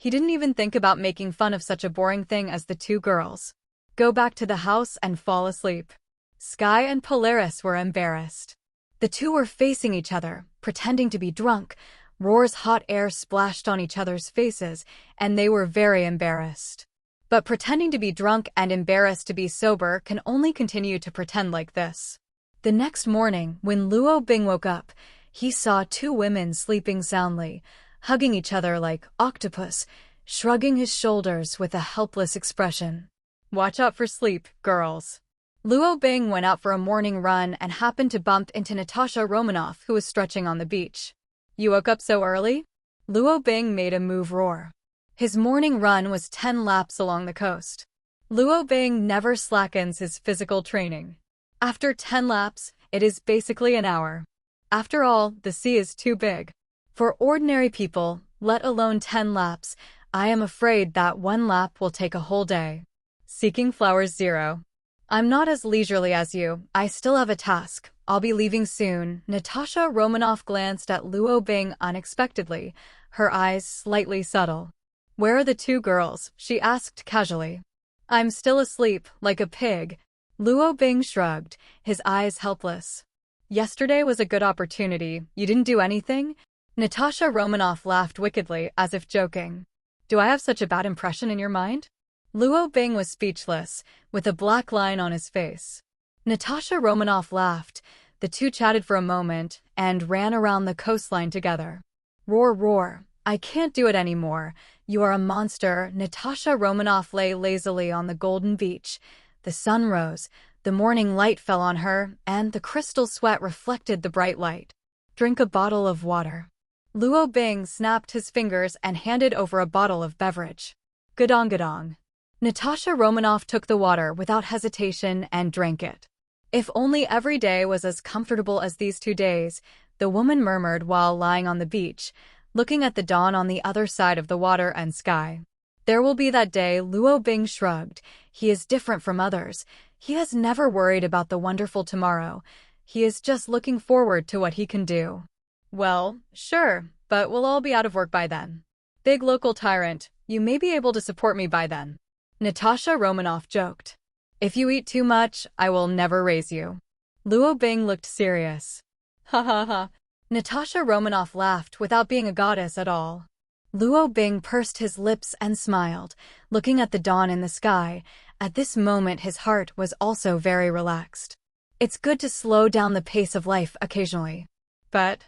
He didn't even think about making fun of such a boring thing as the two girls. Go back to the house and fall asleep. Sky and Polaris were embarrassed. The two were facing each other, pretending to be drunk. Roar's hot air splashed on each other's faces, and they were very embarrassed. But pretending to be drunk and embarrassed to be sober can only continue to pretend like this. The next morning, when Luo Bing woke up, he saw two women sleeping soundly, hugging each other like octopus, shrugging his shoulders with a helpless expression. Watch out for sleep, girls. Luo Bing went out for a morning run and happened to bump into Natasha Romanoff, who was stretching on the beach. You woke up so early? Luo Bing made a move roar. His morning run was 10 laps along the coast. Luo Bing never slackens his physical training. After 10 laps, it is basically an hour. After all, the sea is too big. For ordinary people, let alone 10 laps, I am afraid that 1 lap will take a whole day. Seeking Flowers 0. I'm not as leisurely as you. I still have a task. I'll be leaving soon. Natasha Romanoff glanced at Luo Bing unexpectedly, her eyes slightly subtle. Where are the two girls? She asked casually. I'm still asleep, like a pig. Luo Bing shrugged, his eyes helpless. Yesterday was a good opportunity. You didn't do anything? Natasha Romanoff laughed wickedly, as if joking. Do I have such a bad impression in your mind? Luo Bing was speechless, with a black line on his face. Natasha Romanoff laughed. The two chatted for a moment and ran around the coastline together. Roar, roar. I can't do it anymore. You are a monster. Natasha Romanoff lay lazily on the golden beach. The sun rose, the morning light fell on her, and the crystal sweat reflected the bright light. Drink a bottle of water. Luo Bing snapped his fingers and handed over a bottle of beverage. Gadong gadong. Natasha Romanoff took the water without hesitation and drank it. If only every day was as comfortable as these 2 days, the woman murmured while lying on the beach, looking at the dawn on the other side of the water and sky. There will be that day, Luo Bing shrugged. He is different from others. He has never worried about the wonderful tomorrow. He is just looking forward to what he can do. Well, sure, but we'll all be out of work by then. Big local tyrant, you may be able to support me by then. Natasha Romanoff joked. If you eat too much, I will never raise you. Luo Bing looked serious. Ha ha ha. Natasha Romanoff laughed without being a goddess at all. Luo Bing pursed his lips and smiled, looking at the dawn in the sky. At this moment his heart was also very relaxed. It's good to slow down the pace of life occasionally. But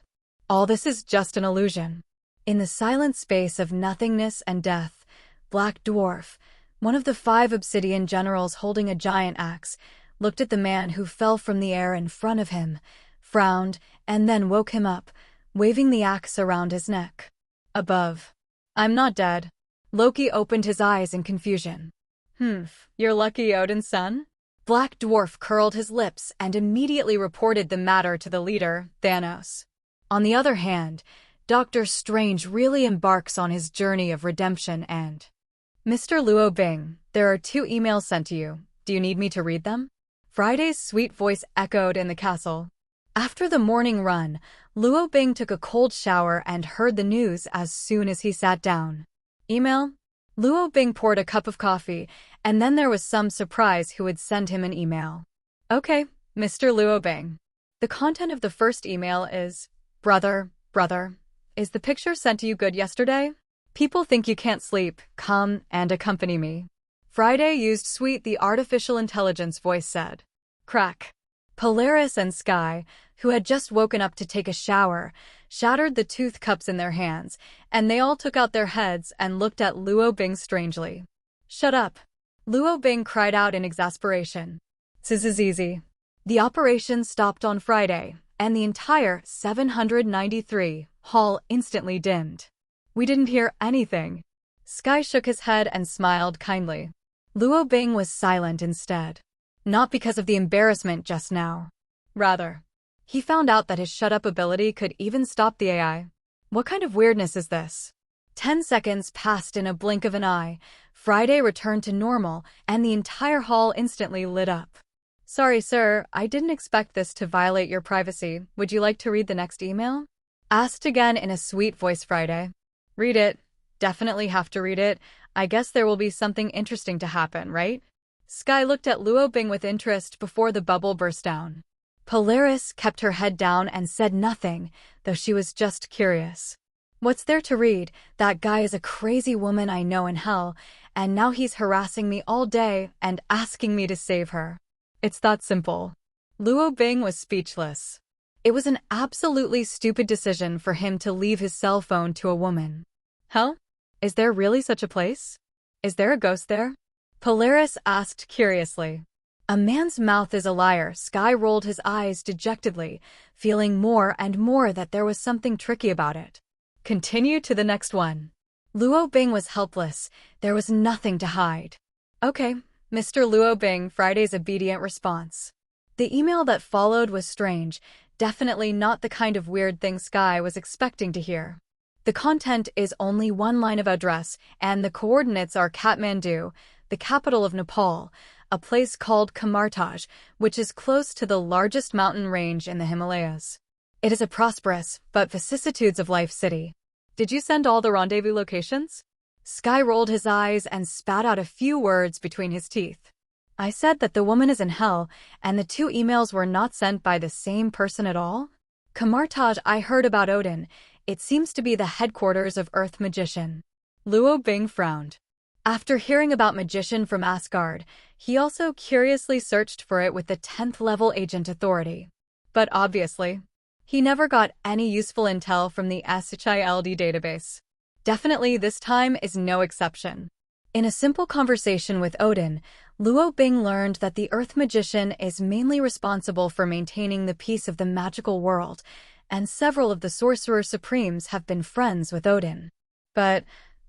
all this is just an illusion. In the silent space of nothingness and death, Black Dwarf, one of the 5 obsidian generals holding a giant axe, looked at the man who fell from the air in front of him, frowned, and then woke him up, waving the axe around his neck. Above. I'm not dead. Loki opened his eyes in confusion. You're lucky, Odin's son? Black Dwarf curled his lips and immediately reported the matter to the leader, Thanos. On the other hand, Doctor Strange really embarks on his journey of redemption and... Mr. Luo Bing, there are 2 emails sent to you. Do you need me to read them? Friday's sweet voice echoed in the castle. After the morning run, Luo Bing took a cold shower and heard the news as soon as he sat down. Email? Luo Bing poured a cup of coffee, and then there was some surprise who would send him an email. Okay, Mr. Luo Bing. The content of the first email is, Brother, is the picture sent to you good yesterday? People think you can't sleep. Come and accompany me. Friday used sweet, the artificial intelligence voice said. Crack. Polaris and Sky, who had just woken up to take a shower, shattered the tooth cups in their hands, and they all took out their heads and looked at Luo Bing strangely. Shut up. Luo Bing cried out in exasperation. This is easy. The operation stopped on Friday, and the entire 793 hall instantly dimmed. We didn't hear anything. Sky shook his head and smiled kindly. Luo Bing was silent instead. Not because of the embarrassment just now. Rather, he found out that his shut-up ability could even stop the AI. What kind of weirdness is this? 10 seconds passed in a blink of an eye. Friday returned to normal, and the entire hall instantly lit up. Sorry, sir, I didn't expect this to violate your privacy. Would you like to read the next email? Asked again in a sweet voice Friday. Read it. Definitely have to read it. I guess there will be something interesting to happen, right? Sky looked at Luo Bing with interest before the bubble burst down. Polaris kept her head down and said nothing, though she was just curious. What's there to read? That guy is a crazy woman I know in hell, and now he's harassing me all day and asking me to save her. It's that simple. Luo Bing was speechless. It was an absolutely stupid decision for him to leave his cell phone to a woman. Hell? Is there really such a place? Is there a ghost there? Polaris asked curiously. A man's mouth is a liar. Sky rolled his eyes dejectedly, feeling more and more that there was something tricky about it. Continue to the next one. Luo Bing was helpless. There was nothing to hide. Okay, Mr. Luo Bing, Friday's obedient response. The email that followed was strange, definitely not the kind of weird thing Sky was expecting to hear. The content is only one line of address, and the coordinates are Kathmandu, the capital of Nepal, a place called Kamartaj, which is close to the largest mountain range in the Himalayas. It is a prosperous, but vicissitudes of life city. Did you send all the rendezvous locations? Sky rolled his eyes and spat out a few words between his teeth. I said that the woman is in hell, and the two emails were not sent by the same person at all? Kamartaj, I heard about Odin. It seems to be the headquarters of Earth Magician. Luo Bing frowned. After hearing about Magician from Asgard, he also curiously searched for it with the 10th level agent authority. But obviously, he never got any useful intel from the SHILD database. Definitely this time is no exception. In a simple conversation with Odin, Luo Bing learned that the Earth Magician is mainly responsible for maintaining the peace of the magical world, and several of the Sorcerer Supremes have been friends with Odin. But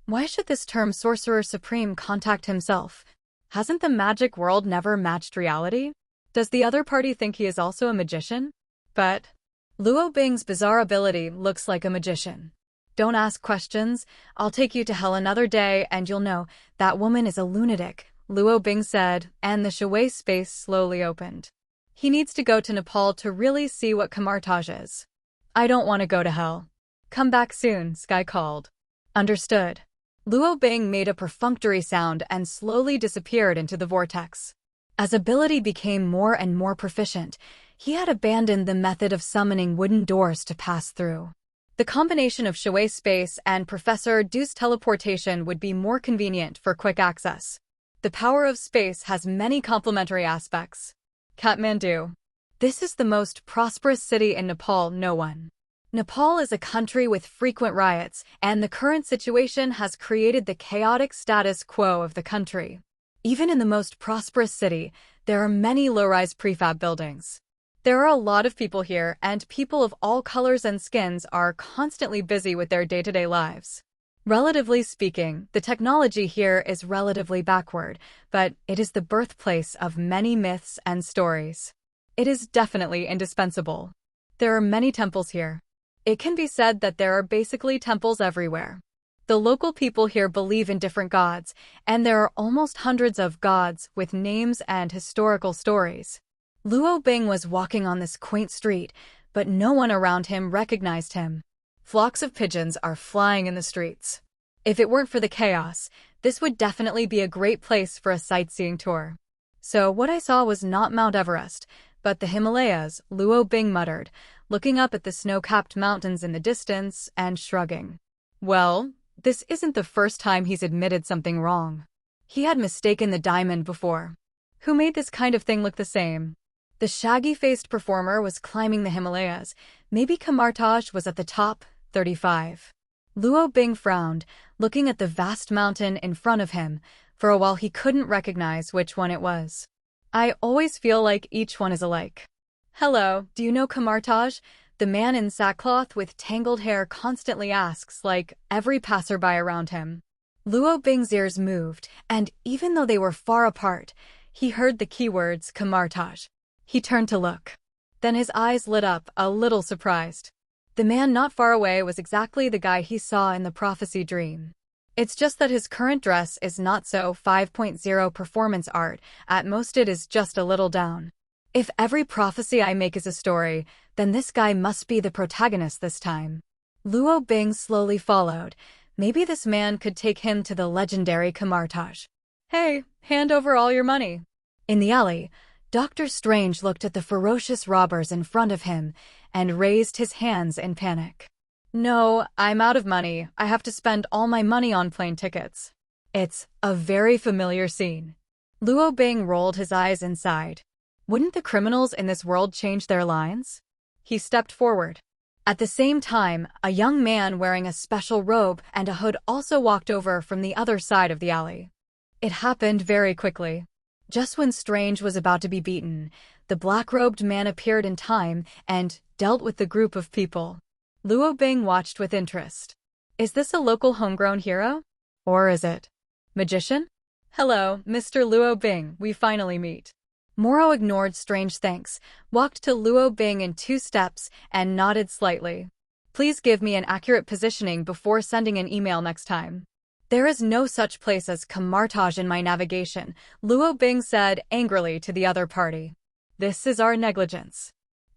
why should this term Sorcerer Supreme contact himself? Hasn't the magic world never matched reality? Does the other party think he is also a magician? But Luo Bing's bizarre ability looks like a magician. Don't ask questions. I'll take you to hell another day and you'll know that woman is a lunatic, Luo Bing said, and the Shui space slowly opened. He needs to go to Nepal to really see what Kamartaj is. I don't want to go to hell. Come back soon, Sky called. Understood. Luo Bing made a perfunctory sound and slowly disappeared into the vortex. As ability became more and more proficient, he had abandoned the method of summoning wooden doors to pass through. The combination of Shui space and Professor Du's teleportation would be more convenient for quick access. The power of space has many complementary aspects. Kathmandu. This is the most prosperous city in Nepal, no one. Nepal is a country with frequent riots, and the current situation has created the chaotic status quo of the country. Even in the most prosperous city, there are many low-rise prefab buildings. There are a lot of people here, and people of all colors and skins are constantly busy with their day-to-day lives. Relatively speaking, the technology here is relatively backward, but it is the birthplace of many myths and stories. It is definitely indispensable. There are many temples here. It can be said that there are basically temples everywhere. The local people here believe in different gods, and there are almost hundreds of gods with names and historical stories. Luo Bing was walking on this quaint street, but no one around him recognized him. Flocks of pigeons are flying in the streets. If it weren't for the chaos, this would definitely be a great place for a sightseeing tour. So what I saw was not Mount Everest, but the Himalayas, Luo Bing muttered, looking up at the snow-capped mountains in the distance and shrugging. Well, this isn't the first time he's admitted something wrong. He had mistaken the diamond before. Who made this kind of thing look the same? The shaggy-faced performer was climbing the Himalayas. Maybe Kamartaj was at the top, 35. Luo Bing frowned, looking at the vast mountain in front of him. For a while he couldn't recognize which one it was. I always feel like each one is alike. Hello, do you know Kamartaj? The man in sackcloth with tangled hair constantly asks, like every passerby around him. Luo Bing's ears moved, and even though they were far apart, he heard the keywords Kamartaj. He turned to look. Then his eyes lit up, a little surprised. The man not far away was exactly the guy he saw in the prophecy dream. It's just that his current dress is not so 5.0 performance art, at most it is just a little down. If every prophecy I make is a story, then this guy must be the protagonist this time. Luo Bing slowly followed. Maybe this man could take him to the legendary Kamartaj. Hey, hand over all your money. In the alley, Dr. Strange looked at the ferocious robbers in front of him and raised his hands in panic. No, I'm out of money. I have to spend all my money on plane tickets. It's a very familiar scene. Luo Bing rolled his eyes inside. Wouldn't the criminals in this world change their lines? He stepped forward. At the same time, a young man wearing a special robe and a hood also walked over from the other side of the alley. It happened very quickly. Just when Strange was about to be beaten, the black-robed man appeared in time and dealt with the group of people. Luo Bing watched with interest. Is this a local homegrown hero? Or is it magician? Hello, Mr. Luo Bing, we finally meet. Moro ignored Strange thanks, walked to Luo Bing in 2 steps, and nodded slightly. Please give me an accurate positioning before sending an email next time. There is no such place as Kamartaj in my navigation, Luo Bing said angrily to the other party. This is our negligence.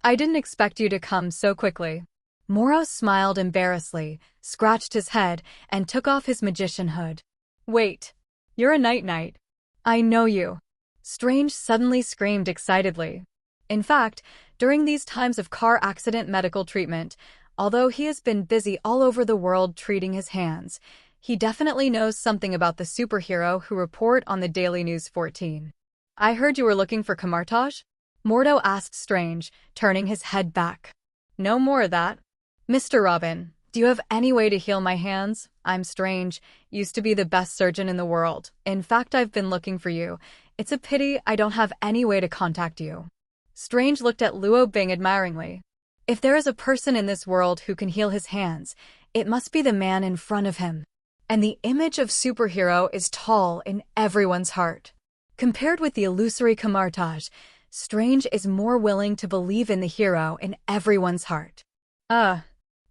I didn't expect you to come so quickly. Moro smiled embarrassedly, scratched his head, and took off his magician hood. Wait. You're a night-night. I know you. Strange suddenly screamed excitedly. In fact, during these times of car accident medical treatment, although he has been busy all over the world treating his hands, he definitely knows something about the superhero who report on the Daily News 14. I heard you were looking for Kamartaj? Mordo asked Strange, turning his head back. No more of that. Mr. Robin, do you have any way to heal my hands? I'm Strange, used to be the best surgeon in the world. In fact, I've been looking for you. It's a pity I don't have any way to contact you. Strange looked at Luo Bing admiringly. If there is a person in this world who can heal his hands, it must be the man in front of him. And the image of superhero is tall in everyone's heart. Compared with the illusory Kamartaj, Strange is more willing to believe in the hero in everyone's heart.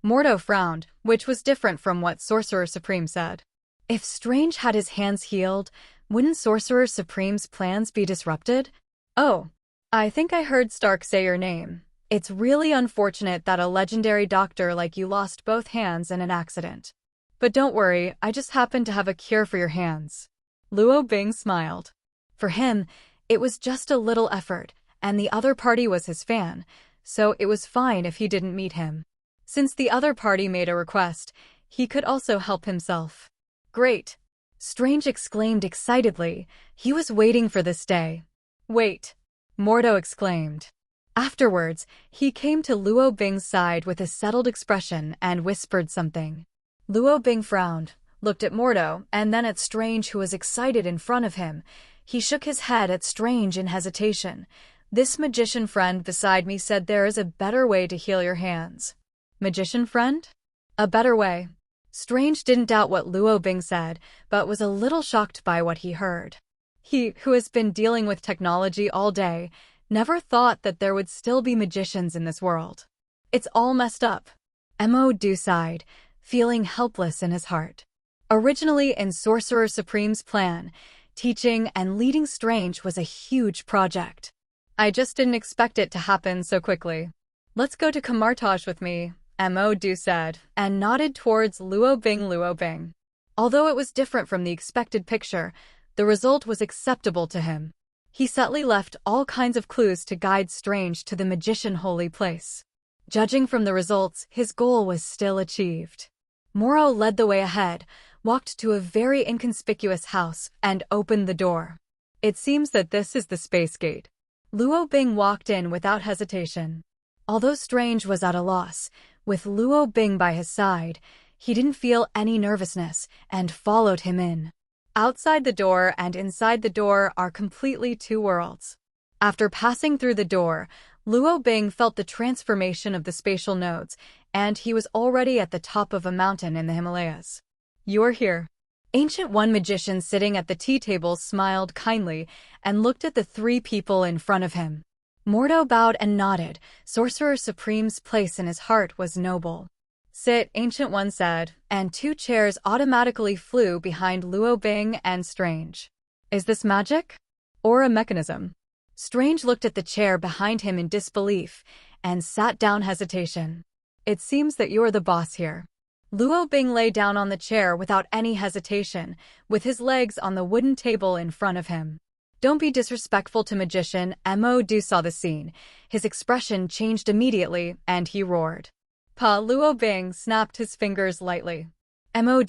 Mordo frowned, which was different from what Sorcerer Supreme said. If Strange had his hands healed, wouldn't Sorcerer Supreme's plans be disrupted? Oh, I think I heard Stark say your name. It's really unfortunate that a legendary doctor like you lost both hands in an accident. But don't worry, I just happen to have a cure for your hands. Luo Bing smiled. For him, it was just a little effort, and the other party was his fan, so it was fine if he didn't meet him. Since the other party made a request, he could also help himself. Great! Strange exclaimed excitedly. He was waiting for this day. Wait! Mordo exclaimed. Afterwards, he came to Luo Bing's side with a settled expression and whispered something. Luo Bing frowned, looked at Mordo, and then at Strange, who was excited in front of him. He shook his head at Strange in hesitation. This magician friend beside me said there is a better way to heal your hands. Magician friend? A better way. Strange didn't doubt what Luo Bing said, but was a little shocked by what he heard. He, who has been dealing with technology all day, never thought that there would still be magicians in this world. It's all messed up. Mo sighed, feeling helpless in his heart. Originally in Sorcerer Supreme's plan, teaching and leading Strange was a huge project. I just didn't expect it to happen so quickly. Let's go to Kamartaj with me, Mo said, and nodded towards Luo Bing. Although it was different from the expected picture, the result was acceptable to him. He subtly left all kinds of clues to guide Strange to the magician holy place. Judging from the results, his goal was still achieved. Moro led the way ahead, walked to a very inconspicuous house and opened the door. It seems that this is the space gate. Luo Bing walked in without hesitation. Although Strange was at a loss, with Luo Bing by his side, he didn't feel any nervousness and followed him in. Outside the door and inside the door are completely two worlds. After passing through the door, Luo Bing felt the transformation of the spatial nodes, and he was already at the top of a mountain in the Himalayas. "You're here." Ancient One magician sitting at the tea table smiled kindly and looked at the three people in front of him. Mordo bowed and nodded. Sorcerer Supreme's place in his heart was noble. "Sit," Ancient One said, and two chairs automatically flew behind Luo Bing and Strange. "Is this magic? Or a mechanism?" Strange looked at the chair behind him in disbelief and sat down hesitation. "It seems that you're the boss here." Luo Bing lay down on the chair without any hesitation, with his legs on the wooden table in front of him. "Don't be disrespectful to magician." Mo saw the scene. His expression changed immediately, and he roared. Pa Luo Bing snapped his fingers lightly. Mo,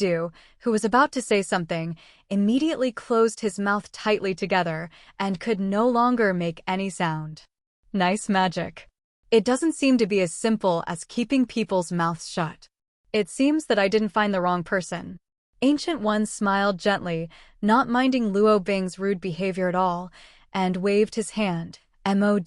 who was about to say something, immediately closed his mouth tightly together and could no longer make any sound. "Nice magic. It doesn't seem to be as simple as keeping people's mouths shut. It seems that I didn't find the wrong person." Ancient One smiled gently, not minding Luo Bing's rude behavior at all, and waved his hand. Mo,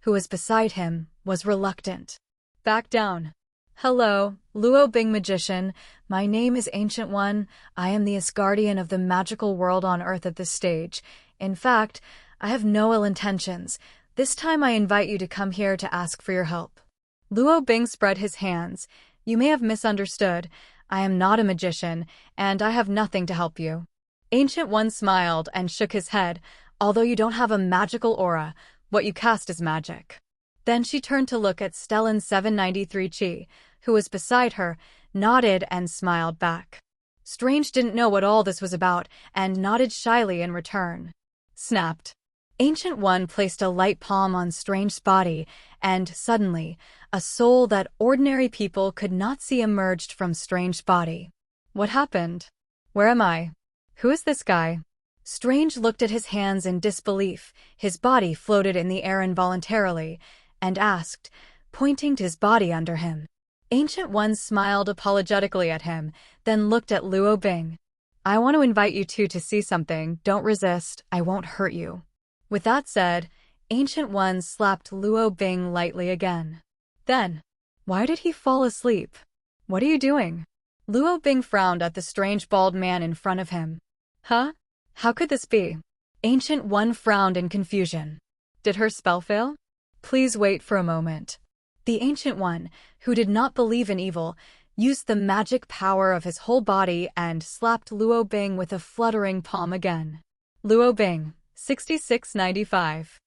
who was beside him, was reluctant. "Back down." "Hello, Luo Bing magician. My name is Ancient One. I am the Asgardian of the magical world on Earth at this stage. In fact, I have no ill intentions. This time I invite you to come here to ask for your help." Luo Bing spread his hands. "You may have misunderstood. I am not a magician, and I have nothing to help you." Ancient One smiled and shook his head. "Although you don't have a magical aura, what you cast is magic." Then she turned to look at Stellan 793 Chi, who was beside her, nodded and smiled back. Strange didn't know what all this was about and nodded shyly in return. Snapped. Ancient One placed a light palm on Strange's body, and suddenly, a soul that ordinary people could not see emerged from Strange's body. "What happened? Where am I? Who is this guy?" Strange looked at his hands in disbelief. His body floated in the air involuntarily, and asked, pointing to his body under him. Ancient One smiled apologetically at him, then looked at Luo Bing. "I want to invite you two to see something. Don't resist. I won't hurt you." With that said, Ancient One slapped Luo Bing lightly again. Then, why did he fall asleep? "What are you doing?" Luo Bing frowned at the strange bald man in front of him. "Huh? How could this be?" Ancient One frowned in confusion. "Did her spell fail?" "Please wait for a moment." The Ancient One, who did not believe in evil, used the magic power of his whole body and slapped Luo Bing with a fluttering palm again. Luo Bing, 6695.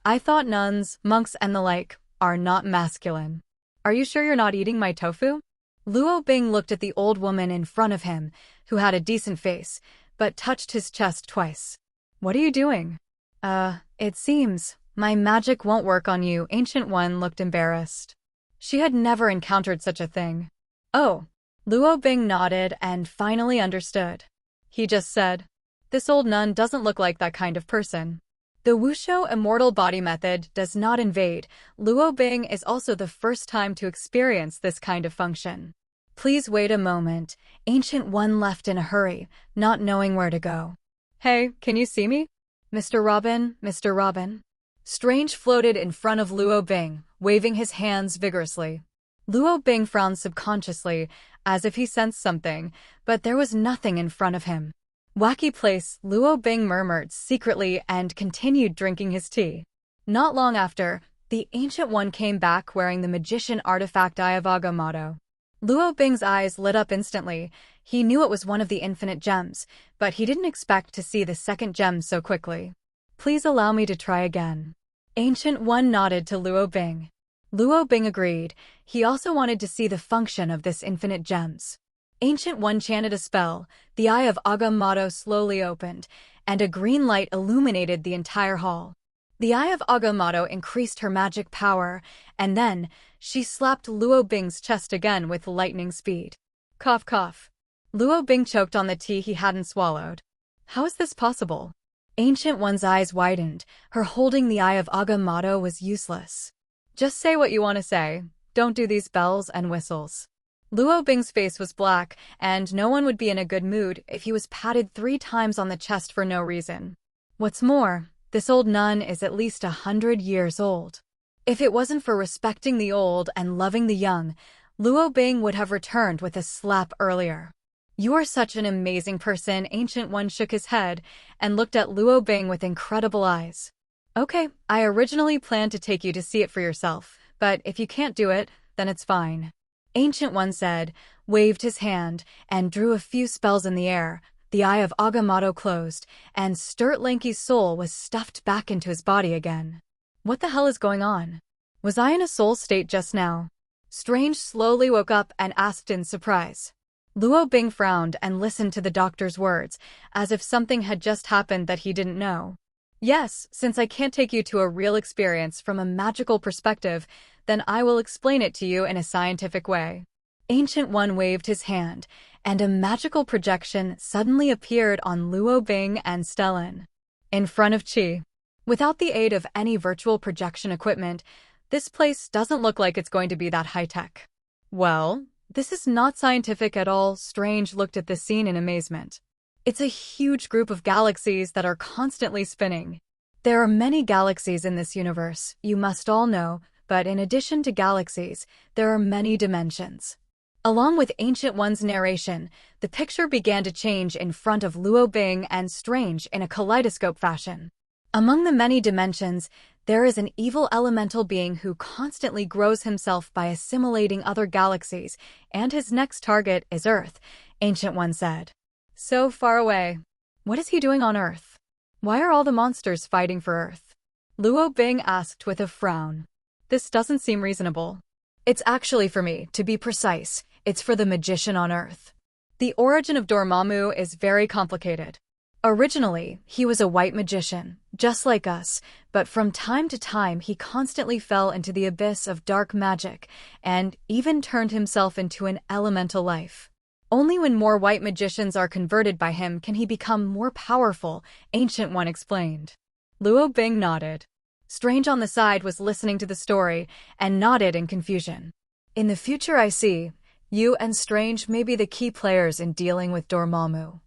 "I thought nuns, monks and the like are not masculine. Are you sure you're not eating my tofu?" Luo Bing looked at the old woman in front of him, who had a decent face, but touched his chest twice. "What are you doing?" It seems my magic won't work on you." Ancient One looked embarrassed. She had never encountered such a thing. "Oh." Luo Bing nodded and finally understood. He just said, "This old nun doesn't look like that kind of person." The Wushu immortal body method does not invade. Luo Bing is also the first time to experience this kind of function. "Please wait a moment." Ancient One left in a hurry, not knowing where to go. "Hey, can you see me? Mr. Robin, Mr. Robin." Strange floated in front of Luo Bing, waving his hands vigorously. Luo Bing frowned subconsciously, as if he sensed something, but there was nothing in front of him. "Wacky place," Luo Bing murmured secretly and continued drinking his tea. Not long after, the Ancient One came back wearing the magician artifact Eye of Agamotto. Luo Bing's eyes lit up instantly. He knew it was one of the infinite gems, but he didn't expect to see the second gem so quickly. "Please allow me to try again." Ancient One nodded to Luo Bing. Luo Bing agreed. He also wanted to see the function of this infinite gems. Ancient One chanted a spell. The Eye of Agamotto slowly opened, and a green light illuminated the entire hall. The Eye of Agamotto increased her magic power, and then she slapped Luo Bing's chest again with lightning speed. Cough cough. Luo Bing choked on the tea he hadn't swallowed. How is this possible? Ancient One's eyes widened. Her holding the Eye of Agamotto was useless. Just say what you want to say. Don't do these bells and whistles. Luo Bing's face was black, and no one would be in a good mood if he was patted 3 times on the chest for no reason. What's more, this old nun is at least 100 years old. If it wasn't for respecting the old and loving the young, Luo Bing would have returned with a slap earlier. You are such an amazing person. Ancient One shook his head and looked at Luo Bing with incredible eyes. Okay, I originally planned to take you to see it for yourself, but if you can't do it, then it's fine. Ancient One said, waved his hand, and drew a few spells in the air. The Eye of Agamotto closed, and Sturt Lanky's soul was stuffed back into his body again. What the hell is going on? Was I in a soul state just now? Strange slowly woke up and asked in surprise. Luo Bing frowned and listened to the doctor's words, as if something had just happened that he didn't know. Yes, since I can't take you to a real experience from a magical perspective, then I will explain it to you in a scientific way. Ancient One waved his hand, and a magical projection suddenly appeared on Luo Bing and Stellan. In front of Qi. Without the aid of any virtual projection equipment, this place doesn't look like it's going to be that high-tech. Well, this is not scientific at all. Strange looked at the scene in amazement. It's a huge group of galaxies that are constantly spinning. There are many galaxies in this universe, you must all know, but in addition to galaxies, there are many dimensions. Along with Ancient One's narration, the picture began to change in front of Luo Bing and Strange in a kaleidoscope fashion. Among the many dimensions, there is an evil elemental being who constantly grows himself by assimilating other galaxies, and his next target is Earth, Ancient One said. So far away. What is he doing on Earth? Why are all the monsters fighting for Earth? Luo Bing asked with a frown. This doesn't seem reasonable. It's actually for me, to be precise. It's for the magician on Earth. The origin of Dormammu is very complicated. Originally, he was a white magician, just like us, but from time to time he constantly fell into the abyss of dark magic, and even turned himself into an elemental life. Only when more white magicians are converted by him can he become more powerful, Ancient One explained. Luo Bing nodded. Strange on the side was listening to the story, and nodded in confusion. In the future I see, you and Strange may be the key players in dealing with Dormammu.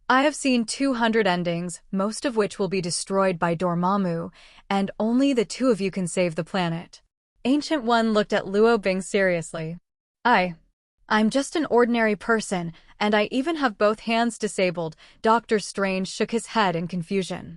I have seen 200 endings, most of which will be destroyed by Dormammu, and only the 2 of you can save the planet. Ancient One looked at Luo Bing seriously. I'm just an ordinary person, and I even have both hands disabled. Dr. Strange shook his head in confusion.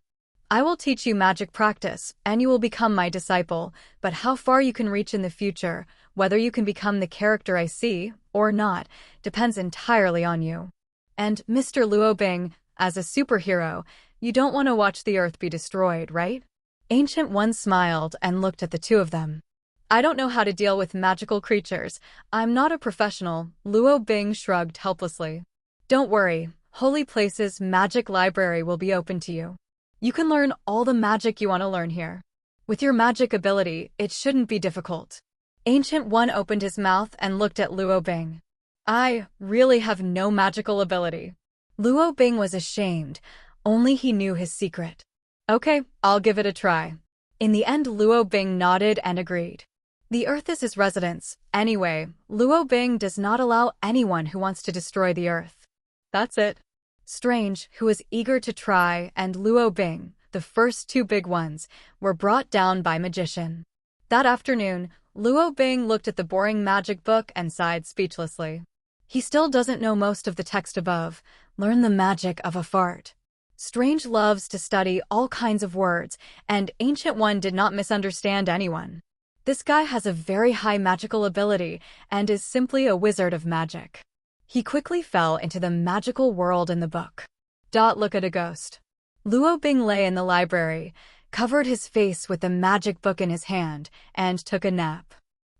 I will teach you magic practice, and you will become my disciple, but how far you can reach in the future, whether you can become the character I see, or not, depends entirely on you. And, Mr. Luo Bing, as a superhero, you don't want to watch the Earth be destroyed, right? Ancient One smiled and looked at the 2 of them. I don't know how to deal with magical creatures. I'm not a professional, Luo Bing shrugged helplessly. Don't worry, Holy Place's magic library will be open to you. You can learn all the magic you want to learn here. With your magic ability, it shouldn't be difficult. Ancient One opened his mouth and looked at Luo Bing. I really have no magical ability. Luo Bing was ashamed. Only he knew his secret. Okay, I'll give it a try. In the end, Luo Bing nodded and agreed. The Earth is his residence. Anyway, Luo Bing does not allow anyone who wants to destroy the Earth. That's it. Strange, who was eager to try, and Luo Bing, the first 2 big ones, were brought down by magician. That afternoon, Luo Bing looked at the boring magic book and sighed speechlessly. He still doesn't know most of the text above. Learn the magic of a fart. Strange loves to study all kinds of words, and Ancient One did not misunderstand anyone. This guy has a very high magical ability and is simply a wizard of magic. He quickly fell into the magical world in the book. Look at a ghost. Luo Bing lay in the library, covered his face with the magic book in his hand, and took a nap.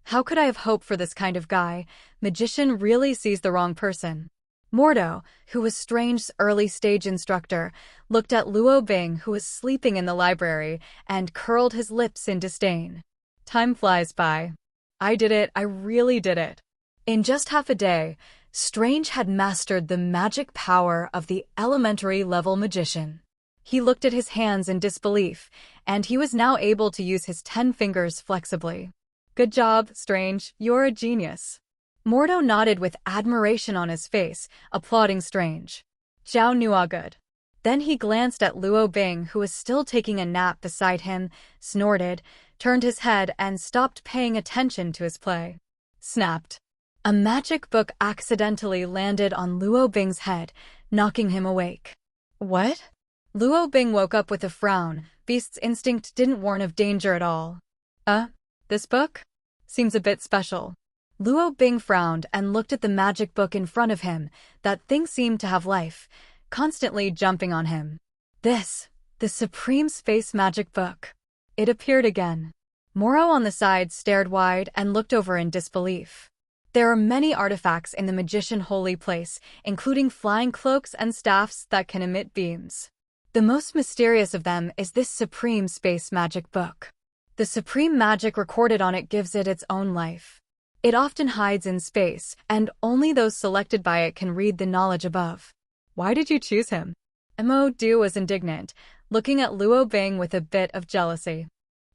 How could I have hope for this kind of guy? Magician really sees the wrong person. Mordo, who was Strange's early-stage instructor, looked at Luo Bing, who was sleeping in the library, and curled his lips in disdain. Time flies by. I did it, I really did it. In just half a day, Strange had mastered the magic power of the elementary-level magician. He looked at his hands in disbelief, and he was now able to use his 10 fingers flexibly. Good job, Strange, you're a genius. Mordo nodded with admiration on his face, applauding Strange. Zhao Nua good. Then he glanced at Luo Bing, who was still taking a nap beside him, snorted, turned his head, and stopped paying attention to his play. Snapped. A magic book accidentally landed on Luo Bing's head, knocking him awake. What? Luo Bing woke up with a frown. Beast's instinct didn't warn of danger at all. This book? Seems a bit special. Luo Bing frowned and looked at the magic book in front of him. That thing seemed to have life, constantly jumping on him. The Supreme Space Magic Book. It appeared again. Moro on the side stared wide and looked over in disbelief. There are many artifacts in the magician holy place, including flying cloaks and staffs that can emit beams. The most mysterious of them is this Supreme Space Magic Book. The supreme magic recorded on it gives it its own life. It often hides in space, and only those selected by it can read the knowledge above. Why did you choose him? Mo Du was indignant, looking at Luo Bing with a bit of jealousy.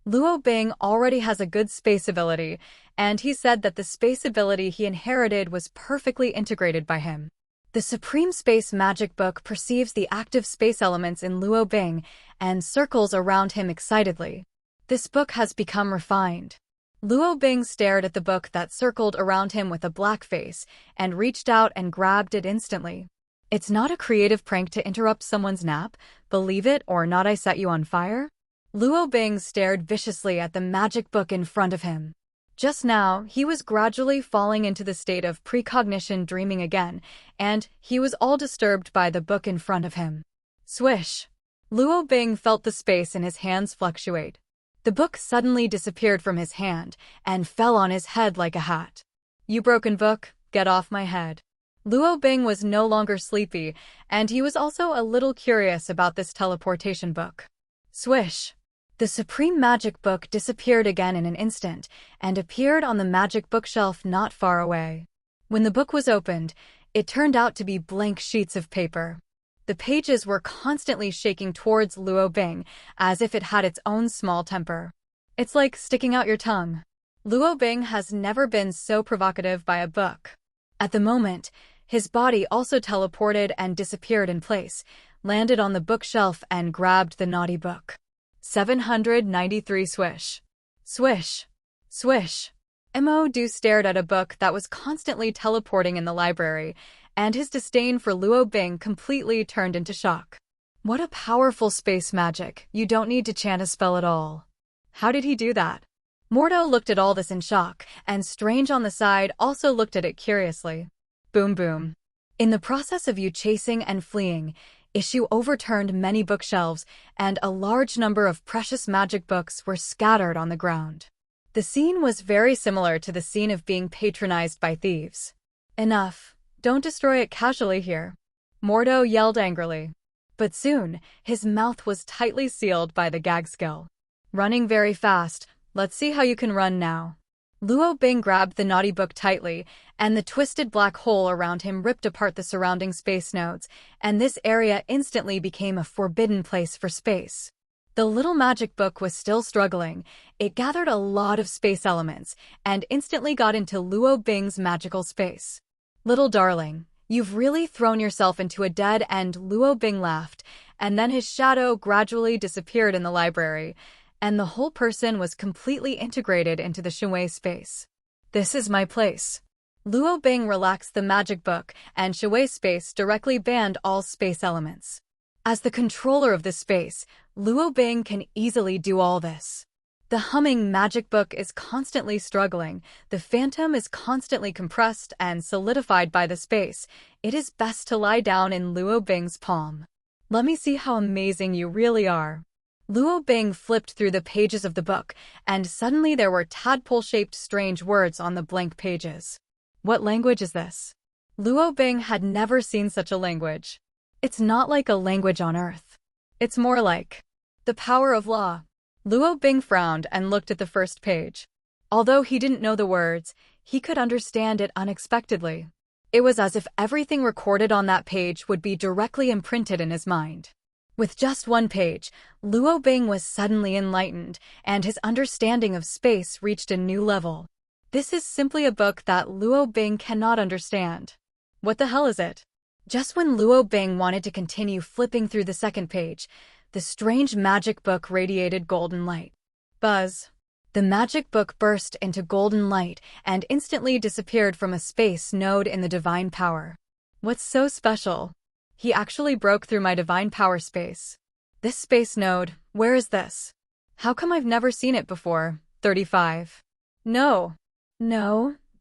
Luo Bing already has a good space ability, and he said that the space ability he inherited was perfectly integrated by him. The Supreme Space Magic Book perceives the active space elements in Luo Bing and circles around him excitedly. This book has become refined. Luo Bing stared at the book that circled around him with a black face and reached out and grabbed it instantly. It's not a creative prank to interrupt someone's nap, believe it or not I set you on fire? Luo Bing stared viciously at the magic book in front of him. Just now, he was gradually falling into the state of precognition dreaming again, and he was all disturbed by the book in front of him. Swish! Luo Bing felt the space in his hands fluctuate. The book suddenly disappeared from his hand and fell on his head like a hat. You broken book, get off my head. Luo Bing was no longer sleepy, and he was also a little curious about this teleportation book. Swish! The Supreme Magic Book disappeared again in an instant and appeared on the magic bookshelf not far away. When the book was opened, it turned out to be blank sheets of paper. The pages were constantly shaking towards Luo Bing, as if it had its own small temper. It's like sticking out your tongue. Luo Bing has never been so provocative by a book. At the moment, his body also teleported and disappeared in place, landed on the bookshelf and grabbed the naughty book. 793 swish. Swish. Swish. Mo Du stared at a book that was constantly teleporting in the library, and his disdain for Luo Bing completely turned into shock. What a powerful space magic, you don't need to chant a spell at all. How did he do that? Mordo looked at all this in shock, and Strange on the side also looked at it curiously. Boom boom. In the process of you chasing and fleeing, Issue overturned many bookshelves, and a large number of precious magic books were scattered on the ground. The scene was very similar to the scene of being patronized by thieves. Enough. Don't destroy it casually here. Mordo yelled angrily. But soon, his mouth was tightly sealed by the gag skill. Running very fast, let's see how you can run now. Luo Bing grabbed the naughty book tightly, and the twisted black hole around him ripped apart the surrounding space nodes, and this area instantly became a forbidden place for space. The little magic book was still struggling. It gathered a lot of space elements, and instantly got into Luo Bing's magical space. Little darling, you've really thrown yourself into a dead end. Luo Bing laughed, and then his shadow gradually disappeared in the library, and the whole person was completely integrated into the Shui space. This is my place. Luo Bing relaxed the magic book, and Shui space directly banned all space elements. As the controller of this space, Luo Bing can easily do all this. The humming magic book is constantly struggling, the phantom is constantly compressed and solidified by the space. It is best to lie down in Luo Bing's palm. Let me see how amazing you really are. Luo Bing flipped through the pages of the book, and suddenly there were tadpole-shaped strange words on the blank pages. What language is this? Luo Bing had never seen such a language. It's not like a language on Earth. It's more like the power of law. Luo Bing frowned and looked at the first page. Although he didn't know the words, he could understand it unexpectedly. It was as if everything recorded on that page would be directly imprinted in his mind. With just one page, Luo Bing was suddenly enlightened, and his understanding of space reached a new level. This is simply a book that Luo Bing cannot understand. What the hell is it? Just when Luo Bing wanted to continue flipping through the second page, the strange magic book radiated golden light. Buzz. The magic book burst into golden light and instantly disappeared from a space node in the divine power. What's so special? He actually broke through my divine power space. This space node, where is this? How come I've never seen it before? 35. No,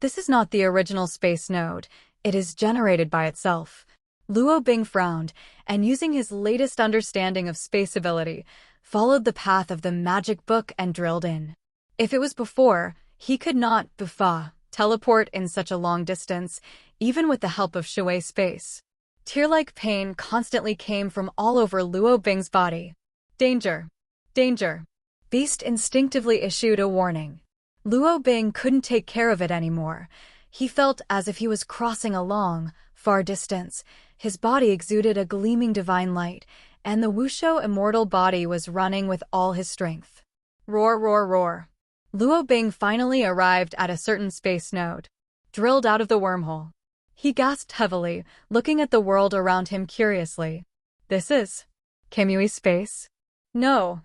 this is not the original space node. It is generated by itself. Luo Bing frowned, and using his latest understanding of space ability, followed the path of the magic book and drilled in. If it was before, he could not, teleport in such a long distance, even with the help of shui space. Tear-like pain constantly came from all over Luo Bing's body. Danger! Danger! Beast instinctively issued a warning. Luo Bing couldn't take care of it anymore. He felt as if he was crossing a long, far distance. His body exuded a gleaming divine light, and the Wushou immortal body was running with all his strength. Roar, roar, roar. Luo Bing finally arrived at a certain space node. Drilled out of the wormhole. He gasped heavily, looking at the world around him curiously. This is Kimui space? No.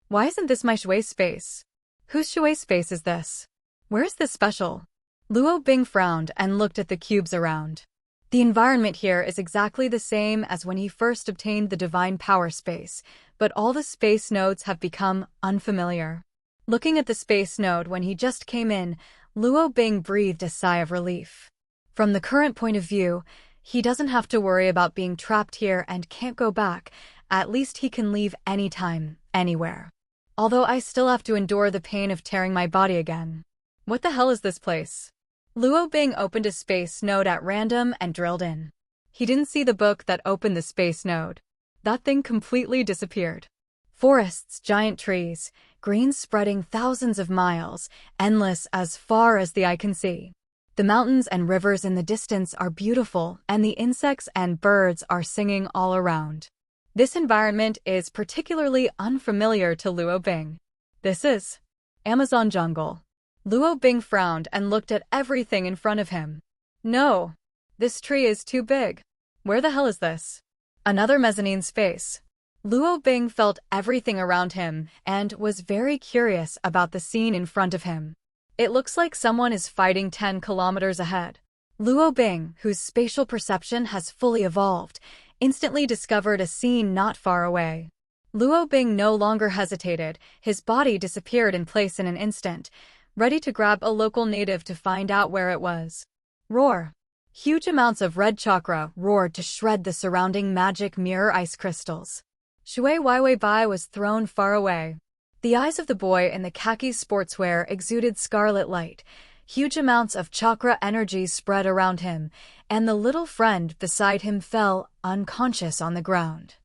Why isn't this my shui space? Whose shui space is this? Where is this special? Luo Bing frowned and looked at the cubes around. The environment here is exactly the same as when he first obtained the divine power space, but all the space nodes have become unfamiliar. Looking at the space node when he just came in, Luo Bing breathed a sigh of relief. From the current point of view, he doesn't have to worry about being trapped here and can't go back. At least he can leave anytime, anywhere. Although I still have to endure the pain of tearing my body again. What the hell is this place? Luo Bing opened a space node at random and drilled in. He didn't see the book that opened the space node. That thing completely disappeared. Forests, giant trees, green spreading thousands of miles, endless as far as the eye can see. The mountains and rivers in the distance are beautiful, and the insects and birds are singing all around. This environment is particularly unfamiliar to Luo Bing. This is Amazon jungle. Luo Bing frowned and looked at everything in front of him. No, this tree is too big. Where the hell is this? Another mezzanine space. Luo Bing felt everything around him and was very curious about the scene in front of him. It looks like someone is fighting 10 kilometers ahead. Luo Bing, whose spatial perception has fully evolved, instantly discovered a scene not far away. Luo Bing no longer hesitated. His body disappeared in place in an instant, ready to grab a local native to find out where it was. Roar! Huge amounts of red chakra roared to shred the surrounding magic mirror ice crystals. Shui Weiwei Bai was thrown far away. The eyes of the boy in the khaki sportswear exuded scarlet light. Huge amounts of chakra energy spread around him, and the little friend beside him fell unconscious on the ground.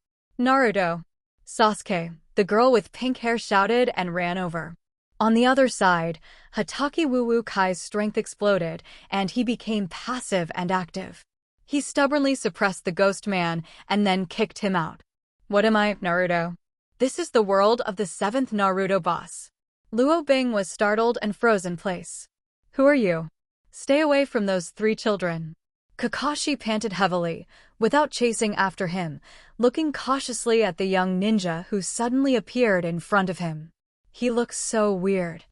Naruto! Sasuke, the girl with pink hair, shouted and ran over. On the other side, Hatake Wu Kai's strength exploded, and he became passive and active. He stubbornly suppressed the ghost man and then kicked him out. What am I, Naruto? This is the world of the 7th Naruto boss. Luo Bing was startled and froze in place. Who are you? Stay away from those 3 children. Kakashi panted heavily, without chasing after him, looking cautiously at the young ninja who suddenly appeared in front of him. He looks so weird.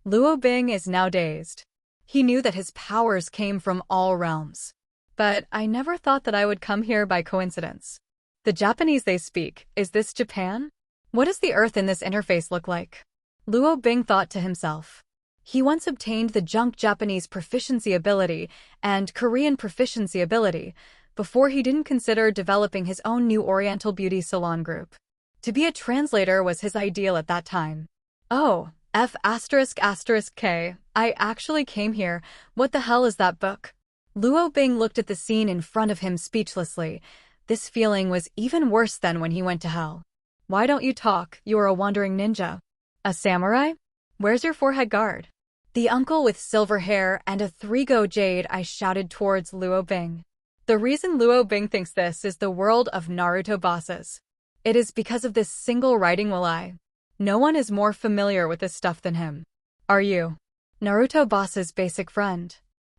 Luo Bing is now dazed. He knew that his powers came from all realms. But I never thought that I would come here by coincidence. The Japanese they speak, is this Japan? What does the earth in this interface look like? Luo Bing thought to himself. He once obtained the junk Japanese proficiency ability and Korean proficiency ability before he didn't consider developing his own new Oriental beauty salon group. To be a translator was his ideal at that time. Oh, F***K, I actually came here. What the hell is that book? Luo Bing looked at the scene in front of him speechlessly. This feeling was even worse than when he went to hell. Why don't you talk? You are a wandering ninja. A samurai? Where's your forehead guard? The uncle with silver hair and a 3-go jade, I shouted towards Luo Bing. The reason Luo Bing thinks this is the world of Naruto bosses. It is because of this single writing will I. No one is more familiar with this stuff than him. Are you Naruto boss's basic friend?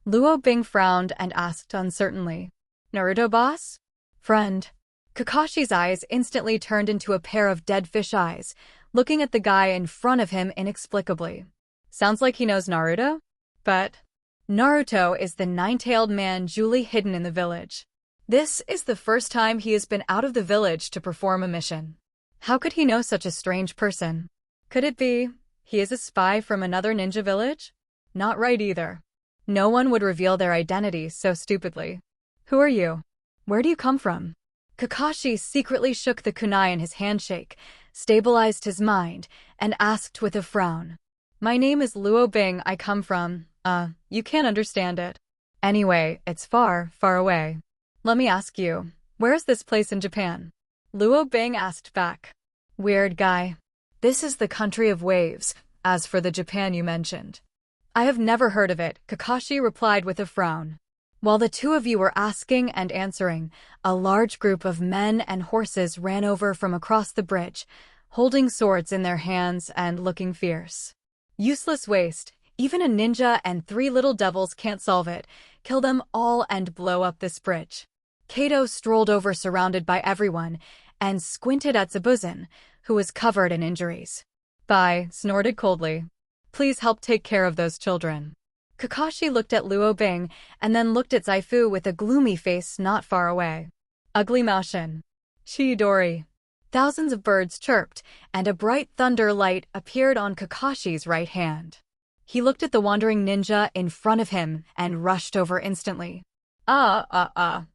Luo Bing frowned and asked uncertainly. Naruto boss? Friend. Kakashi's eyes instantly turned into a pair of dead fish eyes, looking at the guy in front of him inexplicably. Sounds like he knows Naruto? But Naruto is the nine-tailed man duly hidden in the village. This is the first time he has been out of the village to perform a mission. How could he know such a strange person? Could it be he is a spy from another ninja village? Not right either. No one would reveal their identity so stupidly. Who are you? Where do you come from? Kakashi secretly shook the kunai in his handshake, stabilized his mind, and asked with a frown. My name is Luo Bing. I come from, you can't understand it. Anyway, it's far, far away. Let me ask you, where is this place in Japan? Luo Bing asked back. Weird guy. This is the country of waves, as for the Japan you mentioned. I have never heard of it, Kakashi replied with a frown. While the two of you were asking and answering, a large group of men and horses ran over from across the bridge, holding swords in their hands and looking fierce. Useless waste. Even a ninja and 3 little devils can't solve it. Kill them all and blow up this bridge. Kato strolled over surrounded by everyone and squinted at Zabuzen, who was covered in injuries. Bai snorted coldly. Please help take care of those children. Kakashi looked at Luo Bing and then looked at Zaifu with a gloomy face not far away. Ugly Maoshin. Chidori. Thousands of birds chirped, and a bright thunder light appeared on Kakashi's right hand. He looked at the wandering ninja in front of him and rushed over instantly. A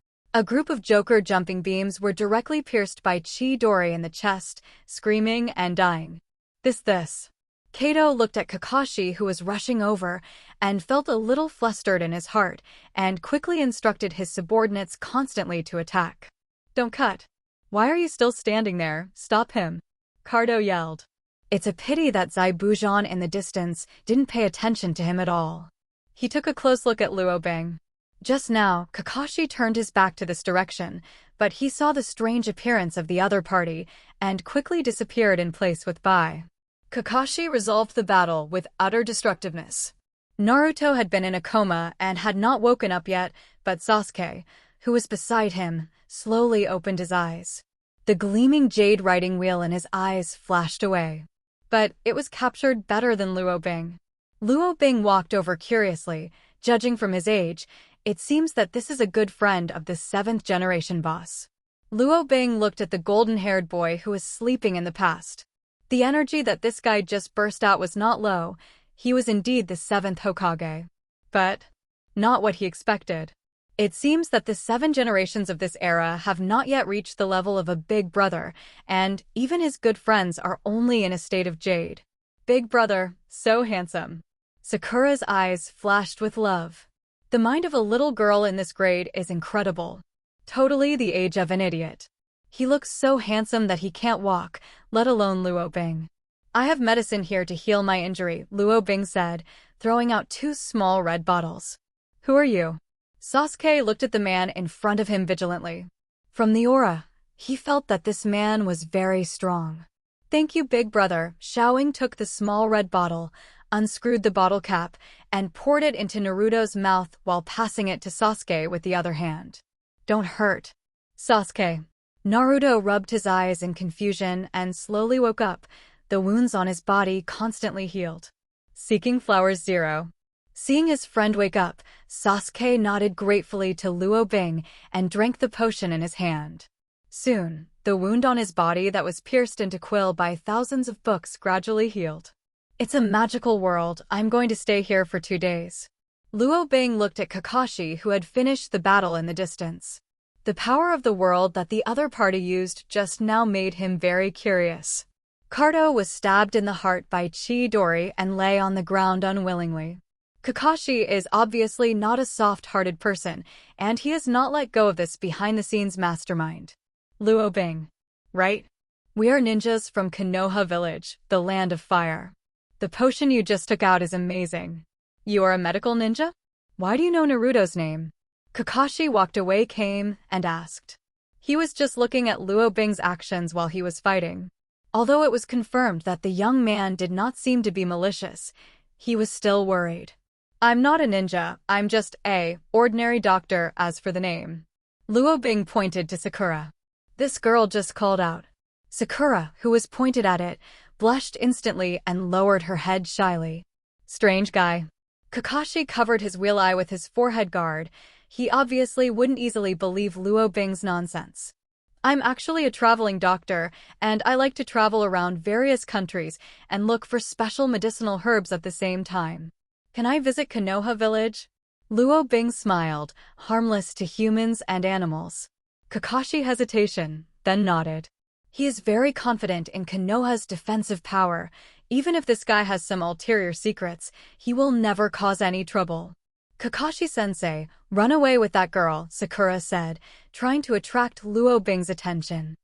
group of Joker jumping beams were directly pierced by Chidori in the chest, screaming and dying. This. Kato looked at Kakashi, who was rushing over, and felt a little flustered in his heart, and quickly instructed his subordinates constantly to attack. Don't cut. Why are you still standing there? Stop him. Cardo yelled. It's a pity that Zaibujan in the distance didn't pay attention to him at all. He took a close look at Luo Bing. Just now, Kakashi turned his back to this direction, but he saw the strange appearance of the other party and quickly disappeared in place with Bai. Kakashi resolved the battle with utter destructiveness. Naruto had been in a coma and had not woken up yet, but Sasuke, who was beside him, slowly opened his eyes. The gleaming jade writing wheel in his eyes flashed away. But it was captured better than Luo Bing. Luo Bing walked over curiously. Judging from his age, it seems that this is a good friend of the 7th generation boss. Luo Bing looked at the golden-haired boy who was sleeping in the past. The energy that this guy just burst out was not low. He was indeed the 7th Hokage. But not what he expected. It seems that the 7 generations of this era have not yet reached the level of a big brother, and even his good friends are only in a state of jade. Big brother, so handsome. Sakura's eyes flashed with love. The mind of a little girl in this grade is incredible. Totally the age of an idiot. He looks so handsome that he can't walk, let alone Luo Bing. I have medicine here to heal my injury, Luo Bing said, throwing out 2 small red bottles. Who are you? Sasuke looked at the man in front of him vigilantly. From the aura, he felt that this man was very strong. Thank you, big brother. Xiaoying took the small red bottle, unscrewed the bottle cap, and poured it into Naruto's mouth while passing it to Sasuke with the other hand. Don't hurt. Sasuke. Naruto rubbed his eyes in confusion and slowly woke up, the wounds on his body constantly healed. Seeking Flowers 0. Seeing his friend wake up, Sasuke nodded gratefully to Luo Bing and drank the potion in his hand. Soon, the wound on his body that was pierced into quill by thousands of books gradually healed. It's a magical world. I'm going to stay here for 2 days. Luo Bing looked at Kakashi, who had finished the battle in the distance. The power of the world that the other party used just now made him very curious. Cardo was stabbed in the heart by Chidori and lay on the ground unwillingly. Kakashi is obviously not a soft-hearted person, and he has not let go of this behind-the-scenes mastermind. Luo Bing. Right? We are ninjas from Konoha Village, the land of fire. The potion you just took out is amazing. You are a medical ninja? Why do you know Naruto's name? Kakashi walked away and asked. He was just looking at Luo Bing's actions while he was fighting. Although it was confirmed that the young man did not seem to be malicious, he was still worried. I'm not a ninja, I'm just a ordinary doctor as for the name. Luo Bing pointed to Sakura. This girl just called out. Sakura, who was pointed at it, blushed instantly and lowered her head shyly. Strange guy. Kakashi covered his real eye with his forehead guard. He obviously wouldn't easily believe Luo Bing's nonsense. I'm actually a traveling doctor, and I like to travel around various countries and look for special medicinal herbs at the same time. Can I visit Konoha village? Luo Bing smiled, harmless to humans and animals. Kakashi hesitation, then nodded. He is very confident in Konoha's defensive power. Even if this guy has some ulterior secrets, he will never cause any trouble. Kakashi-sensei, run away with that girl, Sakura said, trying to attract Luo Bing's attention.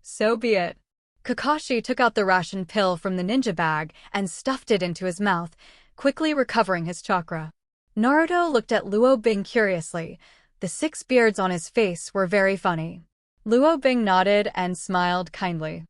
So be it. Kakashi took out the ration pill from the ninja bag and stuffed it into his mouth, quickly recovering his chakra. Naruto looked at Luo Bing curiously. The 6 beards on his face were very funny. Luo Bing nodded and smiled kindly.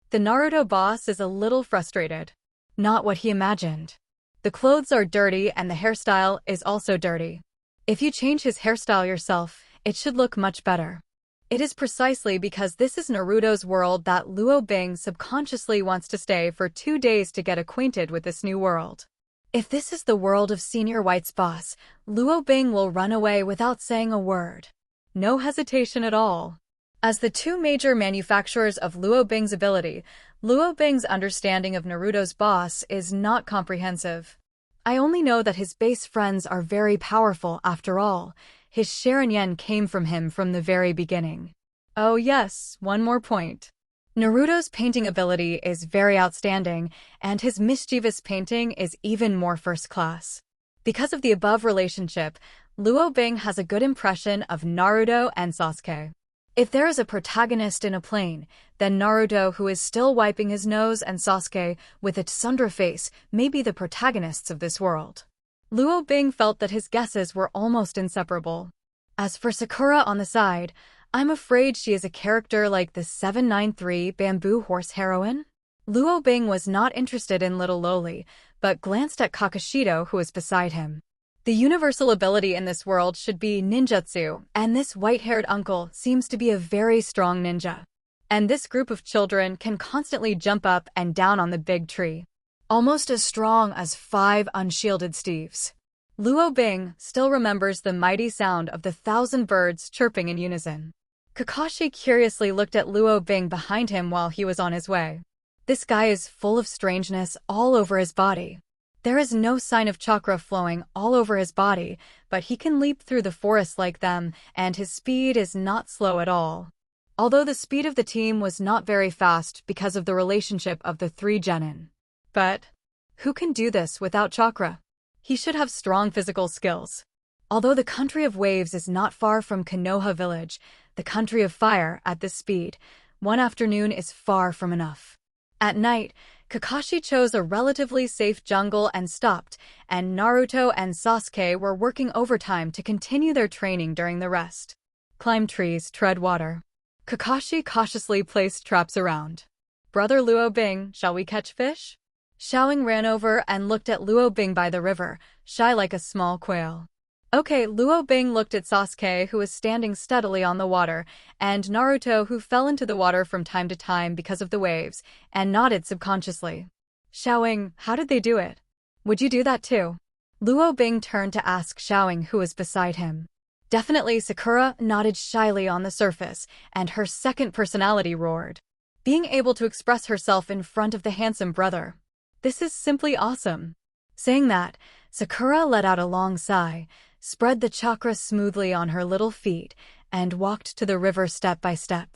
The Naruto boss is a little frustrated. Not what he imagined. The clothes are dirty and the hairstyle is also dirty. If you change his hairstyle yourself, it should look much better. It is precisely because this is Naruto's world that Luo Bing subconsciously wants to stay for 2 days to get acquainted with this new world. If this is the world of Senior White's boss, Luo Bing will run away without saying a word. No hesitation at all. As the 2 major manufacturers of Luo Bing's ability, Luo Bing's understanding of Naruto's boss is not comprehensive. I only know that his base friends are very powerful after all. His Sharingan came from him from the very beginning. Oh yes, one more point. Naruto's painting ability is very outstanding, and his mischievous painting is even more first class. Because of the above relationship, Luo Bing has a good impression of Naruto and Sasuke. If there is a protagonist in a plane, then Naruto, who is still wiping his nose, and Sasuke, with a tsundere face, may be the protagonists of this world. Luo Bing felt that his guesses were almost inseparable. As for Sakura on the side, I'm afraid she is a character like the 793 Bamboo Horse heroine. Luo Bing was not interested in little Loli, but glanced at Kakashito, who was beside him. The universal ability in this world should be ninjutsu, and this white-haired uncle seems to be a very strong ninja. And this group of children can constantly jump up and down on the big tree. Almost as strong as 5 unshielded Steves. Luo Bing still remembers the mighty sound of the 1,000 birds chirping in unison. Kakashi curiously looked at Luo Bing behind him while he was on his way. This guy is full of strangeness all over his body. There is no sign of chakra flowing all over his body, but he can leap through the forest like them, and his speed is not slow at all. Although the speed of the team was not very fast because of the relationship of the 3 genin. But who can do this without chakra? He should have strong physical skills. Although the country of waves is not far from Konoha village, the country of fire at this speed, one afternoon is far from enough. At night, Kakashi chose a relatively safe jungle and stopped, and Naruto and Sasuke were working overtime to continue their training during the rest. Climb trees, tread water. Kakashi cautiously placed traps around. Brother Luo Bing, shall we catch fish? Xiaoying ran over and looked at Luo Bing by the river, shy like a small quail. Okay, Luo Bing looked at Sasuke, who was standing steadily on the water, and Naruto, who fell into the water from time to time because of the waves, and nodded subconsciously. Xiaoying, how did they do it? Would you do that too? Luo Bing turned to ask Xiaoying, who was beside him. Definitely. Sakura nodded shyly on the surface, and her second personality roared. Being able to express herself in front of the handsome brother. This is simply awesome. Saying that, Sakura let out a long sigh, spread the chakra smoothly on her little feet, and walked to the river step by step.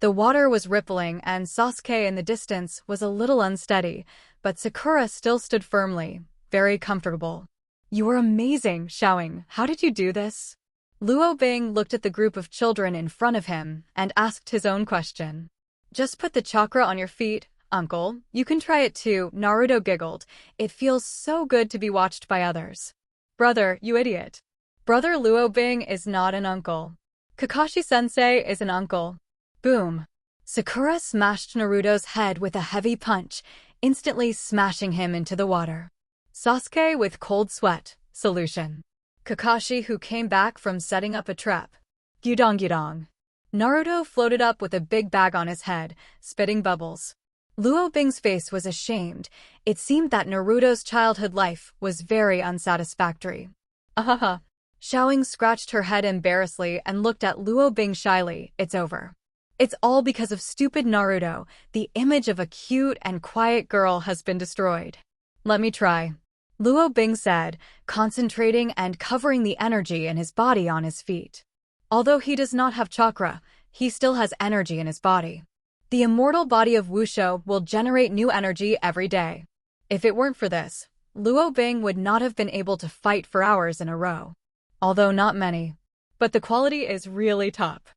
The water was rippling and Sasuke in the distance was a little unsteady, but Sakura still stood firmly, very comfortable. You are amazing, Xiaoying. How did you do this? Luo Bing looked at the group of children in front of him and asked his own question. Just put the chakra on your feet. Uncle, you can try it too, Naruto giggled. It feels so good to be watched by others. Brother, you idiot. Brother Luo Bing is not an uncle. Kakashi-sensei is an uncle. Boom. Sakura smashed Naruto's head with a heavy punch, instantly smashing him into the water. Sasuke with cold sweat. Solution. Kakashi, who came back from setting up a trap. Gyudong gyudong. Naruto floated up with a big bag on his head, spitting bubbles. Luo Bing's face was ashamed. It seemed that Naruto's childhood life was very unsatisfactory. Ahaha. Xiaoying scratched her head embarrassedly and looked at Luo Bing shyly. It's over. It's all because of stupid Naruto. The image of a cute and quiet girl has been destroyed. Let me try. Luo Bing said, concentrating and covering the energy in his body on his feet. Although he does not have chakra, he still has energy in his body. The immortal body of Wushu will generate new energy every day. If it weren't for this, Luo Bing would not have been able to fight for hours in a row. Although not many. But the quality is really top.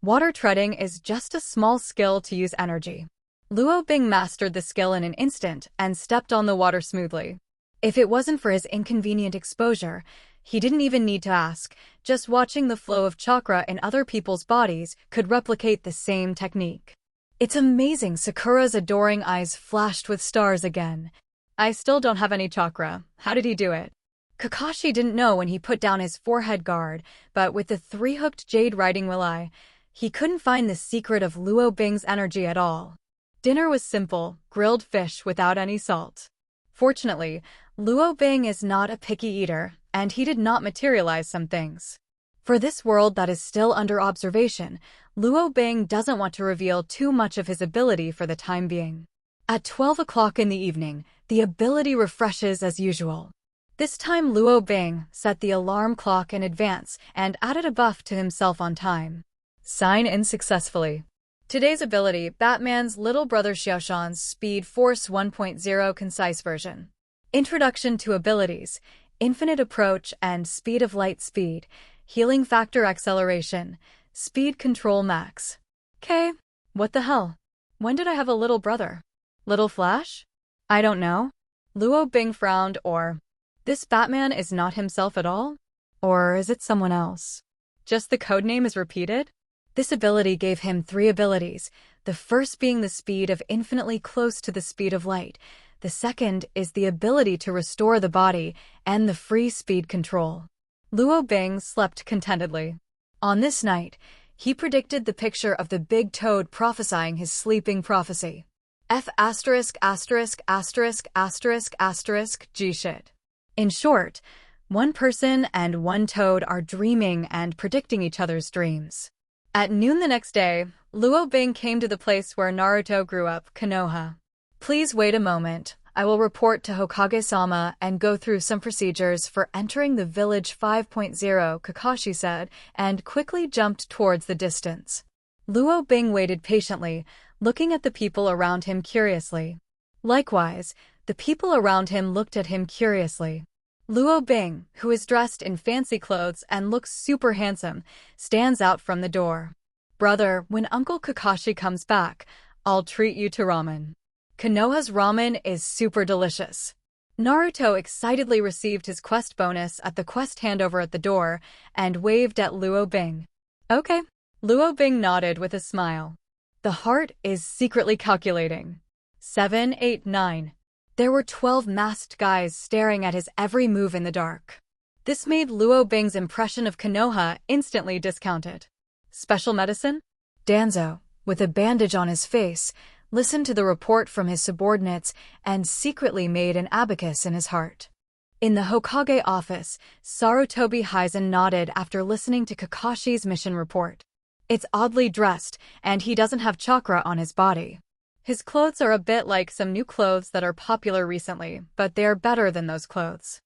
Water treading is just a small skill to use energy. Luo Bing mastered the skill in an instant and stepped on the water smoothly. If it wasn't for his inconvenient exposure, he didn't even need to ask. Just watching the flow of chakra in other people's bodies could replicate the same technique. It's amazing. Sakura's adoring eyes flashed with stars again. I still don't have any chakra. How did he do it? Kakashi didn't know when he put down his forehead guard, but with the three-hooked jade riding willow, he couldn't find the secret of Luo Bing's energy at all. Dinner was simple, grilled fish without any salt. Fortunately, Luo Bing is not a picky eater, and he did not materialize some things. For this world that is still under observation, Luo Bing doesn't want to reveal too much of his ability for the time being. At 12 o'clock in the evening, the ability refreshes as usual. This time Luo Bing set the alarm clock in advance and added a buff to himself on time. Sign in successfully. Today's ability, Batman's little brother Xiaoshan's Speed Force 1.0 Concise Version. Introduction to abilities, Infinite Approach and Speed of Light Speed, Healing Factor Acceleration, Speed Control Max. K. What the hell? When did I have a little brother? Little Flash? I don't know. Luo Bing frowned. Or this Batman is not himself at all? Or is it someone else? Just the codename is repeated? This ability gave him 3 abilities, the first being the speed of infinitely close to the speed of light. The second is the ability to restore the body and the free speed control. Luo Bing slept contentedly. On this night, he predicted the picture of the big toad prophesying his sleeping prophecy. F*************** G shit. In short, one person and one toad are dreaming and predicting each other's dreams. At noon the next day, Luo Bing came to the place where Naruto grew up, Konoha. Please wait a moment. I will report to Hokage-sama and go through some procedures for entering the village 5.0, Kakashi said, and quickly jumped towards the distance. Luo Bing waited patiently, looking at the people around him curiously. Likewise, the people around him looked at him curiously. Luo Bing, who is dressed in fancy clothes and looks super handsome, stands out from the door. Brother, when Uncle Kakashi comes back, I'll treat you to ramen. Konoha's ramen is super delicious. Naruto excitedly received his quest bonus at the quest handover at the door and waved at Luo Bing. Okay. Luo Bing nodded with a smile. The heart is secretly calculating. 7, 8, 9. There were 12 masked guys staring at his every move in the dark. This made Luo Bing's impression of Konoha instantly discounted. Special medicine? Danzo, with a bandage on his face, listened to the report from his subordinates and secretly made an abacus in his heart. In the Hokage office, Sarutobi Hizen nodded after listening to Kakashi's mission report. It's oddly dressed, and he doesn't have chakra on his body. His clothes are a bit like some new clothes that are popular recently, but they are better than those clothes.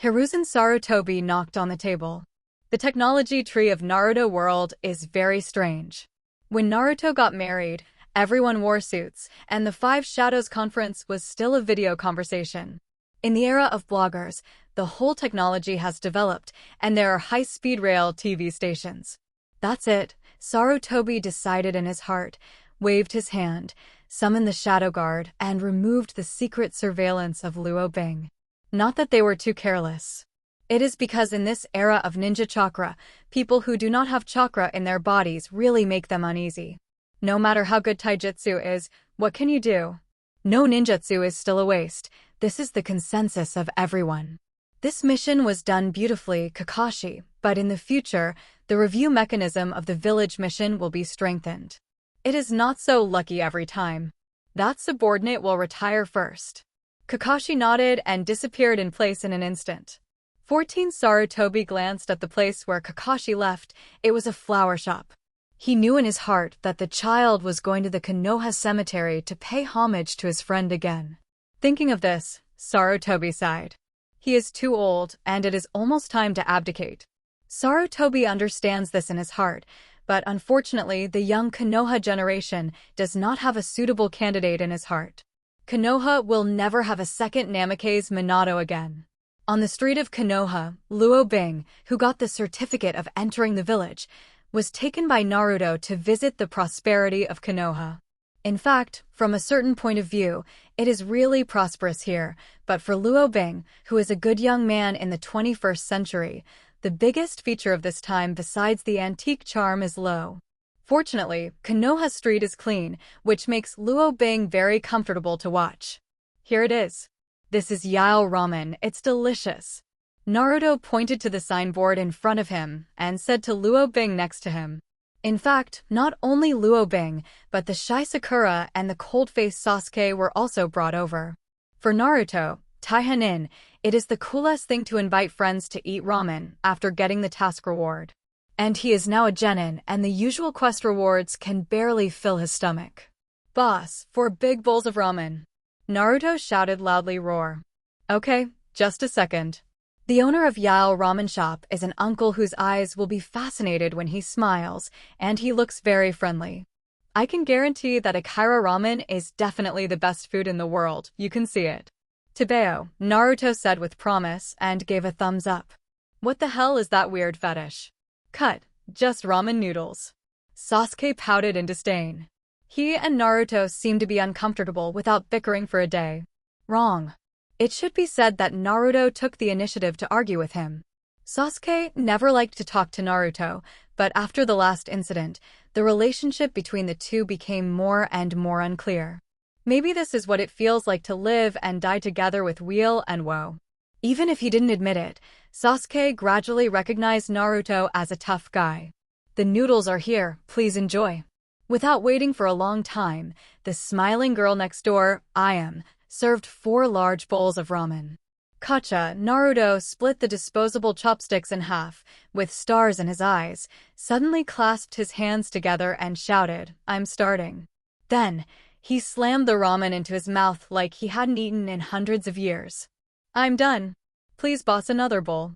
Hiruzen Sarutobi knocked on the table. The technology tree of Naruto world is very strange. When Naruto got married, everyone wore suits, and the Five Shadows conference was still a video conversation. In the era of bloggers, the whole technology has developed, and there are high-speed rail TV stations. That's it, Sarutobi decided in his heart, waved his hand. summoned the Shadow Guard, and removed the secret surveillance of Luo Bing. Not that they were too careless. It is because in this era of ninja chakra, people who do not have chakra in their bodies really make them uneasy. No matter how good taijutsu is, what can you do? No ninjutsu is still a waste. This is the consensus of everyone. This mission was done beautifully, Kakashi, but in the future, the review mechanism of the village mission will be strengthened. It is not so lucky every time. That subordinate will retire first. Kakashi nodded and disappeared in place in an instant. 14 Sarutobi glanced at the place where Kakashi left. It was a flower shop. He knew in his heart that the child was going to the Konoha cemetery to pay homage to his friend again. Thinking of this, Sarutobi sighed. He is too old, and it is almost time to abdicate. Sarutobi understands this in his heart, but unfortunately the young Konoha generation does not have a suitable candidate in his heart. Konoha will never have a second Namikaze Minato again. On the street of Konoha, Luo Bing, who got the certificate of entering the village, was taken by Naruto to visit the prosperity of Konoha. In fact, from a certain point of view, it is really prosperous here, but for Luo Bing, who is a good young man in the 21st century, the biggest feature of this time besides the antique charm is low. Fortunately, Konoha Street is clean, which makes Luo Bing very comfortable to watch. Here it is. This is Yao Ramen, it's delicious. Naruto pointed to the signboard in front of him and said to Luo Bing next to him. In fact, not only Luo Bing, but the shy Sakura and the cold-faced Sasuke were also brought over. For Naruto, Taihanin, it is the coolest thing to invite friends to eat ramen after getting the task reward. And he is now a genin, and the usual quest rewards can barely fill his stomach. Boss, 4 big bowls of ramen. Naruto shouted loudly roar. Okay, just a second. The owner of Yao Ramen Shop is an uncle whose eyes will be fascinated when he smiles, and he looks very friendly. I can guarantee that Akira Ramen is definitely the best food in the world, you can see it. Tebeo, Naruto said with promise and gave a thumbs up. What the hell is that weird fetish? Cut, just ramen noodles. Sasuke pouted in disdain. He and Naruto seemed to be uncomfortable without bickering for a day. Wrong. It should be said that Naruto took the initiative to argue with him. Sasuke never liked to talk to Naruto, but after the last incident, the relationship between the two became more and more unclear. Maybe this is what it feels like to live and die together with weal and woe. Even if he didn't admit it, Sasuke gradually recognized Naruto as a tough guy. The noodles are here, please enjoy. Without waiting for a long time, the smiling girl next door, Ayam, served 4 large bowls of ramen. Kacha, Naruto split the disposable chopsticks in half, with stars in his eyes, suddenly clasped his hands together and shouted, I'm starting. Then, he slammed the ramen into his mouth like he hadn't eaten in hundreds of years. I'm done. Please boss another bowl.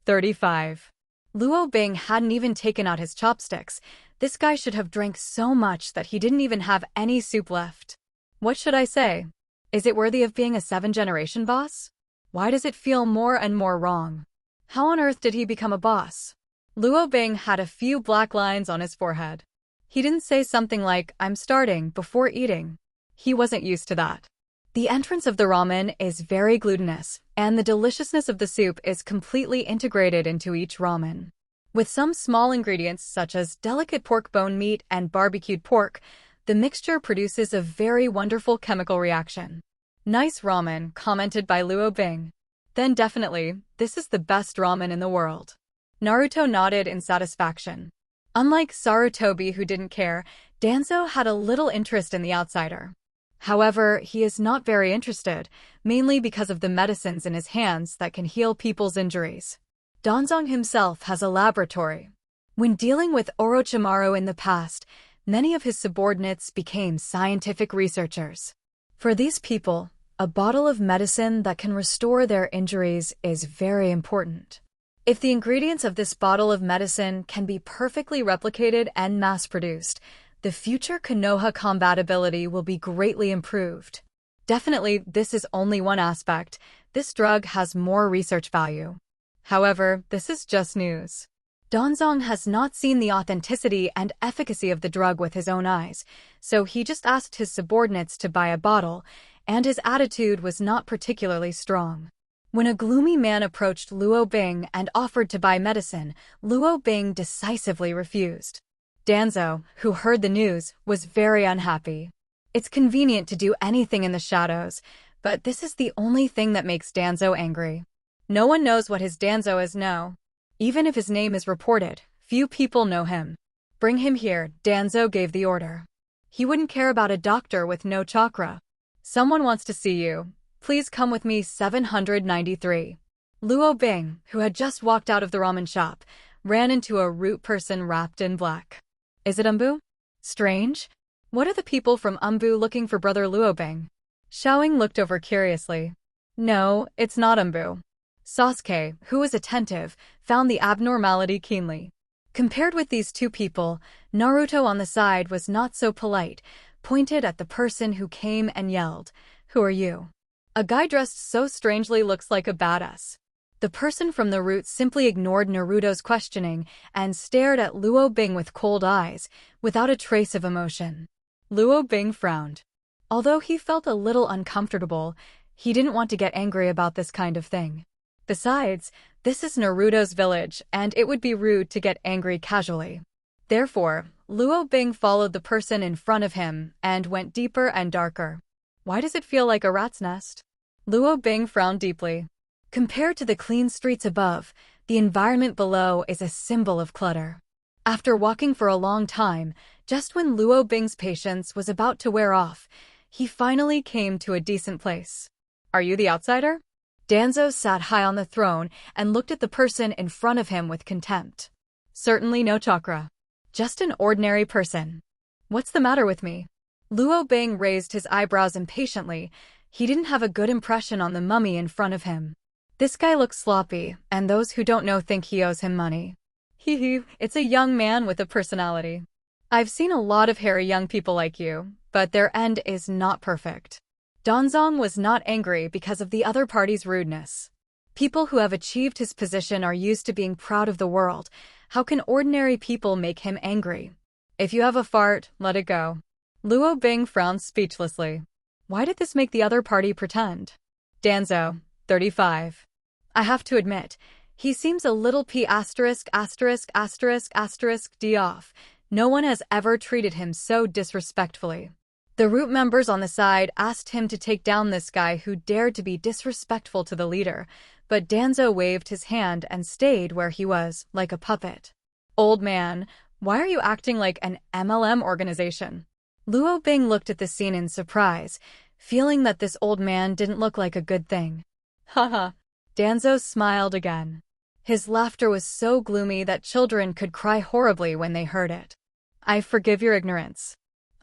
35. Luo Bing hadn't even taken out his chopsticks. This guy should have drank so much that he didn't even have any soup left. What should I say? Is it worthy of being a 7th-generation boss? Why does it feel more and more wrong? How on earth did he become a boss? Luo Bing had a few black lines on his forehead. He didn't say something like, I'm starting, before eating. He wasn't used to that. The entrance of the ramen is very glutinous, and the deliciousness of the soup is completely integrated into each ramen. With some small ingredients such as delicate pork bone meat and barbecued pork, the mixture produces a very wonderful chemical reaction. Nice ramen, commented by Luo Bing. Then definitely, this is the best ramen in the world. Naruto nodded in satisfaction. Unlike Sarutobi who didn't care, Danzo had a little interest in the outsider. However, he is not very interested, mainly because of the medicines in his hands that can heal people's injuries. Danzong himself has a laboratory. When dealing with Orochimaru in the past, many of his subordinates became scientific researchers. For these people, a bottle of medicine that can restore their injuries is very important. If the ingredients of this bottle of medicine can be perfectly replicated and mass-produced, the future Konoha compatibility will be greatly improved. Definitely, this is only one aspect. This drug has more research value. However, this is just news. Danzong has not seen the authenticity and efficacy of the drug with his own eyes, so he just asked his subordinates to buy a bottle, and his attitude was not particularly strong. When a gloomy man approached Luo Bing and offered to buy medicine, Luo Bing decisively refused. Danzo, who heard the news, was very unhappy. It's convenient to do anything in the shadows, but this is the only thing that makes Danzo angry. No one knows what his Danzo is now. Even if his name is reported, few people know him. Bring him here, Danzo gave the order. He wouldn't care about a doctor with no chakra. Someone wants to see you. Please come with me 793. Luo Bing, who had just walked out of the ramen shop, ran into a root person wrapped in black. Is it Umbu? Strange. What are the people from Umbu looking for Brother Luo Bing? Xiaoying looked over curiously. No, it's not Umbu. Sasuke, who was attentive, found the abnormality keenly. Compared with these two people, Naruto on the side was not so polite, pointed at the person who came and yelled, "Who are you?" A guy dressed so strangely looks like a badass. The person from the root simply ignored Naruto's questioning and stared at Luo Bing with cold eyes, without a trace of emotion. Luo Bing frowned. Although he felt a little uncomfortable, he didn't want to get angry about this kind of thing. Besides, this is Naruto's village, and it would be rude to get angry casually. Therefore, Luo Bing followed the person in front of him and went deeper and darker. Why does it feel like a rat's nest? Luo Bing frowned deeply. Compared to the clean streets above, the environment below is a symbol of clutter. After walking for a long time, just when Luo Bing's patience was about to wear off, he finally came to a decent place. Are you the outsider? Danzo sat high on the throne and looked at the person in front of him with contempt. Certainly no chakra. Just an ordinary person. What's the matter with me? Luo Bing raised his eyebrows impatiently. He didn't have a good impression on the mummy in front of him. This guy looks sloppy, and those who don't know think he owes him money. Hee, it's a young man with a personality. I've seen a lot of hairy young people like you, but their end is not perfect. Danzong was not angry because of the other party's rudeness. People who have achieved his position are used to being proud of the world. How can ordinary people make him angry? If you have a fart, let it go. Luo Bing frowned speechlessly. Why did this make the other party pretend? Danzo, 35. I have to admit, he seems a little p*** d off. No one has ever treated him so disrespectfully. The root members on the side asked him to take down this guy who dared to be disrespectful to the leader, but Danzo waved his hand and stayed where he was, like a puppet. Old man, why are you acting like an MLM organization? Luo Bing looked at the scene in surprise, feeling that this old man didn't look like a good thing. Haha. Danzo smiled again. His laughter was so gloomy that children could cry horribly when they heard it. I forgive your ignorance.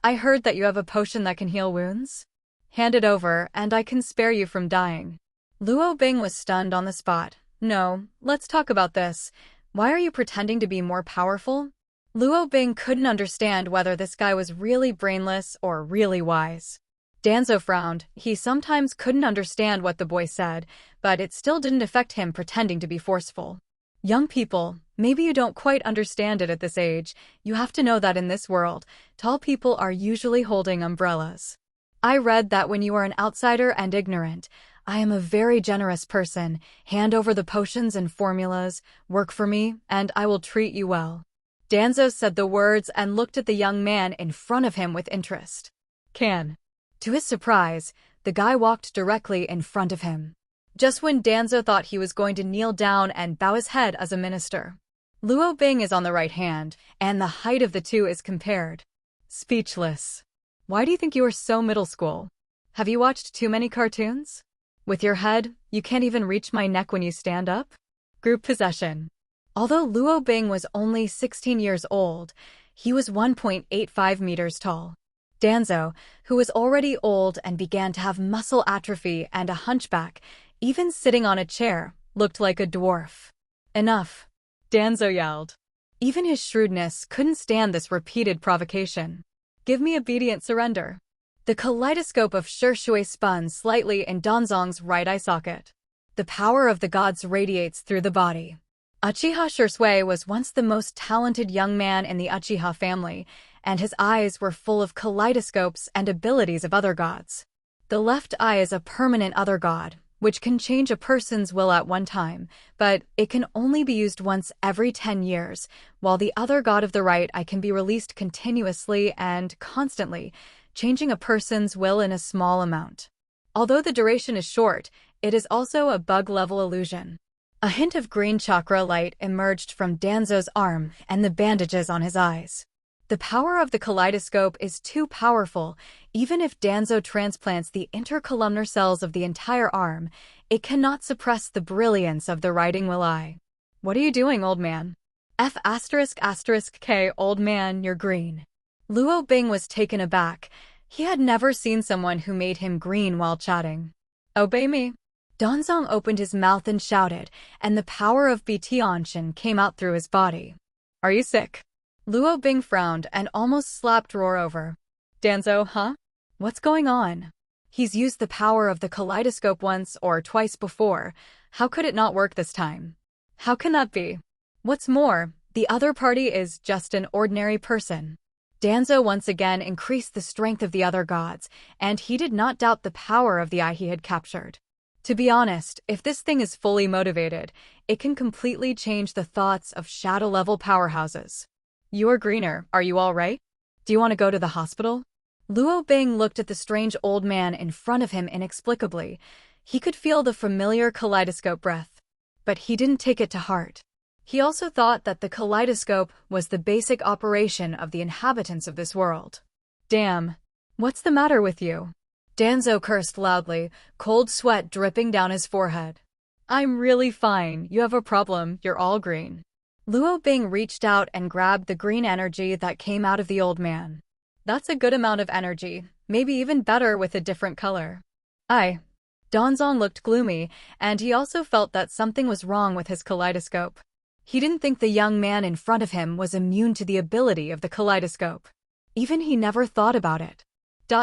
I heard that you have a potion that can heal wounds. Hand it over, and I can spare you from dying. Luo Bing was stunned on the spot. No, let's talk about this. Why are you pretending to be more powerful? Luo Bing couldn't understand whether this guy was really brainless or really wise. Danzo frowned. He sometimes couldn't understand what the boy said, but it still didn't affect him pretending to be forceful. Young people, maybe you don't quite understand it at this age. You have to know that in this world, tall people are usually holding umbrellas. I read that when you are an outsider and ignorant, I am a very generous person. Hand over the potions and formulas, work for me, and I will treat you well. Danzo said the words and looked at the young man in front of him with interest. Can. To his surprise, the guy walked directly in front of him. Just when Danzo thought he was going to kneel down and bow his head as a minister. Luo Bing is on the right hand, and the height of the two is compared. Speechless. Why do you think you are so middle school? Have you watched too many cartoons? With your head, you can't even reach my neck when you stand up? Group possession. Although Luo Bing was only 16 years old, he was 1.85 meters tall. Danzo, who was already old and began to have muscle atrophy and a hunchback, even sitting on a chair, looked like a dwarf. Enough. Danzo yelled. Even his shrewdness couldn't stand this repeated provocation. Give me obedient surrender. The kaleidoscope of Shui spun slightly in Danzong's right eye socket. The power of the gods radiates through the body. Uchiha Shisui was once the most talented young man in the Uchiha family, and his eyes were full of kaleidoscopes and abilities of other gods. The left eye is a permanent other god, which can change a person's will at one time, but it can only be used once every 10 years, while the other god of the right eye can be released continuously and constantly, changing a person's will in a small amount. Although the duration is short, it is also a bug-level illusion. A hint of green chakra light emerged from Danzo's arm and the bandages on his eyes. The power of the kaleidoscope is too powerful. Even if Danzo transplants the intercolumnar cells of the entire arm, it cannot suppress the brilliance of the writing will eye. What are you doing, old man? F***K, old man, you're green. Luo Bing was taken aback. He had never seen someone who made him green while chatting. Obey me. Danzong opened his mouth and shouted, and the power of BT Anshin came out through his body. Are you sick? Luo Bing frowned and almost slapped Roar over. Danzo, huh? What's going on? He's used the power of the kaleidoscope once or twice before. How could it not work this time? How can that be? What's more, the other party is just an ordinary person. Danzo once again increased the strength of the other gods, and he did not doubt the power of the eye he had captured. To be honest, if this thing is fully motivated, it can completely change the thoughts of shadow-level powerhouses. You're greener, are you all right? Do you want to go to the hospital? Luo Bing looked at the strange old man in front of him inexplicably. He could feel the familiar kaleidoscope breath, but he didn't take it to heart. He also thought that the kaleidoscope was the basic operation of the inhabitants of this world. Damn. What's the matter with you? Danzo cursed loudly, cold sweat dripping down his forehead. I'm really fine. You have a problem. You're all green. Luo Bing reached out and grabbed the green energy that came out of the old man. That's a good amount of energy, maybe even better with a different color. Danzong looked gloomy, and he also felt that something was wrong with his kaleidoscope. He didn't think the young man in front of him was immune to the ability of the kaleidoscope. Even he never thought about it.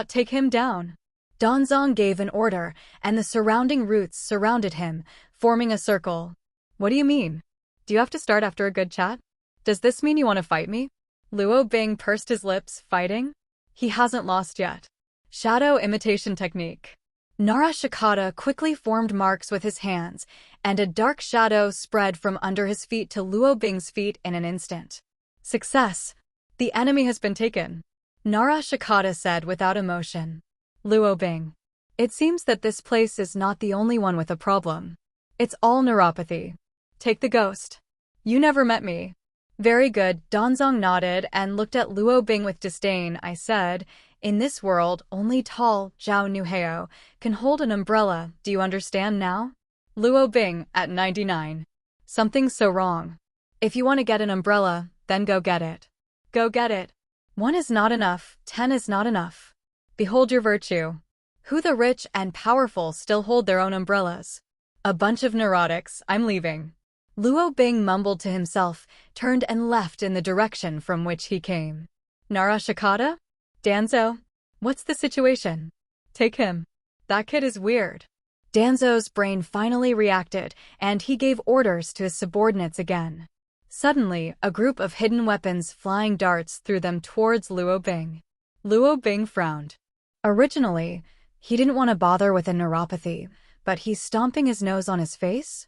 Take him down. Danzong gave an order, and the surrounding roots surrounded him, forming a circle. What do you mean? Do you have to start after a good chat? Does this mean you want to fight me? Luo Bing pursed his lips, fighting? He hasn't lost yet. Shadow imitation technique. Nara Shikata quickly formed marks with his hands, and a dark shadow spread from under his feet to Luo Bing's feet in an instant. Success! The enemy has been taken. Nara Shikata said without emotion. Luo Bing. It seems that this place is not the only one with a problem. It's all neuropathy. Take the ghost. You never met me. Very good. Danzong nodded and looked at Luo Bing with disdain. I said, in this world, only tall Zhao Nuheo can hold an umbrella. Do you understand now? Luo Bing, at 99. Something's so wrong. If you want to get an umbrella, then go get it. Go get it. 1 is not enough, 10 is not enough. Behold your virtue. Who the rich and powerful still hold their own umbrellas? A bunch of neurotics, I'm leaving. Luo Bing mumbled to himself, turned and left in the direction from which he came. Nara Shikata? Danzo? What's the situation? Take him. That kid is weird. Danzo's brain finally reacted, and he gave orders to his subordinates again. Suddenly, a group of hidden weapons flying darts threw them towards Luo Bing. Luo Bing frowned. Originally, he didn't want to bother with a neuropathy, but he's stomping his nose on his face?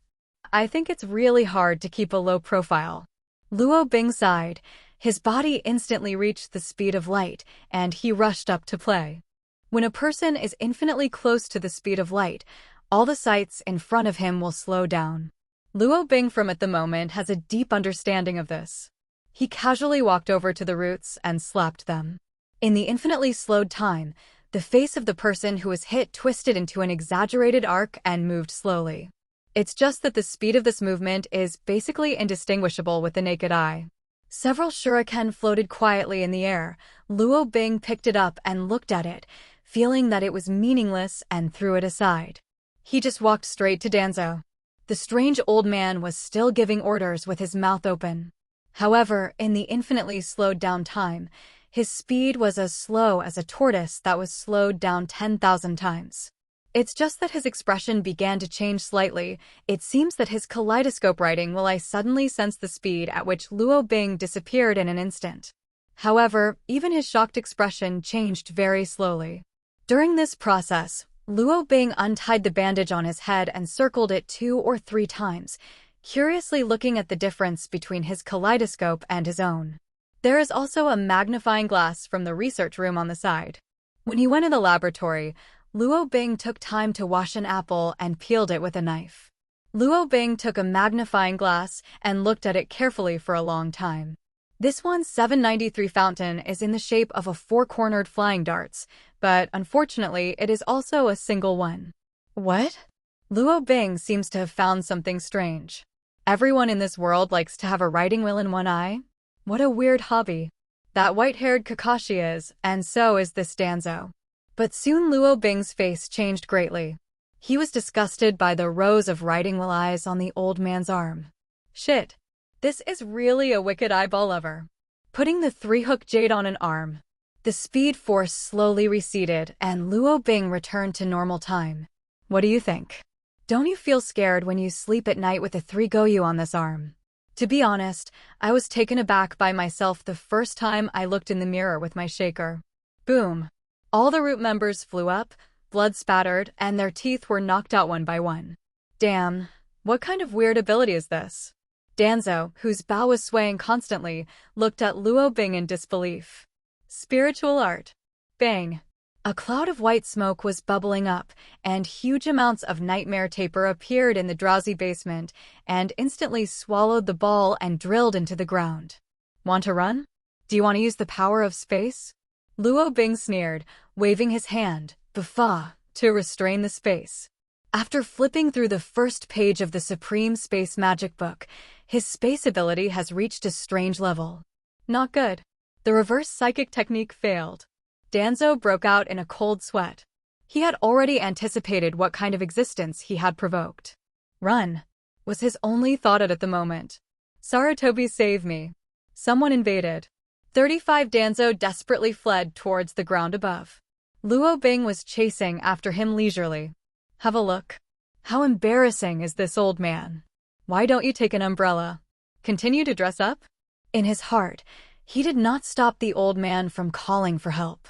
I think it's really hard to keep a low profile. Luo Bing sighed. His body instantly reached the speed of light, and he rushed up to play. When a person is infinitely close to the speed of light, all the sights in front of him will slow down. Luo Bing from at the moment has a deep understanding of this. He casually walked over to the roots and slapped them. In the infinitely slowed time, the face of the person who was hit twisted into an exaggerated arc and moved slowly. It's just that the speed of this movement is basically indistinguishable with the naked eye. Several shuriken floated quietly in the air. Luo Bing picked it up and looked at it, feeling that it was meaningless, and threw it aside. He just walked straight to Danzo. The strange old man was still giving orders with his mouth open. However, in the infinitely slowed down time, his speed was as slow as a tortoise that was slowed down 10,000 times. It's just that his expression began to change slightly. It seems that his kaleidoscope writing will I suddenly sensed the speed at which Luo Bing disappeared in an instant. However, even his shocked expression changed very slowly. During this process, Luo Bing untied the bandage on his head and circled it 2 or 3 times, curiously looking at the difference between his kaleidoscope and his own. There is also a magnifying glass from the research room on the side. When he went in the laboratory, Luo Bing took time to wash an apple and peeled it with a knife. Luo Bing took a magnifying glass and looked at it carefully for a long time. This one's 793 fountain is in the shape of a 4-cornered flying darts, but unfortunately it is also a single one. What? Luo Bing seems to have found something strange. Everyone in this world likes to have a writing wheel in one eye? What a weird hobby. That white-haired Kakashi is, and so is this Danzo. But soon Luo Bing's face changed greatly. He was disgusted by the rows of writing wheel eyes on the old man's arm. Shit. This is really a wicked eyeball lover. Putting the 3-hook jade on an arm. The speed force slowly receded and Luo Bing returned to normal time. What do you think? Don't you feel scared when you sleep at night with a 3-goyu on this arm? To be honest, I was taken aback by myself the first time I looked in the mirror with my shaker. Boom. All the root members flew up, blood spattered, and their teeth were knocked out one by one. Damn, what kind of weird ability is this? Danzo, whose bow was swaying constantly, looked at Luo Bing in disbelief. Spiritual art. Bang. A cloud of white smoke was bubbling up, and huge amounts of nightmare taper appeared in the drowsy basement and instantly swallowed the ball and drilled into the ground. Want to run? Do you want to use the power of space? Luo Bing sneered, waving his hand, Buffa, to restrain the space. After flipping through the first page of the Supreme Space Magic Book, his space ability has reached a strange level. Not good. The reverse psychic technique failed. Danzo broke out in a cold sweat. He had already anticipated what kind of existence he had provoked. Run was his only thought at the moment. Sarutobi, save me. Someone invaded. 35 Danzo desperately fled towards the ground above. Luo Bing was chasing after him leisurely. Have a look. How embarrassing is this old man? Why don't you take an umbrella? Continue to dress up? In his heart, he did not stop the old man from calling for help.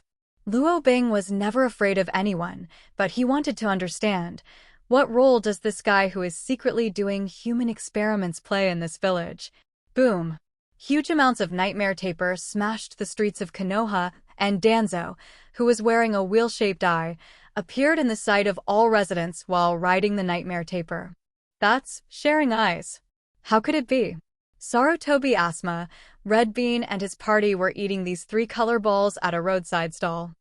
Luo Bing was never afraid of anyone, but he wanted to understand, what role does this guy who is secretly doing human experiments play in this village? Boom. Huge amounts of nightmare taper smashed the streets of Konoha, and Danzo, who was wearing a wheel-shaped eye, appeared in the sight of all residents while riding the nightmare taper. That's sharing eyes. How could it be? Sarutobi Asma, Red Bean and his party were eating these 3 color balls at a roadside stall.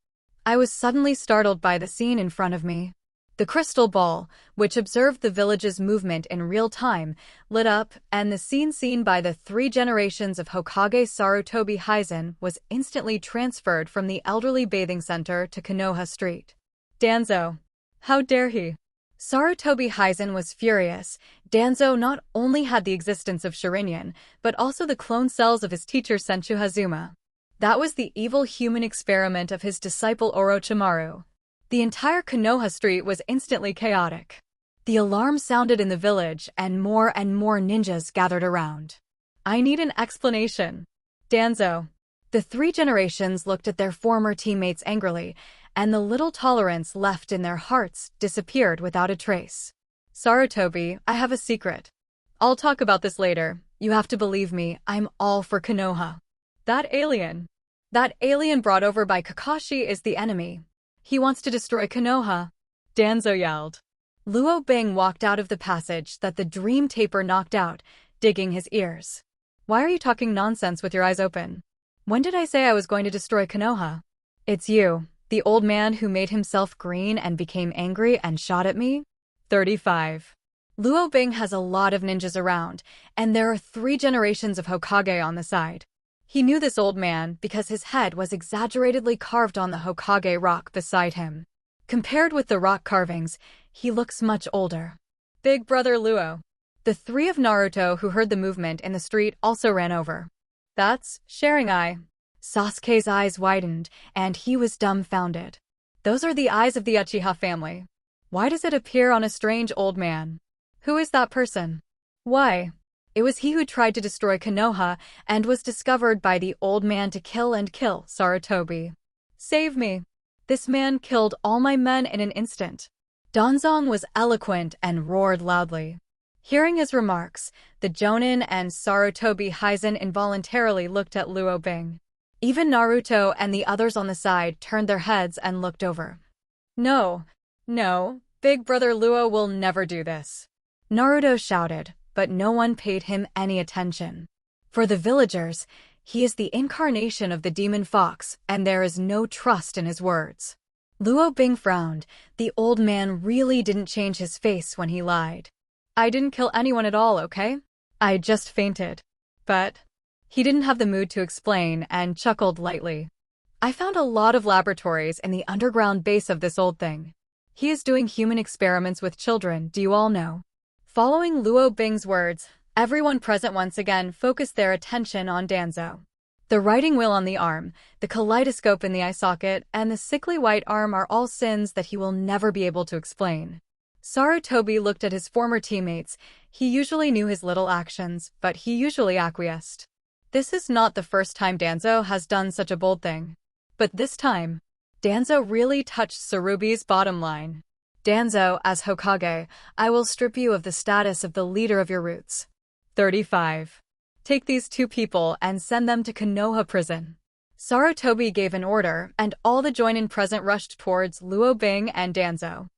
I was suddenly startled by the scene in front of me. The crystal ball, which observed the village's movement in real time, lit up, and the scene seen by the 3 generations of Hokage Sarutobi Hizen was instantly transferred from the elderly bathing center to Konoha Street. Danzo. How dare he? Sarutobi Hizen was furious. Danzo not only had the existence of Shirinyan, but also the clone cells of his teacher Senchu Hazuma. That was the evil human experiment of his disciple Orochimaru. The entire Konoha Street was instantly chaotic. The alarm sounded in the village, and more ninjas gathered around. I need an explanation. Danzo. The 3 generations looked at their former teammates angrily, and the little tolerance left in their hearts disappeared without a trace. Sarutobi, I have a secret. I'll talk about this later. You have to believe me, I'm all for Konoha. That alien brought over by Kakashi is the enemy. He wants to destroy Konoha. Danzo yelled. Luo Bing walked out of the passage that the dream taper knocked out, digging his ears. Why are you talking nonsense with your eyes open? When did I say I was going to destroy Konoha? It's you, the old man who made himself green and became angry and shot at me? 35. Luo Bing has a lot of ninjas around, and there are 3 generations of Hokage on the side. He knew this old man because his head was exaggeratedly carved on the Hokage rock beside him. Compared with the rock carvings, he looks much older. Big brother Luo. The 3 of Naruto who heard the movement in the street also ran over. That's sharing eye. Sasuke's eyes widened, and he was dumbfounded. Those are the eyes of the Uchiha family. Why does it appear on a strange old man? Who is that person? Why? It was he who tried to destroy Konoha and was discovered by the old man to kill Sarutobi. Save me. This man killed all my men in an instant. Danzong was eloquent and roared loudly. Hearing his remarks, the Jonin and Sarutobi Hizen involuntarily looked at Luo Bing. Even Naruto and the others on the side turned their heads and looked over. No, Big Brother Luo will never do this. Naruto shouted, but no one paid him any attention. For the villagers, he is the incarnation of the demon fox, and there is no trust in his words. Luo Bing frowned. The old man really didn't change his face when he lied. I didn't kill anyone at all, okay? I just fainted. But he didn't have the mood to explain and chuckled lightly. I found a lot of laboratories in the underground base of this old thing. He is doing human experiments with children, do you all know? Following Luo Bing's words, everyone present once again focused their attention on Danzo. The writing wheel on the arm, the kaleidoscope in the eye socket, and the sickly white arm are all sins that he will never be able to explain. Sarutobi looked at his former teammates. He usually knew his little actions, but he usually acquiesced. This is not the first time Danzo has done such a bold thing. But this time, Danzo really touched Sarubi's bottom line. Danzo, as Hokage, I will strip you of the status of the leader of your roots. 35. Take these two people and send them to Konoha prison. Sarutobi gave an order, and all the joinin present rushed towards Luo Bing and Danzo.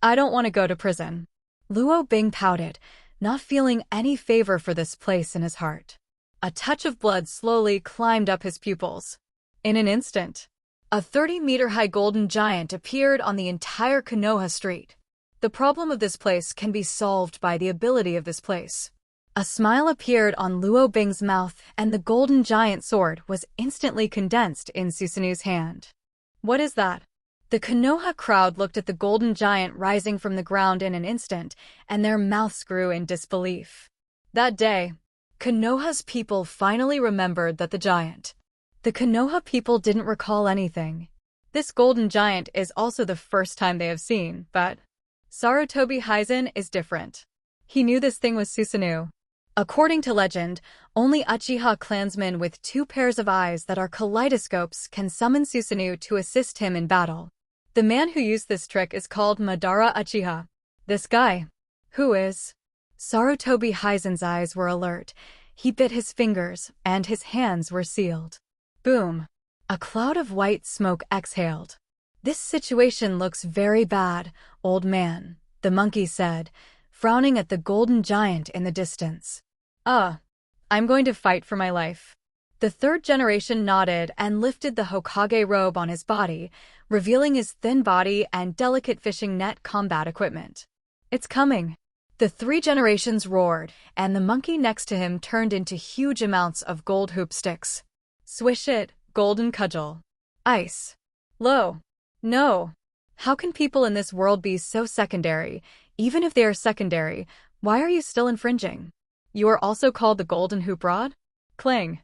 I don't want to go to prison. Luo Bing pouted, not feeling any favor for this place in his heart. A touch of blood slowly climbed up his pupils. In an instant, a 30-meter-high golden giant appeared on the entire Konoha street. The problem of this place can be solved by the ability of this place. A smile appeared on Luo Bing's mouth, and the golden giant sword was instantly condensed in Susanu's hand. What is that? The Konoha crowd looked at the golden giant rising from the ground in an instant, and their mouths grew in disbelief. That day, Konoha's people finally remembered that the Konoha people didn't recall anything. This golden giant is also the first time they have seen, but Sarutobi Hizen is different. He knew this thing was Susanoo. According to legend, only Uchiha clansmen with two pairs of eyes that are kaleidoscopes can summon Susanoo to assist him in battle. The man who used this trick is called Madara Uchiha. This guy. Who is? Sarutobi Hizen's eyes were alert. He bit his fingers, and his hands were sealed. Boom. A cloud of white smoke exhaled. This situation looks very bad, old man, the monkey said, frowning at the golden giant in the distance. I'm going to fight for my life. The third generation nodded and lifted the Hokage robe on his body, revealing his thin body and delicate fishing net combat equipment. It's coming. The three generations roared, and the monkey next to him turned into huge amounts of gold hoop sticks. Swish it, golden cudgel. Ice. Low. No. How can people in this world be so secondary? Even if they are secondary, why are you still infringing? You are also called the golden hoop rod? Cling.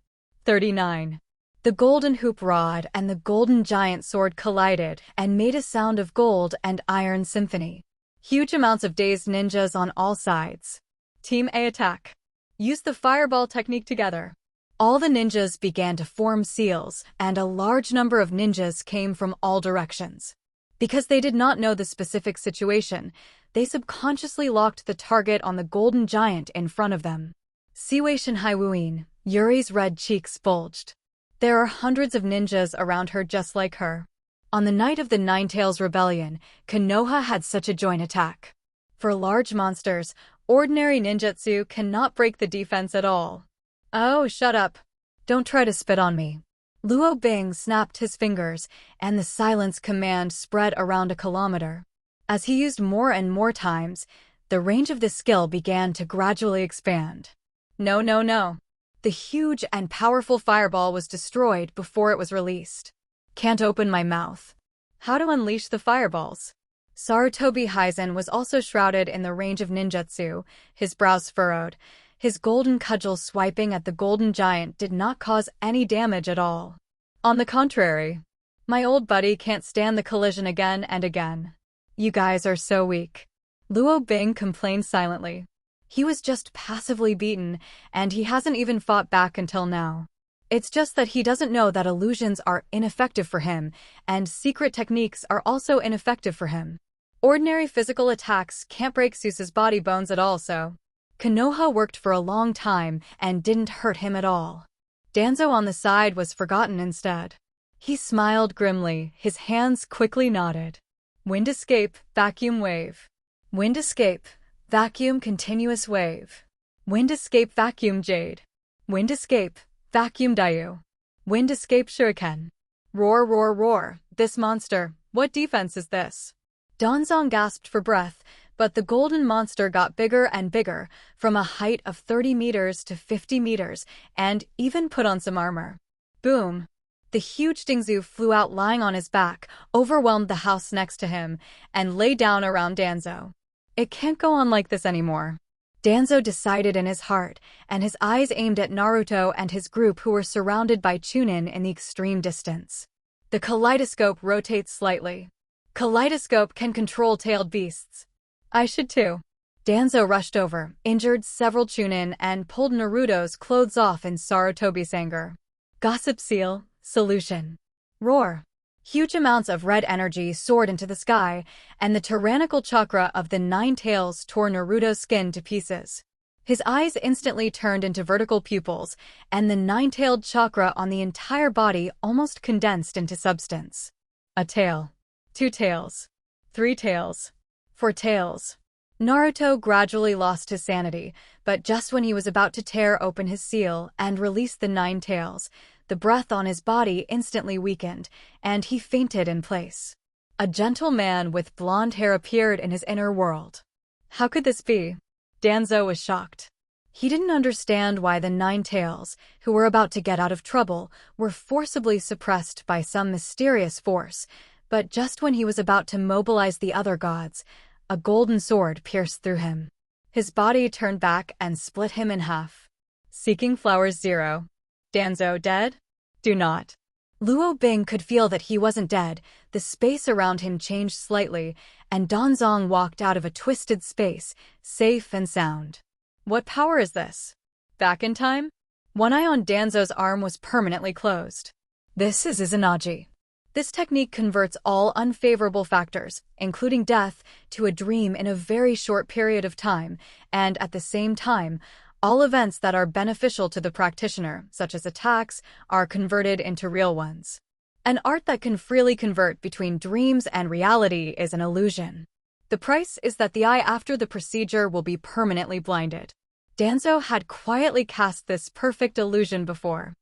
39. The golden hoop rod and the golden giant sword collided and made a sound of gold and iron symphony. Huge amounts of dazed ninjas on all sides. Team A attack. Use the fireball technique together. All the ninjas began to form seals, and a large number of ninjas came from all directions. Because they did not know the specific situation, they subconsciously locked the target on the golden giant in front of them. Siwei Haiwuin, Yuri's red cheeks bulged. There are hundreds of ninjas around her just like her. On the night of the Ninetales Rebellion, Konoha had such a joint attack. For large monsters, ordinary ninjutsu cannot break the defense at all. Oh, shut up. Don't try to spit on me. Luo Bing snapped his fingers, and the silence command spread around a kilometer. As he used more and more times, the range of the skill began to gradually expand. No. The huge and powerful fireball was destroyed before it was released. Can't open my mouth. How to unleash the fireballs? Sarutobi Hizen was also shrouded in the range of ninjutsu, his brows furrowed. His golden cudgel swiping at the golden giant did not cause any damage at all. On the contrary, my old buddy can't stand the collision again and again. You guys are so weak. Luo Bing complained silently. He was just passively beaten, and he hasn't even fought back until now. It's just that he doesn't know that illusions are ineffective for him, and secret techniques are also ineffective for him. Ordinary physical attacks can't break Seuss's body bones at all, so Konoha worked for a long time and didn't hurt him at all. Danzo on the side was forgotten instead. He smiled grimly, his hands quickly nodded. Wind escape, vacuum wave. Wind escape, vacuum continuous wave. Wind escape, vacuum jade. Wind escape, vacuum Dayu. Wind escape shuriken. Roar, roar, roar. This monster, what defense is this? Danzong gasped for breath, but the golden monster got bigger and bigger, from a height of 30 meters to 50 meters, and even put on some armor. Boom! The huge Dingzu flew out lying on his back, overwhelmed the house next to him, and lay down around Danzo. It can't go on like this anymore. Danzo decided in his heart, and his eyes aimed at Naruto and his group who were surrounded by Chunin in the extreme distance. The kaleidoscope rotates slightly. Kaleidoscope can control tailed beasts. I should too. Danzo rushed over, injured several Chunin, and pulled Naruto's clothes off in Sarutobi's anger. Gossip seal, solution. Roar. Huge amounts of red energy soared into the sky, and the tyrannical chakra of the nine tails tore Naruto's skin to pieces. His eyes instantly turned into vertical pupils, and the nine-tailed chakra on the entire body almost condensed into substance. A tail. 2 tails. 3 tails. 4 tails. Naruto gradually lost his sanity, but just when he was about to tear open his seal and release the 9 tails, the breath on his body instantly weakened, and he fainted in place. A gentle man with blonde hair appeared in his inner world. How could this be? Danzo was shocked. He didn't understand why the 9 tails, who were about to get out of trouble, were forcibly suppressed by some mysterious force, but just when he was about to mobilize the other gods, a golden sword pierced through him. His body turned back and split him in half. Seeking Flowers 0. Danzo dead? Do not. Luo Bing could feel that he wasn't dead. The space around him changed slightly, and Danzong walked out of a twisted space, safe and sound. What power is this? Back in time? One eye on Danzo's arm was permanently closed. This is Izanagi. This technique converts all unfavorable factors, including death, to a dream in a very short period of time, and at the same time, all events that are beneficial to the practitioner, such as attacks, are converted into real ones. An art that can freely convert between dreams and reality is an illusion. The price is that the eye after the procedure will be permanently blinded. Danzo had quietly cast this perfect illusion before.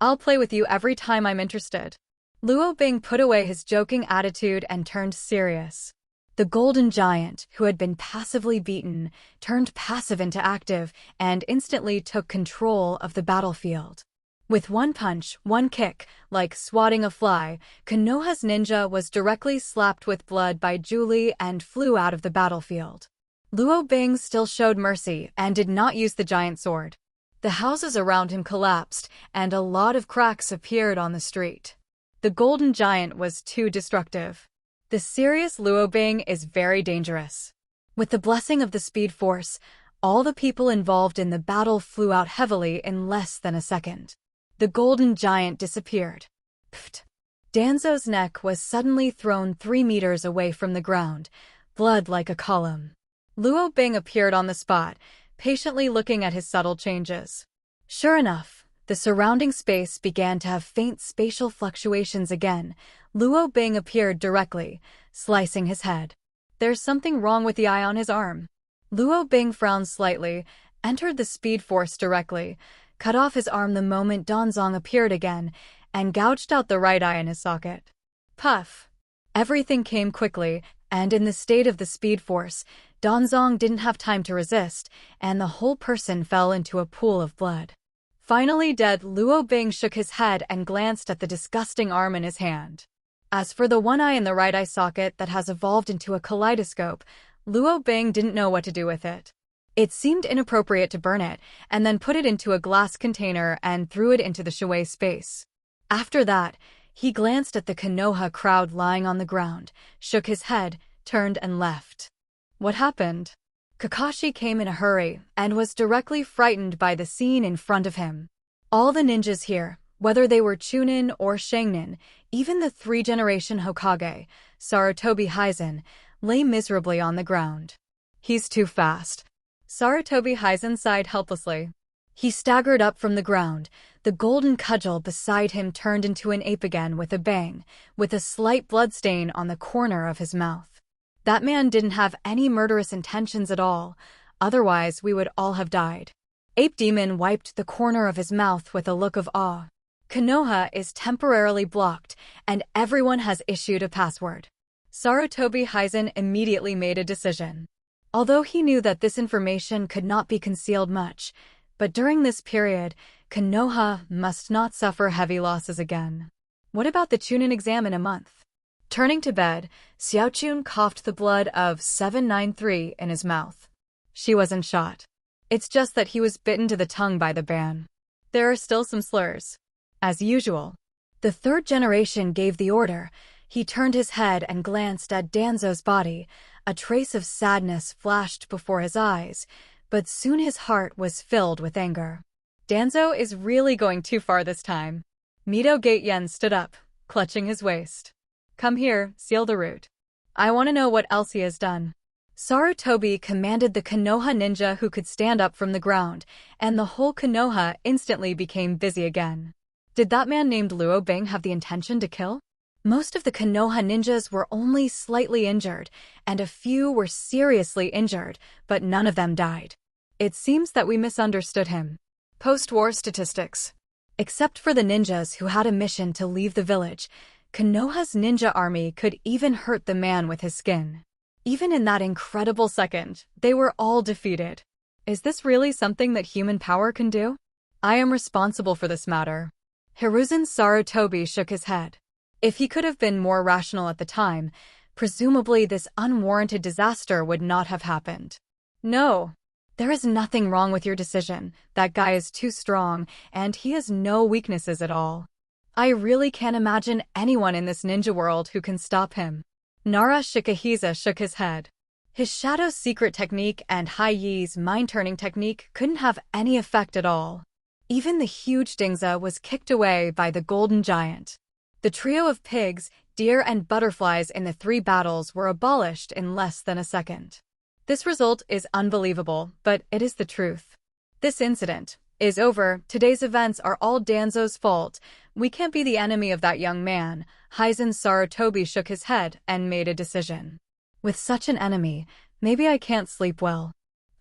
I'll play with you every time I'm interested. Luo Bing put away his joking attitude and turned serious. The golden giant, who had been passively beaten, turned passive into active and instantly took control of the battlefield. With one punch, one kick, like swatting a fly, Konoha's ninja was directly slapped with blood by Julie and flew out of the battlefield. Luo Bing still showed mercy and did not use the giant sword. The houses around him collapsed, and a lot of cracks appeared on the street. The golden giant was too destructive. The serious Luo Bing is very dangerous. With the blessing of the Speed Force, all the people involved in the battle flew out heavily in less than a second. The golden giant disappeared. Pfft. Danzo's neck was suddenly thrown 3 meters away from the ground, blood like a column. Luo Bing appeared on the spot, patiently looking at his subtle changes. Sure enough, the surrounding space began to have faint spatial fluctuations again. Luo Bing appeared directly, slicing his head. There's something wrong with the eye on his arm. Luo Bing frowned slightly, entered the Speed Force directly, cut off his arm the moment Danzong appeared again, and gouged out the right eye in his socket. Puff! Everything came quickly, and in the state of the Speed Force, Danzong didn't have time to resist, and the whole person fell into a pool of blood. Finally dead, Luo Bing shook his head and glanced at the disgusting arm in his hand. As for the one eye in the right eye socket that has evolved into a kaleidoscope, Luo Bing didn't know what to do with it. It seemed inappropriate to burn it, and then put it into a glass container and threw it into the Shui space. After that, he glanced at the Konoha crowd lying on the ground, shook his head, turned and left. What happened? Kakashi came in a hurry and was directly frightened by the scene in front of him. All the ninjas here, whether they were Chunin or Sharingan, even the three-generation Hokage, Sarutobi Hizen, lay miserably on the ground. He's too fast. Sarutobi Hizen sighed helplessly. He staggered up from the ground. The golden cudgel beside him turned into an ape again with a bang, with a slight bloodstain on the corner of his mouth. That man didn't have any murderous intentions at all, otherwise we would all have died. Ape Demon wiped the corner of his mouth with a look of awe. Konoha is temporarily blocked, and everyone has issued a password. Sarutobi Hizen immediately made a decision. Although he knew that this information could not be concealed much, but during this period, Konoha must not suffer heavy losses again. What about the Chunin exam in a month? Turning to bed, Xiaochun coughed the blood of 793 in his mouth. She wasn't shot. It's just that he was bitten to the tongue by the ban. There are still some slurs. As usual. The third generation gave the order. He turned his head and glanced at Danzo's body. A trace of sadness flashed before his eyes, but soon his heart was filled with anger. Danzo is really going too far this time. Mito Gateyen stood up, clutching his waist. Come here, seal the root. I want to know what else he has done. Sarutobi commanded the Konoha ninja who could stand up from the ground, and the whole Konoha instantly became busy again. Did that man named Luo Bing have the intention to kill? Most of the Konoha ninjas were only slightly injured, and a few were seriously injured, but none of them died. It seems that we misunderstood him. Post-war statistics. Except for the ninjas who had a mission to leave the village, Konoha's ninja army could even hurt the man with his skin. Even in that incredible second, they were all defeated. Is this really something that human power can do? I am responsible for this matter. Hiruzen Sarutobi shook his head. If he could have been more rational at the time, presumably this unwarranted disaster would not have happened. No, there is nothing wrong with your decision. That guy is too strong, and he has no weaknesses at all. I really can't imagine anyone in this ninja world who can stop him. Nara Shikahisa shook his head. His Shadow's secret technique and Hai Yi's mind-turning technique couldn't have any effect at all. Even the huge Dingza was kicked away by the Golden Giant. The trio of pigs, deer, and butterflies in the three battles were abolished in less than a second. This result is unbelievable, but it is the truth. This incident is over. Today's events are all Danzo's fault. We can't be the enemy of that young man. Hizen Sarutobi shook his head and made a decision. With such an enemy, maybe I can't sleep well.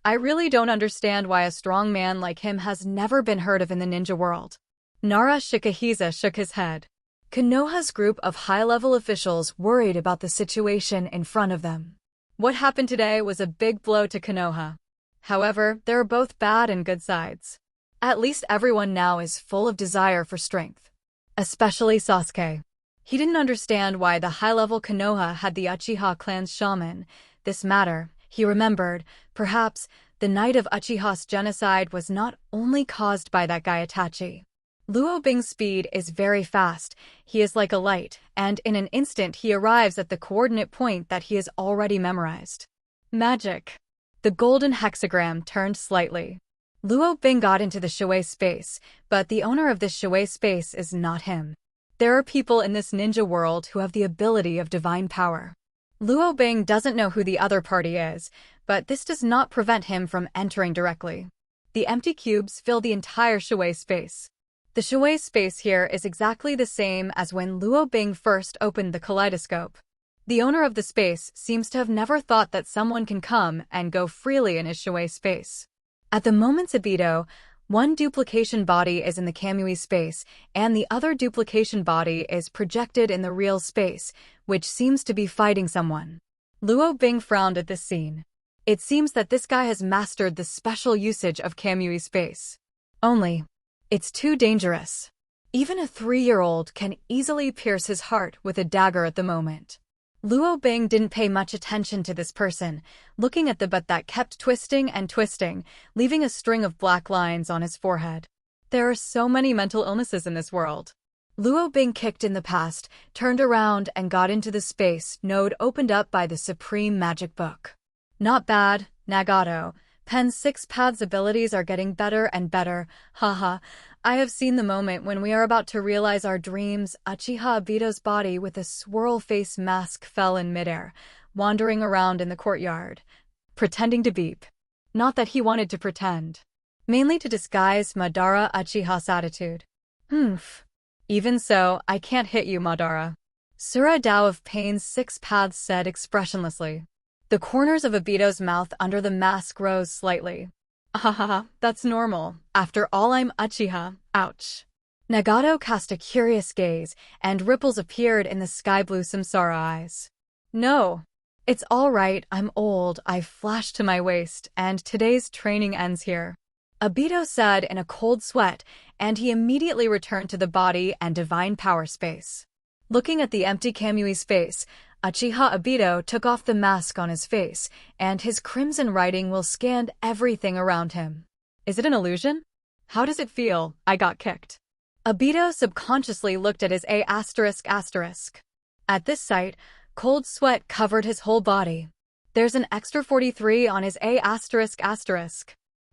I really don't understand why a strong man like him has never been heard of in the ninja world. Nara Shikahisa shook his head. Konoha's group of high-level officials worried about the situation in front of them. What happened today was a big blow to Konoha. However, there are both bad and good sides. At least everyone now is full of desire for strength. Especially Sasuke. He didn't understand why the high-level Konoha had the Uchiha clan's shaman. This matter, he remembered, perhaps, the night of Uchiha's genocide was not only caused by that guy Itachi. Luo Bing's speed is very fast. He is like a light, and in an instant he arrives at the coordinate point that he has already memorized. Magic. The golden hexagram turned slightly. Luo Bing got into the Shui space, but the owner of this Shui space is not him. There are people in this ninja world who have the ability of divine power. Luo Bing doesn't know who the other party is, but this does not prevent him from entering directly. The empty cubes fill the entire Shui space. The Shui space here is exactly the same as when Luo Bing first opened the kaleidoscope. The owner of the space seems to have never thought that someone can come and go freely in his Shui space. At the moment's Ibito, one duplication body is in the Kamui space, and the other duplication body is projected in the real space, which seems to be fighting someone. Luo Bing frowned at this scene. It seems that this guy has mastered the special usage of Kamui space. Only, it's too dangerous. Even a 3-year-old can easily pierce his heart with a dagger at the moment. Luo Bing didn't pay much attention to this person, looking at the butt that kept twisting and twisting, leaving a string of black lines on his forehead. There are so many mental illnesses in this world. Luo Bing kicked in the past, turned around and got into the space node opened up by the Supreme Magic Book. Not bad, Nagato. Pen's 6 paths abilities are getting better and better, haha. I have seen the moment when we are about to realize our dreams. Uchiha Obito's body with a swirl face mask fell in midair, wandering around in the courtyard, pretending to beep. Not that he wanted to pretend. Mainly to disguise Madara Uchiha's attitude. Even so, I can't hit you, Madara. Sura Dao of Pain's 6 paths said expressionlessly. The corners of Obito's mouth under the mask rose slightly. Haha, that's normal. After all, I'm Uchiha. Ouch. Nagato cast a curious gaze, and ripples appeared in the sky-blue Samsara eyes. No. It's all right, I'm old, I've flashed to my waist, and today's training ends here. Obito said in a cold sweat, and he immediately returned to the body and divine power space. Looking at the empty Kamui's face, Uchiha Obito took off the mask on his face, and his crimson writing will scanned everything around him. Is it an illusion? How does it feel? I got kicked. Obito subconsciously looked at his A****. At this sight, cold sweat covered his whole body. There's an extra 43 on his A****.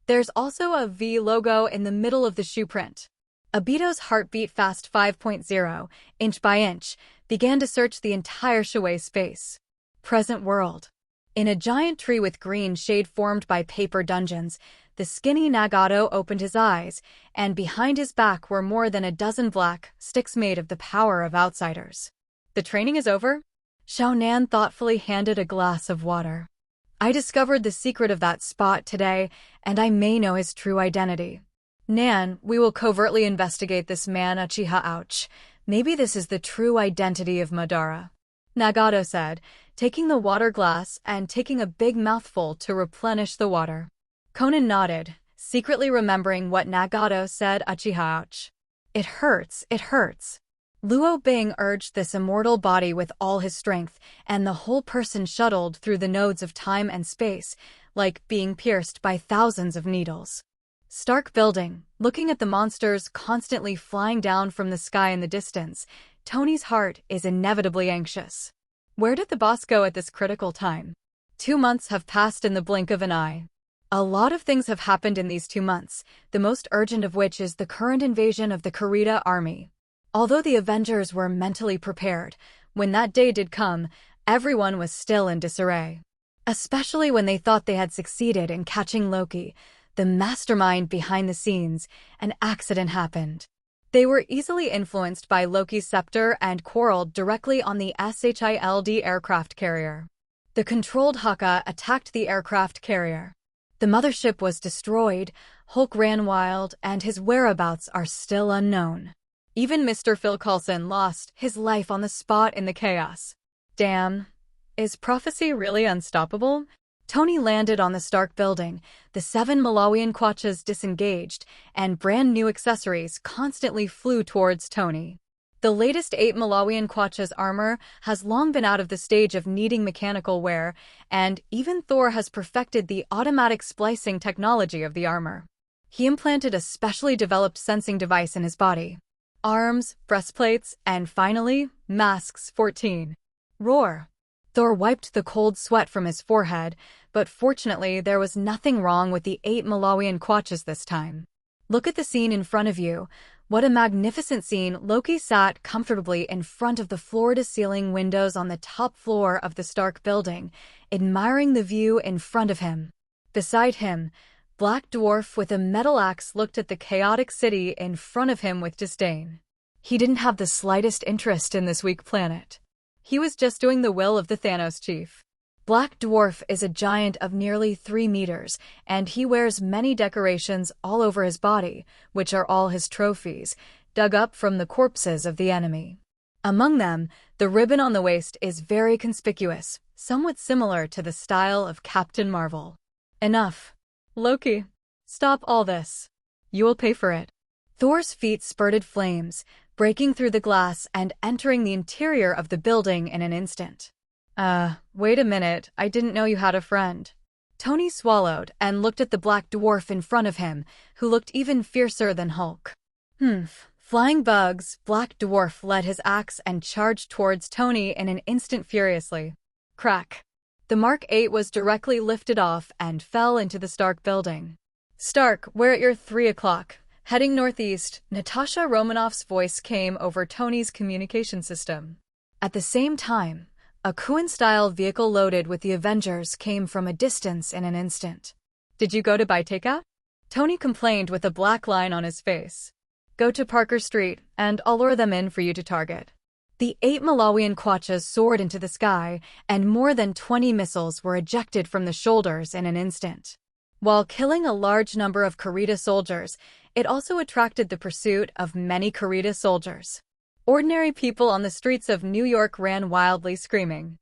There's also a V logo in the middle of the shoe print. Obito's heartbeat fast 5.0, inch by inch, began to search the entire Shuei space. Present world. In a giant tree with green shade formed by paper dungeons, the skinny Nagato opened his eyes, and behind his back were more than a dozen black sticks made of the power of outsiders. The training is over? Xiaonan thoughtfully handed a glass of water. I discovered the secret of that spot today, and I may know his true identity. Nan, we will covertly investigate this man Uchiha. Ouch. Maybe this is the true identity of Madara. Nagato said, taking the water glass and taking a big mouthful to replenish the water. Conan nodded, secretly remembering what Nagato said. Uchiha. Ouch. It hurts, it hurts. Luo Bing urged this immortal body with all his strength, and the whole person shuttled through the nodes of time and space, like being pierced by thousands of needles. Stark building, looking at the monsters constantly flying down from the sky in the distance, Tony's heart is inevitably anxious. Where did the boss go at this critical time? 2 months have passed in the blink of an eye. A lot of things have happened in these 2 months, the most urgent of which is the current invasion of the Kurita army. Although the Avengers were mentally prepared, when that day did come, everyone was still in disarray. Especially when they thought they had succeeded in catching Loki, the mastermind behind the scenes. An accident happened. They were easily influenced by Loki's scepter and quarreled directly on the SHIELD aircraft carrier. The controlled Haka attacked the aircraft carrier. The mothership was destroyed, Hulk ran wild, and his whereabouts are still unknown. Even Mr. Phil Coulson lost his life on the spot in the chaos. Damn. Is prophecy really unstoppable? Tony landed on the Stark building, the 7 Malawian Quachas disengaged, and brand new accessories constantly flew towards Tony. The latest 8 Malawian Quachas armor has long been out of the stage of needing mechanical wear, and even Thor has perfected the automatic splicing technology of the armor. He implanted a specially developed sensing device in his body. Arms, breastplates, and finally, masks 14. Roar. Thor wiped the cold sweat from his forehead, but fortunately there was nothing wrong with the 8 Malawian Quachas this time. Look at the scene in front of you. What a magnificent scene. Loki sat comfortably in front of the floor-to-ceiling windows on the top floor of the Stark building, admiring the view in front of him. Beside him, Black Dwarf with a metal axe looked at the chaotic city in front of him with disdain. He didn't have the slightest interest in this weak planet. He was just doing the will of the Thanos chief. Black Dwarf is a giant of nearly 3 meters, and he wears many decorations all over his body, which are all his trophies, dug up from the corpses of the enemy. Among them, the ribbon on the waist is very conspicuous, somewhat similar to the style of Captain Marvel. Enough. Loki, stop all this. You will pay for it. Thor's feet spurted flames, breaking through the glass and entering the interior of the building in an instant. Wait a minute, I didn't know you had a friend. Tony swallowed and looked at the Black Dwarf in front of him, who looked even fiercer than Hulk. Flying bugs, Black Dwarf led his axe and charged towards Tony in an instant furiously. Crack. The Mark 8 was directly lifted off and fell into the Stark building. Stark, we're at your 3 o'clock. Heading northeast, Natasha Romanoff's voice came over Tony's communication system. At the same time, a Kuan-style vehicle loaded with the Avengers came from a distance in an instant. Did you go to buy takeout? Tony complained with a black line on his face. Go to Parker Street, and I'll lure them in for you to target. The 8 Malawian Quachas soared into the sky, and more than 20 missiles were ejected from the shoulders in an instant. While killing a large number of Kurita soldiers, it also attracted the pursuit of many Kurita soldiers. Ordinary people on the streets of New York ran wildly screaming.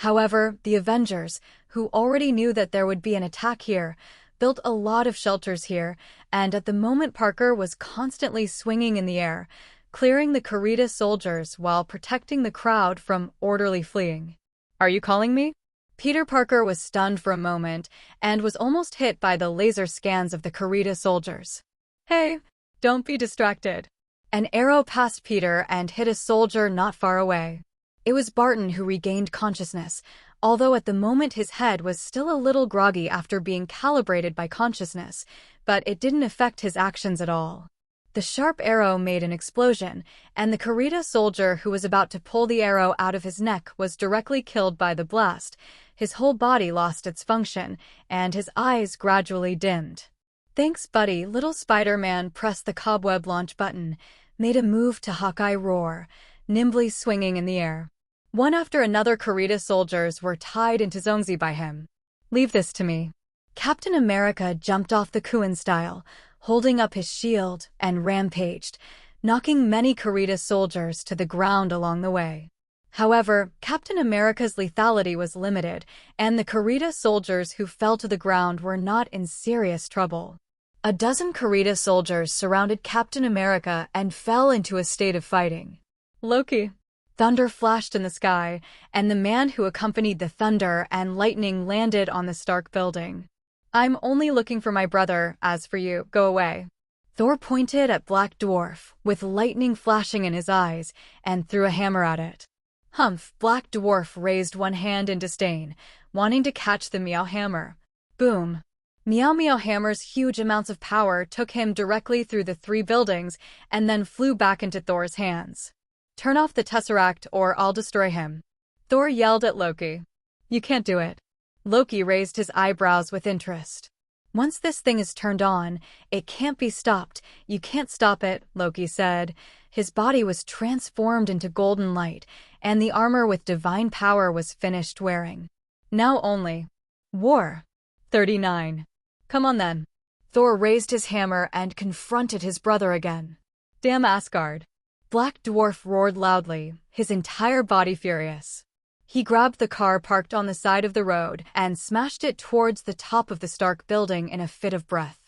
However, the Avengers, who already knew that there would be an attack here, built a lot of shelters here, and at the moment Parker was constantly swinging in the air, clearing the Kurita soldiers while protecting the crowd from orderly fleeing. Are you calling me? Peter Parker was stunned for a moment and was almost hit by the laser scans of the Kurita soldiers. Hey, don't be distracted. An arrow passed Peter and hit a soldier not far away. It was Barton who regained consciousness, although at the moment his head was still a little groggy after being calibrated by consciousness, but it didn't affect his actions at all. The sharp arrow made an explosion, and the Kurita soldier who was about to pull the arrow out of his neck was directly killed by the blast. His whole body lost its function, and his eyes gradually dimmed. Thanks, buddy. Little Spider-Man pressed the cobweb launch button, made a move to Hawkeye roar, nimbly swinging in the air. One after another Kurita soldiers were tied into Zongzi by him. Leave this to me. Captain America jumped off the Kuan-style, holding up his shield, and rampaged, knocking many Kurita soldiers to the ground along the way. However, Captain America's lethality was limited, and the Kurita soldiers who fell to the ground were not in serious trouble. A dozen Kurita soldiers surrounded Captain America and fell into a state of fighting. Loki. Thunder flashed in the sky, and the man who accompanied the thunder and lightning landed on the Stark building. I'm only looking for my brother. As for you, go away. Thor pointed at Black Dwarf, with lightning flashing in his eyes, and threw a hammer at it. Humph! Black Dwarf raised one hand in disdain, wanting to catch the Meow Hammer. Boom! Meow Meow Hammer's huge amounts of power took him directly through the 3 buildings and then flew back into Thor's hands. Turn off the Tesseract or I'll destroy him. Thor yelled at Loki. You can't do it. Loki raised his eyebrows with interest. Once this thing is turned on, it can't be stopped. You can't stop it, Loki said. His body was transformed into golden light, and the armor with divine power was finished wearing. Now only. War. 39. Come on then. Thor raised his hammer and confronted his brother again. Damn Asgard. Black Dwarf roared loudly, his entire body furious. He grabbed the car parked on the side of the road and smashed it towards the top of the Stark building in a fit of breath.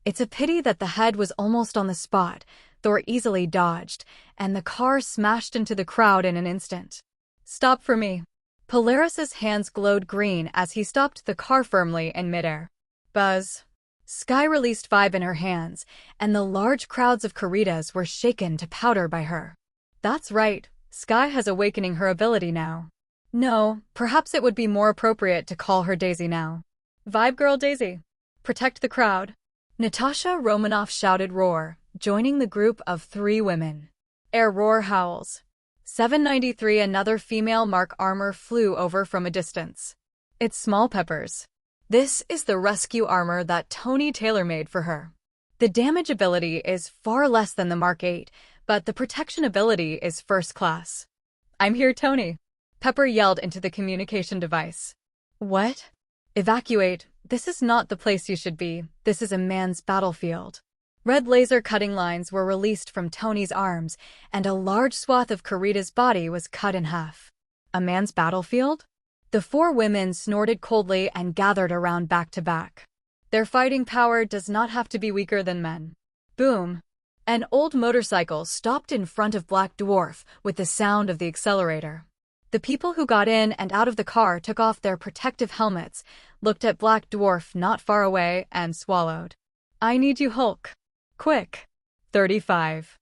It's a pity that the head was almost on the spot. Thor easily dodged, and the car smashed into the crowd in an instant. Stop for me. Polaris's hands glowed green as he stopped the car firmly in midair. Buzz. Sky released Vibe in her hands, and the large crowds of Kuritas were shaken to powder by her. That's right, Sky has awakening her ability now. No, perhaps it would be more appropriate to call her Daisy now. Vibe Girl Daisy. Protect the crowd. Natasha Romanoff shouted roar, joining the group of 3 women. Air roar howls. 793 Another female Mark armor flew over from a distance. It's Small Peppers. This is the rescue armor that Tony Taylor made for her. The damage ability is far less than the Mark 8, but the protection ability is first class. I'm here, Tony. Pepper yelled into the communication device. What? Evacuate. This is not the place you should be. This is a man's battlefield. Red laser cutting lines were released from Tony's arms, and a large swath of Kurita's body was cut in half. A man's battlefield? The 4 women snorted coldly and gathered around back to back. Their fighting power does not have to be weaker than men. Boom! An old motorcycle stopped in front of Black Dwarf with the sound of the accelerator. The people who got in and out of the car took off their protective helmets, looked at Black Dwarf not far away, and swallowed. I need you, Hulk. Quick. 35.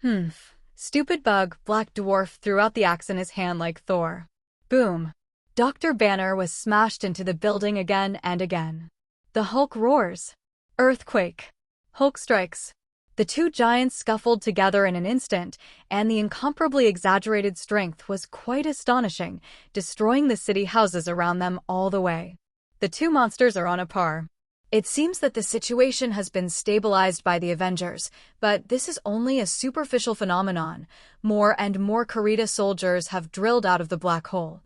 Humph. Stupid bug, Black Dwarf threw out the axe in his hand like Thor. Boom. Dr. Banner was smashed into the building again and again. The Hulk roars. Earthquake. Hulk strikes. The two giants scuffled together in an instant, and the incomparably exaggerated strength was quite astonishing, destroying the city houses around them all the way. The two monsters are on a par. It seems that the situation has been stabilized by the Avengers, but this is only a superficial phenomenon. More and more Kurita soldiers have drilled out of the black hole.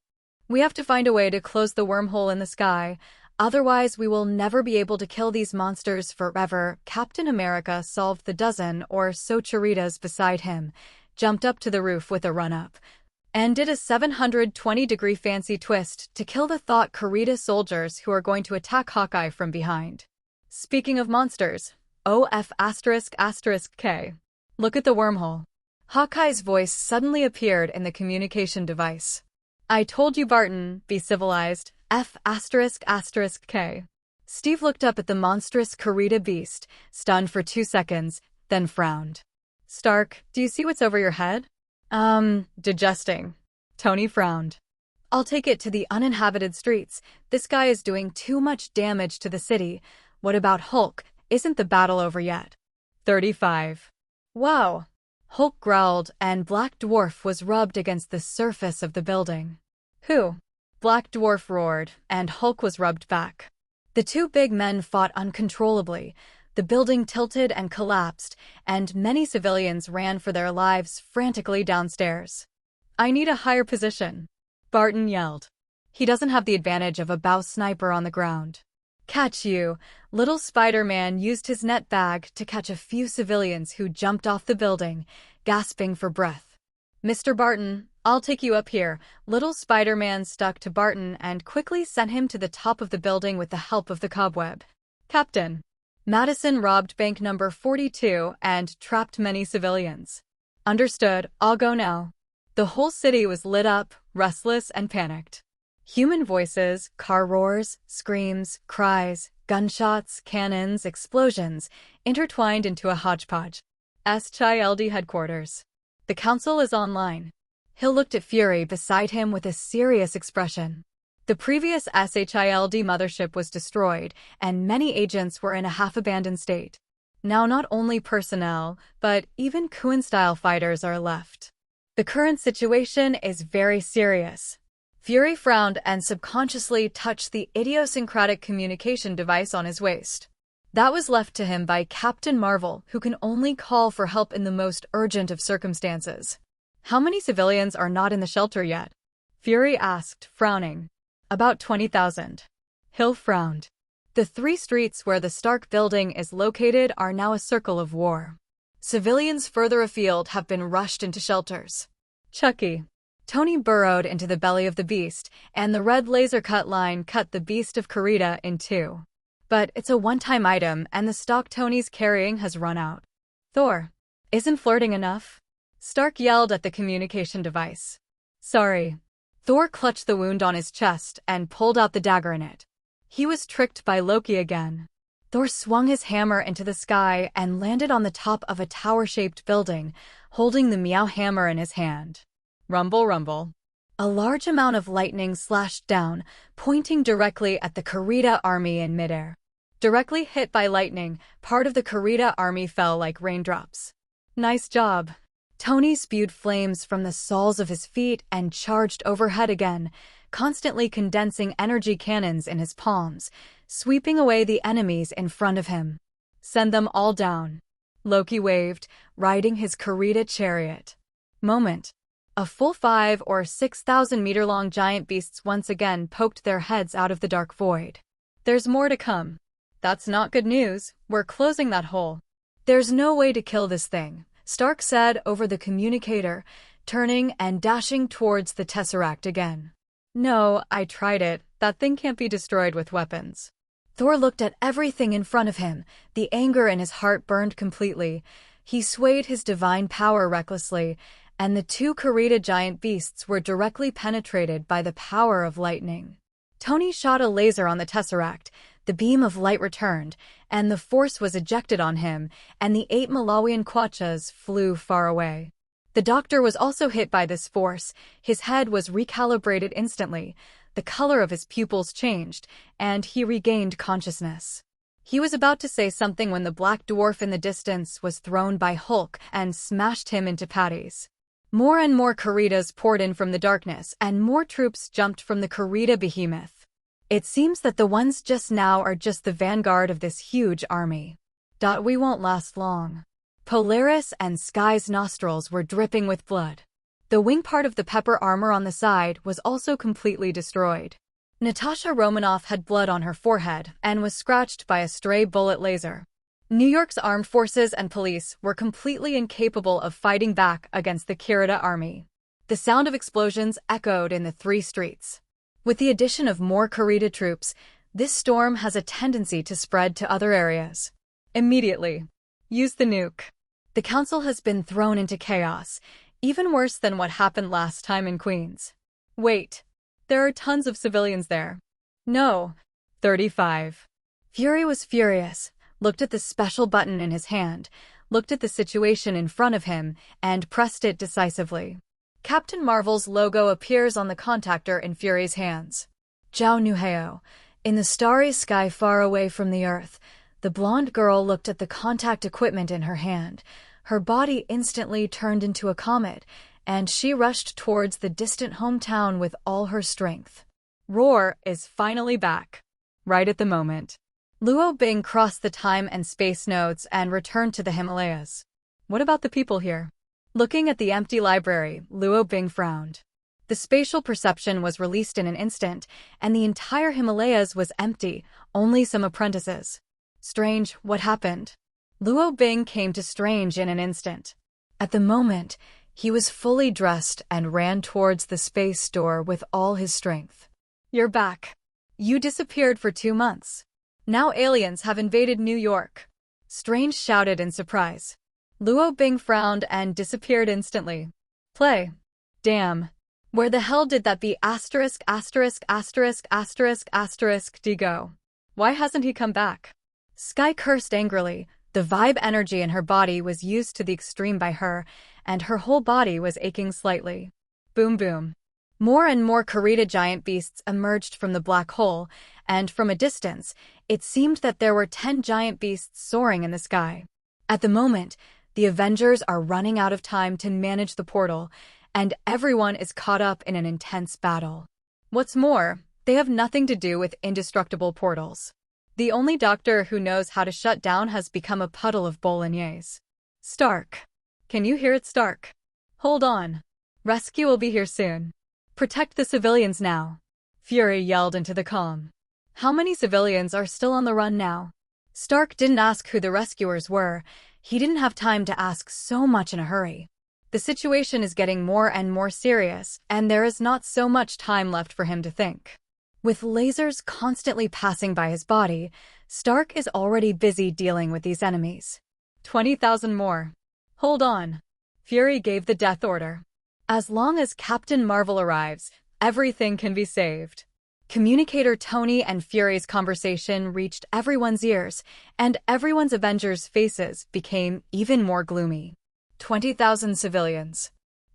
We have to find a way to close the wormhole in the sky, otherwise we will never be able to kill these monsters forever. Captain America solved the dozen or so Kuritas beside him, jumped up to the roof with a run-up, and did a 720-degree fancy twist to kill the thought Kurita soldiers who are going to attack Hawkeye from behind. Speaking of monsters, OF***K. Look at the wormhole. Hawkeye's voice suddenly appeared in the communication device. I told you, Barton, be civilized. F***K. Steve looked up at the monstrous Kurita beast, stunned for 2 seconds, then frowned. Stark, do you see what's over your head? Digesting. Tony frowned. I'll take it to the uninhabited streets. This guy is doing too much damage to the city. What about Hulk? Isn't the battle over yet? 35. Wow. Hulk growled, and Black Dwarf was rubbed against the surface of the building. Who? Black Dwarf roared, and Hulk was rubbed back. The two big men fought uncontrollably. The building tilted and collapsed, and many civilians ran for their lives frantically downstairs. I need a higher position, Barton yelled. He doesn't have the advantage of a bow sniper on the ground. Catch you. Little Spider-Man used his net bag to catch a few civilians who jumped off the building, gasping for breath. Mr. Barton, I'll take you up here. Little Spider-Man stuck to Barton and quickly sent him to the top of the building with the help of the cobweb. Captain. Madison robbed bank number 42 and trapped many civilians. Understood, I'll go now. The whole city was lit up, restless and panicked. Human voices, car roars, screams, cries, gunshots, cannons, explosions, intertwined into a hodgepodge. SHILD headquarters. The council is online. Hill looked at Fury beside him with a serious expression. The previous SHILD mothership was destroyed, and many agents were in a half-abandoned state. Now not only personnel, but even Kuan-style fighters are left. The current situation is very serious. Fury frowned and subconsciously touched the idiosyncratic communication device on his waist. That was left to him by Captain Marvel, who can only call for help in the most urgent of circumstances. How many civilians are not in the shelter yet? Fury asked, frowning. About 20,000. Hill frowned. The 3 streets where the Stark building is located are now a circle of war. Civilians further afield have been rushed into shelters. Chucky. Tony burrowed into the belly of the beast, and the red laser cut line cut the beast of Kurita in 2. But it's a one-time item, and the stock Tony's carrying has run out. Thor. Isn't flirting enough? Stark yelled at the communication device. Sorry. Thor clutched the wound on his chest and pulled out the dagger in it. He was tricked by Loki again. Thor swung his hammer into the sky and landed on the top of a tower-shaped building, holding the Meow hammer in his hand. Rumble, rumble. A large amount of lightning slashed down, pointing directly at the Kurita army in midair. Directly hit by lightning, part of the Kurita army fell like raindrops. Nice job. Tony spewed flames from the soles of his feet and charged overhead again, constantly condensing energy cannons in his palms, sweeping away the enemies in front of him. Send them all down. Loki waved, riding his Kurita chariot. Moment. A full 5,000 or 6,000 meter long giant beasts once again poked their heads out of the dark void. There's more to come. That's not good news. We're closing that hole. There's no way to kill this thing, Stark said over the communicator, turning and dashing towards the Tesseract again. No, I tried it. That thing can't be destroyed with weapons. Thor looked at everything in front of him. The anger in his heart burned completely. He swayed his divine power recklessly, and the 2 Kurita giant beasts were directly penetrated by the power of lightning. Tony shot a laser on the Tesseract. The beam of light returned, and the force was ejected on him, and the 8 Malawian kwachas flew far away. The doctor was also hit by this force. His head was recalibrated instantly, the color of his pupils changed, and he regained consciousness. He was about to say something when the black dwarf in the distance was thrown by Hulk and smashed him into patties. More and more Karitas poured in from the darkness, and more troops jumped from the Karita behemoth. It seems that the ones just now are just the vanguard of this huge army. We won't last long. Polaris and Sky's nostrils were dripping with blood. The wing part of the pepper armor on the side was also completely destroyed. Natasha Romanoff had blood on her forehead and was scratched by a stray bullet laser. New York's armed forces and police were completely incapable of fighting back against the Kirita army. The sound of explosions echoed in the 3 streets. With the addition of more Karita troops, this storm has a tendency to spread to other areas. Immediately, use the nuke. The council has been thrown into chaos, even worse than what happened last time in Queens. Wait, there are tons of civilians there. No, 35. Fury was furious, looked at the special button in his hand, looked at the situation in front of him, and pressed it decisively. Captain Marvel's logo appears on the contactor in Fury's hands. Zhao Nuheo. In the starry sky far away from the earth, the blonde girl looked at the contact equipment in her hand. Her body instantly turned into a comet, and she rushed towards the distant hometown with all her strength. Roar is finally back. Right at the moment. Luo Bing crossed the time and space nodes and returned to the Himalayas. What about the people here? Looking at the empty library, Luo Bing frowned. The spatial perception was released in an instant, and the entire Himalayas was empty, only some apprentices. Strange, what happened? Luo Bing came to strange in an instant. At the moment, he was fully dressed and ran towards the space door with all his strength. You're back. You disappeared for 2 months. Now aliens have invaded New York. Strange shouted in surprise. Luo Bing frowned and disappeared instantly. Play. Damn. Where the hell did that be ********** go? Why hasn't he come back? Sky cursed angrily. The vibe energy in her body was used to the extreme by her, and her whole body was aching slightly. Boom boom. More and more Karita giant beasts emerged from the black hole, and from a distance, it seemed that there were 10 giant beasts soaring in the sky. At the moment, the Avengers are running out of time to manage the portal, and everyone is caught up in an intense battle. What's more, they have nothing to do with indestructible portals. The only doctor who knows how to shut down has become a puddle of bolognese. Stark. Can you hear it, Stark? Hold on. Rescue will be here soon. Protect the civilians now. Fury yelled into the calm. How many civilians are still on the run now? Stark didn't ask who the rescuers were. He didn't have time to ask so much in a hurry. The situation is getting more and more serious, and there is not so much time left for him to think. With lasers constantly passing by his body, Stark is already busy dealing with these enemies. 20,000 more. Hold on. Fury gave the death order. As long as Captain Marvel arrives, everything can be saved. Communicator Tony and Fury's conversation reached everyone's ears, and everyone's Avengers' faces became even more gloomy. 20,000 civilians.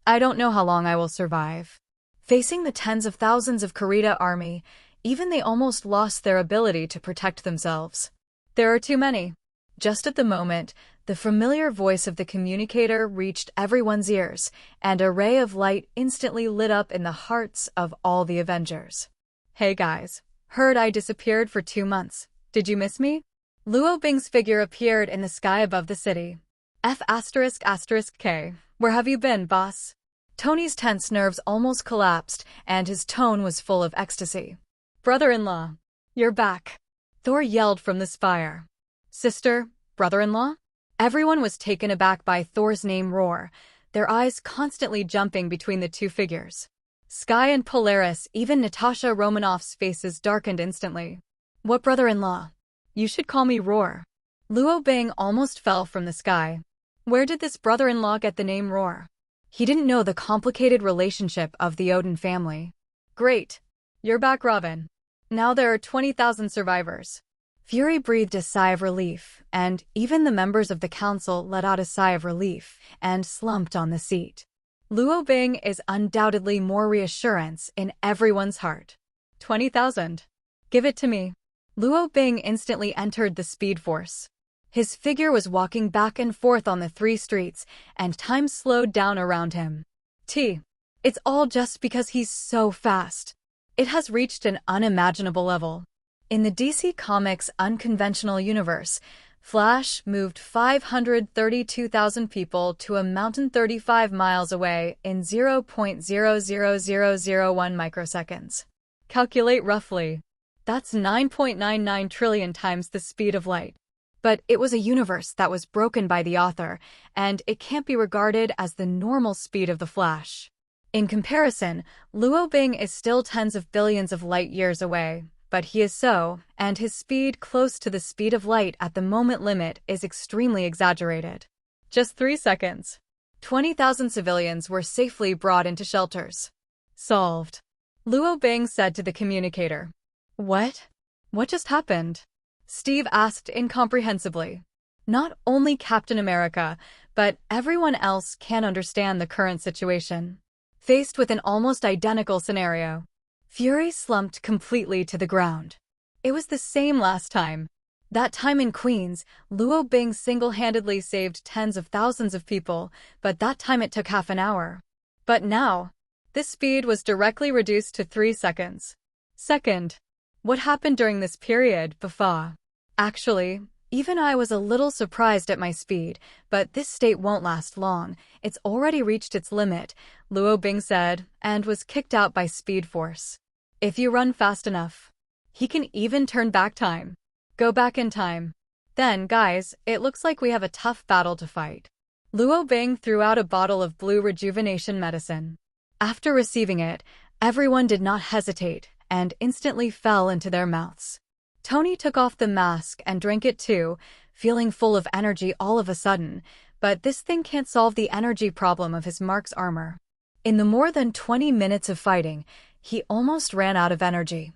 I don't know how long I will survive. Facing the tens of thousands of Karita army, even they almost lost their ability to protect themselves. There are too many. Just at the moment, the familiar voice of the communicator reached everyone's ears, and a ray of light instantly lit up in the hearts of all the Avengers. Hey guys, heard I disappeared for 2 months. Did you miss me? Luo Bing's figure appeared in the sky above the city. F***K, where have you been, boss? Tony's tense nerves almost collapsed, and his tone was full of ecstasy. Brother-in-law, you're back. Thor yelled from the spire. Sister, brother-in-law? Everyone was taken aback by Thor's name Roar, their eyes constantly jumping between the two figures. Sky and Polaris, even Natasha Romanoff's faces darkened instantly. What brother-in-law? You should call me Roar. Luo Bing almost fell from the sky. Where did this brother-in-law get the name Roar? He didn't know the complicated relationship of the Odin family. Great. You're back, Robin. Now there are 20,000 survivors. Fury breathed a sigh of relief, and even the members of the council let out a sigh of relief and slumped on the seat. Luo Bing is undoubtedly more reassurance in everyone's heart. 20,000. Give it to me. Luo Bing instantly entered the Speed Force. His figure was walking back and forth on the 3 streets, and time slowed down around him. It's all just because he's so fast. It has reached an unimaginable level. In the DC Comics unconventional universe, Flash moved 532,000 people to a mountain 35 miles away in 0.00001 microseconds. Calculate roughly. That's 9.99 trillion times the speed of light. But it was a universe that was broken by the author, and it can't be regarded as the normal speed of the Flash. In comparison, Luo Bing is still tens of billions of light years away, but he is so, and his speed close to the speed of light at the moment limit is extremely exaggerated. Just 3 seconds. 20,000 civilians were safely brought into shelters. Solved. Luo Bing said to the communicator. What? What just happened? Steve asked incomprehensibly. Not only Captain America, but everyone else can understand the current situation. Faced with an almost identical scenario, Fury slumped completely to the ground. It was the same last time. That time in Queens, Luo Bing single-handedly saved tens of thousands of people, but that time it took half an hour. But now, this speed was directly reduced to 3 seconds. Second. What happened during this period, Bafa? Actually, even I was a little surprised at my speed, but this state won't last long. It's already reached its limit, Luo Bing said, and was kicked out by Speed Force. If you run fast enough, he can even turn back time. Go back in time. Then, guys, it looks like we have a tough battle to fight. Luo Bing threw out a bottle of blue rejuvenation medicine. After receiving it, everyone did not hesitate and instantly fell into their mouths. Tony took off the mask and drank it too, feeling full of energy all of a sudden, but this thing can't solve the energy problem of his Mark's armor. In the more than 20 minutes of fighting, he almost ran out of energy.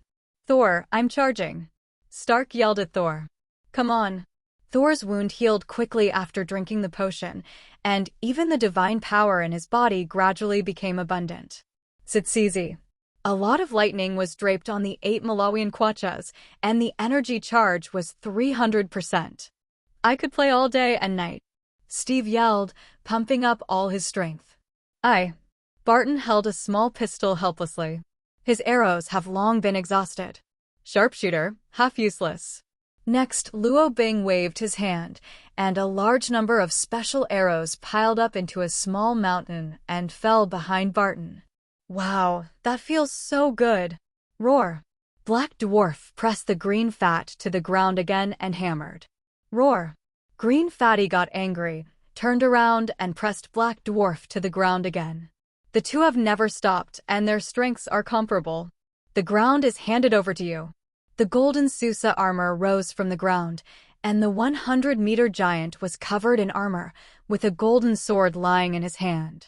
Thor, I'm charging. Stark yelled at Thor. Come on. Thor's wound healed quickly after drinking the potion, and even the divine power in his body gradually became abundant. Zitsizi. A lot of lightning was draped on the 8 Malawian kwachas, and the energy charge was 300%. I could play all day and night. Steve yelled, pumping up all his strength. Barton held a small pistol helplessly. His arrows have long been exhausted. Sharpshooter, half useless. Next, Luo Bing waved his hand, and a large number of special arrows piled up into a small mountain and fell behind Barton. Wow, that feels so good. Roar. Black Dwarf pressed the green fat to the ground again and hammered. Roar. Green Fatty got angry, turned around and pressed Black Dwarf to the ground again. The two have never stopped and their strengths are comparable. The ground is handed over to you. The golden Susa armor rose from the ground, and the 100-meter giant was covered in armor, with a golden sword lying in his hand.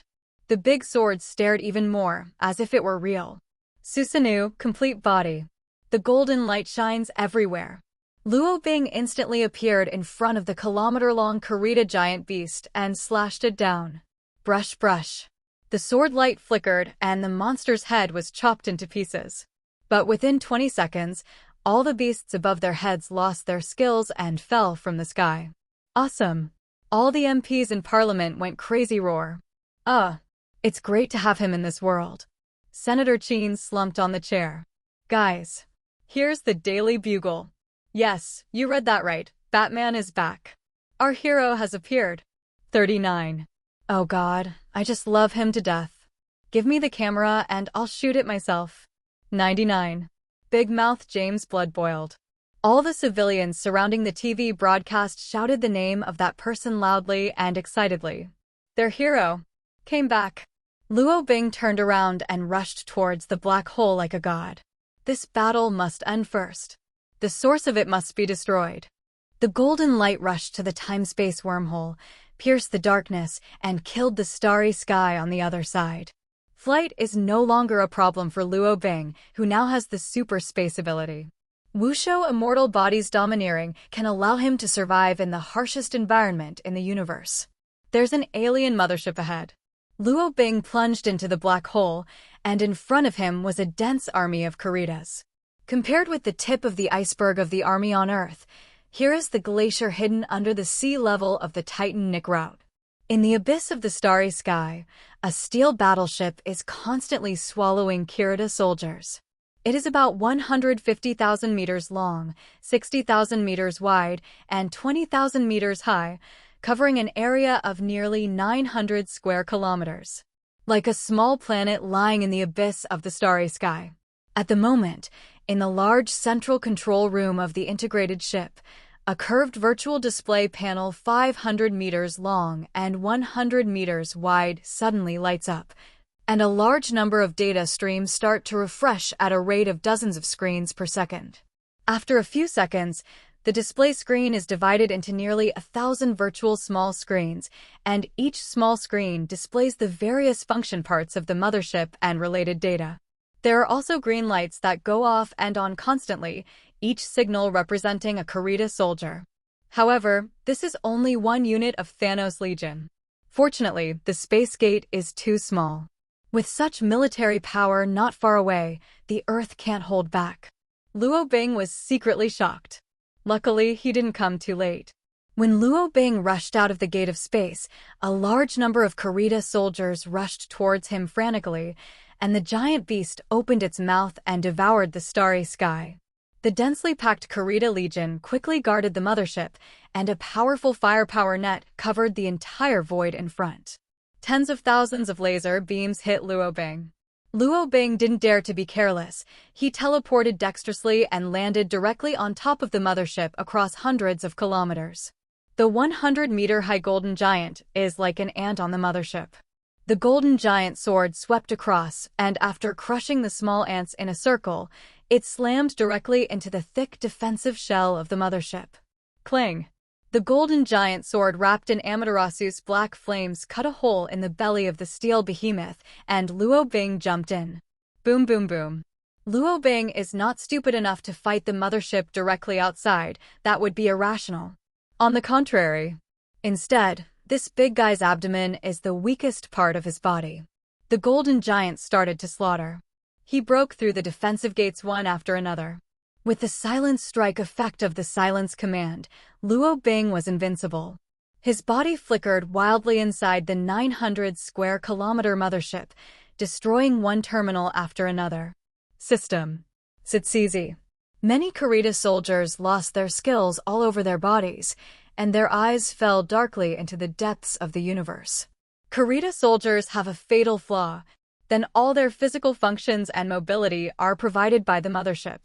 The big sword stared even more, as if it were real. Susanu, complete body. The golden light shines everywhere. Luo Bing instantly appeared in front of the kilometer-long Karita giant beast and slashed it down. Brush, brush. The sword light flickered and the monster's head was chopped into pieces. But within 20 seconds, all the beasts above their heads lost their skills and fell from the sky. Awesome. All the MPs in Parliament went crazy roar. It's great to have him in this world. Senator Cheen slumped on the chair. Guys, here's the Daily Bugle. Yes, you read that right. Batman is back. Our hero has appeared. 39. Oh God, I just love him to death. Give me the camera and I'll shoot it myself. 99. Big Mouth James blood boiled. All the civilians surrounding the TV broadcast shouted the name of that person loudly and excitedly. Their hero came back. Luo Bing turned around and rushed towards the black hole like a god. This battle must end first. The source of it must be destroyed. The golden light rushed to the time-space wormhole, pierced the darkness, and killed the starry sky on the other side. Flight is no longer a problem for Luo Bing, who now has the super space ability. Wusho immortal body's domineering can allow him to survive in the harshest environment in the universe. There's an alien mothership ahead. Luo Bing plunged into the black hole, and in front of him was a dense army of Karitas. Compared with the tip of the iceberg of the army on Earth, here is the glacier hidden under the sea level of the Titan Nick route. In the abyss of the starry sky, a steel battleship is constantly swallowing Kirita soldiers. It is about 150,000 meters long, 60,000 meters wide, and 20,000 meters high, covering an area of nearly 900 square kilometers. Like a small planet lying in the abyss of the starry sky. At the moment, in the large central control room of the integrated ship, a curved virtual display panel 500 meters long and 100 meters wide suddenly lights up, and a large number of data streams start to refresh at a rate of dozens of screens per second. After a few seconds, the display screen is divided into nearly 1,000 virtual small screens, and each small screen displays the various function parts of the mothership and related data. There are also green lights that go off and on constantly, each signal representing a Karita soldier. However, this is only one unit of Thanos' Legion. Fortunately, the space gate is too small. With such military power not far away, the Earth can't hold back. Luo Bing was secretly shocked. Luckily, he didn't come too late. When Luo Bing rushed out of the gate of space, a large number of Karita soldiers rushed towards him frantically, and the giant beast opened its mouth and devoured the starry sky. The densely packed Karita Legion quickly guarded the mothership, and a powerful firepower net covered the entire void in front. Tens of thousands of laser beams hit Luo Bing. Luo Bing didn't dare to be careless. He teleported dexterously and landed directly on top of the mothership across hundreds of kilometers. The 100-meter-high golden giant is like an ant on the mothership. The golden giant sword swept across, and after crushing the small ants in a circle, it slammed directly into the thick defensive shell of the mothership. Cling! The golden giant sword wrapped in Amaterasu's black flames cut a hole in the belly of the steel behemoth, and Luo Bing jumped in. Boom boom boom. Luo Bing is not stupid enough to fight the mothership directly outside. That would be irrational. On the contrary. Instead, this big guy's abdomen is the weakest part of his body. The golden giant started to slaughter. He broke through the defensive gates one after another. With the silence strike effect of the silence command, Luo Bing was invincible. His body flickered wildly inside the 900-square-kilometer mothership, destroying one terminal after another. System. It's easy. Many Karita soldiers lost their skills all over their bodies, and their eyes fell darkly into the depths of the universe. Karita soldiers have a fatal flaw. Then all their physical functions and mobility are provided by the mothership.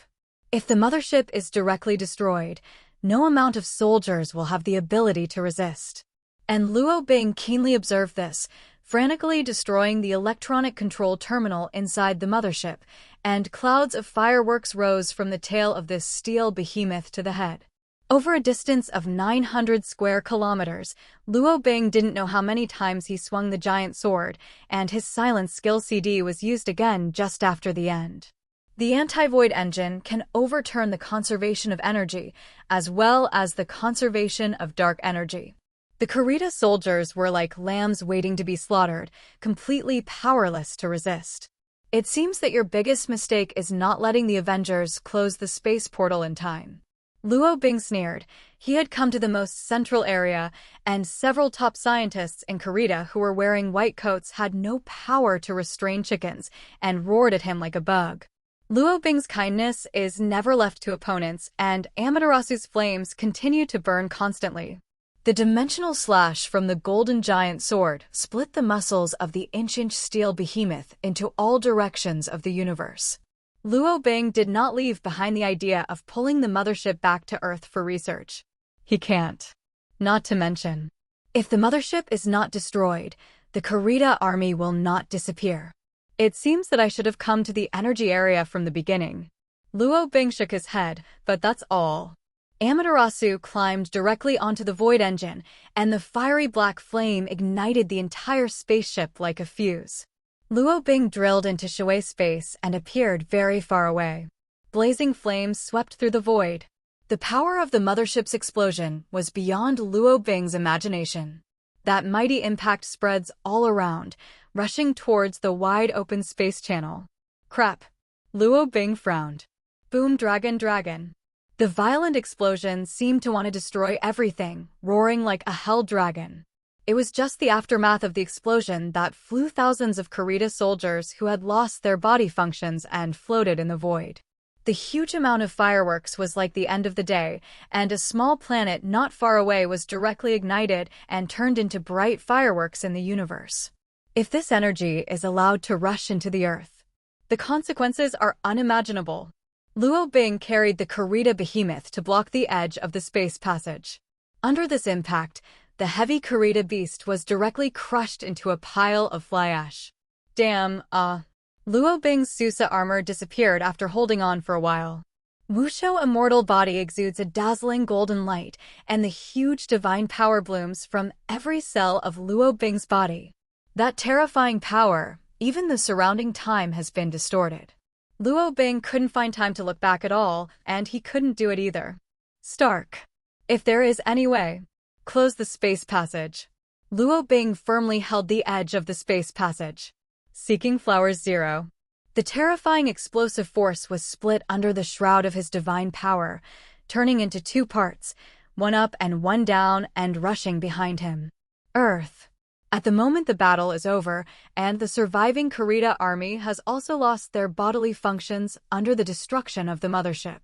If the mothership is directly destroyed, no amount of soldiers will have the ability to resist. And Luo Bing keenly observed this, frantically destroying the electronic control terminal inside the mothership, and clouds of fireworks rose from the tail of this steel behemoth to the head. Over a distance of 900 square kilometers, Luo Bing didn't know how many times he swung the giant sword, and his silence skill CD was used again just after the end. The anti-void engine can overturn the conservation of energy, as well as the conservation of dark energy. The Karita soldiers were like lambs waiting to be slaughtered, completely powerless to resist. It seems that your biggest mistake is not letting the Avengers close the space portal in time. Luo Bing sneered. He had come to the most central area, and several top scientists in Karita who were wearing white coats had no power to restrain chickens, and roared at him like a bug. Luo Bing's kindness is never left to opponents, and Amaterasu's flames continue to burn constantly. The dimensional slash from the golden giant sword split the muscles of the inch-inch steel behemoth into all directions of the universe. Luo Bing did not leave behind the idea of pulling the mothership back to Earth for research. He can't. Not to mention, if the mothership is not destroyed, the Karita army will not disappear. It seems that I should have come to the energy area from the beginning. Luo Bing shook his head, but that's all. Amaterasu climbed directly onto the void engine, and the fiery black flame ignited the entire spaceship like a fuse. Luo Bing drilled into Shui space and appeared very far away. blazing flames swept through the void. The power of the mothership's explosion was beyond Luo Bing's imagination. That mighty impact spreads all around, rushing towards the wide-open space channel. Crap. Luo Bing frowned. Boom, dragon, dragon. The violent explosion seemed to want to destroy everything, roaring like a hell dragon. It was just the aftermath of the explosion that flew thousands of Kurita soldiers who had lost their body functions and floated in the void. The huge amount of fireworks was like the end of the day, and a small planet not far away was directly ignited and turned into bright fireworks in the universe. If this energy is allowed to rush into the Earth, the consequences are unimaginable. Luo Bing carried the Kurita behemoth to block the edge of the space passage. Under this impact, the heavy Kurita beast was directly crushed into a pile of fly ash. Damn, Luo Bing's Susa armor disappeared after holding on for a while. Wushou's immortal body exudes a dazzling golden light, and the huge divine power blooms from every cell of Luo Bing's body. That terrifying power, even the surrounding time has been distorted. Luo Bing couldn't find time to look back at all, and he couldn't do it either. Stark. If there is any way, close the space passage. Luo Bing firmly held the edge of the space passage. Seeking Flowers 0. The terrifying explosive force was split under the shroud of his divine power, turning into two parts, one up and one down, and rushing behind him. Earth. At the moment the battle is over, and the surviving Kurita army has also lost their bodily functions under the destruction of the mothership.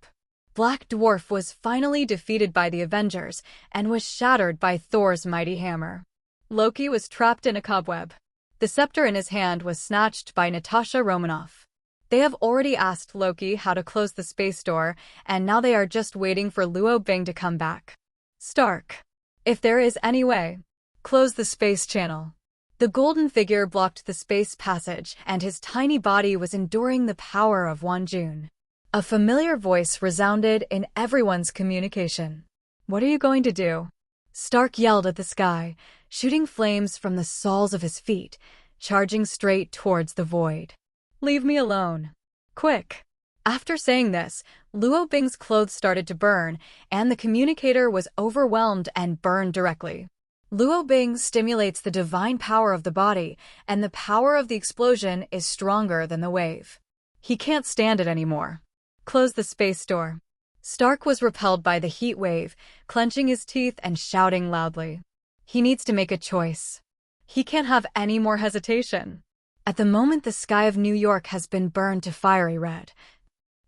Black Dwarf was finally defeated by the Avengers and was shattered by Thor's mighty hammer. Loki was trapped in a cobweb. The scepter in his hand was snatched by Natasha Romanoff. They have already asked Loki how to close the space door, and now they are just waiting for Luo Bing to come back. Stark. If there is any way, close the space channel. The golden figure blocked the space passage, and his tiny body was enduring the power of Wanjun. A familiar voice resounded in everyone's communication. What are you going to do? Stark yelled at the sky, shooting flames from the soles of his feet, charging straight towards the void. Leave me alone. Quick. After saying this, Luo Bing's clothes started to burn, and the communicator was overwhelmed and burned directly. Luo Bing stimulates the divine power of the body, and the power of the explosion is stronger than the wave. He can't stand it anymore. Close the space door. Stark was repelled by the heat wave, clenching his teeth and shouting loudly. He needs to make a choice. He can't have any more hesitation. At the moment, the sky of New York has been burned to fiery red.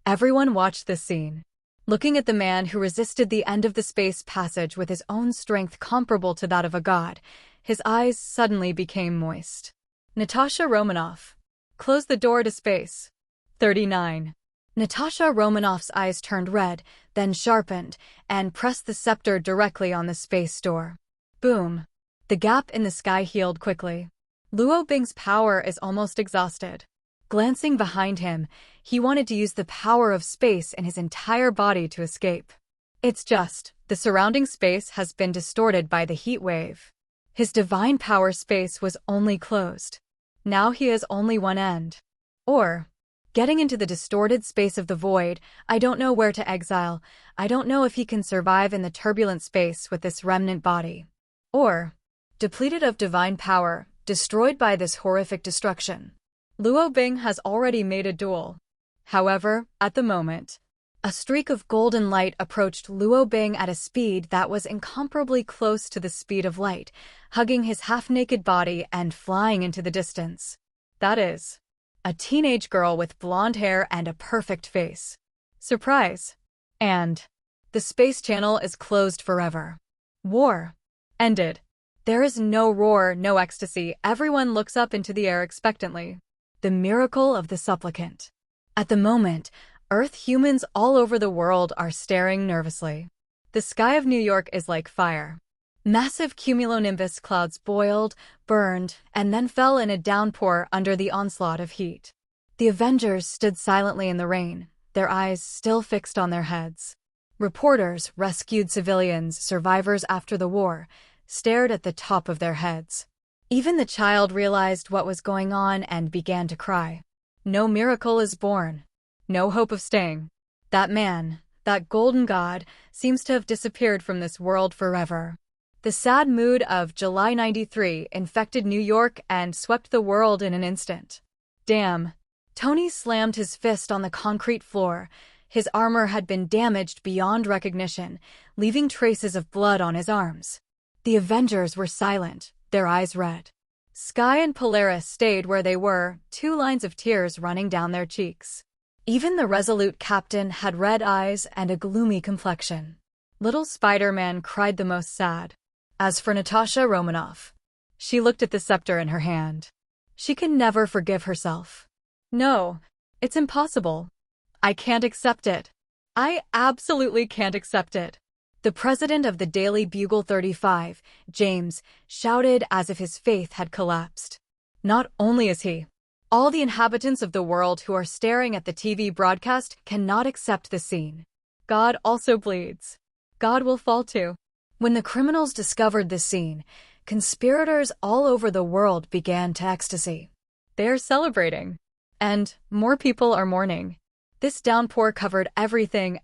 Everyone watched this scene, looking at the man who resisted the end of the space passage with his own strength comparable to that of a god. His eyes suddenly became moist. Natasha Romanoff. Close the door to space. 39. Natasha Romanoff's eyes turned red, then sharpened, and pressed the scepter directly on the space door. Boom. The gap in the sky healed quickly. Luo Bing's power is almost exhausted. Glancing behind him, he wanted to use the power of space in his entire body to escape. It's just, the surrounding space has been distorted by the heat wave. His divine power space was only closed. Now he has only one end. Or, getting into the distorted space of the void, I don't know where to exile. I don't know if he can survive in the turbulent space with this remnant body. Or, depleted of divine power, destroyed by this horrific destruction. Luo Bing has already made a duel. However, at the moment, a streak of golden light approached Luo Bing at a speed that was incomparably close to the speed of light, hugging his half-naked body and flying into the distance. That is, a teenage girl with blonde hair and a perfect face. Surprise. And the space channel is closed forever. War. Ended. There is no roar, no ecstasy. Everyone looks up into the air expectantly. The miracle of the supplicant. At the moment, Earth humans all over the world are staring nervously. The sky of New York is like fire. Massive cumulonimbus clouds boiled, burned, and then fell in a downpour under the onslaught of heat. The Avengers stood silently in the rain, their eyes still fixed on their heads. Reporters, rescued civilians, survivors after the war, stared at the top of their heads. Even the child realized what was going on and began to cry. No miracle is born. No hope of staying. That man, that golden god, seems to have disappeared from this world forever. The sad mood of July 93 infected New York and swept the world in an instant. Damn. Tony slammed his fist on the concrete floor. His armor had been damaged beyond recognition, leaving traces of blood on his arms. The Avengers were silent, their eyes red. Sky and Polaris stayed where they were, 2 lines of tears running down their cheeks. Even the resolute captain had red eyes and a gloomy complexion. Little Spider-Man cried the most sad. As for Natasha Romanoff, she looked at the scepter in her hand. She can never forgive herself. No, it's impossible. I can't accept it. I absolutely can't accept it. The president of the Daily Bugle 35, James, shouted as if his faith had collapsed. Not only is he, all the inhabitants of the world who are staring at the TV broadcast cannot accept the scene. God also bleeds. God will fall too. When the criminals discovered this scene, conspirators all over the world began to ecstasy. They are celebrating. And more people are mourning. This downpour covered everything,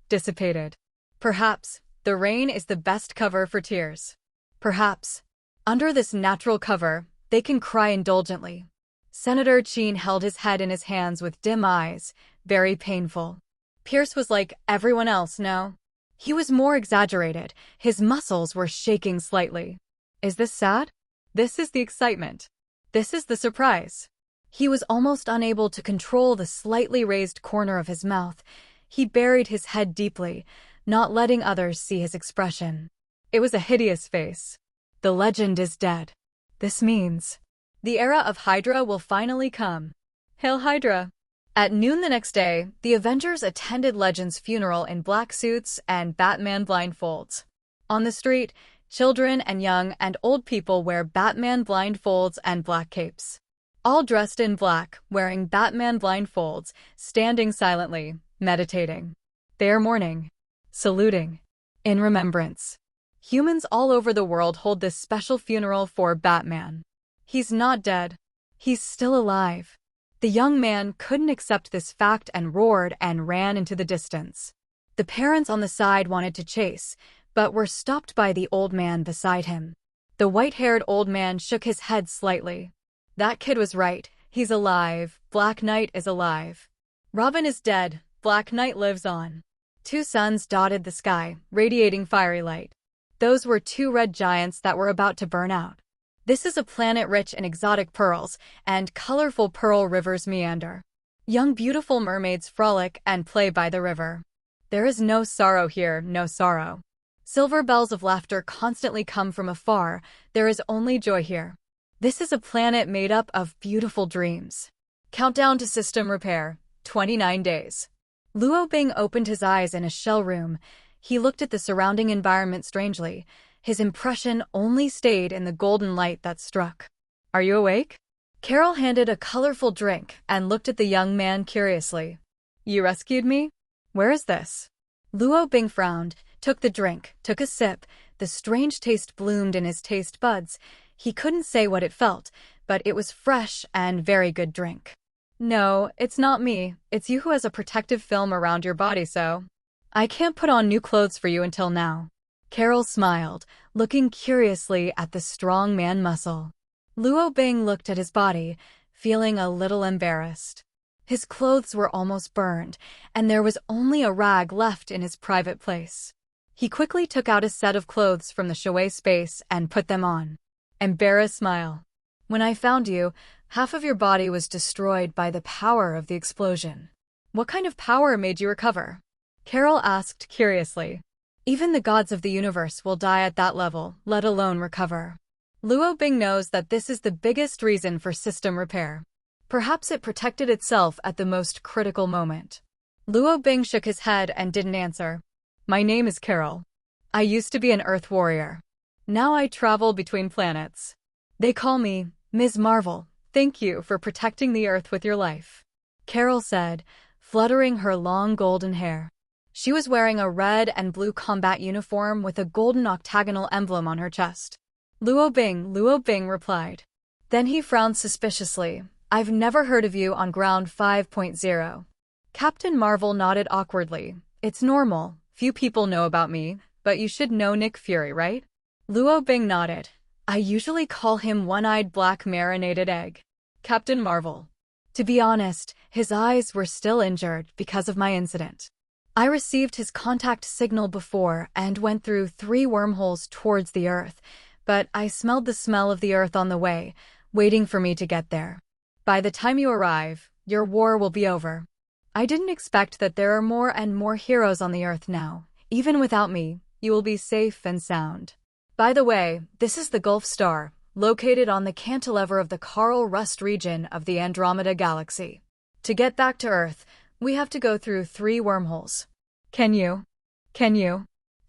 dissipated. Perhaps the rain is the best cover for tears. Perhaps, under this natural cover, they can cry indulgently. Senator Sheen held his head in his hands with dim eyes, very painful. Pierce was like everyone else, no? He was more exaggerated. His muscles were shaking slightly. Is this sad? This is the excitement. This is the surprise. He was almost unable to control the slightly raised corner of his mouth. He buried his head deeply, not letting others see his expression. It was a hideous face. The legend is dead. This means the era of Hydra will finally come. Hail Hydra! At noon the next day, the Avengers attended Legend's funeral in black suits and Batman blindfolds. On the street, children and young and old people wear Batman blindfolds and black capes. All dressed in black, wearing Batman blindfolds, standing silently, meditating. They are mourning, saluting, in remembrance. Humans all over the world hold this special funeral for Batman. He's not dead. He's still alive. The young man couldn't accept this fact and roared and ran into the distance. The parents on the side wanted to chase, but were stopped by the old man beside him. The white-haired old man shook his head slightly. That kid was right. He's alive. Black Knight is alive. Robin is dead. Black Knight lives on. 2 suns dotted the sky, radiating fiery light. Those were 2 red giants that were about to burn out. This is a planet rich in exotic pearls, and colorful pearl rivers meander. Young beautiful mermaids frolic and play by the river. There is no sorrow here, no sorrow. Silver bells of laughter constantly come from afar. There is only joy here. This is a planet made up of beautiful dreams. Countdown to system repair, 29 days. Luo Bing opened his eyes in a shell room. He looked at the surrounding environment strangely. His impression only stayed in the golden light that struck. Are you awake? Carol handed a colorful drink and looked at the young man curiously. You rescued me? Where is this? Luo Bing frowned, took the drink, took a sip. The strange taste bloomed in his taste buds. He couldn't say what it felt, but it was fresh and very good drink. No, it's not me. It's you who has a protective film around your body, so I can't put on new clothes for you until now. Carol smiled, looking curiously at the strong man muscle. Luo Bing looked at his body, feeling a little embarrassed. His clothes were almost burned, and there was only a rag left in his private place. He quickly took out a set of clothes from the showy space and put them on. Embarrassed smile. When I found you, half of your body was destroyed by the power of the explosion. What kind of power made you recover? Carol asked curiously. Even the gods of the universe will die at that level, let alone recover. Luo Bing knows that this is the biggest reason for system repair. Perhaps it protected itself at the most critical moment. Luo Bing shook his head and didn't answer. My name is Carol. I used to be an Earth warrior. Now I travel between planets. They call me Ms. Marvel. Thank you for protecting the Earth with your life, Carol said, fluttering her long golden hair. She was wearing a red and blue combat uniform with a golden octagonal emblem on her chest. Luo Bing replied. Then he frowned suspiciously. I've never heard of you on Ground 5.0. Captain Marvel nodded awkwardly. It's normal. Few people know about me, but you should know Nick Fury, right? Luo Bing nodded. I usually call him one-eyed black marinated egg. Captain Marvel. To be honest, his eyes were still injured because of my incident. I received his contact signal before and went through 3 wormholes towards the Earth, but I smelled the smell of the Earth on the way, waiting for me to get there. By the time you arrive, your war will be over. I didn't expect that there are more and more heroes on the Earth now. Even without me, you will be safe and sound. By the way, this is the Gulf Star, located on the cantilever of the Coral Rust region of the Andromeda Galaxy. To get back to Earth, we have to go through 3 wormholes. Can you?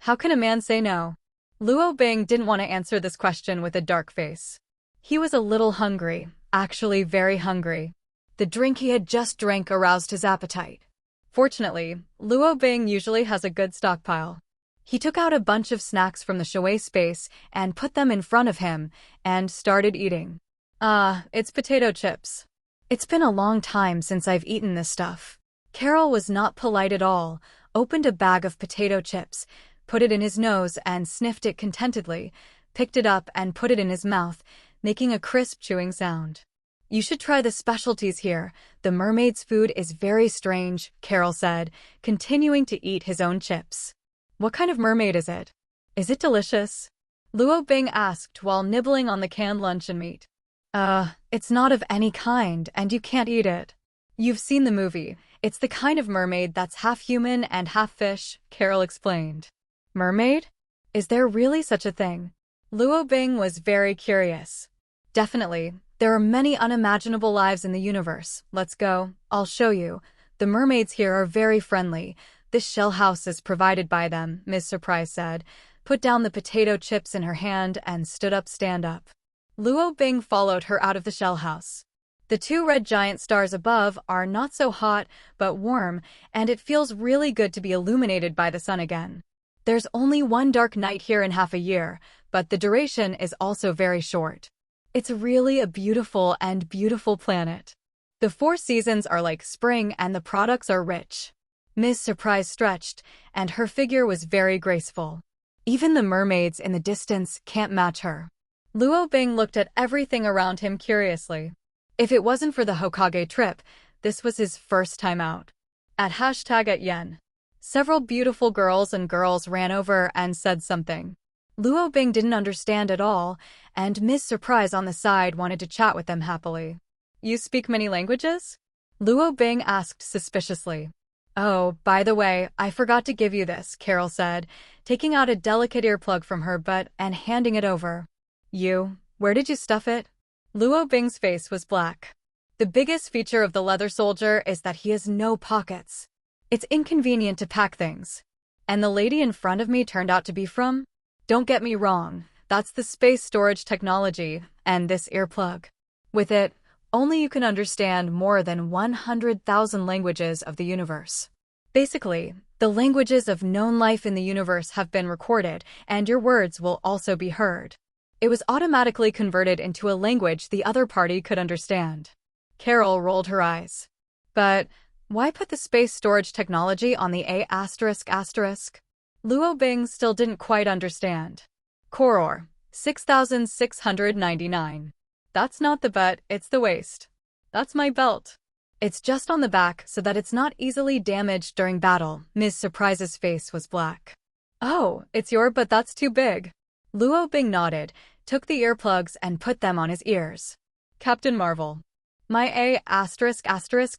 How can a man say no? Luo Bing didn't want to answer this question with a dark face. He was a little hungry, actually very hungry. The drink he had just drank aroused his appetite. Fortunately, Luo Bing usually has a good stockpile. He took out a bunch of snacks from the Shui space and put them in front of him and started eating. It's potato chips. It's been a long time since I've eaten this stuff. Carol was not polite at all, opened a bag of potato chips, put it in his nose and sniffed it contentedly, picked it up and put it in his mouth, making a crisp chewing sound. You should try the specialties here. The mermaid's food is very strange, Carol said, continuing to eat his own chips. What kind of mermaid is it? Is it delicious? Luo Bing asked while nibbling on the canned luncheon meat. It's not of any kind, and you can't eat it. You've seen the movie. It's the kind of mermaid that's half human and half fish, Carol explained. Mermaid? Is there really such a thing? Luo Bing was very curious. Definitely. There are many unimaginable lives in the universe. Let's go. I'll show you. The mermaids here are very friendly. This shell house is provided by them, Ms. Surprise said, put down the potato chips in her hand and stood up stand up. Luo Bing followed her out of the shell house. The 2 red giant stars above are not so hot, but warm, and it feels really good to be illuminated by the sun again. There's only 1 dark night here in half a year, but the duration is also very short. It's really a beautiful planet. The 4 seasons are like spring and the products are rich. Ms. Surprise stretched, and her figure was very graceful. Even the mermaids in the distance can't match her. Luo Bing looked at everything around him curiously. If it wasn't for the Hokage trip, this was his first time out. @Yen. Several beautiful girls ran over and said something. Luo Bing didn't understand at all, and Ms. Surprise on the side wanted to chat with them happily. You speak many languages? Luo Bing asked suspiciously. Oh, by the way, I forgot to give you this, Carol said, taking out a delicate earplug from her butt and handing it over. Where did you stuff it? Luo Bing's face was black. The biggest feature of the leather soldier is that he has no pockets. It's inconvenient to pack things. And the lady in front of me turned out to be from? Don't get me wrong, that's the space storage technology, and this earplug. With it, only you can understand more than 100,000 languages of the universe. Basically, the languages of known life in the universe have been recorded, and your words will also be heard. It was automatically converted into a language the other party could understand. Carol rolled her eyes. But why put the space storage technology on the A***? Luo Bing still didn't quite understand. Koror, 6,699. That's not the butt, it's the waist. That's my belt. It's just on the back so that it's not easily damaged during battle. Ms. Surprise's face was black. Oh, it's your but that's too big. Luo Bing nodded, took the earplugs and put them on his ears. Captain Marvel. My A**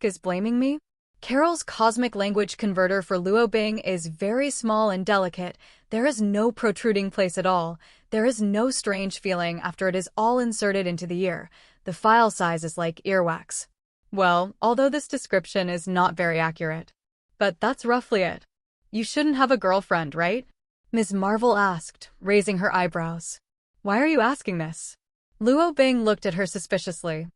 is blaming me? Carol's cosmic language converter for Luo Bing is very small and delicate. There is no protruding place at all. There is no strange feeling after it is all inserted into the ear. The file size is like earwax. Well, although this description is not very accurate. But that's roughly it. You shouldn't have a girlfriend, right? Ms. Marvel asked, raising her eyebrows. Why are you asking this? Luo Bing looked at her suspiciously.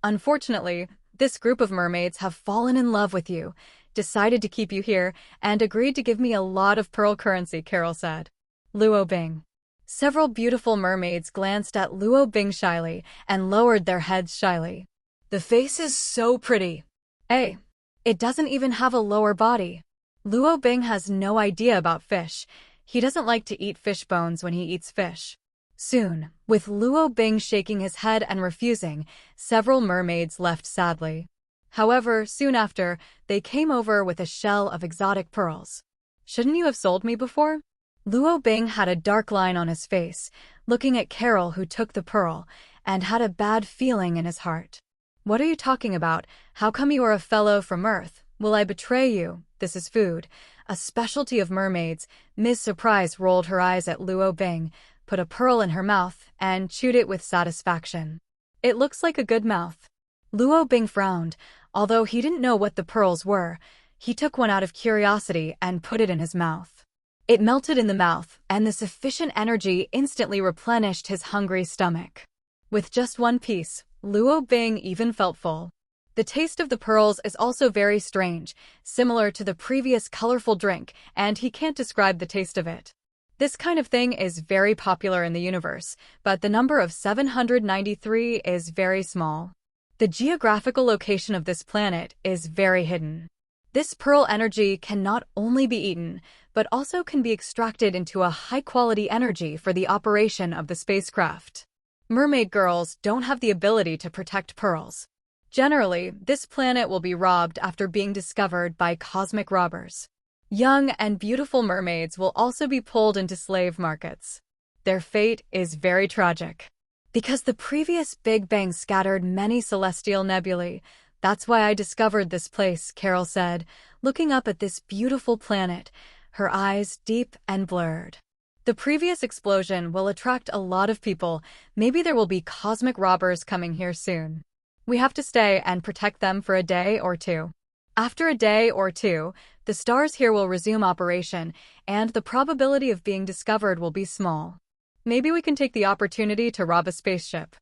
Unfortunately, this group of mermaids have fallen in love with you, decided to keep you here, and agreed to give me a lot of pearl currency, Carol said. Luo Bing. Several beautiful mermaids glanced at Luo Bing shyly and lowered their heads shyly. The face is so pretty. Hey, It doesn't even have a lower body. Luo Bing has no idea about fish. He doesn't like to eat fish bones when he eats fish. Soon, with Luo Bing shaking his head and refusing, several mermaids left sadly. However, soon after, they came over with a shell of exotic pearls. Shouldn't you have sold me before? Luo Bing had a dark line on his face, looking at Carol who took the pearl, and had a bad feeling in his heart. What are you talking about? How come you are a fellow from Earth? Will I betray you? This is food. A specialty of mermaids. Ms. Surprise rolled her eyes at Luo Bing, put a pearl in her mouth, and chewed it with satisfaction. It looks like a good mouth. Luo Bing frowned. Although he didn't know what the pearls were, he took one out of curiosity and put it in his mouth. It melted in the mouth, and the sufficient energy instantly replenished his hungry stomach. With just one piece, Luo Bing even felt full. The taste of the pearls is also very strange, similar to the previous colorful drink, and he can't describe the taste of it. This kind of thing is very popular in the universe, but the number of 793 is very small. The geographical location of this planet is very hidden. This pearl energy can not only be eaten, but also can be extracted into a high-quality energy for the operation of the spacecraft. Mermaid girls don't have the ability to protect pearls. Generally, this planet will be robbed after being discovered by cosmic robbers. Young and beautiful mermaids will also be pulled into slave markets. Their fate is very tragic. Because the previous Big Bang scattered many celestial nebulae, that's why I discovered this place, Carol said, looking up at this beautiful planet, her eyes deep and blurred. The previous explosion will attract a lot of people. Maybe there will be cosmic robbers coming here soon. We have to stay and protect them for a day or two. After a day or two, the stars here will resume operation, and the probability of being discovered will be small. Maybe we can take the opportunity to rob a spaceship.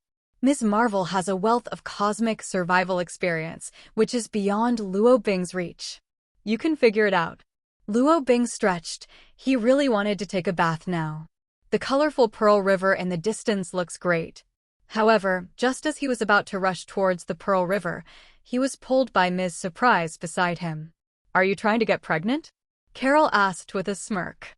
Ms. Marvel has a wealth of cosmic survival experience, which is beyond Luo Bing's reach. You can figure it out. Luo Bing stretched. He really wanted to take a bath now. The colorful Pearl River in the distance looks great. However, just as he was about to rush towards the Pearl River, he was pulled by Ms. Surprise beside him. Are you trying to get pregnant? Carol asked with a smirk.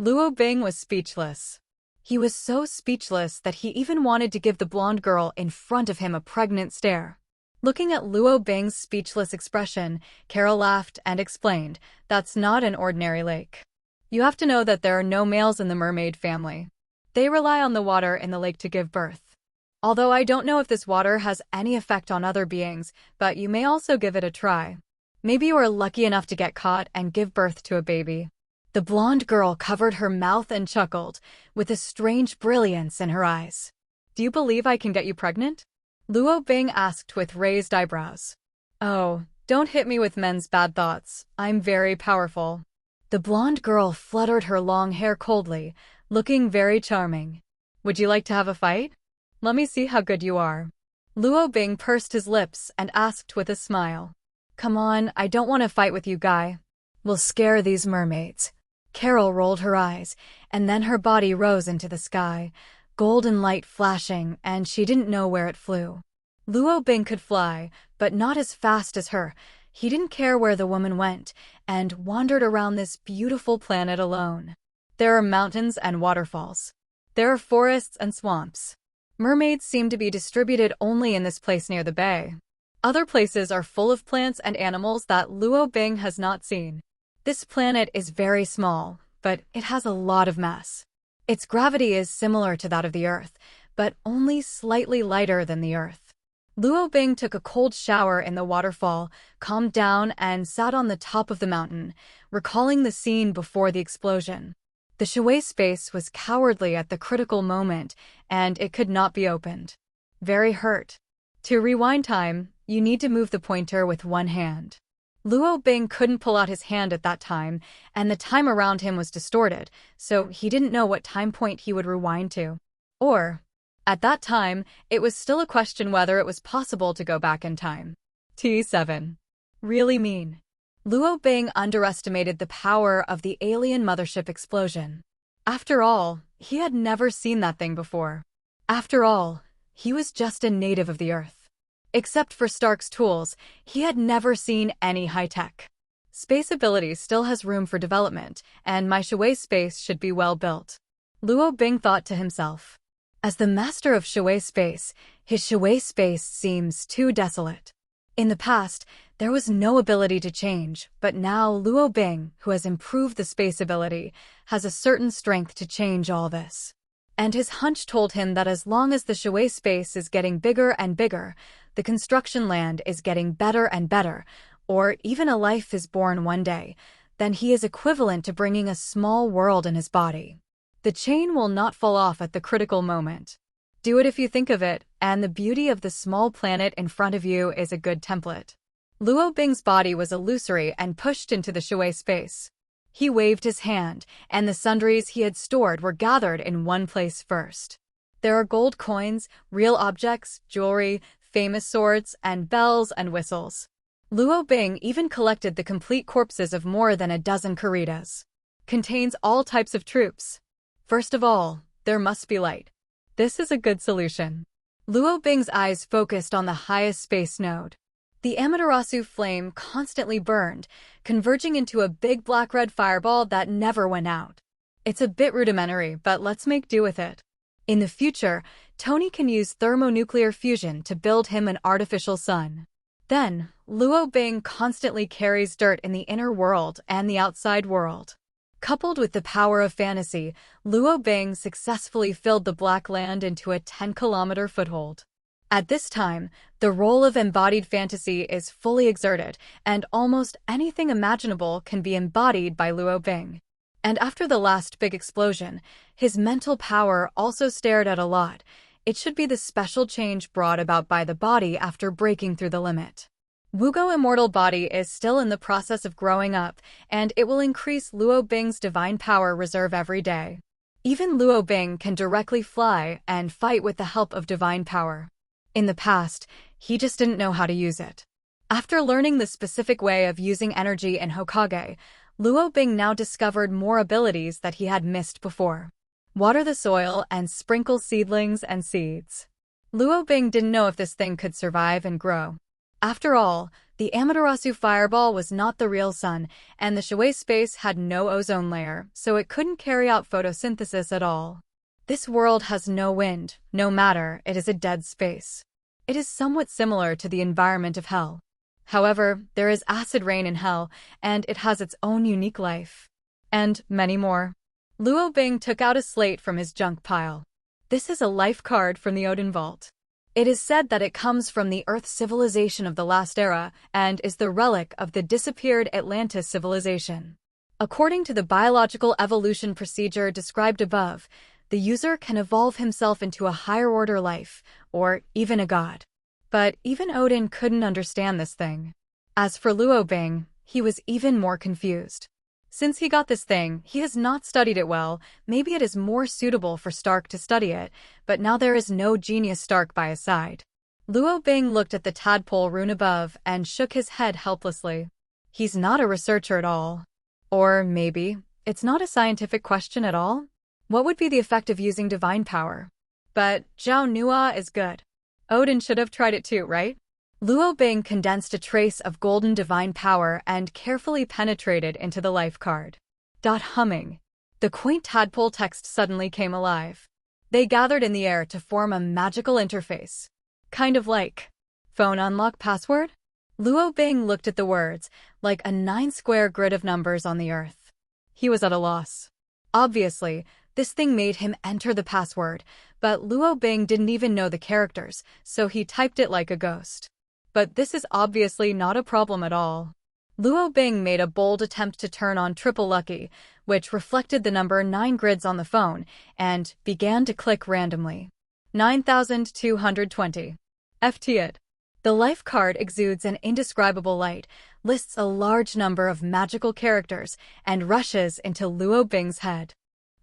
Luo Bing was speechless. He was so speechless that he even wanted to give the blonde girl in front of him a pregnant stare. Looking at Luo Bing's speechless expression, Carol laughed and explained, "That's not an ordinary lake. You have to know that there are no males in the mermaid family. They rely on the water in the lake to give birth. Although I don't know if this water has any effect on other beings, but you may also give it a try. Maybe you are lucky enough to get caught and give birth to a baby." The blonde girl covered her mouth and chuckled, with a strange brilliance in her eyes. "Do you believe I can get you pregnant?" Luo Bing asked with raised eyebrows. "Oh, don't hit me with men's bad thoughts. I'm very powerful." The blonde girl fluttered her long hair coldly, looking very charming. "Would you like to have a fight? Let me see how good you are." Luo Bing pursed his lips and asked with a smile. "Come on, I don't want to fight with you, guy. We'll scare these mermaids." Carol rolled her eyes, and then her body rose into the sky, golden light flashing, and she didn't know where it flew. Luo Bing could fly, but not as fast as her. He didn't care where the woman went, and wandered around this beautiful planet alone. There are mountains and waterfalls. There are forests and swamps. Mermaids seem to be distributed only in this place near the bay. Other places are full of plants and animals that Luo Bing has not seen. This planet is very small, but it has a lot of mass. Its gravity is similar to that of the Earth, but only slightly lighter than the Earth. Luo Bing took a cold shower in the waterfall, calmed down, and sat on the top of the mountain, recalling the scene before the explosion. The Shui space was cowardly at the critical moment, and it could not be opened. Very hurt. To rewind time, you need to move the pointer with one hand. Luo Bing couldn't pull out his hand at that time, and the time around him was distorted, so he didn't know what time point he would rewind to. Or, at that time, it was still a question whether it was possible to go back in time. T7. Really mean. Luo Bing underestimated the power of the alien mothership explosion. After all, he had never seen that thing before. After all, he was just a native of the Earth. Except for Stark's tools, he had never seen any high-tech. Space ability still has room for development, and my Shui space should be well built. Luo Bing thought to himself. As the master of Shui space, his Shui space seems too desolate. In the past, there was no ability to change, but now Luo Bing, who has improved the space ability, has a certain strength to change all this. And his hunch told him that as long as the Shui space is getting bigger and bigger, the construction land is getting better and better, or even a life is born one day, then he is equivalent to bringing a small world in his body. The chain will not fall off at the critical moment. Do it if you think of it, and the beauty of the small planet in front of you is a good template. Luo Bing's body was illusory and pushed into the Shui space. He waved his hand, and the sundries he had stored were gathered in one place first. There are gold coins, real objects, jewelry, famous swords, and bells and whistles. Luo Bing even collected the complete corpses of more than a dozen corridas. Contains all types of troops. First of all, there must be light. This is a good solution. Luo Bing's eyes focused on the highest space node. The Amaterasu flame constantly burned, converging into a big black-red fireball that never went out. It's a bit rudimentary, but let's make do with it. In the future, Tony can use thermonuclear fusion to build him an artificial sun. Then, Luo Bing constantly carries dirt in the inner world and the outside world. Coupled with the power of fantasy, Luo Bing successfully filled the Black Land into a 10-kilometer foothold. At this time, the role of embodied fantasy is fully exerted, and almost anything imaginable can be embodied by Luo Bing. And after the last big explosion, his mental power also stared at a lot. It should be the special change brought about by the body after breaking through the limit. Wugo Immortal Body is still in the process of growing up, and it will increase Luo Bing's divine power reserve every day. Even Luo Bing can directly fly and fight with the help of divine power. In the past, he just didn't know how to use it. After learning the specific way of using energy in Hokage, Luo Bing now discovered more abilities that he had missed before. Water the soil and sprinkle seedlings and seeds. Luo Bing didn't know if this thing could survive and grow. After all, the Amaterasu fireball was not the real sun, and the Shui space had no ozone layer, so it couldn't carry out photosynthesis at all. This world has no wind, no matter, it is a dead space. It is somewhat similar to the environment of hell. However, there is acid rain in hell, and it has its own unique life. And many more. Luo Bing took out a slate from his junk pile. This is a life card from the Odin Vault. It is said that it comes from the Earth civilization of the last era and is the relic of the disappeared Atlantis civilization. According to the biological evolution procedure described above, the user can evolve himself into a higher-order life, or even a god. But even Odin couldn't understand this thing. As for Luo Bing, he was even more confused. Since he got this thing, he has not studied it well. Maybe it is more suitable for Stark to study it, but now there is no genius Stark by his side. Luo Bing looked at the tadpole rune above and shook his head helplessly. He's not a researcher at all. Or maybe, it's not a scientific question at all? What would be the effect of using divine power? But Zhao Nua is good. Odin should have tried it too, right? Luo Bing condensed a trace of golden divine power and carefully penetrated into the life card. Humming. The quaint tadpole text suddenly came alive. They gathered in the air to form a magical interface. Kind of like phone unlock password? Luo Bing looked at the words, like a 9-square grid of numbers on the earth. He was at a loss. Obviously, this thing made him enter the password, but Luo Bing didn't even know the characters, so he typed it like a ghost. But this is obviously not a problem at all. Luo Bing made a bold attempt to turn on Triple Lucky, which reflected the number 9 grids on the phone, and began to click randomly. 9,220. FT it. The life card exudes an indescribable light, lists a large number of magical characters, and rushes into Luo Bing's head.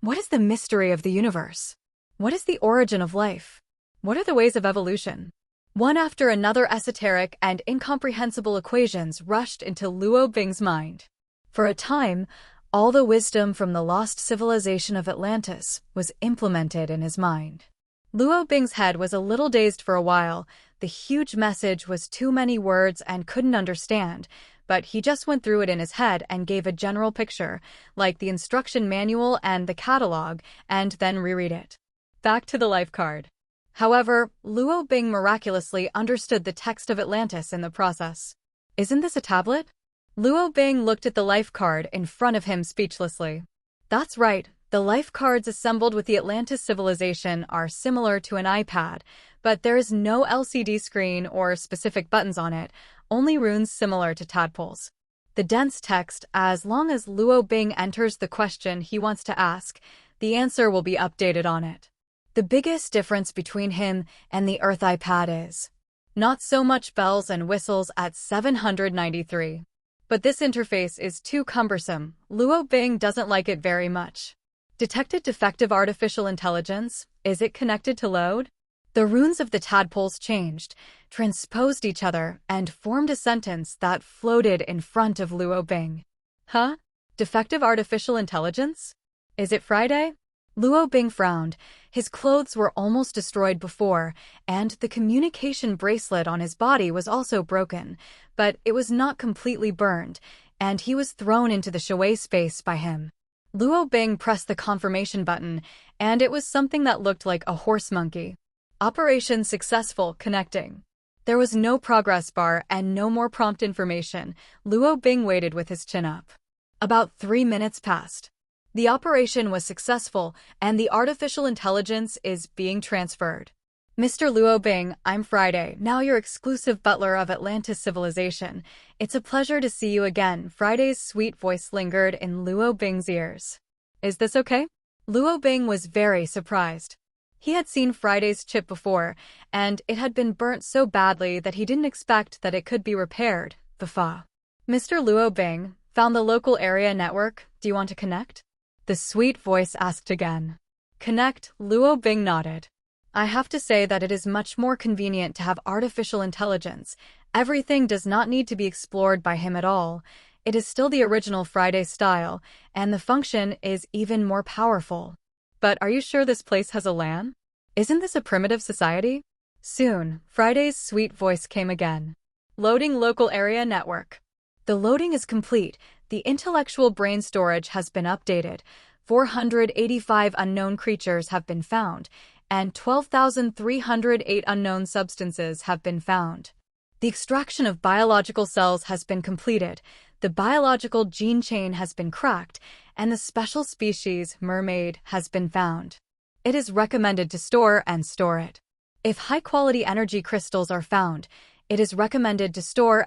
What is the mystery of the universe? What is the origin of life? What are the ways of evolution? One after another esoteric and incomprehensible equations rushed into Luo Bing's mind. For a time, all the wisdom from the lost civilization of Atlantis was implemented in his mind. Luo Bing's head was a little dazed for a while, the huge message was too many words and couldn't understand, but he just went through it in his head and gave a general picture, like the instruction manual and the catalog, and then reread it. Back to the life card. However, Luo Bing miraculously understood the text of Atlantis in the process. Isn't this a tablet? Luo Bing looked at the life card in front of him speechlessly. That's right, the life cards assembled with the Atlantis civilization are similar to an iPad, but there is no LCD screen or specific buttons on it, only runes similar to tadpoles. The dense text, as long as Luo Bing enters the question he wants to ask, the answer will be updated on it. The biggest difference between him and the Earth iPad is not so much bells and whistles at 793. But this interface is too cumbersome. Luo Bing doesn't like it very much. Detected defective artificial intelligence. Is it connected to load? The runes of the tadpoles changed, transposed each other, and formed a sentence that floated in front of Luo Bing. Huh? Defective artificial intelligence? Is it Friday? Luo Bing frowned. His clothes were almost destroyed before, and the communication bracelet on his body was also broken, but it was not completely burned, and he was thrown into the Shui space by him. Luo Bing pressed the confirmation button, and it was something that looked like a horse monkey. Operation successful, connecting. There was no progress bar and no more prompt information. Luo Bing waited with his chin up. About 3 minutes passed. The operation was successful, and the artificial intelligence is being transferred. Mr. Luo Bing, I'm Friday, now your exclusive butler of Atlantis civilization. It's a pleasure to see you again. Friday's sweet voice lingered in Luo Bing's ears. Is this okay? Luo Bing was very surprised. He had seen Friday's chip before, and it had been burnt so badly that he didn't expect that it could be repaired. Mr. Luo Bing, found the local area network. Do you want to connect? The sweet voice asked again. Connect, Luo Bing nodded. I have to say that it is much more convenient to have artificial intelligence. Everything does not need to be explored by him at all. It is still the original Friday style, and the function is even more powerful. But are you sure this place has a LAN? Isn't this a primitive society? Soon, Friday's sweet voice came again. Loading local area network. The loading is complete. The intellectual brain storage has been updated. 485 unknown creatures have been found, and 12,308 unknown substances have been found. The extraction of biological cells has been completed. The biological gene chain has been cracked, and the special species, mermaid, has been found. It is recommended to store it. If high-quality energy crystals are found, it is recommended to store.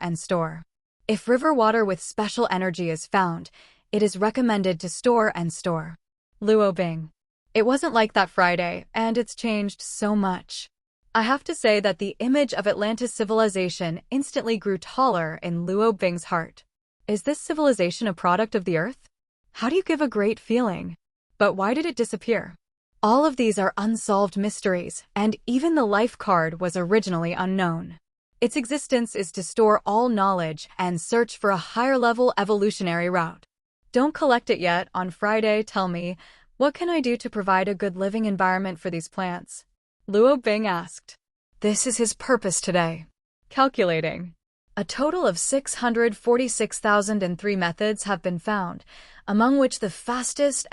If river water with special energy is found, it is recommended to store. Luo Bing. It wasn't like that Friday, and it's changed so much. I have to say that the image of Atlantis civilization instantly grew taller in Luo Bing's heart. Is this civilization a product of the Earth? How do you give a great feeling? But why did it disappear? All of these are unsolved mysteries, and even the life card was originally unknown. Its existence is to store all knowledge and search for a higher-level evolutionary route. Don't collect it yet. On Friday, tell me, what can I do to provide a good living environment for these plants? Luo Bing asked. This is his purpose today. Calculating. A total of 646,003 methods have been found, among which the fastest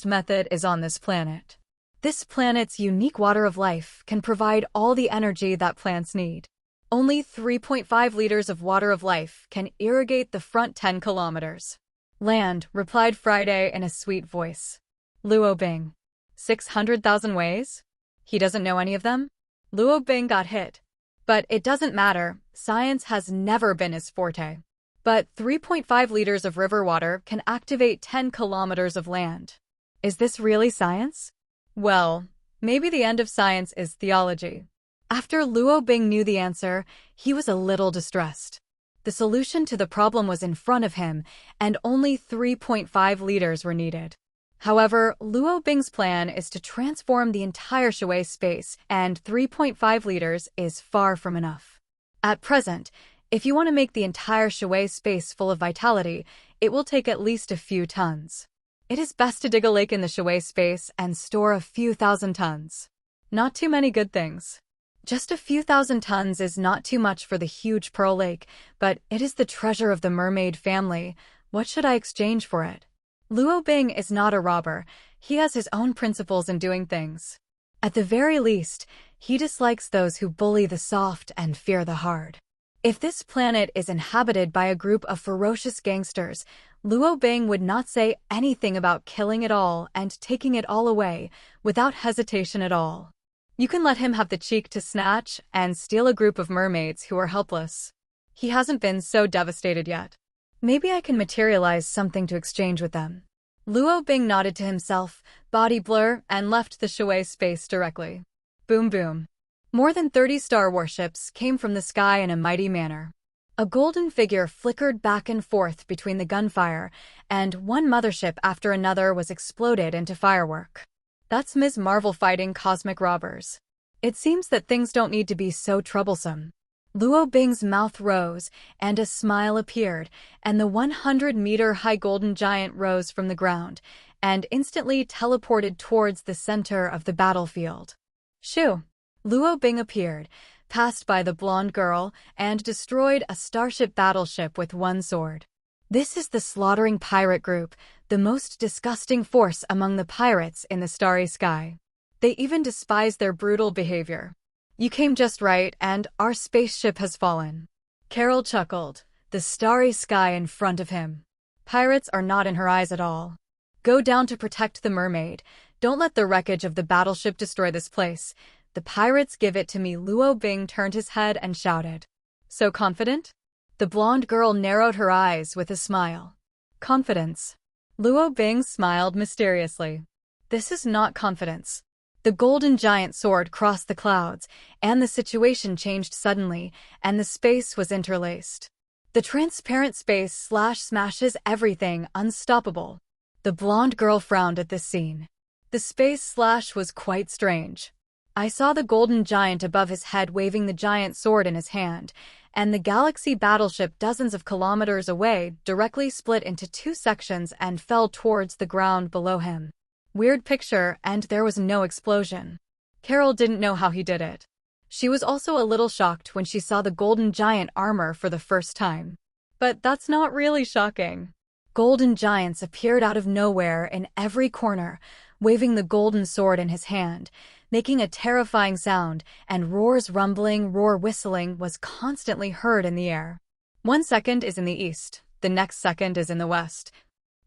method is on this planet. This planet's unique water of life can provide all the energy that plants need. Only 3.5 liters of water of life can irrigate the front 10 kilometers. Land, replied Friday in a sweet voice. Luo Bing. 600,000 ways? He doesn't know any of them? Luo Bing got hit. But it doesn't matter, science has never been his forte. But 3.5 liters of river water can activate 10 kilometers of land. Is this really science? Well, maybe the end of science is theology. After Luo Bing knew the answer, he was a little distressed. The solution to the problem was in front of him, and only 3.5 liters were needed. However, Luo Bing's plan is to transform the entire Shui space, and 3.5 liters is far from enough. At present, if you want to make the entire Shui space full of vitality, it will take at least a few tons. It is best to dig a lake in the Shui space and store a few thousand tons. Not too many good things. Just a few thousand tons is not too much for the huge Pearl Lake, but it is the treasure of the mermaid family. What should I exchange for it? Luo Bing is not a robber. He has his own principles in doing things. At the very least, he dislikes those who bully the soft and fear the hard. If this planet is inhabited by a group of ferocious gangsters, Luo Bing would not say anything about killing it all and taking it all away, without hesitation at all. You can let him have the cheek to snatch and steal a group of mermaids who are helpless. He hasn't been so devastated yet. Maybe I can materialize something to exchange with them. Luo Bing nodded to himself, body blur, and left the Shui space directly. Boom boom. More than 30 star warships came from the sky in a mighty manner. A golden figure flickered back and forth between the gunfire, and one mothership after another was exploded into firework. That's Ms. Marvel fighting cosmic robbers. It seems that things don't need to be so troublesome. Luo Bing's mouth rose, and a smile appeared, and the 100-meter-high golden giant rose from the ground, and instantly teleported towards the center of the battlefield. Shoo! Luo Bing appeared, passed by the blonde girl, and destroyed a starship battleship with one sword. This is the slaughtering pirate group, the most disgusting force among the pirates in the starry sky. They even despise their brutal behavior. You came just right, and our spaceship has fallen. Carol chuckled, the starry sky in front of him. Pirates are not in her eyes at all. Go down to protect the mermaid. Don't let the wreckage of the battleship destroy this place. The pirates give it to me. Luo Bing turned his head and shouted. So confident? The blonde girl narrowed her eyes with a smile. Confidence. Luo Bing smiled mysteriously. This is not confidence. The golden giant sword crossed the clouds, and the situation changed suddenly, and the space was interlaced. The transparent space smashes everything, unstoppable. The blonde girl frowned at this scene. The space was quite strange. I saw the golden giant above his head waving the giant sword in his hand, and the galaxy battleship dozens of kilometers away directly split into two sections and fell towards the ground below him. Weird picture, and there was no explosion. Carol didn't know how he did it. She was also a little shocked when she saw the golden giant armor for the first time. But that's not really shocking. Golden giants appeared out of nowhere in every corner, waving the golden sword in his hand, making a terrifying sound, and roars rumbling, roar whistling was constantly heard in the air. 1 second is in the east, the next second is in the west.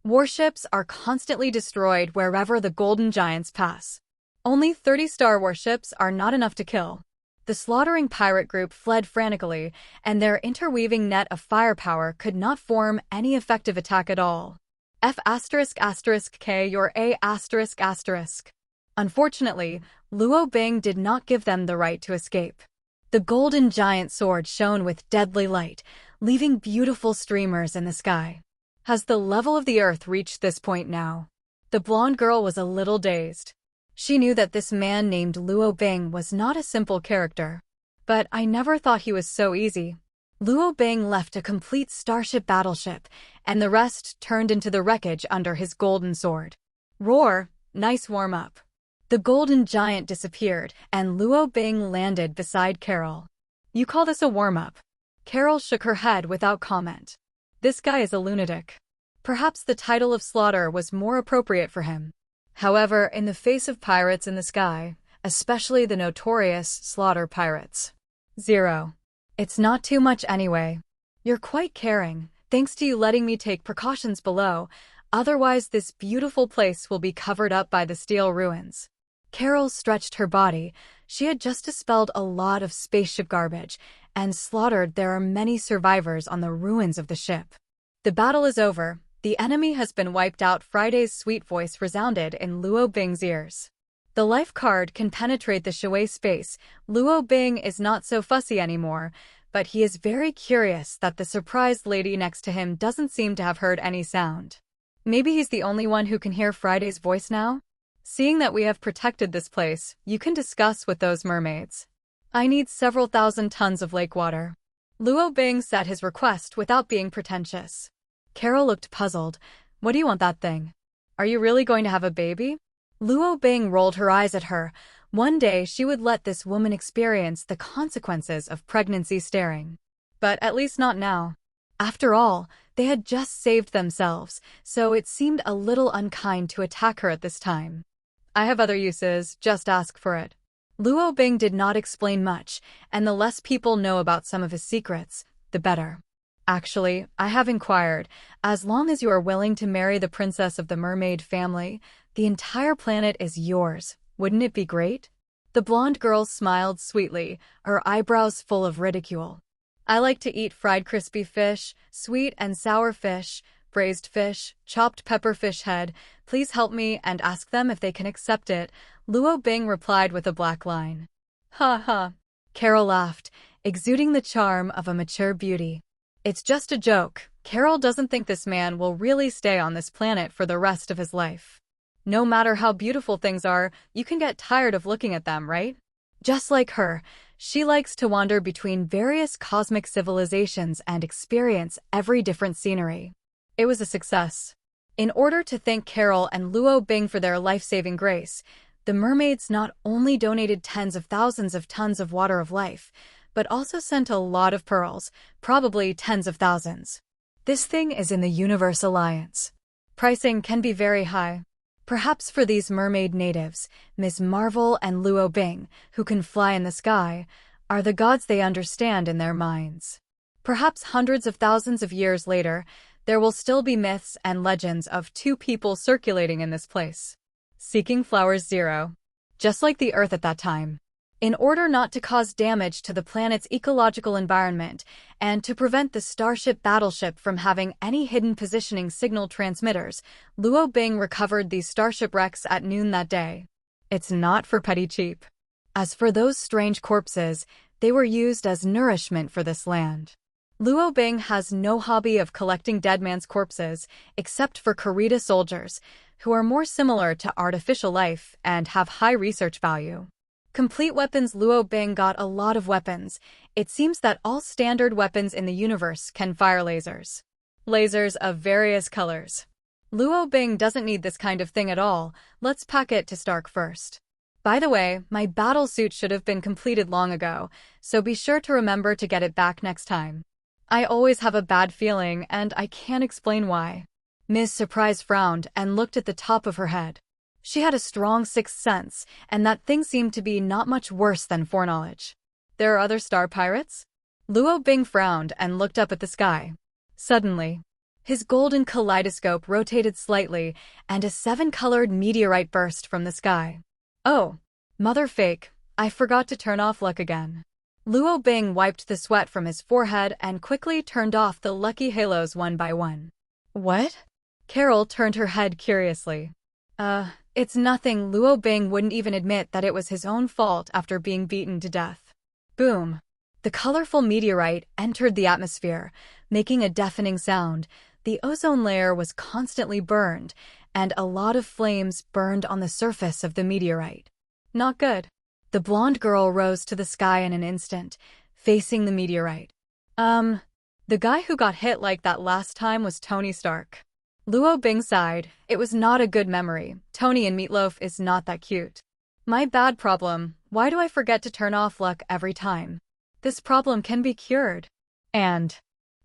Warships are constantly destroyed wherever the golden giants pass. Only 30 star warships are not enough to kill. The slaughtering pirate group fled frantically, and their interweaving net of firepower could not form any effective attack at all. F***K your A***. Unfortunately, Luo Bing did not give them the right to escape. The golden giant sword shone with deadly light, leaving beautiful streamers in the sky. Has the level of the earth reached this point now? The blonde girl was a little dazed. She knew that this man named Luo Bing was not a simple character. But I never thought he was so easy. Luo Bing left a complete starship battleship, and the rest turned into the wreckage under his golden sword. Roar, nice warm-up. The golden giant disappeared, and Luo Bing landed beside Carol. You call this a warm-up? Carol shook her head without comment. This guy is a lunatic. Perhaps the title of slaughter was more appropriate for him. However, in the face of pirates in the sky, especially the notorious slaughter pirates. 0. It's not too much anyway. You're quite caring, thanks to you letting me take precautions below, otherwise this beautiful place will be covered up by the steel ruins. Carol stretched her body. She had just dispelled a lot of spaceship garbage, and slaughtered. There are many survivors on the ruins of the ship. The battle is over. The enemy has been wiped out. Friday's sweet voice resounded in Luo Bing's ears. The life card can penetrate the Shui space. Luo Bing is not so fussy anymore, but he is very curious that the surprised lady next to him doesn't seem to have heard any sound. Maybe he's the only one who can hear Friday's voice now? Seeing that we have protected this place, you can discuss with those mermaids. I need several thousand tons of lake water. Luo Bing said his request without being pretentious. Carol looked puzzled. What do you want that thing? Are you really going to have a baby? Luo Bing rolled her eyes at her. One day she would let this woman experience the consequences of pregnancy staring. But at least not now. After all, they had just saved themselves, so it seemed a little unkind to attack her at this time. I have other uses, just ask for it. Luo Bing did not explain much, and the less people know about some of his secrets, the better. Actually, I have inquired, as long as you are willing to marry the princess of the mermaid family, the entire planet is yours. Wouldn't it be great? The blonde girl smiled sweetly, her eyebrows full of ridicule. I like to eat fried crispy fish, sweet and sour fish, braised fish, chopped pepper fish head. Please help me and ask them if they can accept it, Luo Bing replied with a black line. Ha ha. Carol laughed, exuding the charm of a mature beauty. It's just a joke. Carol doesn't think this man will really stay on this planet for the rest of his life. No matter how beautiful things are, you can get tired of looking at them, right? Just like her, she likes to wander between various cosmic civilizations and experience every different scenery. It was a success. In order to thank Carol and Luo Bing for their life-saving grace, the mermaids not only donated tens of thousands of tons of water of life, but also sent a lot of pearls, probably tens of thousands. This thing is in the Universe Alliance. Pricing can be very high. Perhaps for these mermaid natives, Ms. Marvel and Luo Bing, who can fly in the sky, are the gods they understand in their minds. Perhaps hundreds of thousands of years later, there will still be myths and legends of two people circulating in this place. Seeking Flowers Zero. Just like the Earth at that time. In order not to cause damage to the planet's ecological environment and to prevent the Starship battleship from having any hidden positioning signal transmitters, Luo Bing recovered these Starship wrecks at noon that day. It's not for petty cheap. As for those strange corpses, they were used as nourishment for this land. Luo Bing has no hobby of collecting dead man's corpses, except for Karita soldiers, who are more similar to artificial life and have high research value. Complete weapons. Luo Bing got a lot of weapons. It seems that all standard weapons in the universe can fire lasers. Lasers of various colors. Luo Bing doesn't need this kind of thing at all. Let's pack it to Stark first. By the way, my battle suit should have been completed long ago, so be sure to remember to get it back next time. I always have a bad feeling, and I can't explain why. Ms. Surprise frowned and looked at the top of her head. She had a strong sixth sense, and that thing seemed to be not much worse than foreknowledge. There are other star pirates? Luo Bing frowned and looked up at the sky. Suddenly, his golden kaleidoscope rotated slightly, and a seven-colored meteorite burst from the sky. Oh, mother fake, I forgot to turn off luck again. Luo Bing wiped the sweat from his forehead and quickly turned off the lucky halos one by one. What? Carol turned her head curiously. It's nothing. Luo Bing wouldn't even admit that it was his own fault after being beaten to death. Boom. The colorful meteorite entered the atmosphere, making a deafening sound. The ozone layer was constantly burned, and a lot of flames burned on the surface of the meteorite. Not good. The blonde girl rose to the sky in an instant, facing the meteorite. The guy who got hit like that last time was Tony Stark. Luo Bing sighed. It was not a good memory. Tony and Meatloaf is not that cute. My bad problem. Why do I forget to turn off luck every time? This problem can be cured. And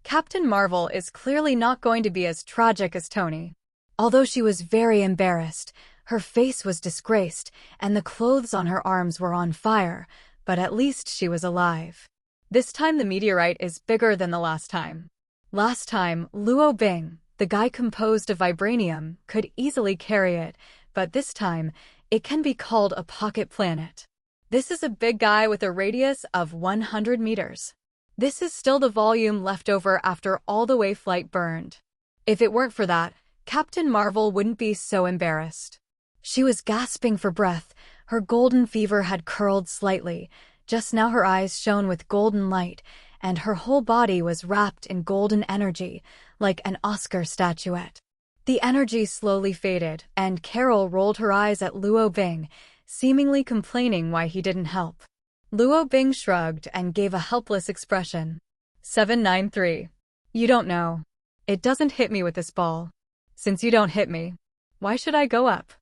Captain Marvel is clearly not going to be as tragic as Tony. Although she was very embarrassed, her face was disgraced, and the clothes on her arms were on fire, but at least she was alive. This time the meteorite is bigger than the last time. Last time, Luo Bing, the guy composed of vibranium, could easily carry it, but this time, it can be called a pocket planet. This is a big guy with a radius of 100 meters. This is still the volume left over after all the way flight burned. If it weren't for that, Captain Marvel wouldn't be so embarrassed. She was gasping for breath. Her golden fever had curled slightly. Just now her eyes shone with golden light, and her whole body was wrapped in golden energy, like an Oscar statuette. The energy slowly faded, and Carol rolled her eyes at Luo Bing, seemingly complaining why he didn't help. Luo Bing shrugged and gave a helpless expression. 793. You don't know. It doesn't hit me with this ball. Since you don't hit me, why should I go up?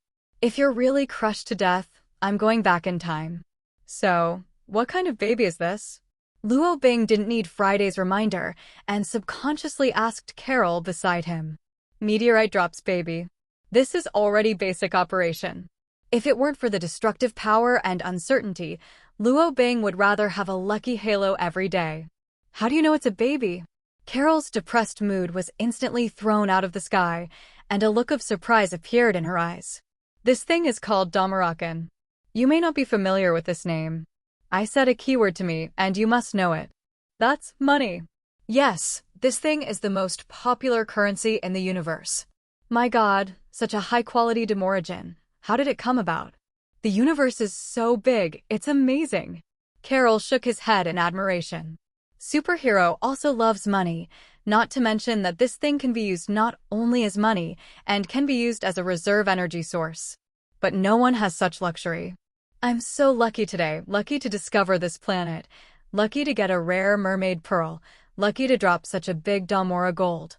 If you're really crushed to death, I'm going back in time. So, what kind of baby is this? Luo Bing didn't need Friday's reminder and subconsciously asked Carol beside him. Meteorite drops, baby. This is already basic operation. If it weren't for the destructive power and uncertainty, Luo Bing would rather have a lucky halo every day. How do you know it's a baby? Carol's depressed mood was instantly thrown out of the sky, and a look of surprise appeared in her eyes. This thing is called Damarakan. You may not be familiar with this name. I said a keyword to me, and you must know it. That's money. Yes, this thing is the most popular currency in the universe. My God, such a high-quality demorigin. How did it come about? The universe is so big, it's amazing. Carol shook his head in admiration. Superhero also loves money, not to mention that this thing can be used not only as money, and can be used as a reserve energy source. But no one has such luxury. I'm so lucky today, lucky to discover this planet, lucky to get a rare mermaid pearl, lucky to drop such a big Damora gold.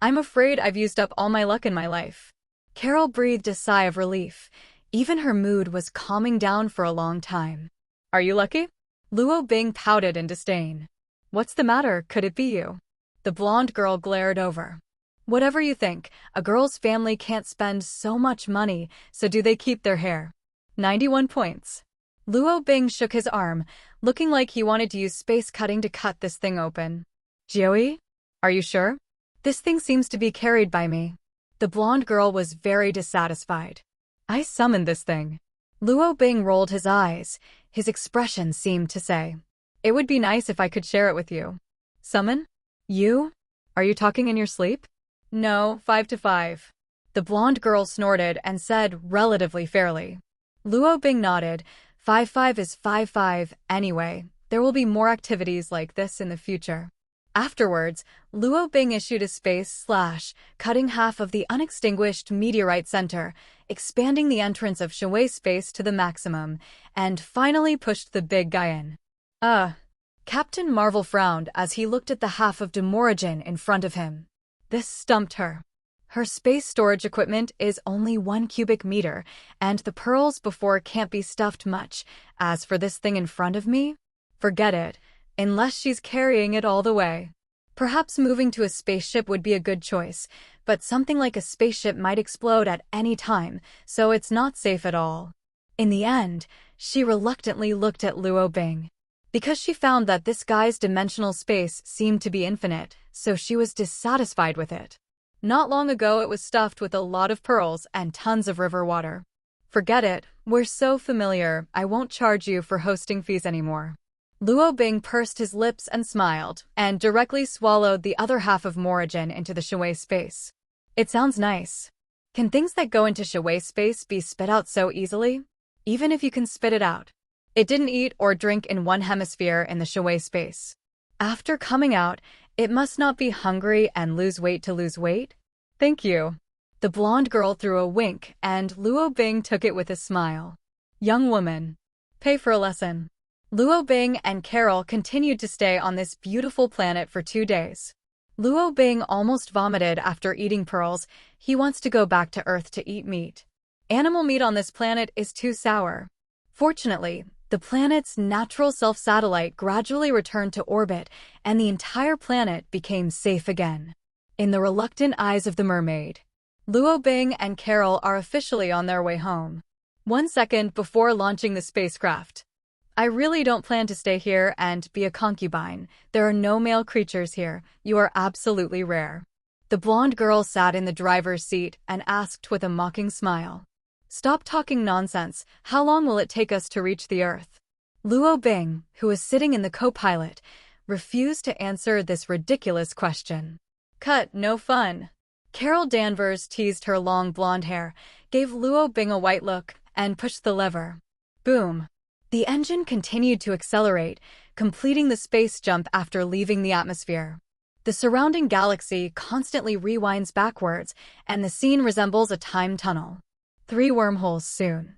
I'm afraid I've used up all my luck in my life. Carol breathed a sigh of relief. Even her mood was calming down for a long time. Are you lucky? Luo Bing pouted in disdain. What's the matter? Could it be you? The blonde girl glared over. Whatever you think, a girl's family can't spend so much money, so do they keep their hair? 91 points. Luo Bing shook his arm, looking like he wanted to use space cutting to cut this thing open. Joey? Are you sure? This thing seems to be carried by me. The blonde girl was very dissatisfied. I summoned this thing. Luo Bing rolled his eyes. His expression seemed to say, it would be nice if I could share it with you. Summon? You? Are you talking in your sleep? No, 5 to 5. The blonde girl snorted and said relatively fairly. Luo Bing nodded. 5-5 is 5-5 anyway. There will be more activities like this in the future. Afterwards, Luo Bing issued a space slash, cutting half of the unextinguished meteorite center, expanding the entrance of Shui space to the maximum, and finally pushed the big guy in. Captain Marvel frowned as he looked at the half of Demorigin in front of him. This stumped her. Her space storage equipment is only 1 cubic meter, and the pearls before can't be stuffed much. As for this thing in front of me, forget it, unless she's carrying it all the way. Perhaps moving to a spaceship would be a good choice, but something like a spaceship might explode at any time, so it's not safe at all. In the end, she reluctantly looked at Luo Bing. Because she found that this guy's dimensional space seemed to be infinite, so she was dissatisfied with it. Not long ago it was stuffed with a lot of pearls and tons of river water. Forget it, we're so familiar, I won't charge you for hosting fees anymore. Luo Bing pursed his lips and smiled, and directly swallowed the other half of Morrigan into the Shui space. It sounds nice. Can things that go into Shui space be spit out so easily? Even if you can spit it out. It didn't eat or drink in one hemisphere in the Shui space. After coming out, it must not be hungry and lose weight to lose weight? Thank you. The blonde girl threw a wink, and Luo Bing took it with a smile. Young woman. Pay for a lesson. Luo Bing and Carol continued to stay on this beautiful planet for 2 days. Luo Bing almost vomited after eating pearls. He wants to go back to Earth to eat meat. Animal meat on this planet is too sour. Fortunately, the planet's natural self-satellite gradually returned to orbit, and the entire planet became safe again. In the reluctant eyes of the mermaid, Luo Bing and Carol are officially on their way home. 1 second before launching the spacecraft. I really don't plan to stay here and be a concubine. There are no male creatures here. You are absolutely rare. The blonde girl sat in the driver's seat and asked with a mocking smile. Stop talking nonsense. How long will it take us to reach the Earth? Luo Bing, who was sitting in the co-pilot, refused to answer this ridiculous question. Cut, no fun. Carol Danvers teased her long blonde hair, gave Luo Bing a white look, and pushed the lever. Boom. The engine continued to accelerate, completing the space jump after leaving the atmosphere. The surrounding galaxy constantly rewinds backwards, and the scene resembles a time tunnel. 3 wormholes soon.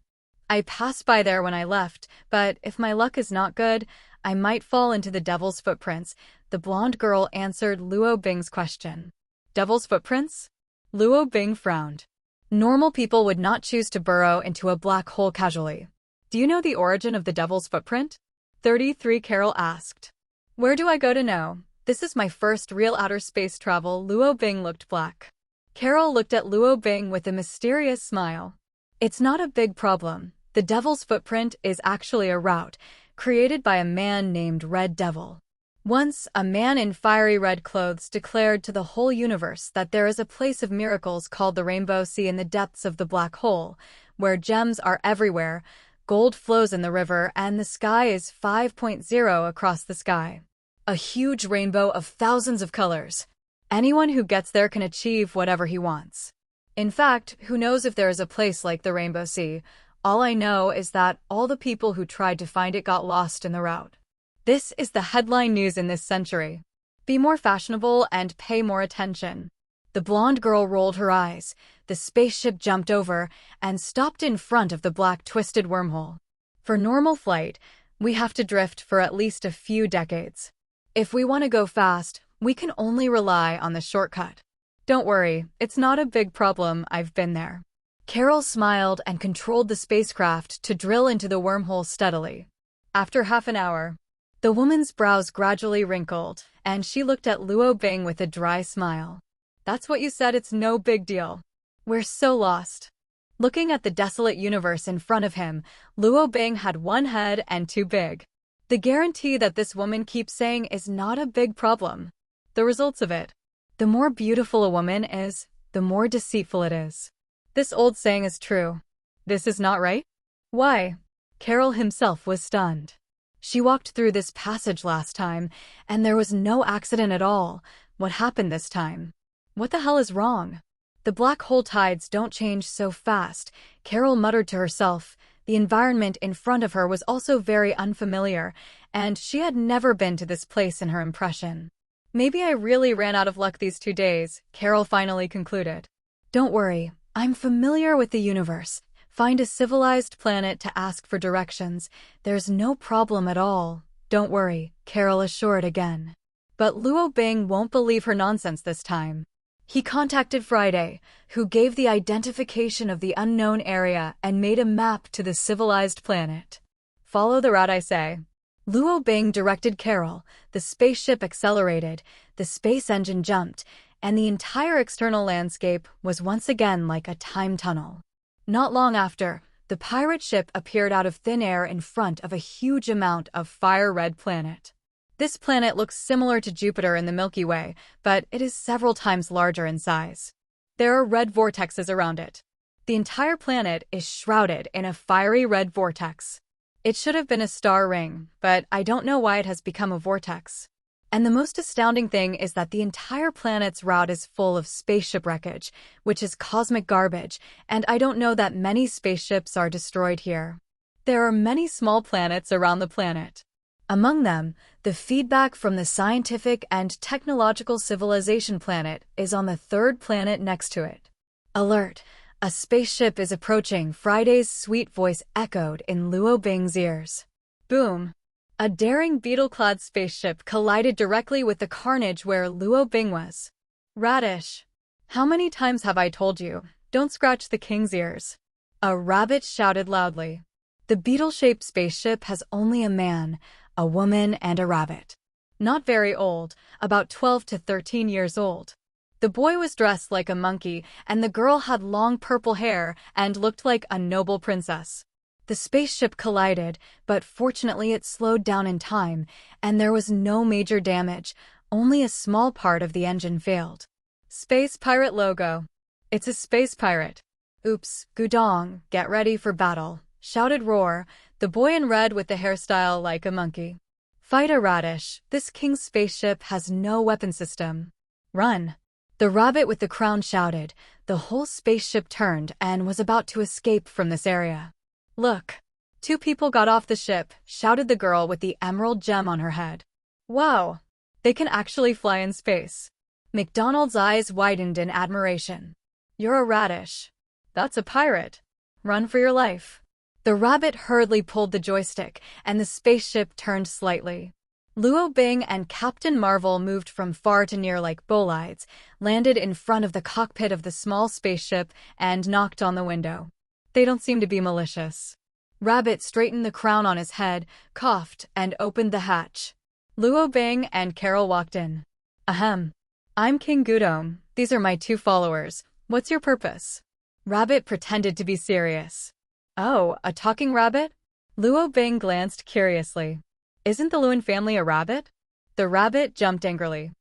I passed by there when I left, but if my luck is not good, I might fall into the devil's footprints. The blonde girl answered Luo Bing's question. Devil's footprints? Luo Bing frowned. Normal people would not choose to burrow into a black hole casually. Do you know the origin of the devil's footprint? 33 Carol asked. Where do I go to know? This is my first real outer space travel. Luo Bing looked black. Carol looked at Luo Bing with a mysterious smile. It's not a big problem. The devil's footprint is actually a route created by a man named Red Devil. Once, a man in fiery red clothes declared to the whole universe that there is a place of miracles called the Rainbow Sea in the depths of the black hole, where gems are everywhere, gold flows in the river, and the sky is 5.0 across the sky. A huge rainbow of thousands of colors. Anyone who gets there can achieve whatever he wants. In fact, who knows if there is a place like the Rainbow Sea? All I know is that all the people who tried to find it got lost in the route. This is the headline news in this century. Be more fashionable and pay more attention. The blonde girl rolled her eyes. The spaceship jumped over and stopped in front of the black twisted wormhole. For normal flight, we have to drift for at least a few decades. If we want to go fast, we can only rely on the shortcut. Don't worry, it's not a big problem. I've been there. Carol smiled and controlled the spacecraft to drill into the wormhole steadily. After half an hour, the woman's brows gradually wrinkled, and she looked at Luo Bing with a dry smile. That's what you said, it's no big deal. We're so lost. Looking at the desolate universe in front of him, Luo Bing had one head and two big. The guarantee that this woman keeps saying is not a big problem. The results of it. The more beautiful a woman is, the more deceitful it is. This old saying is true. This is not right? Why? Carol himself was stunned. She walked through this passage last time, and there was no accident at all. What happened this time? What the hell is wrong? The black hole tides don't change so fast, Carol muttered to herself. The environment in front of her was also very unfamiliar, and she had never been to this place in her impression. Maybe I really ran out of luck these 2 days, Carol finally concluded. Don't worry, I'm familiar with the universe. Find a civilized planet to ask for directions. There's no problem at all. Don't worry, Carol assured again. But Luo Bing won't believe her nonsense this time. He contacted Friday, who gave the identification of the unknown area and made a map to the civilized planet. Follow the route I say. Luo Bing directed Carol. The spaceship accelerated, the space engine jumped, and the entire external landscape was once again like a time tunnel. Not long after, the pirate ship appeared out of thin air in front of a huge amount of fire-red planet. This planet looks similar to Jupiter in the Milky Way, but it is several times larger in size. There are red vortexes around it. The entire planet is shrouded in a fiery red vortex. It should have been a star ring, but I don't know why it has become a vortex. And the most astounding thing is that the entire planet's route is full of spaceship wreckage, which is cosmic garbage, and I don't know that many spaceships are destroyed here. There are many small planets around the planet. Among them, the feedback from the scientific and technological civilization planet is on the third planet next to it. Alert! A spaceship is approaching, Friday's sweet voice echoed in Luo Bing's ears. Boom! A daring beetle-clad spaceship collided directly with the carnage where Luo Bing was. Radish! How many times have I told you, don't scratch the king's ears? A rabbit shouted loudly. The beetle-shaped spaceship has only a man, a woman, and a rabbit. Not very old, about 12 to 13 years old. The boy was dressed like a monkey, and the girl had long purple hair and looked like a noble princess. The spaceship collided, but fortunately it slowed down in time, and there was no major damage, only a small part of the engine failed. Space Pirate logo. It's a space pirate. Oops, Gudong, get ready for battle, shouted Roar, the boy in red with the hairstyle like a monkey. Fight a radish, this king's spaceship has no weapon system. Run! The rabbit with the crown shouted. The whole spaceship turned and was about to escape from this area. Look! 2 people got off the ship, shouted the girl with the emerald gem on her head. Wow! They can actually fly in space. McDonald's eyes widened in admiration. You're a radish. That's a pirate. Run for your life. The rabbit hurriedly pulled the joystick, and the spaceship turned slightly. Luo Bing and Captain Marvel moved from far to near like bolides, landed in front of the cockpit of the small spaceship, and knocked on the window. They don't seem to be malicious. Rabbit straightened the crown on his head, coughed, and opened the hatch. Luo Bing and Carol walked in. Ahem. I'm King Gudong. These are my 2 followers. What's your purpose? Rabbit pretended to be serious. Oh, a talking rabbit? Luo Bing glanced curiously. Isn't the Luan family a rabbit? The rabbit jumped angrily.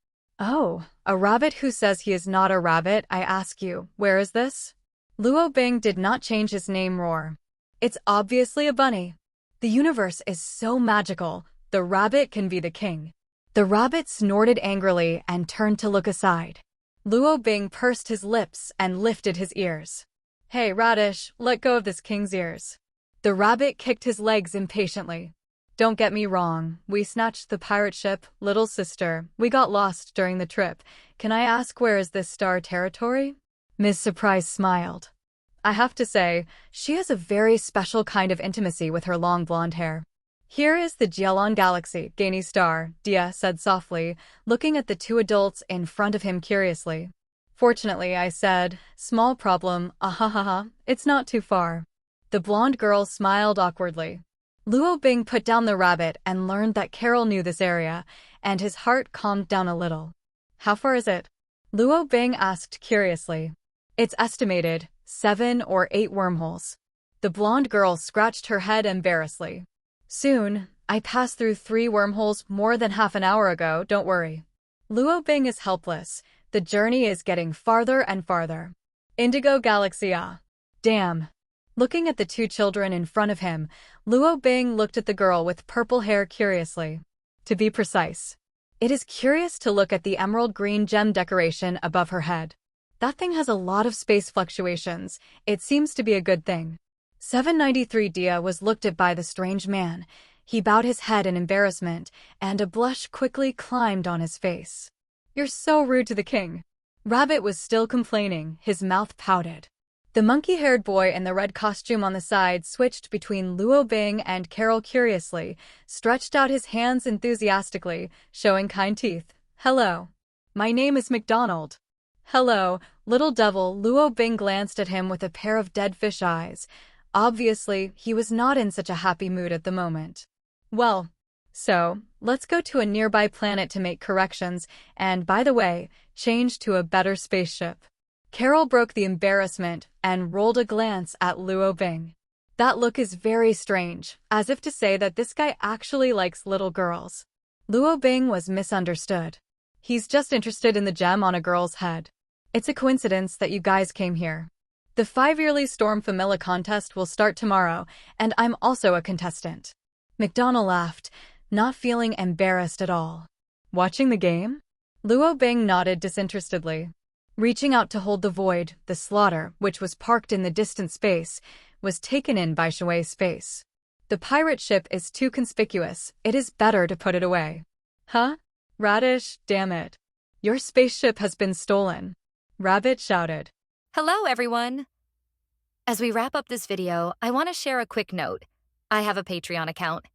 Oh, a rabbit who says he is not a rabbit, I ask you, where is this? Luo Bing did not change his name roar. It's obviously a bunny. The universe is so magical, the rabbit can be the king. The rabbit snorted angrily and turned to look aside. Luo Bing pursed his lips and lifted his ears. Hey, Radish, let go of this king's ears. The rabbit kicked his legs impatiently. Don't get me wrong, we snatched the pirate ship, little sister. We got lost during the trip. Can I ask where is this star territory? Ms. Surprise smiled. I have to say, she has a very special kind of intimacy with her long blonde hair. Here is the Jialon Galaxy, Gainy Star, Dia said softly, looking at the 2 adults in front of him curiously. Fortunately, I said, small problem, ahahaha, it's not too far. The blonde girl smiled awkwardly. Luo Bing put down the rabbit and learned that Carol knew this area, and his heart calmed down a little. How far is it? Luo Bing asked curiously. It's estimated 7 or 8 wormholes. The blonde girl scratched her head embarrassedly. Soon, I passed through 3 wormholes more than half an hour ago, don't worry. Luo Bing is helpless. The journey is getting farther and farther. Indigo Galaxy, ah. Damn. Looking at the 2 children in front of him, Luo Bing looked at the girl with purple hair curiously. To be precise, it is curious to look at the emerald green gem decoration above her head. That thing has a lot of space fluctuations. It seems to be a good thing. 793 Dia was looked at by the strange man. He bowed his head in embarrassment, and a blush quickly climbed on his face. You're so rude to the king. Rabbit was still complaining, his mouth pouted. The monkey-haired boy in the red costume on the side switched between Luo Bing and Carol curiously, stretched out his hands enthusiastically, showing kind teeth. Hello. My name is McDonald. Hello, little devil. Luo Bing glanced at him with a pair of dead fish eyes. Obviously, he was not in such a happy mood at the moment. Well, so, let's go to a nearby planet to make corrections, and by the way, change to a better spaceship. Carol broke the embarrassment and rolled a glance at Luo Bing. That look is very strange, as if to say that this guy actually likes little girls. Luo Bing was misunderstood. He's just interested in the gem on a girl's head. It's a coincidence that you guys came here. The 5-yearly Storm Famila contest will start tomorrow, and I'm also a contestant. McDonald laughed, not feeling embarrassed at all. Watching the game? Luo Bing nodded disinterestedly. Reaching out to hold the void, the slaughter, which was parked in the distant space, was taken in by Shui's space. The pirate ship is too conspicuous, it is better to put it away. Huh? Radish, damn it. Your spaceship has been stolen. Rabbit shouted. Hello, everyone. As we wrap up this video, I want to share a quick note. I have a Patreon account.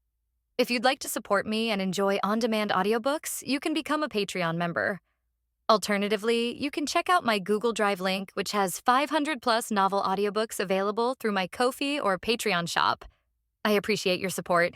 If you'd like to support me and enjoy on-demand audiobooks, you can become a Patreon member. Alternatively, you can check out my Google Drive link, which has 500+ novel audiobooks available through my Ko-fi or Patreon shop. I appreciate your support.